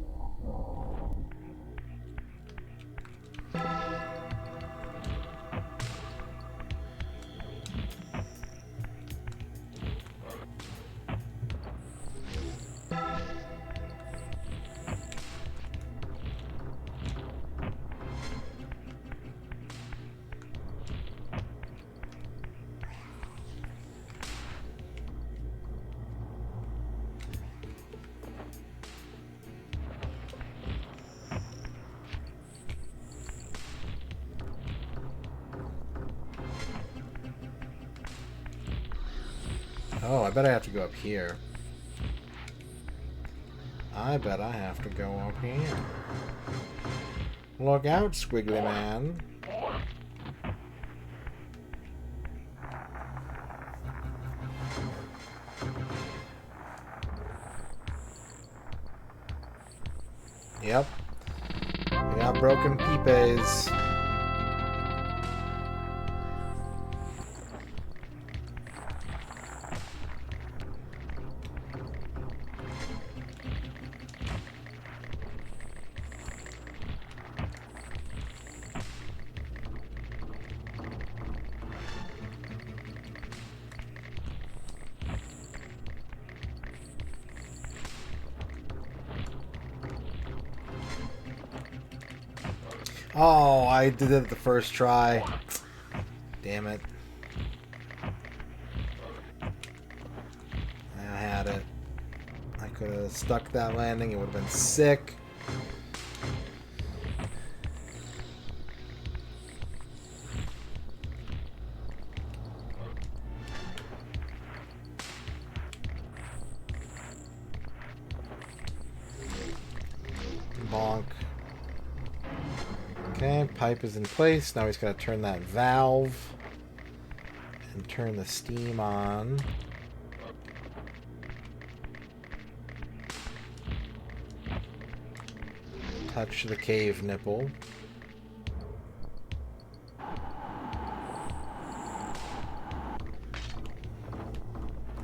Oh, I bet I have to go up here. I bet I have to go up here. Look out, Squiggly Man. Yep. We got broken peepays. Oh, I did it the first try. Damn it. I had it. I could have stuck that landing. It would have been sick. Bonk. Okay, pipe is in place. Now he's got to turn that valve and turn the steam on. Touch the cave nipple.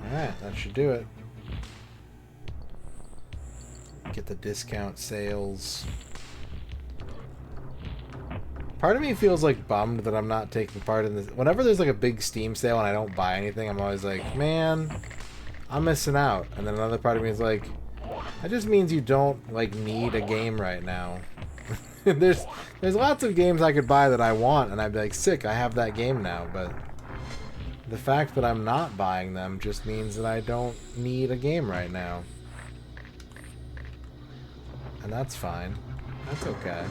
Alright, that should do it. Get the discount sales. Part of me feels like bummed that I'm not taking part in this. Whenever there's like a big Steam sale and I don't buy anything, I'm always like, man, I'm missing out. And then another part of me is like, that just means you don't like need a game right now. there's lots of games I could buy that I want and I'd be like, sick, I have that game now. But the fact that I'm not buying them just means that I don't need a game right now. And that's fine. That's okay.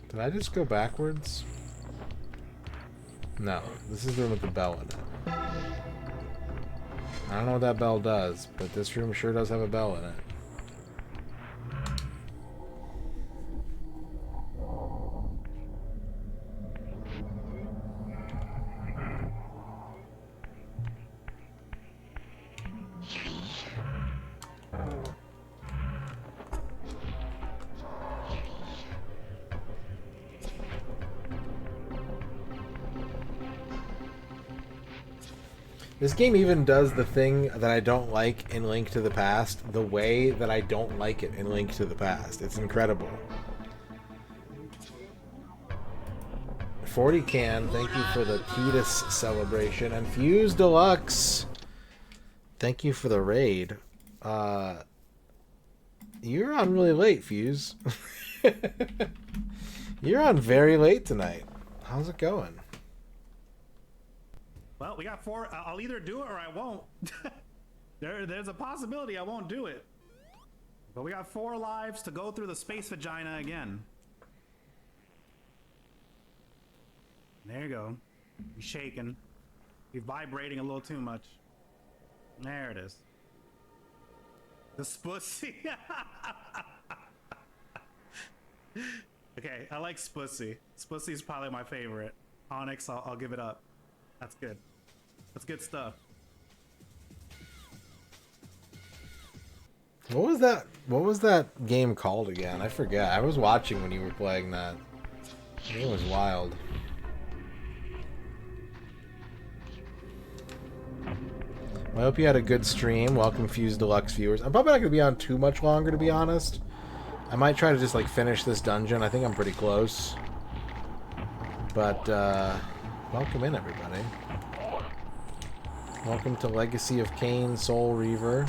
Did I just go backwards? No. This is the room with the bell in it. I don't know what that bell does, but this room sure does have a bell in it. This game even does the thing that I don't like in Link to the Past, the way that I don't like it in Link to the Past. It's incredible. 40 Can, thank you for the Titus celebration. And Fuse Deluxe, thank you for the raid. You're on really late, Fuse. You're on very late tonight. How's it going? Well, we got 4. I'll either do it or I won't. There's a possibility I won't do it. But we got 4 lives to go through the space vagina again. There you go. You're shaking. You're vibrating a little too much. There it is. The spussy. Okay, I like Spussy. Spussy's probably my favorite. Onyx, I'll give it up. That's good. That's good stuff. What was that? What was that game called again? I forget. I was watching when you were playing that. It was wild. Well, I hope you had a good stream. Welcome, Fuse Deluxe viewers. I'm probably not going to be on too much longer, to be honest. I might try to just like finish this dungeon. I think I'm pretty close. But welcome in, everybody. Welcome to Legacy of Kain, Soul Reaver.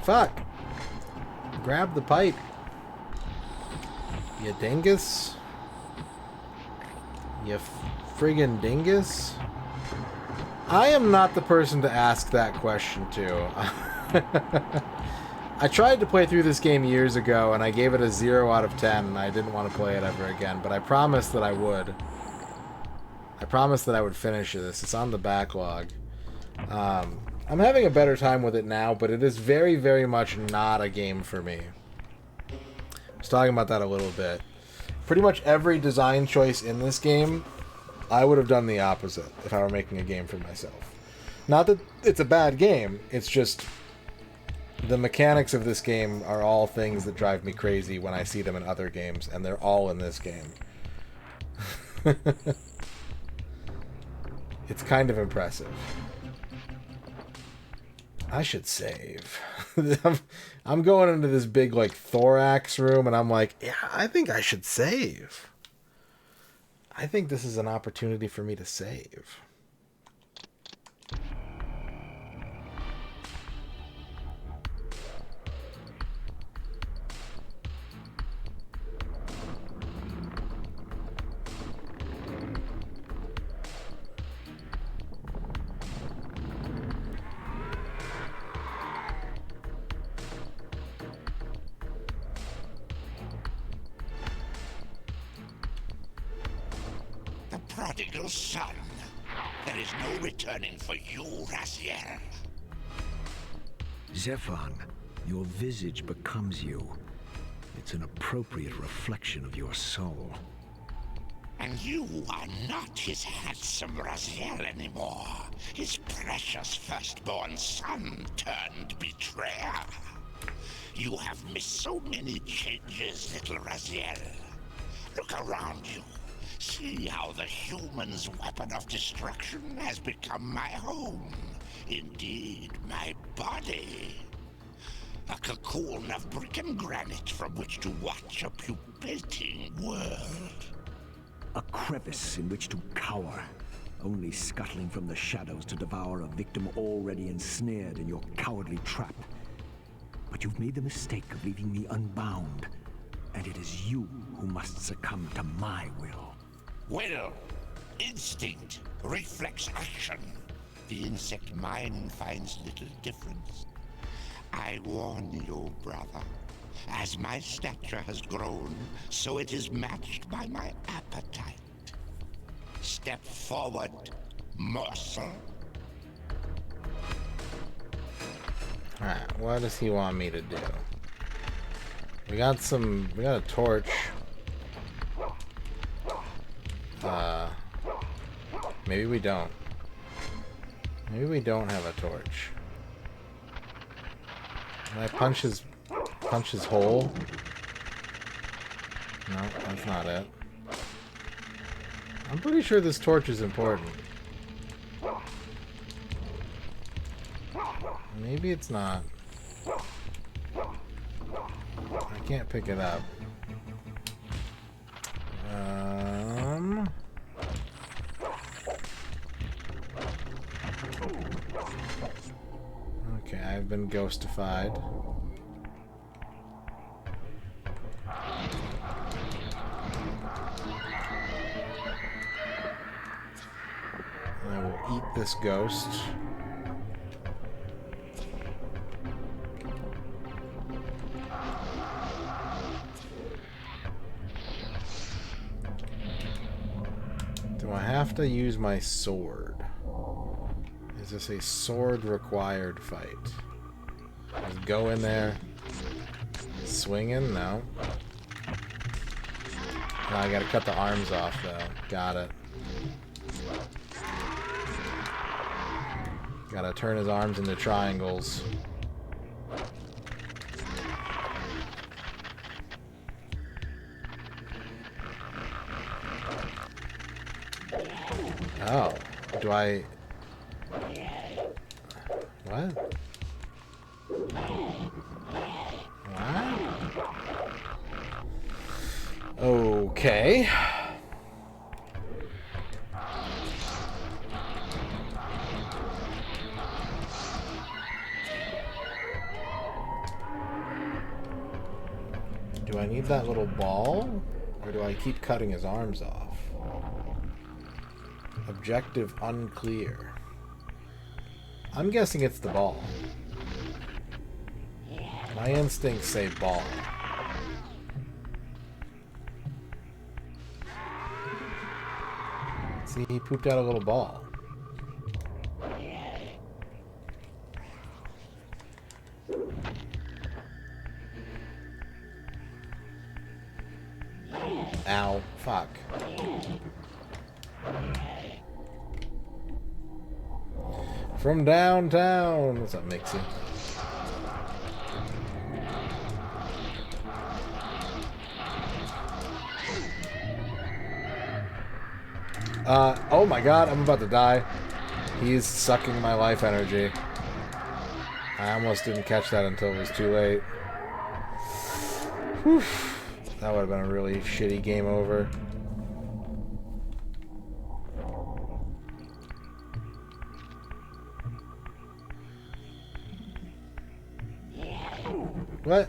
Fuck! Grab the pipe. You dingus. You friggin' dingus. I am not the person to ask that question to. I tried to play through this game years ago and I gave it a 0 out of 10 and I didn't want to play it ever again, but I promised that I would. I promised that I would finish this. It's on the backlog. I'm having a better time with it now, but it is very, very much not a game for me. I was talking about that a little bit. Pretty much every design choice in this game, I would have done the opposite if I were making a game for myself. Not that it's a bad game, it's just the mechanics of this game are all things that drive me crazy when I see them in other games, and they're all in this game. It's kind of impressive. I should save. I'm going into this big, like, thorax room, and I'm like, yeah, I think I should save. I think this is an opportunity for me to save. The prodigal son. There is no returning for you, Raziel. Zephan, your visage becomes you. It's an appropriate reflection of your soul. And you are not his handsome Raziel anymore. His precious firstborn son turned betrayer. You have missed so many changes, little Raziel. Look around you. See how the human's weapon of destruction has become my home. Indeed, my body. A cocoon of brick and granite from which to watch a pupating world. A crevice in which to cower, only scuttling from the shadows to devour a victim already ensnared in your cowardly trap. But you've made the mistake of leaving me unbound, and it is you who must succumb to my will. Will, instinct, reflex action. The insect mind finds little difference. I warn you, brother. As my stature has grown, so it is matched by my appetite. Step forward, morsel. Alright, what does he want me to do? We got a torch. Maybe we don't. Maybe we don't have a torch. Can I punch his hole? No, that's not it. I'm pretty sure this torch is important. Maybe it's not. I can't pick it up. Okay, I've been ghostified. I will eat this ghost. Do I have to use my sword? Is this a sword required fight? Just go in there. Swinging? No. No, I gotta cut the arms off though. Got it. Gotta turn his arms into triangles. Oh. Do I... What? What? Okay. Do I need that little ball? Or do I keep cutting his arms off? Objective unclear. I'm guessing it's the ball. My instincts say ball. See, he pooped out a little ball. Ow. Fuck. From downtown. What's up, Mixie? Oh my god, I'm about to die. He's sucking my life energy. I almost didn't catch that until it was too late. Whew. That would have been a really shitty game over. What?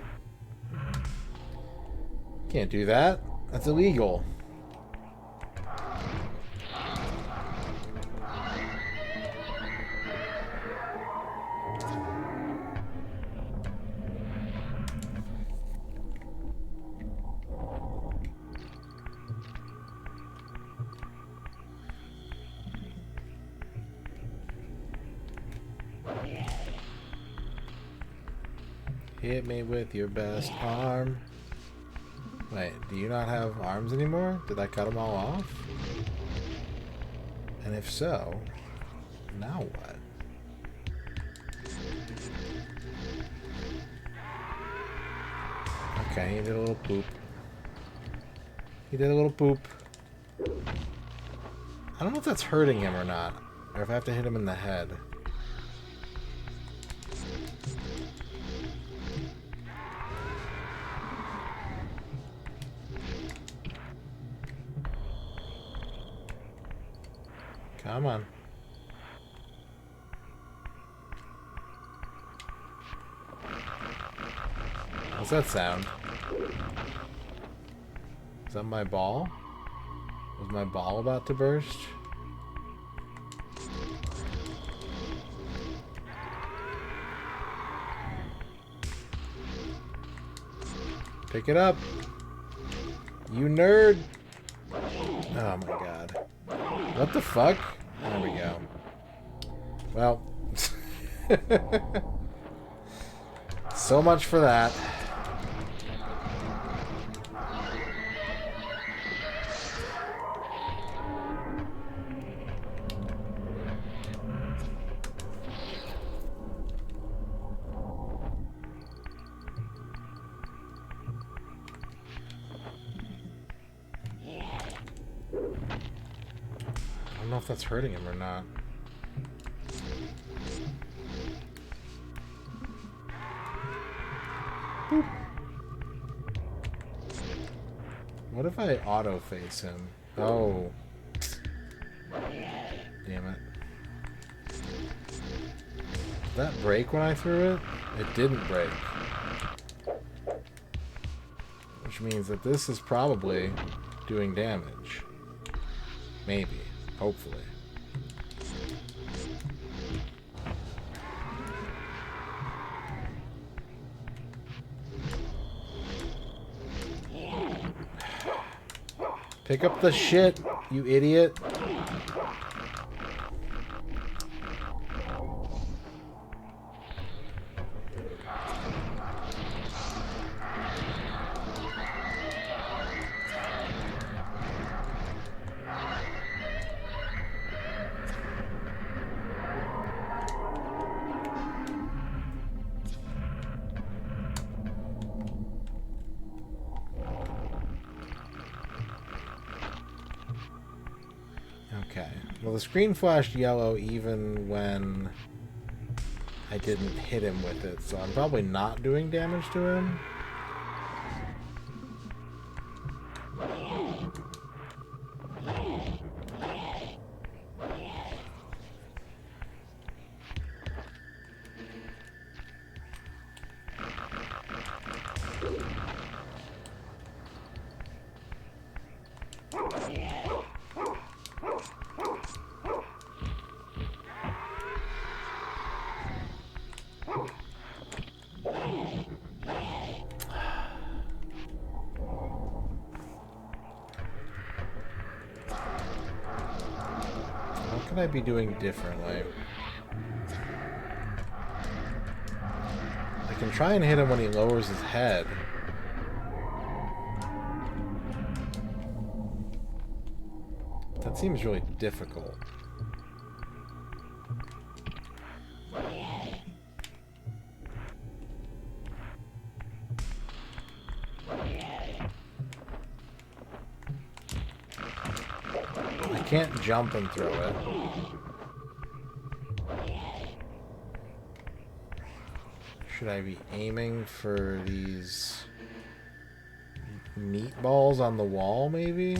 Can't do that. That's illegal. Hit me with your best arm. Wait, do you not have arms anymore? Did I cut them all off? And if so, now what? Okay, he did a little poop. He did a little poop. I don't know if that's hurting him or not, or if I have to hit him in the head. Come on. What's that sound? Is that my ball? Was my ball about to burst? Pick it up. You nerd. Oh my god. What the fuck? There we go. Well. So much for that. I don't know if that's hurting him or not. Boop. What if I auto-face him? Oh. Damn it. Did that break when I threw it? It didn't break. Which means that this is probably doing damage. Maybe. Hopefully. Pick up the shit, you idiot. Okay. Well, the screen flashed yellow even when I didn't hit him with it, so I'm probably not doing damage to him. What could I be doing differently? I can try and hit him when he lowers his head. That seems really difficult. can't jump and throw it. Should I be aiming for these meatballs on the wall, maybe?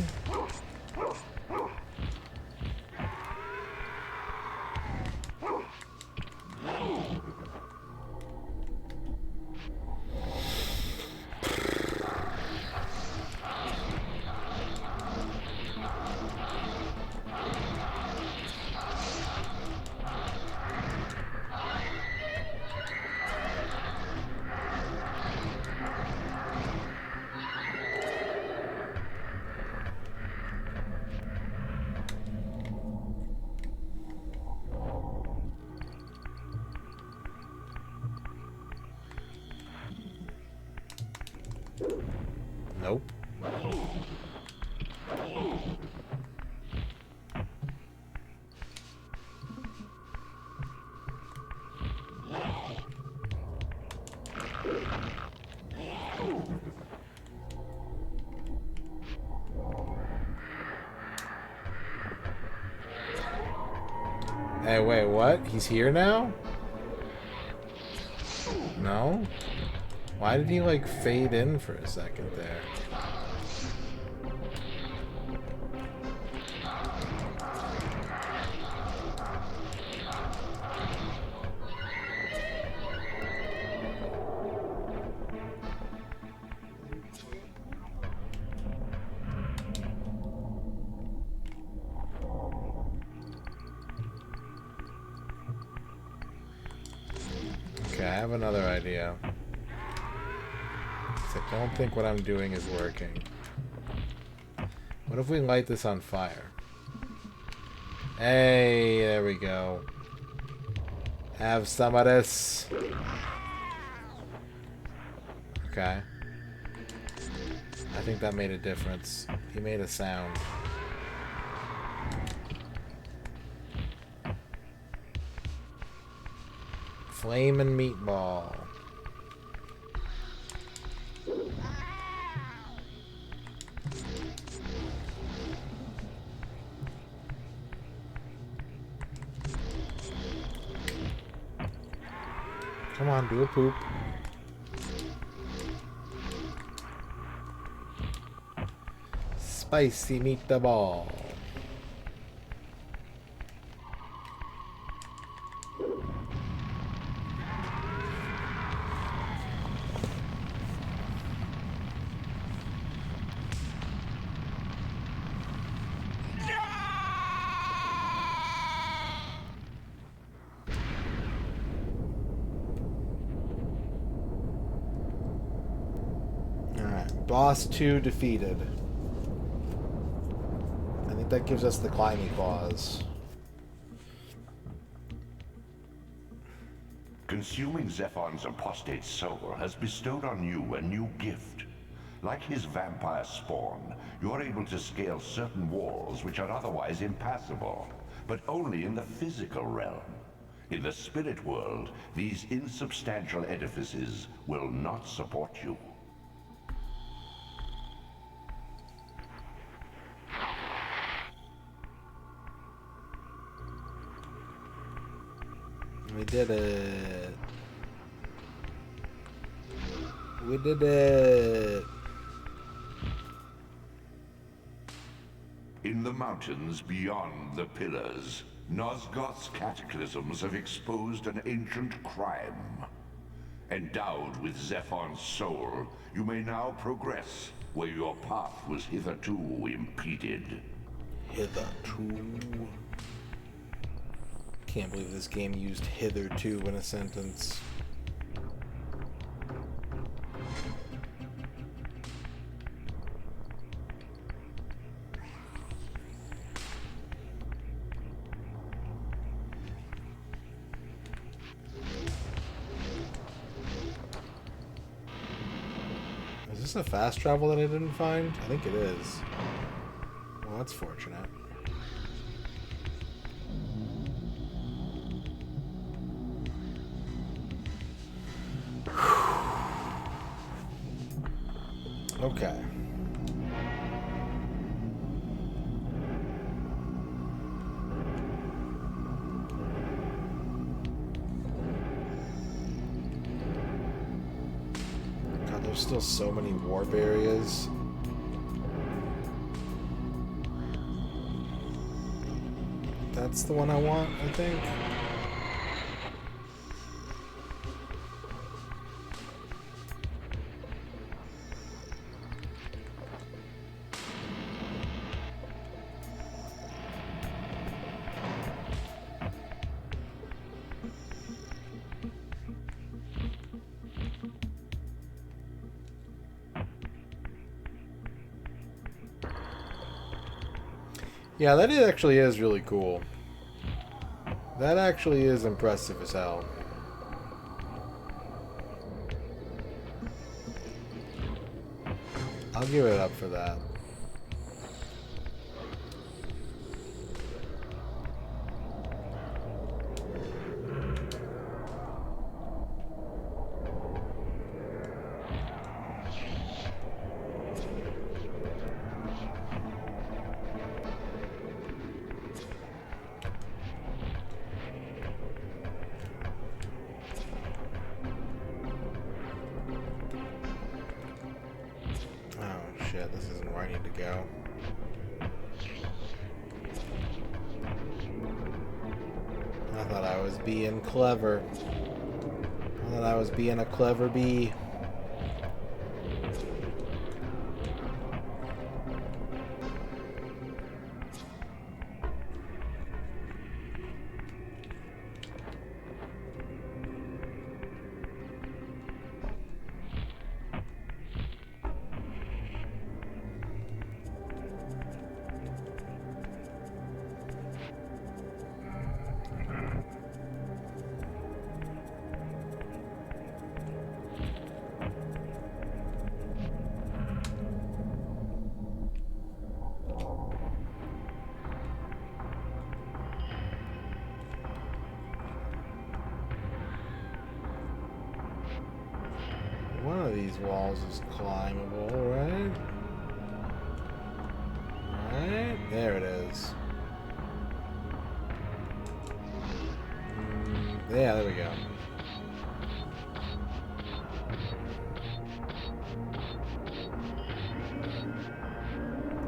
Nope. Hey, wait, what? He's here now? No? Why did he, like, fade in for a second there? Okay, I have another idea. I don't think what I'm doing is working. What if we light this on fire? Hey, there we go. Have some of this. Okay. I think that made a difference. He made a sound. Flamin' meatball. Come on, do a poop. Spicy meatball. Boss 2 defeated. I think that gives us the climbing claws. Consuming Zephon's apostate soul has bestowed on you a new gift. Like his vampire spawn, you are able to scale certain walls which are otherwise impassable, but only in the physical realm. In the spirit world, these insubstantial edifices will not support you. We did it. We did it. In the mountains beyond the pillars, Nosgoth's cataclysms have exposed an ancient crime. Endowed with Zephon's soul, you may now progress where your path was hitherto impeded. Hitherto. Can't believe this game used hitherto in a sentence. Is this a fast travel that I didn't find? I think it is. Well, that's fortunate. Okay. Still so many warp areas. That's the one I want, I think. Yeah, that actually is really cool. That actually is impressive as hell. I'll give it up for that. Shit, this isn't where I need to go. I thought I was being clever. I thought I was being a clever bee. One of these walls is climbable, right? Right? There it is. Yeah, there we go.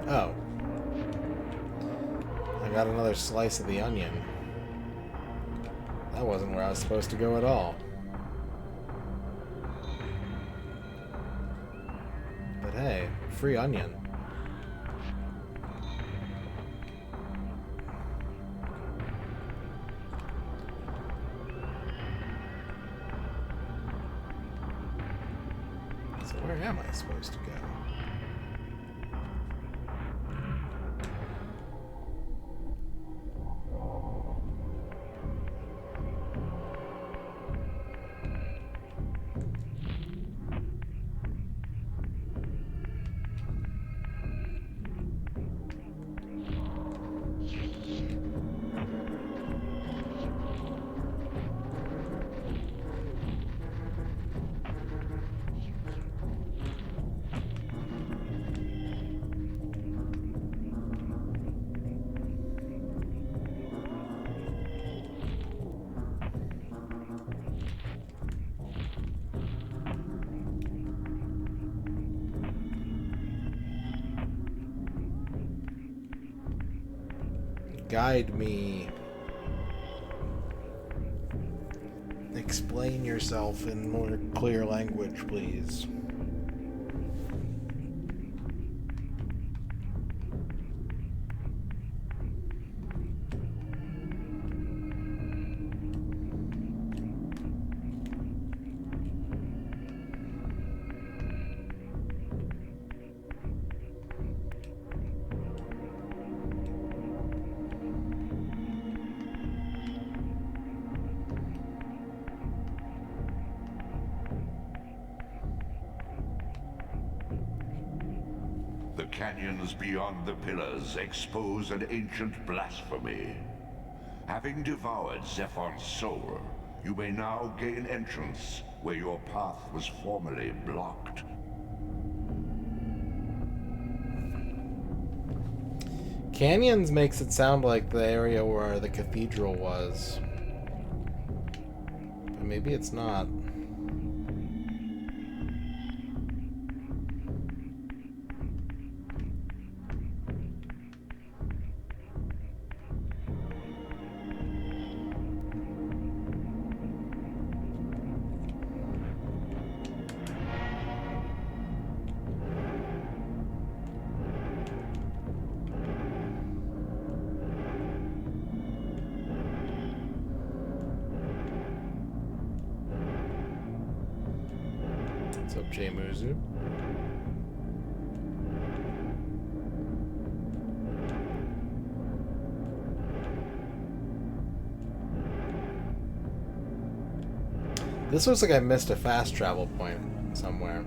Oh. I got another slice of the onion. That wasn't where I was supposed to go at all. But hey, free onion. So where am I supposed to go? Guide me. Explain yourself in more clear language, please. The canyons beyond the pillars expose an ancient blasphemy. Having devoured Zephon's soul, you may now gain entrance where your path was formerly blocked. Canyons makes it sound like the area where the cathedral was. But maybe it's not. What's up, Jamuzu? This looks like I missed a fast travel point somewhere.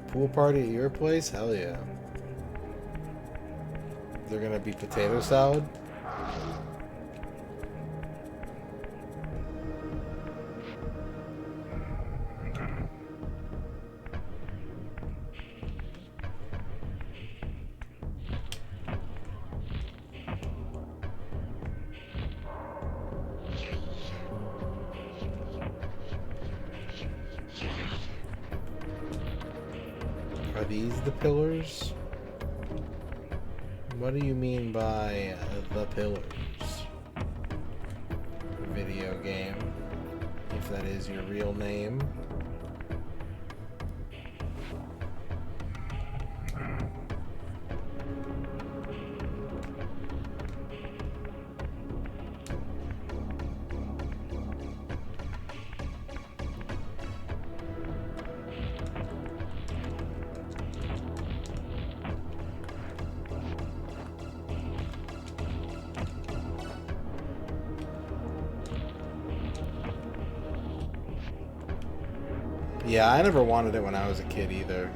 Pool party at your place? Hell yeah. They're gonna be potato salad? Are these the pillars? What do you mean by the pillars? Video game. If that is your real name. Yeah, I never wanted it when I was a kid either.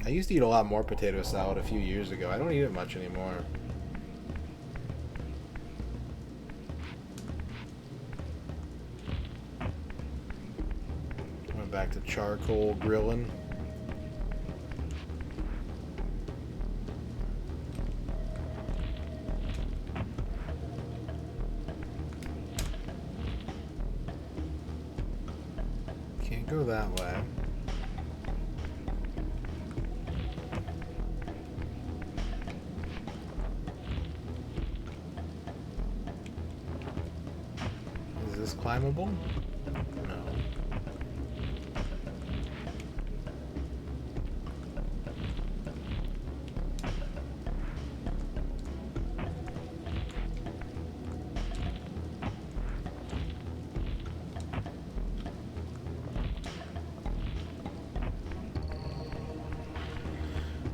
I used to eat a lot more potato salad a few years ago. I don't eat it much anymore. Went back to charcoal grilling. Can't go that way. Is this climbable? No.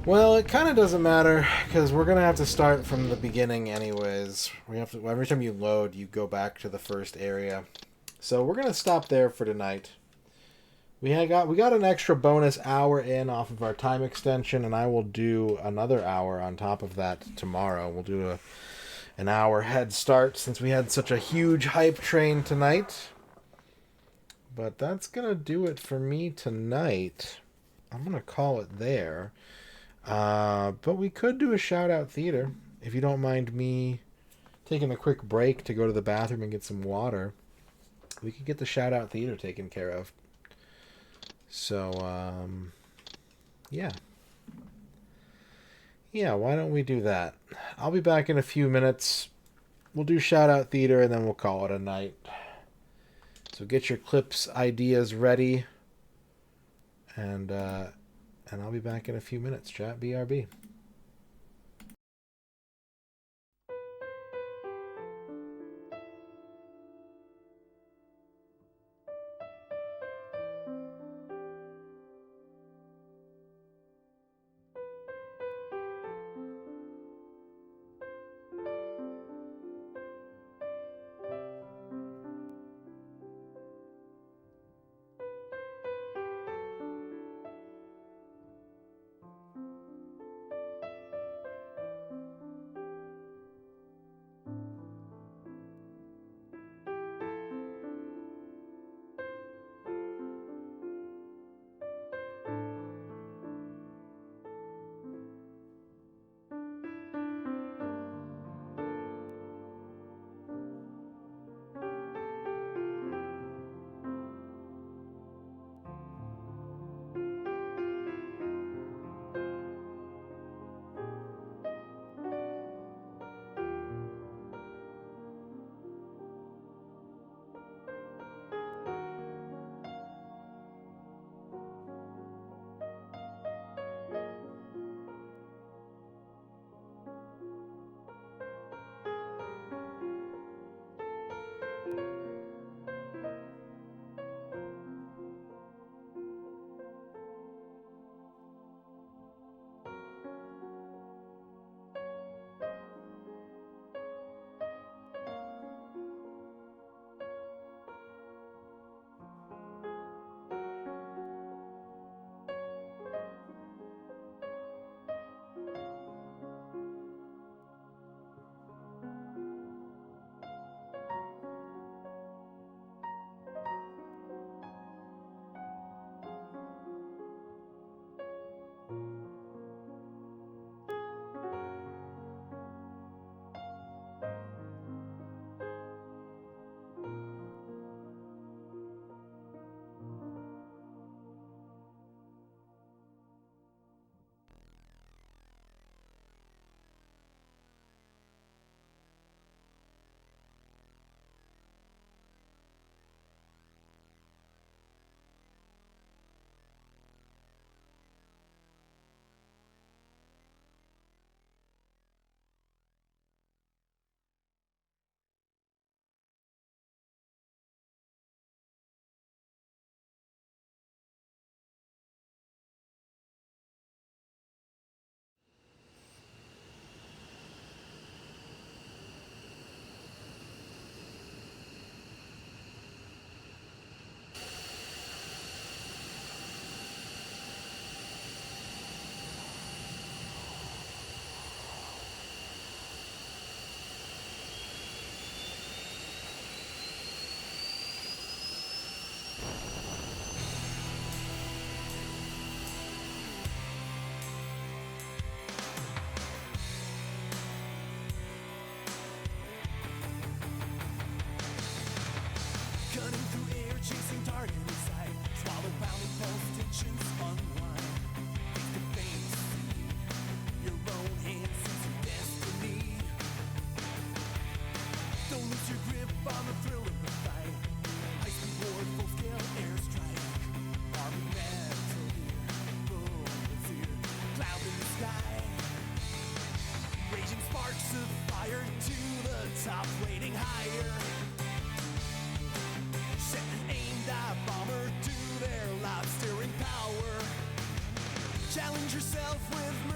Well, it kind of doesn't matter because we're gonna have to start from the beginning anyways. We have to, every time you load, you go back to the first area. So we're gonna stop there for tonight. We got an extra bonus hour in off of our time extension, and I will do another hour on top of that tomorrow. We'll do an hour head start since we had such a huge hype train tonight. But that's gonna do it for me tonight. I'm gonna call it there. But we could do a shout-out theater, if you don't mind me taking a quick break to go to the bathroom and get some water. We could get the shout-out theater taken care of. So, yeah. Yeah, why don't we do that? I'll be back in a few minutes. We'll do shout-out theater, and then we'll call it a night. So get your clips, ideas ready, and I'll be back in a few minutes, chat. BRB.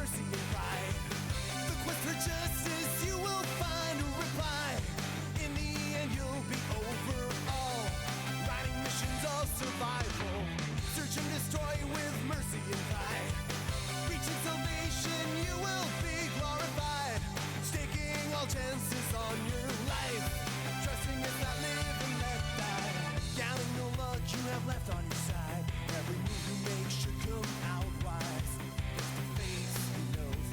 mercy and pride. The quest for justice, you will find a reply. In the end, you'll be over all. Writing missions of survival. Search and destroy with mercy and pride. Reaching salvation, you will be glorified. Staking all chances on your life. Trusting it's not live and let die. Counting no luck you have left on your side. Every move you make should come out wise. Face to face, who knows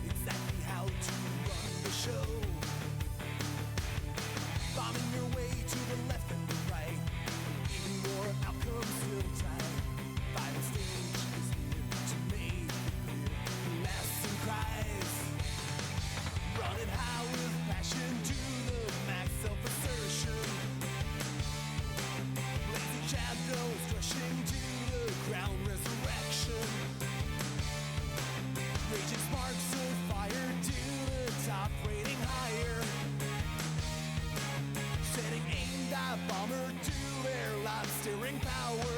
exactly how to run the show. Bombing your way to the left and the right. Even your outcomes still tight. Final stage is here to make it clear. Laughs and cries. Running high with passion to the max, self-assertion. Blazing shadows rushing to the ground, resurrection. Raging sparks of fire to the top, rating higher. Setting aim, dive bomber to their lives, steering power.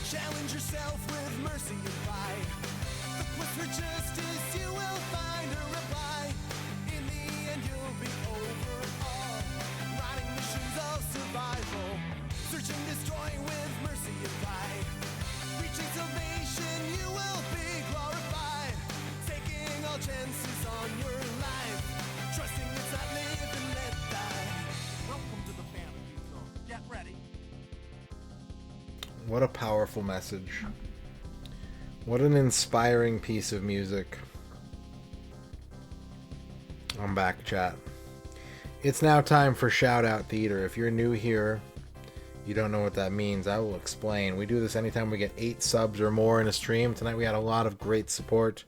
Challenge yourself with mercy and pride. The quest for justice, you will find a reply. In the end, you'll be over all. Writing missions of survival. Searching, destroying with mercy and pride. Reaching salvation, you will be glorified. Taking all chances on your life. Trusting it's not live and let die. Welcome to the fantasy zone. Get ready. What a powerful message. What an inspiring piece of music. I'm back, chat. It's now time for Shout Out Theater. If you're new here, you don't know what that means, I will explain. We do this anytime we get 8 subs or more in a stream. Tonight we had a lot of great support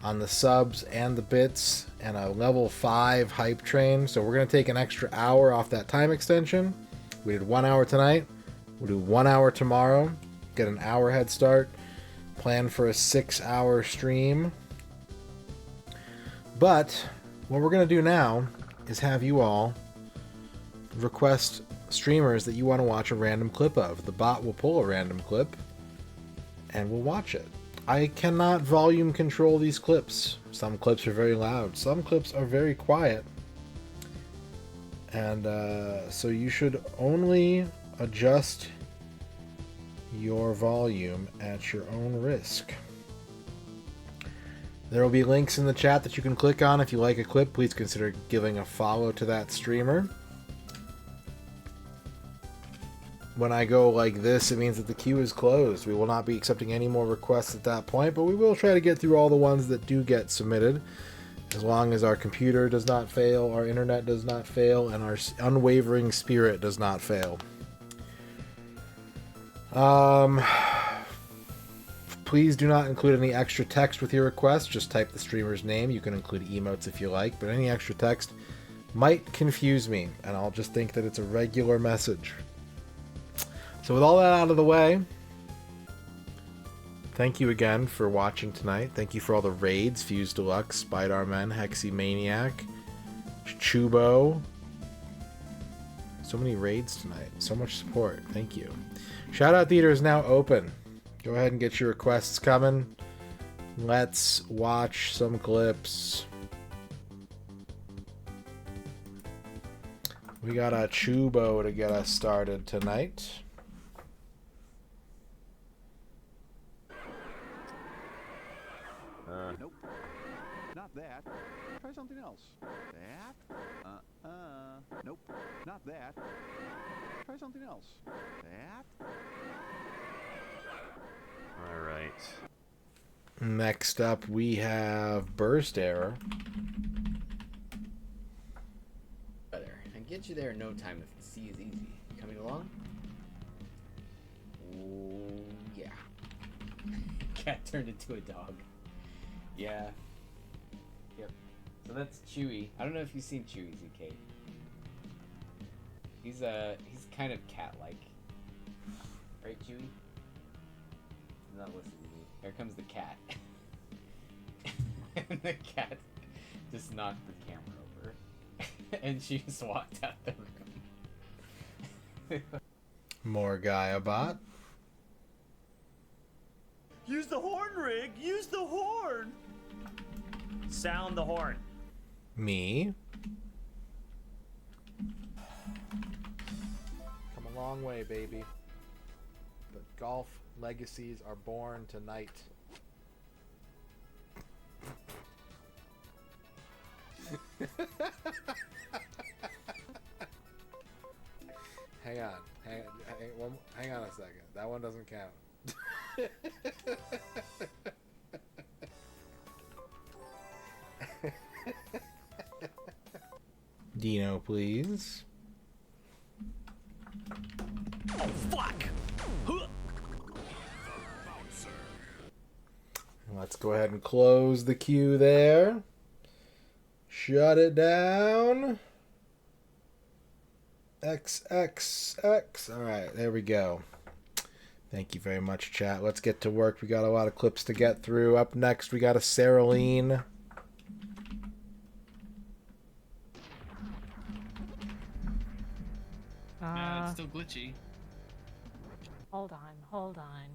on the subs and the bits and a level 5 hype train. So we're going to take an extra hour off that time extension. We did 1 hour tonight. We'll do 1 hour tomorrow. Get an hour head start. Plan for a 6-hour stream. But what we're going to do now is have you all request streamers that you want to watch a random clip of. The bot will pull a random clip and we'll watch it. I cannot volume control these clips. Some clips are very loud. Some clips are very quiet. And so you should only adjust your volume at your own risk. There will be links in the chat that you can click on. If you like a clip, please consider giving a follow to that streamer. When I go like this, it means that the queue is closed. We will not be accepting any more requests at that point, but we will try to get through all the ones that do get submitted, as long as our computer does not fail, our internet does not fail, and our unwavering spirit does not fail. Please do not include any extra text with your request. Just type the streamer's name. You can include emotes if you like, but any extra text might confuse me, and I'll just think that it's a regular message. So with all that out of the way, thank you again for watching tonight. Thank you for all the raids. Fuse Deluxe, Spider-Man, Hexy Maniac, Chubo. So many raids tonight. So much support. Thank you. Shoutout Theater is now open. Go ahead and get your requests coming. Let's watch some clips. We got a Chubo to get us started tonight. Nope. Not that. Try something else. That? Nope. Not that. Try something else. That? Alright. Next up, we have Burst Error. Better. I get you there in no time if the C is easy. Coming along? Oh, yeah. Cat turned into a dog. Yeah. Yep. So that's Chewy. I don't know if you've seen Chewy, ZK. He's kind of cat-like. Right, Chewy? He's not listening to me. Here comes the cat. And the cat just knocked the camera over. And she just walked out the room. More Gaia bot. Use the horn, Rig! Use the horn! horn. Sound the horn. Me. Come a long way, baby. But golf legacies are born tonight. Hang on a second. That one doesn't count. Dino, please. Oh, fuck! Let's go ahead and close the queue there. Shut it down. XXX. Alright, there we go. Thank you very much, chat. Let's get to work. We got a lot of clips to get through. Up next, we got a Saraline. It's still glitchy. Hold on.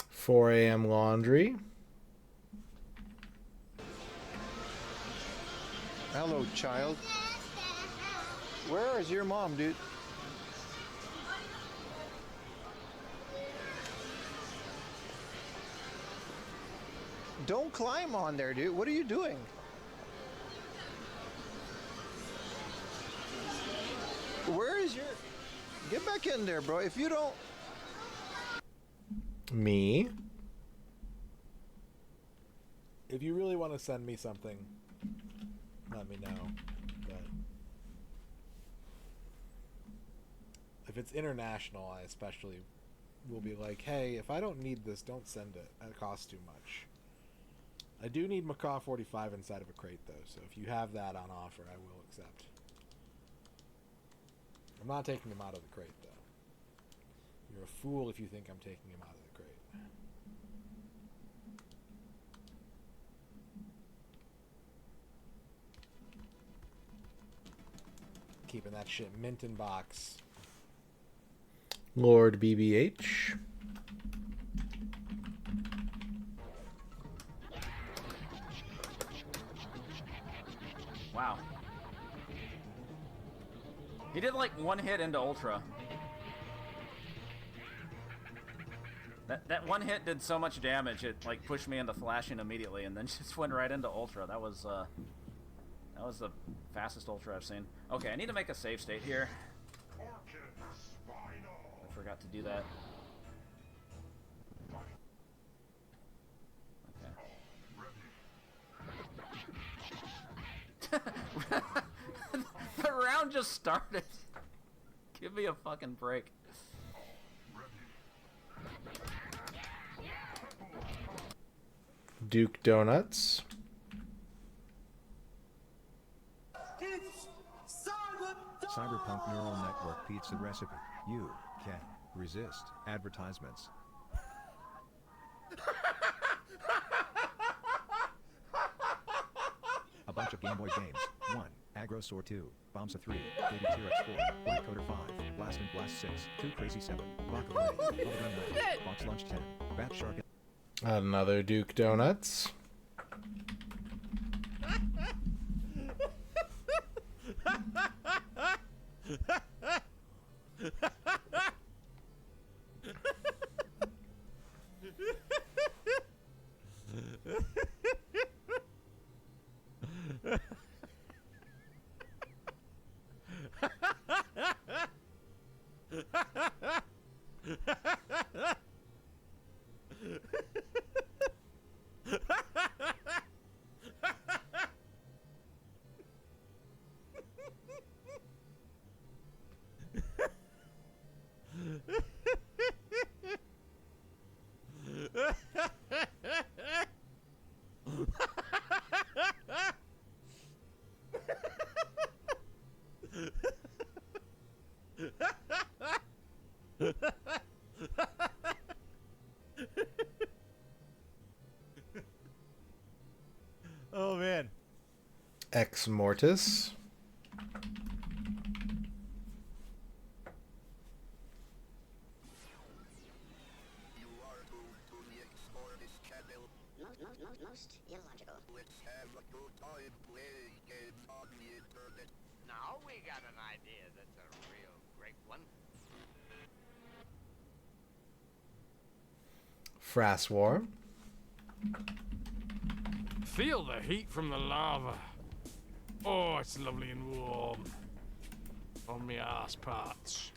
4 a.m. laundry. Hello, child. Where is your mom, dude? Don't climb on there, dude. What are you doing? Where is your... Get back in there, bro. If you don't... Me. If you really want to send me something, let me know. But if it's international, I especially will be like, hey, if I don't need this, don't send it. It costs too much. I do need Macaw 45 inside of a crate, though, so if you have that on offer, I will accept. I'm not taking him out of the crate, though. You're a fool if you think I'm taking him out of the crate. Keeping that shit mint in box. Lord BBH. Wow. He did like one hit into Ultra. That one hit did so much damage, it like pushed me into flashing immediately and then just went right into Ultra. That was the fastest Ultra I've seen. Okay, I need to make a save state here. I forgot to do that. Okay. The round just started. Give me a fucking break. Duke Donuts. Cyberpunk Neural Network Pizza Recipe. You can resist advertisements. A bunch of Game Boy games. 1. Agrosaur 2. Bombsa 3. Baby T-Rex 4. Black Coder 5. Blast and Blast 6. 2 Crazy 7. Rocket Away. Bubblegum 9. Box Lunch 10. Bat Shark. Another Duke Donuts. Oh man. Ex Mortis. Most illogical. Let's have a good time playing games on the internet. Now we got an idea that's a real great one. Frass War. Feel the heat from the lava. Oh, it's lovely and warm. On me ass parts.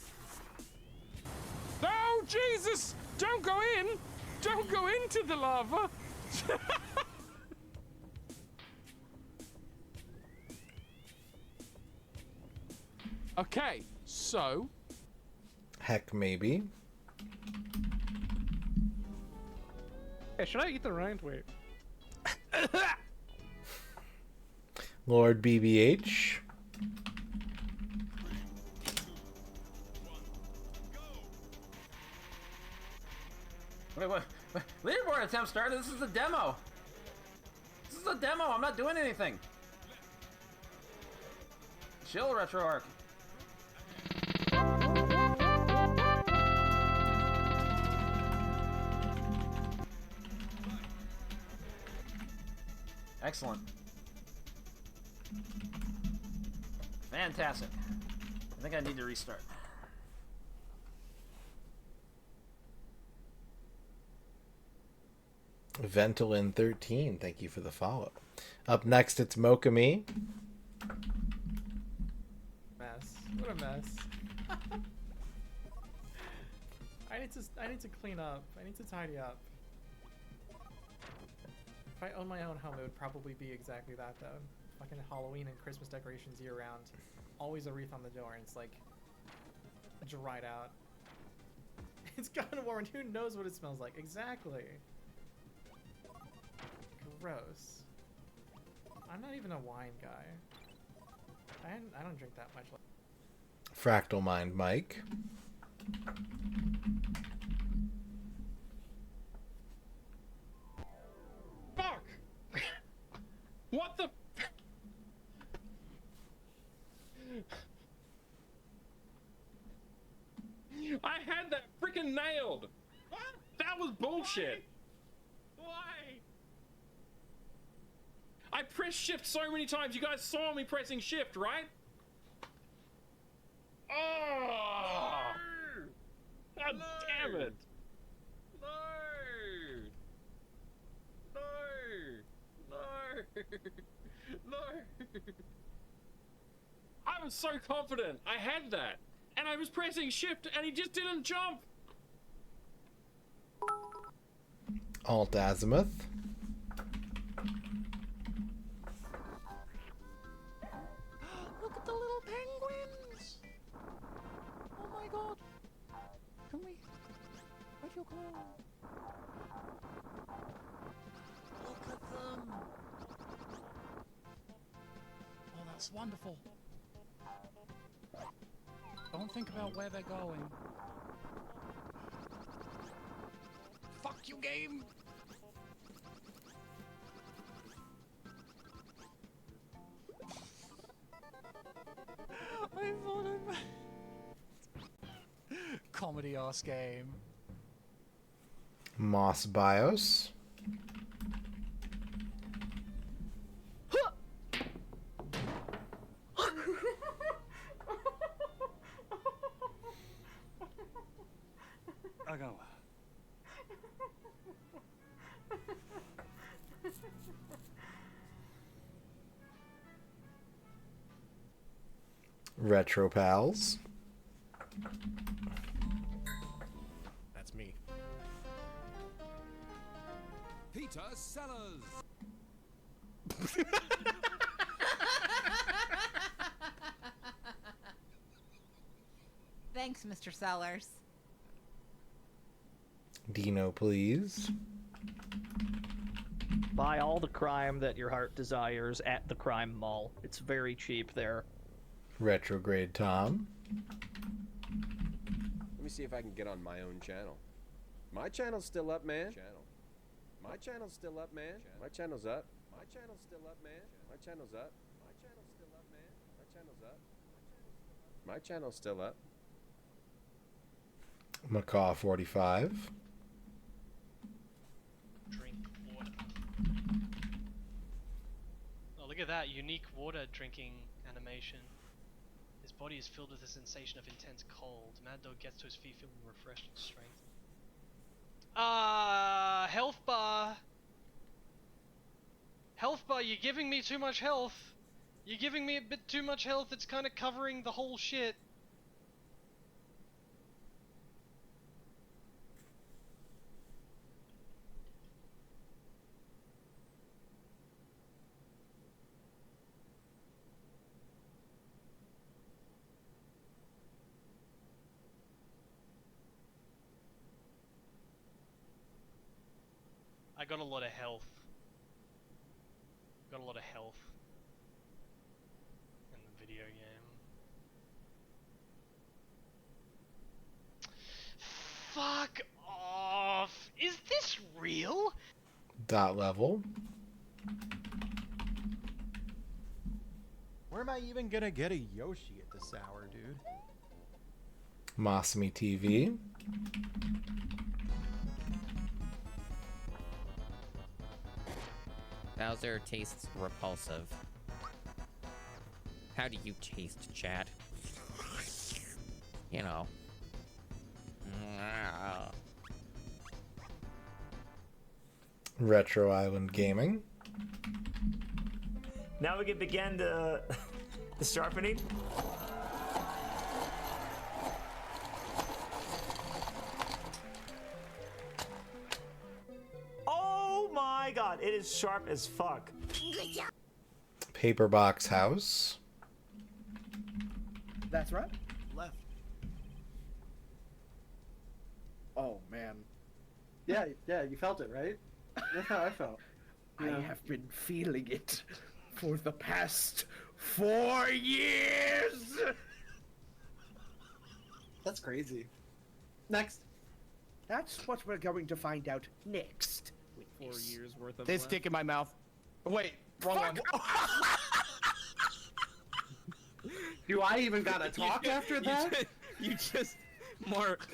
Oh, Jesus! Don't go in! Don't go into the lava! Okay, so... Heck, maybe. Hey, should I eat the rind? Wait. Lord BBH. Wait. Leaderboard attempt started. This is a demo. This is a demo. I'm not doing anything. Chill, RetroArch. Excellent. Fantastic. I think I need to restart. Ventolin 13, thank you for the follow. Up next, it's Mokami. Mess. What a mess. I need to clean up. I need to tidy up. If I own my own home, it would probably be exactly that, though. Fucking Halloween and Christmas decorations year-round. Always a wreath on the door, and it's like dried out. It's gotten warm, and who knows what it smells like? Exactly. Gross. I'm not even a wine guy. I don't drink that much. Fractal Mind Mike. Fuck! What the? I had that freaking nailed! What? That was bullshit! Why? I pressed shift so many times. You guys saw me pressing shift, right? Oh! No! God damn it! No! No! I was so confident. I had that. And I was pressing shift and he just didn't jump. Alt Azimuth. Look at the little penguins! Oh my god! Can we... What do you call? Look at them! Oh, that's wonderful. Don't think about where they're going. Fuck you, game! I thought comedy ass game. Moss Bios. I go. Retro Pals. That's me. Peter Sellers. Thanks, Mr. Sellers. Dino, please. Buy all the crime that your heart desires at the crime mall. It's very cheap there. Retrograde Tom. Let me see if I can get on my own channel. My channel's still up, man. My channel's still up, man. My channel's up. My channel's still up, man. My channel's up. My channel's still up, man. My channel's up. My channel's still up. Macaw 45. Drink that? Unique water drinking animation. His body is filled with a sensation of intense cold. Mad Dog gets to his feet feeling refreshed and strengthened. Health bar. Health bar, you're giving me too much health. You're giving me a bit too much health. It's kind of covering the whole shit. I got a lot of health. Got a lot of health in the video game. Fuck off! Is this real? Dot level. Where am I even gonna get a Yoshi at this hour, dude? Masumi TV. Bowser tastes repulsive. How do you taste, chat? You know. Retro Island Gaming. Now we can begin the sharpening. Oh my god, it is sharp as fuck. Paperbox House. That's right. Left. Oh man. Yeah, you felt it, right? That's how I felt. I have been feeling it for the past 4 years. That's crazy. Next. That's what we're going to find out next. 4 years worth of. This stick in my mouth. Wait, wrong one. Do I even gotta talk after that? You just, Mark.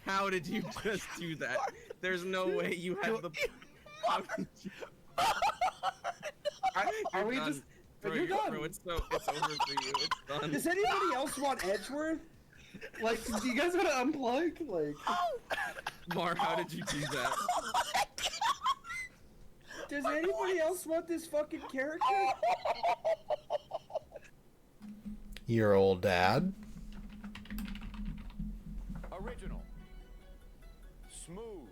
How did you just do that? There's no way you have the. Are we just? Bro, You're done. Bro, it's over for you. It's done. Does anybody else want Edgeworth? Like, do you guys want to unplug? Like, Mar, how did you do that? Does anybody else want this fucking character? Your old dad. Original. Smooth.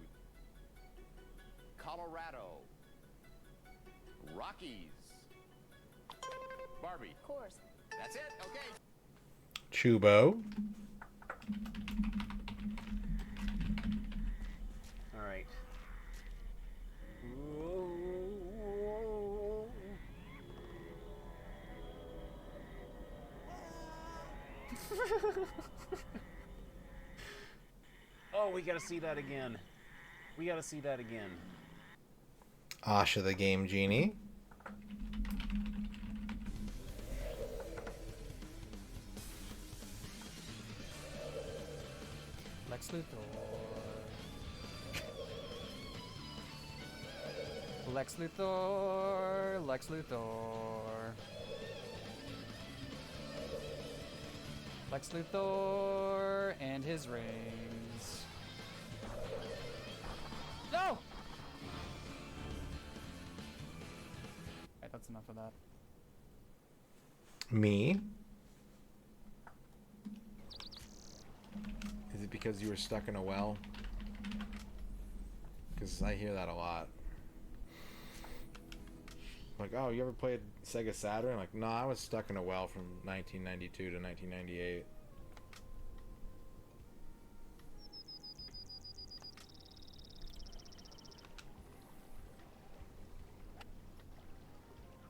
Colorado. Rockies. Barbie. Of course. That's it. Okay. Chubo. All right. Oh, we gotta see that again. We gotta see that again. Asha the Game Genie. Lex Luthor. Lex Luthor. Lex Luthor. Lex Luthor and his rings. No! Alright, that's enough of that. Me. Is it because you were stuck in a well? Because I hear that a lot. Like, oh, you ever played Sega Saturn? Like, no, I was stuck in a well from 1992 to 1998.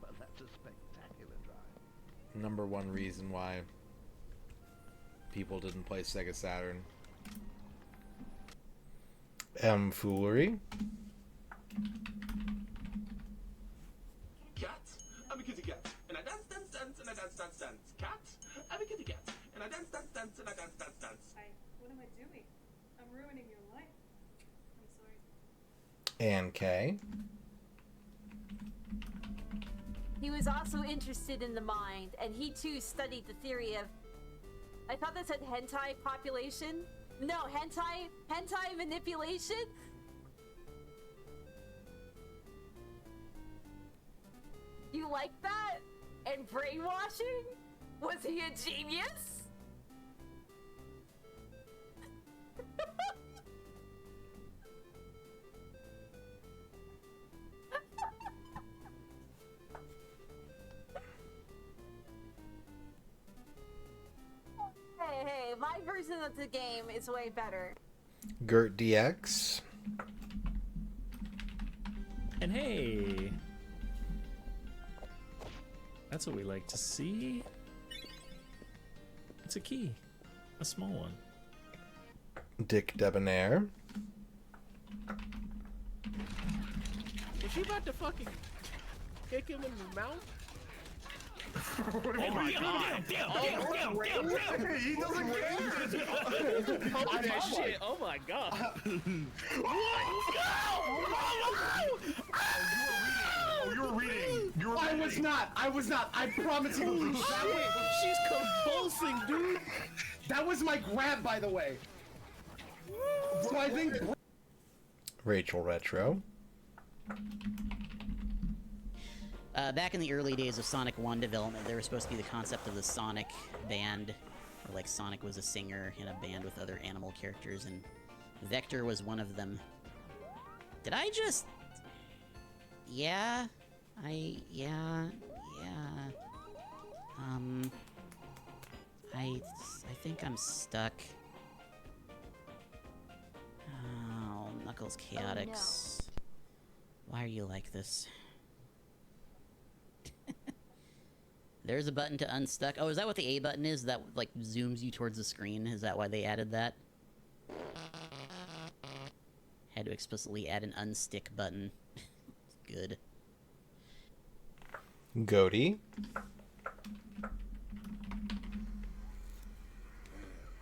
Well, that's a spectacular drive. Number one reason why people didn't play Sega Saturn. Foolery. Cat, I'm a kitty cat, and I dance, dance, dance, and I dance, dance, dance. Cat, I'm a kitty cat, and I dance, dance, dance, and I dance, dance, dance. What am I doing? I'm ruining your life. I'm sorry. And K. He was also interested in the mind, and he too studied the theory of... I thought that said hentai population? No, hentai manipulation? You like that? And brainwashing? Was he a genius? Hey, my version of the game is way better. Gert DX. And hey, that's what we like to see. It's a key, a small one. Dick Debonair. Was she about to fucking kick him in the mouth? Oh my god! He doesn't care! Holy that shit! Oh my god! Oh, you were reading! I was not! I promise you! She's convulsing, dude! That was my grab, by the way! So I think... Rachel Retro. Back in the early days of Sonic 1 development, there was supposed to be the concept of the Sonic band, where like Sonic was a singer in a band with other animal characters, and Vector was one of them. Did I just... Yeah? Yeah. I think I'm stuck. Oh, Knuckles Chaotix. Oh, no. Why are you like this? There's a button to unstuck. Oh, is that what the A button is? That, like, zooms you towards the screen? Is that why they added that? Had to explicitly add an unstick button. Good. Goaty. I'm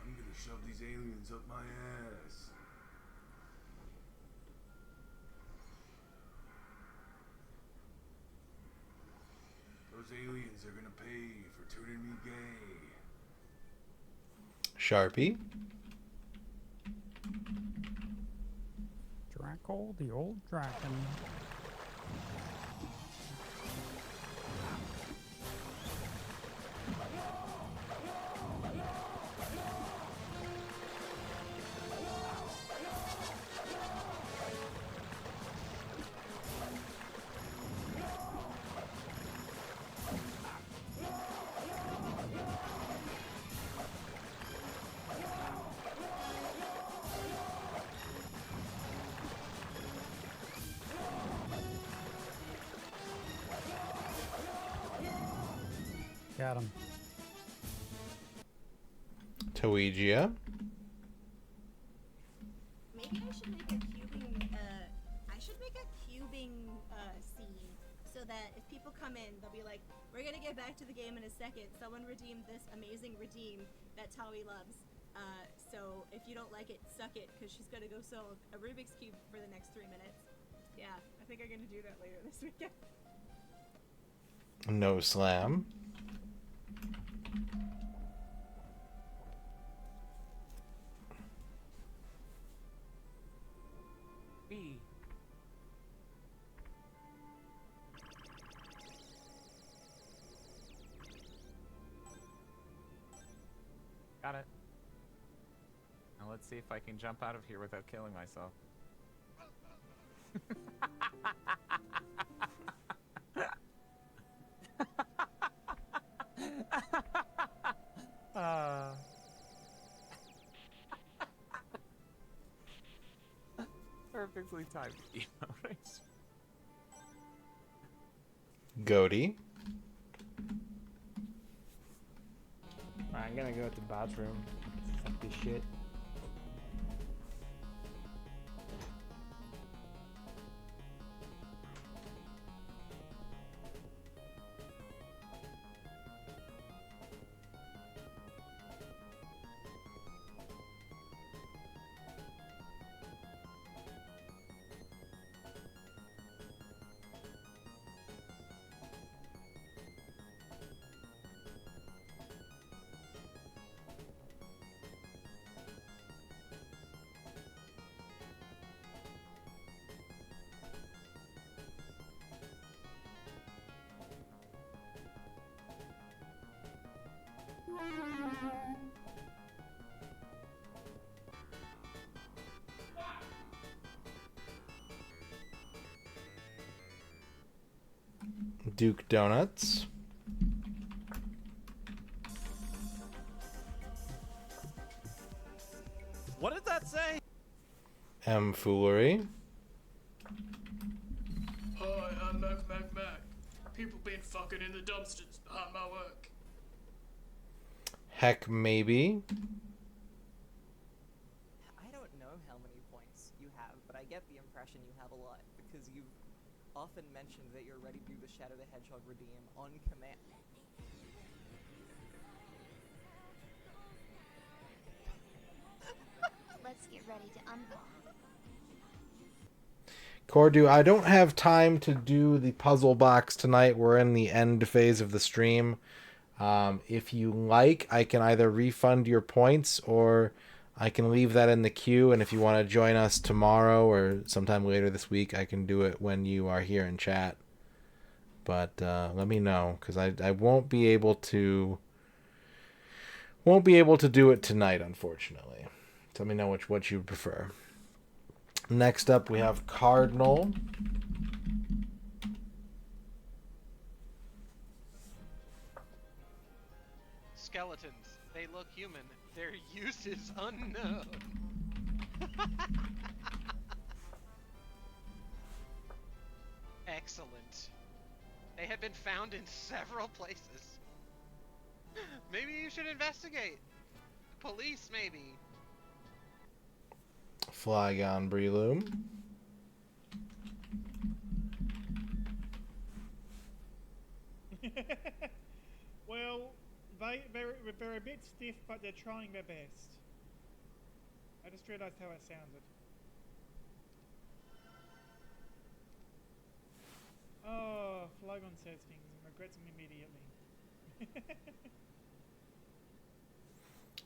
gonna shove these aliens up my ass. Those aliens are gonna pay for turning me gay. Sharpie. Draco, the old dragon. Got him. Toegia. Maybe I should make a cubing, scene so that if people come in, they'll be like, we're gonna get back to the game in a second. Someone redeemed this amazing redeem that Tawi loves. So if you don't like it, suck it, because she's gonna go sell a Rubik's Cube for the next 3 minutes. Yeah, I think I'm gonna do that later this weekend. No Slam. B. Got it. Now let's see if I can jump out of here without killing myself. Perfectly timed emotes. Goaty. I'm gonna go to the bathroom. Fuck this shit. Duke Donuts. What did that say? M Foolery. Hi, I'm Mac. People been fucking in the dumpsters behind my work. Heck maybe. I don't know how many points you have, but I get the impression you have a lot because you've often mentioned that you're ready to do the Shadow the Hedgehog redeem on command. Let's get ready to unblock. Cordu, I don't have time to do the puzzle box tonight. We're in the end phase of the stream. If you like, I can either refund your points or I can leave that in the queue. And if you want to join us tomorrow or sometime later this week, I can do it when you are here in chat. But let me know, because I won't be able to do it tonight, unfortunately. So let me know what you prefer. Next up, we have Cardinal. Skeletons. They look human. Their use is unknown. Excellent. They have been found in several places. Maybe you should investigate. Police, maybe. Flygon Breloom. Well, they're a bit stiff, but they're trying their best. I just realised how it sounded. Oh, Flygon says things and regrets them immediately.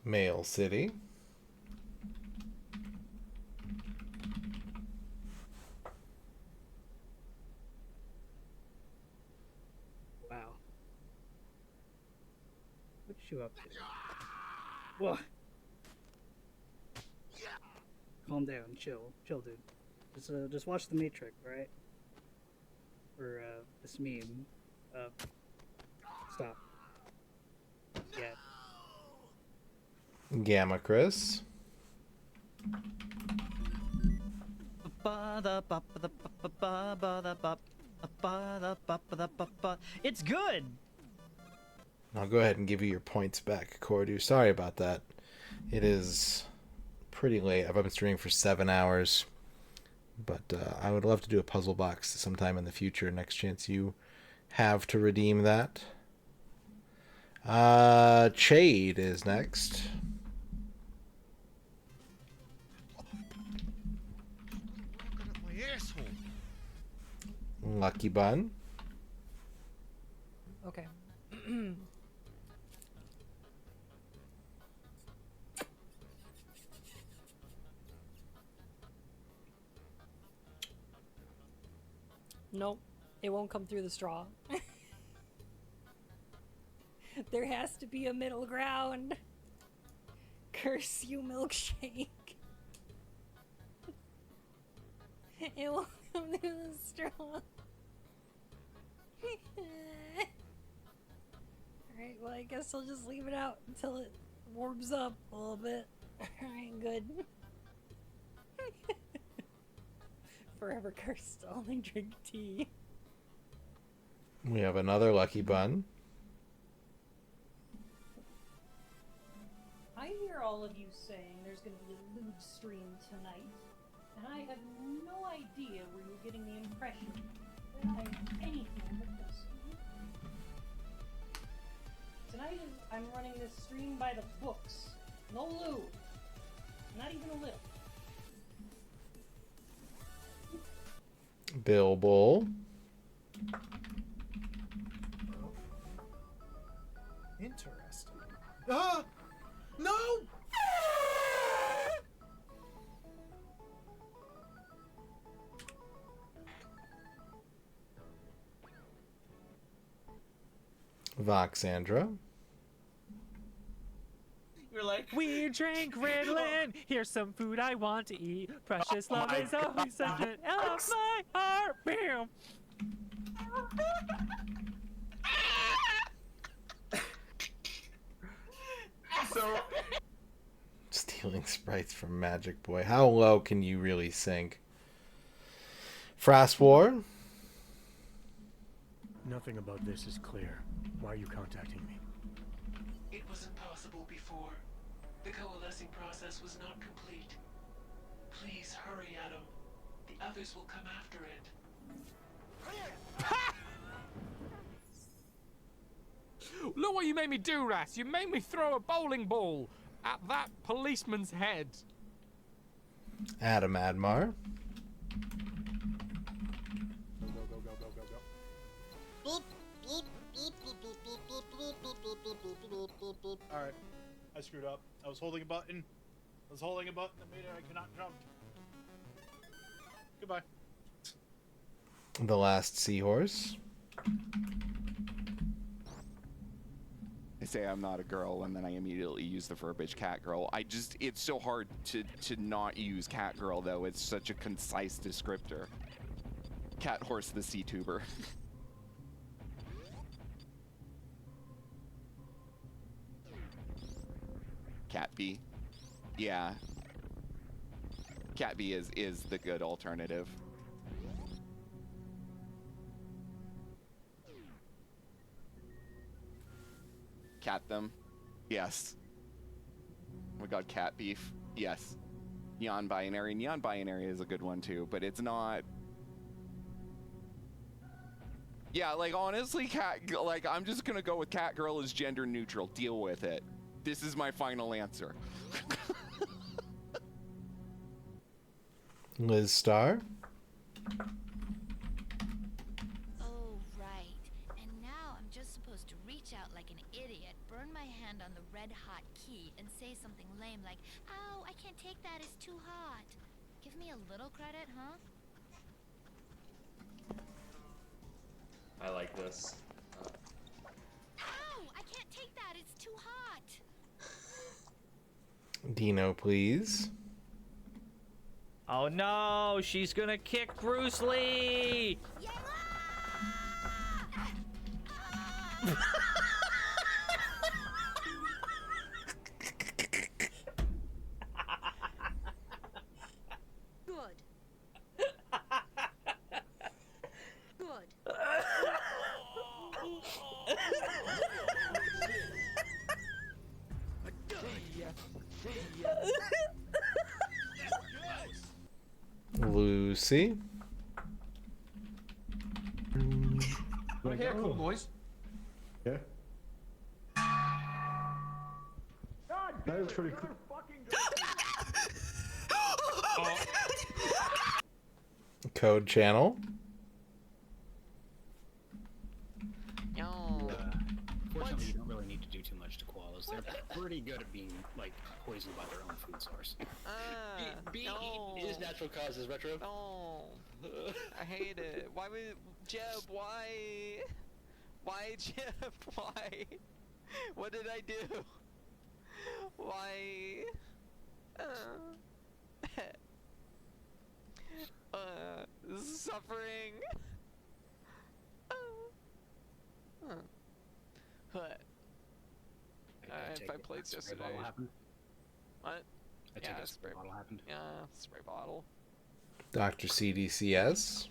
Mail City. Wow. What you up to? What? Calm down, chill, dude. Just watch the Matrix, right? Or this meme. Stop. Yeah. Gamma Chris. It's good. I'll go ahead and give you your points back, Cordu. Sorry about that. It is pretty late. I've been streaming for 7 hours. But I would love to do a puzzle box sometime in the future. Next chance you have to redeem that. Chade is next. My asshole. Lucky Bun. Okay. Nope, it won't come through the straw. There has to be a middle ground. Curse you, milkshake. It won't come through the straw. Alright, well, I guess I'll just leave it out until it warms up a little bit. Alright, good. Forever cursed, only drink tea. We have another Lucky Bun. I hear all of you saying there's going to be a lewd stream tonight, and I have no idea where you're getting the impression that I am anything but this. Tonight I'm running this stream by the books. No lewd. Not even a little. Bill Bull. Interesting. Ah! No! Voxandra. You're like, we drink Ritalin. Here's some food I want to eat. Precious love is always such an of my heart. Bam. Sprites from Magic Boy. How low can you really sink? Frost War. Nothing about this is clear. Why are you contacting me? It was impossible before. The coalescing process was not complete. Please hurry, Adam. The others will come after it. Look what you made me do, Ras. You made me throw a bowling ball at that policeman's head. Adam Admar. Alright. I screwed up. I was holding a button. I was holding a button that made it I cannot jump. Goodbye. The Last Seahorse. I say I'm not a girl, and then I immediately use the verbiage cat girl. It's so hard to not use cat girl, though. It's such a concise descriptor. Cat horse the sea tuber. Cat B. Yeah. Cat B is the good alternative. Cat them? Yes. Oh my god, cat beef? Yes. Neon binary? Neon binary is a good one too, but it's not... Yeah, like honestly, I'm just gonna go with cat girl as gender neutral. Deal with it. This is my final answer. Liz Star. Oh, right. And now I'm just supposed to reach out like an idiot, burn my hand on the red-hot key, and say something lame like, "Ow, I can't take that, it's too hot." Give me a little credit, huh? I like this. Ow, I can't take that, it's too hot. Dino, please. Oh no, she's gonna kick Bruce Lee! Good. Good. Lucy. We're here, cool boys. Yeah. That was pretty cool. Code Channel. Fortunately, you don't really need to do too much to koalas. They're pretty good at being, like, poisoned by their own food source. Being eaten is natural causes, Retro. No. I hate it. Why would... Jeb, why? Why, Jeb? Why? What did I do? Why? This is suffering. What? If I played yesterday. What? Yeah, spray bottle happened. Yeah, spray bottle. Dr. CDCS.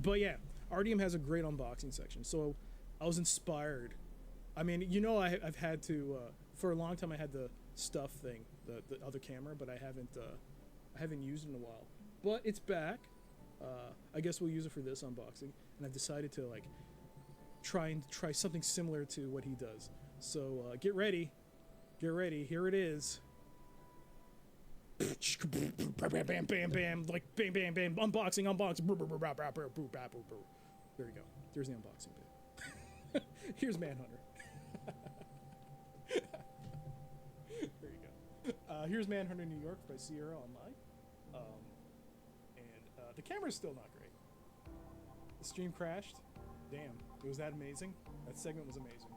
But yeah, RDM has a great unboxing section. So I was inspired. I mean, you know, I've had to for a long time. I had the stuff thing, the other camera, but I haven't used it in a while. But it's back. I guess we'll use it for this unboxing, and I've decided to like try something similar to what he does. So get ready. Here it is. Bam, bam, bam, bam, like bam, bam, bam. Unboxing. There you go. There's the unboxing bit. Here's Manhunter. There you go. Here's Manhunter New York by Sierra Online. And the camera's still not great. The stream crashed. Damn, it was that amazing. That segment was amazing.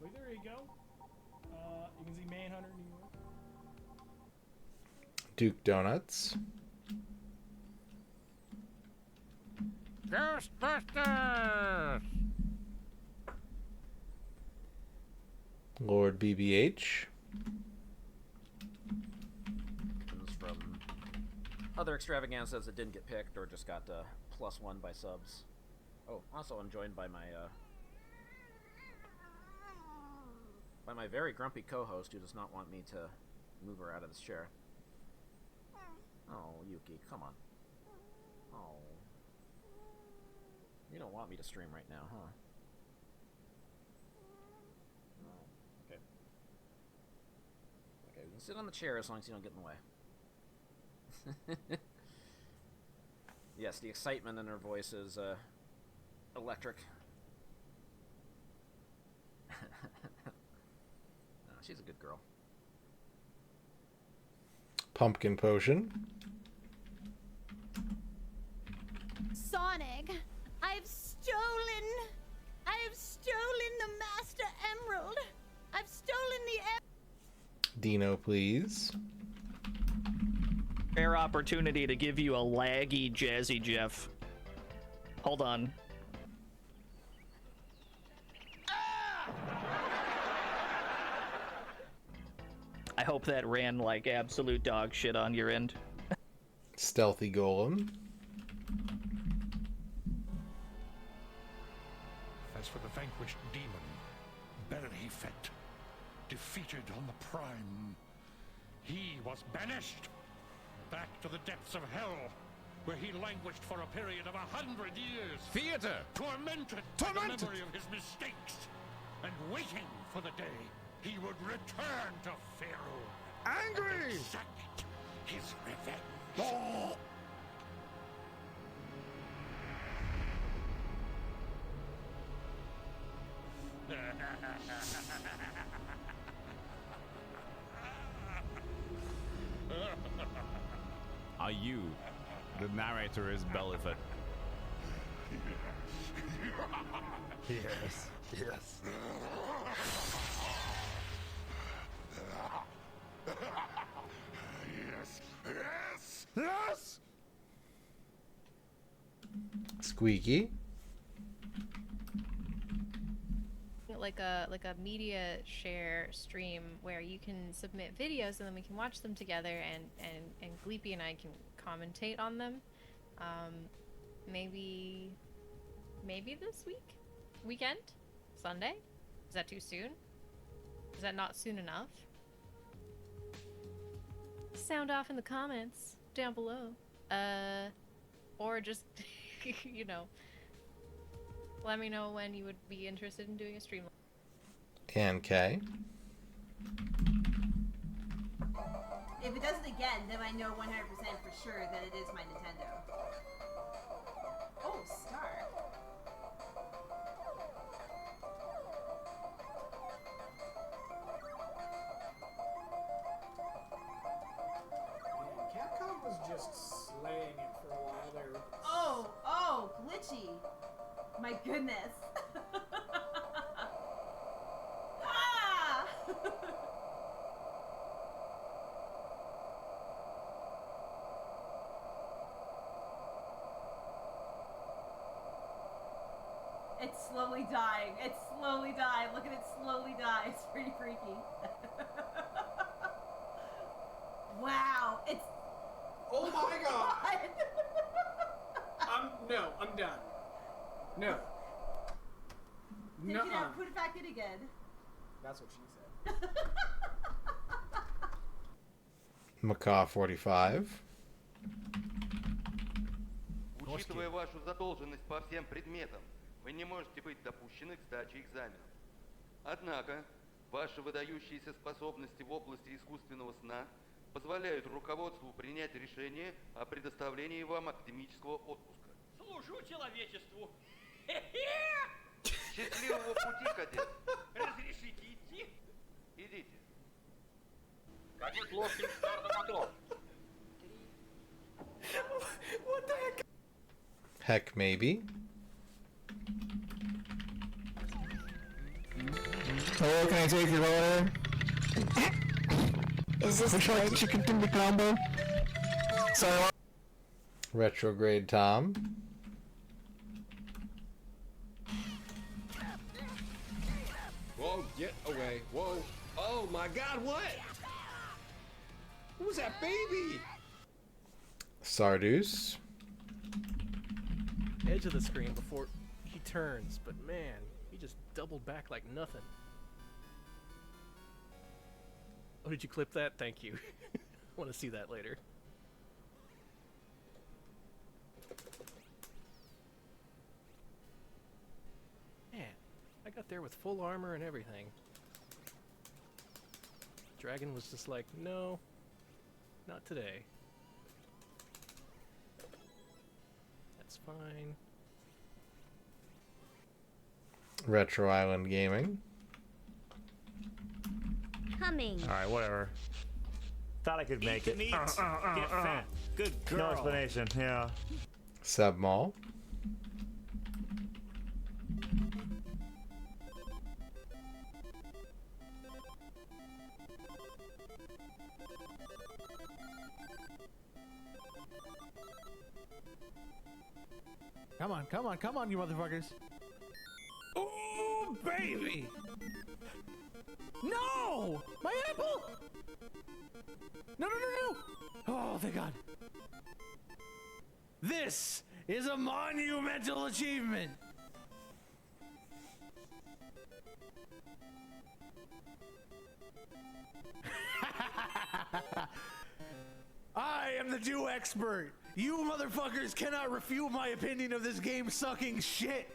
But there you go. You can see Manhunter New York. Duke Donuts. Ghostbusters! Lord BBH. other extravaganzas that didn't get picked or just got +1 by subs. Oh, also I'm joined by my very grumpy co-host who does not want me to move her out of this chair. Oh, Yuki, come on. Oh. You don't want me to stream right now, huh? Oh, okay. Okay, we can sit on the chair as long as you don't get in the way. Yes, the excitement in her voice is electric. She's a good girl. Pumpkin potion. Sonic, I've stolen the Master Emerald. I've stolen the Dino, please. Rare opportunity to give you a laggy Jazzy Jeff. Hold on. I hope that ran like absolute dog shit on your end. Stealthy Golem. As for the vanquished demon, Berhifet, defeated on the Prime, he was banished back to the depths of hell, where he languished for a period of 100 years. Theater! Tormented by the memory of his mistakes, and waiting for the day he would return to Faerun. Angry! And exact his revenge. Oh. Are you? The narrator is Belifet. Yes, yes. Yes, yes, yes! Squeaky. Like a media share stream where you can submit videos and then we can watch them together and Gleepy and I can commentate on them. Maybe this weekend? Sunday? Is that too soon? Is that not soon enough? Sound off in the comments down below. Or just, you know, let me know when you would be interested in doing a stream. And K. If it does it again, then I know 100% for sure that it is my Nintendo. Oh, Star. Capcom was just slaying it for a while there. Oh, glitchy. My goodness. Ah! It's slowly dying. It's slowly dying. Look at it slowly die. It's pretty freaky. Wow. It's... Oh my god! I'm done. No. Take it out, put it back in again. That's what she said. Macaw 45. Учитывая вашу задолженность по всем предметам, вы не можете быть допущены к сдаче экзаменов. Однако, ваши выдающиеся способности в области искусственного сна позволяют руководству принять решение о предоставлении вам академического отпуска. Служу человечеству. Счастливого пути, кадет. Разрешите идти? Идите. Кадет Лоскин, старт на мотор. What the heck? Heck, maybe. Hello, can I take your order? Is this would you like the chicken timber combo? Sorry. Retrograde Tom. Whoa, get away. Whoa. Oh my god, what? Who was that baby? Sardus. Edge of the screen before he turns, but man, he just doubled back like nothing. Oh, did you clip that? Thank you. I want to see that later. Man, I got there with full armor and everything. Dragon was just like, no, not today. That's fine. Retro Island Gaming. Coming. Alright, whatever. Thought I could make it. Get fat. Good girl. No explanation, yeah. Submall. Come on, come on, come on, you motherfuckers. Oh, baby! No! My apple! No, no, no, no! Oh, thank God. This is a monumental achievement! I am the Jew expert! You motherfuckers cannot refute my opinion of this game sucking shit!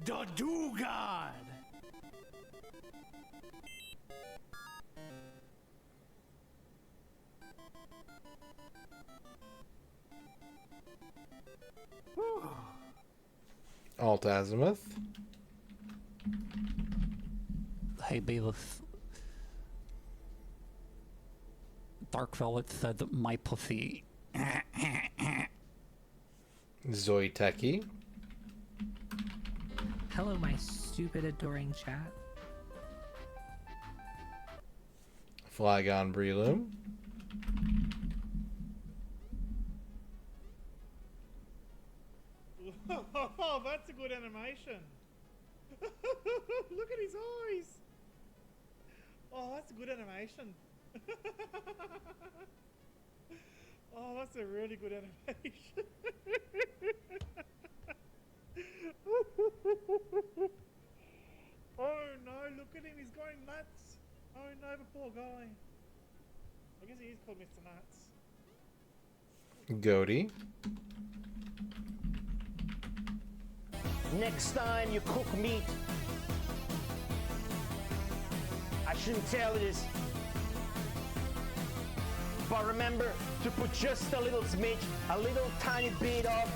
The Do God! Alt Azimuth. Hey, Beavis. Dark Velvet said that my pussy. Zoiteki. Hello, my stupid, adoring chat. Flygon Breloom. Oh, that's a good animation. Look at his eyes. Oh, that's a good animation. Oh, that's a really good animation. Oh no, look at him, he's going nuts. Oh no, the poor guy. I guess he is called Mr. Nuts. Goaty. Next time you cook meat, I shouldn't tell you this, but remember to put just a little smidge, a little tiny bit of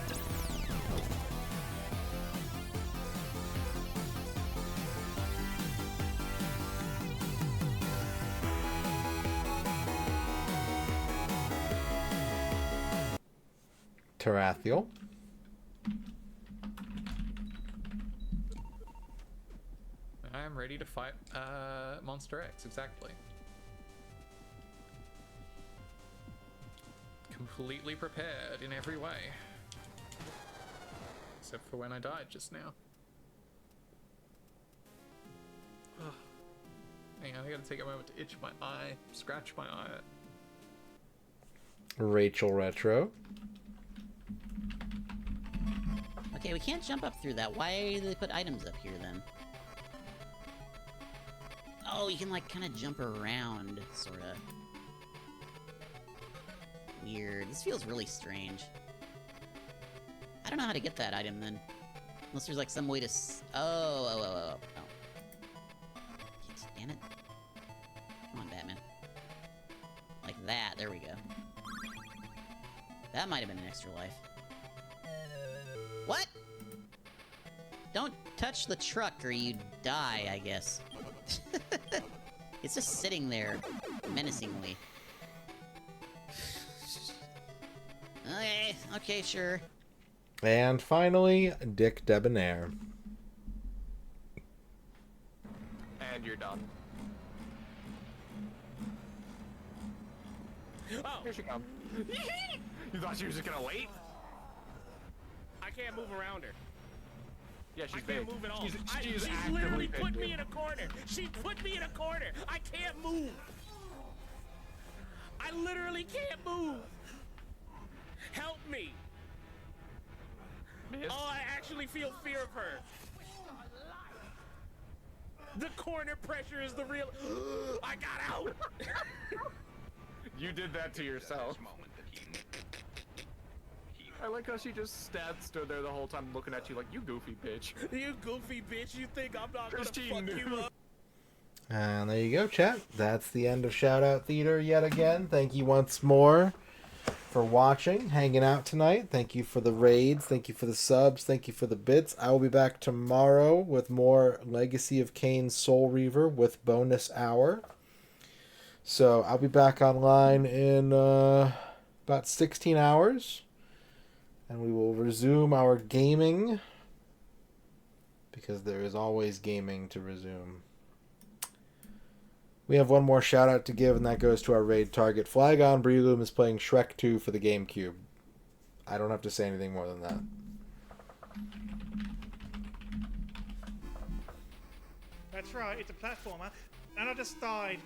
Tarathiel. I'm ready to fight Monster X, exactly. Completely prepared in every way. Except for when I died just now. Hang on, I gotta take a moment to itch my eye, scratch my eye. Rachel Retro. Okay, we can't jump up through that. Why do they put items up here then? Oh, you can like kind of jump around, sort of. Weird. This feels really strange. I don't know how to get that item then. Unless there's like some way to oh. Damn it. Come on, Batman. Like that. There we go. That might have been an extra life. What? Don't touch the truck or you die, I guess. It's just sitting there menacingly. Okay, sure. And finally, Dick Debonair. And you're done. Oh, here she comes. You thought she was just gonna wait? I can't move around her. Yeah, she's I big. can't move at all. She's She's actively literally big, put me dude. in a corner. She put me in a corner. I can't move. I literally can't move. Help me. Oh, I actually feel fear of her. The corner pressure is the real. I got out. You did that to yourself. I like how she just stood there the whole time looking at you like, you goofy bitch. You goofy bitch, you think I'm not gonna fuck you up? And there you go, chat. That's the end of Shout Out Theater yet again. Thank you once more for watching, hanging out tonight. Thank you for the raids. Thank you for the subs. Thank you for the bits. I will be back tomorrow with more Legacy of Kain Soul Reaver with bonus hour. So I'll be back online in about 16 hours. And we will resume our gaming. Because there is always gaming to resume. We have one more shout out to give, and that goes to our raid target. Flygon Breloom is playing Shrek 2 for the GameCube. I don't have to say anything more than that. That's right, it's a platformer. And I just died.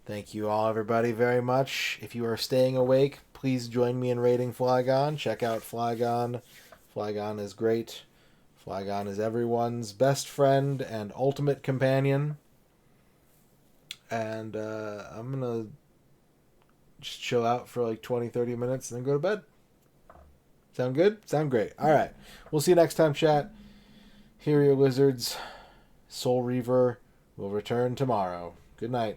Thank you all, everybody, very much. If you are staying awake, please join me in raiding Flygon. Check out Flygon. Flygon is great. Flygon is everyone's best friend and ultimate companion. And I'm going to just chill out for like 20-30 minutes and then go to bed. Sound good? Sound great. All right. We'll see you next time, chat. Here are your lizards. Soul Reaver will return tomorrow. Good night.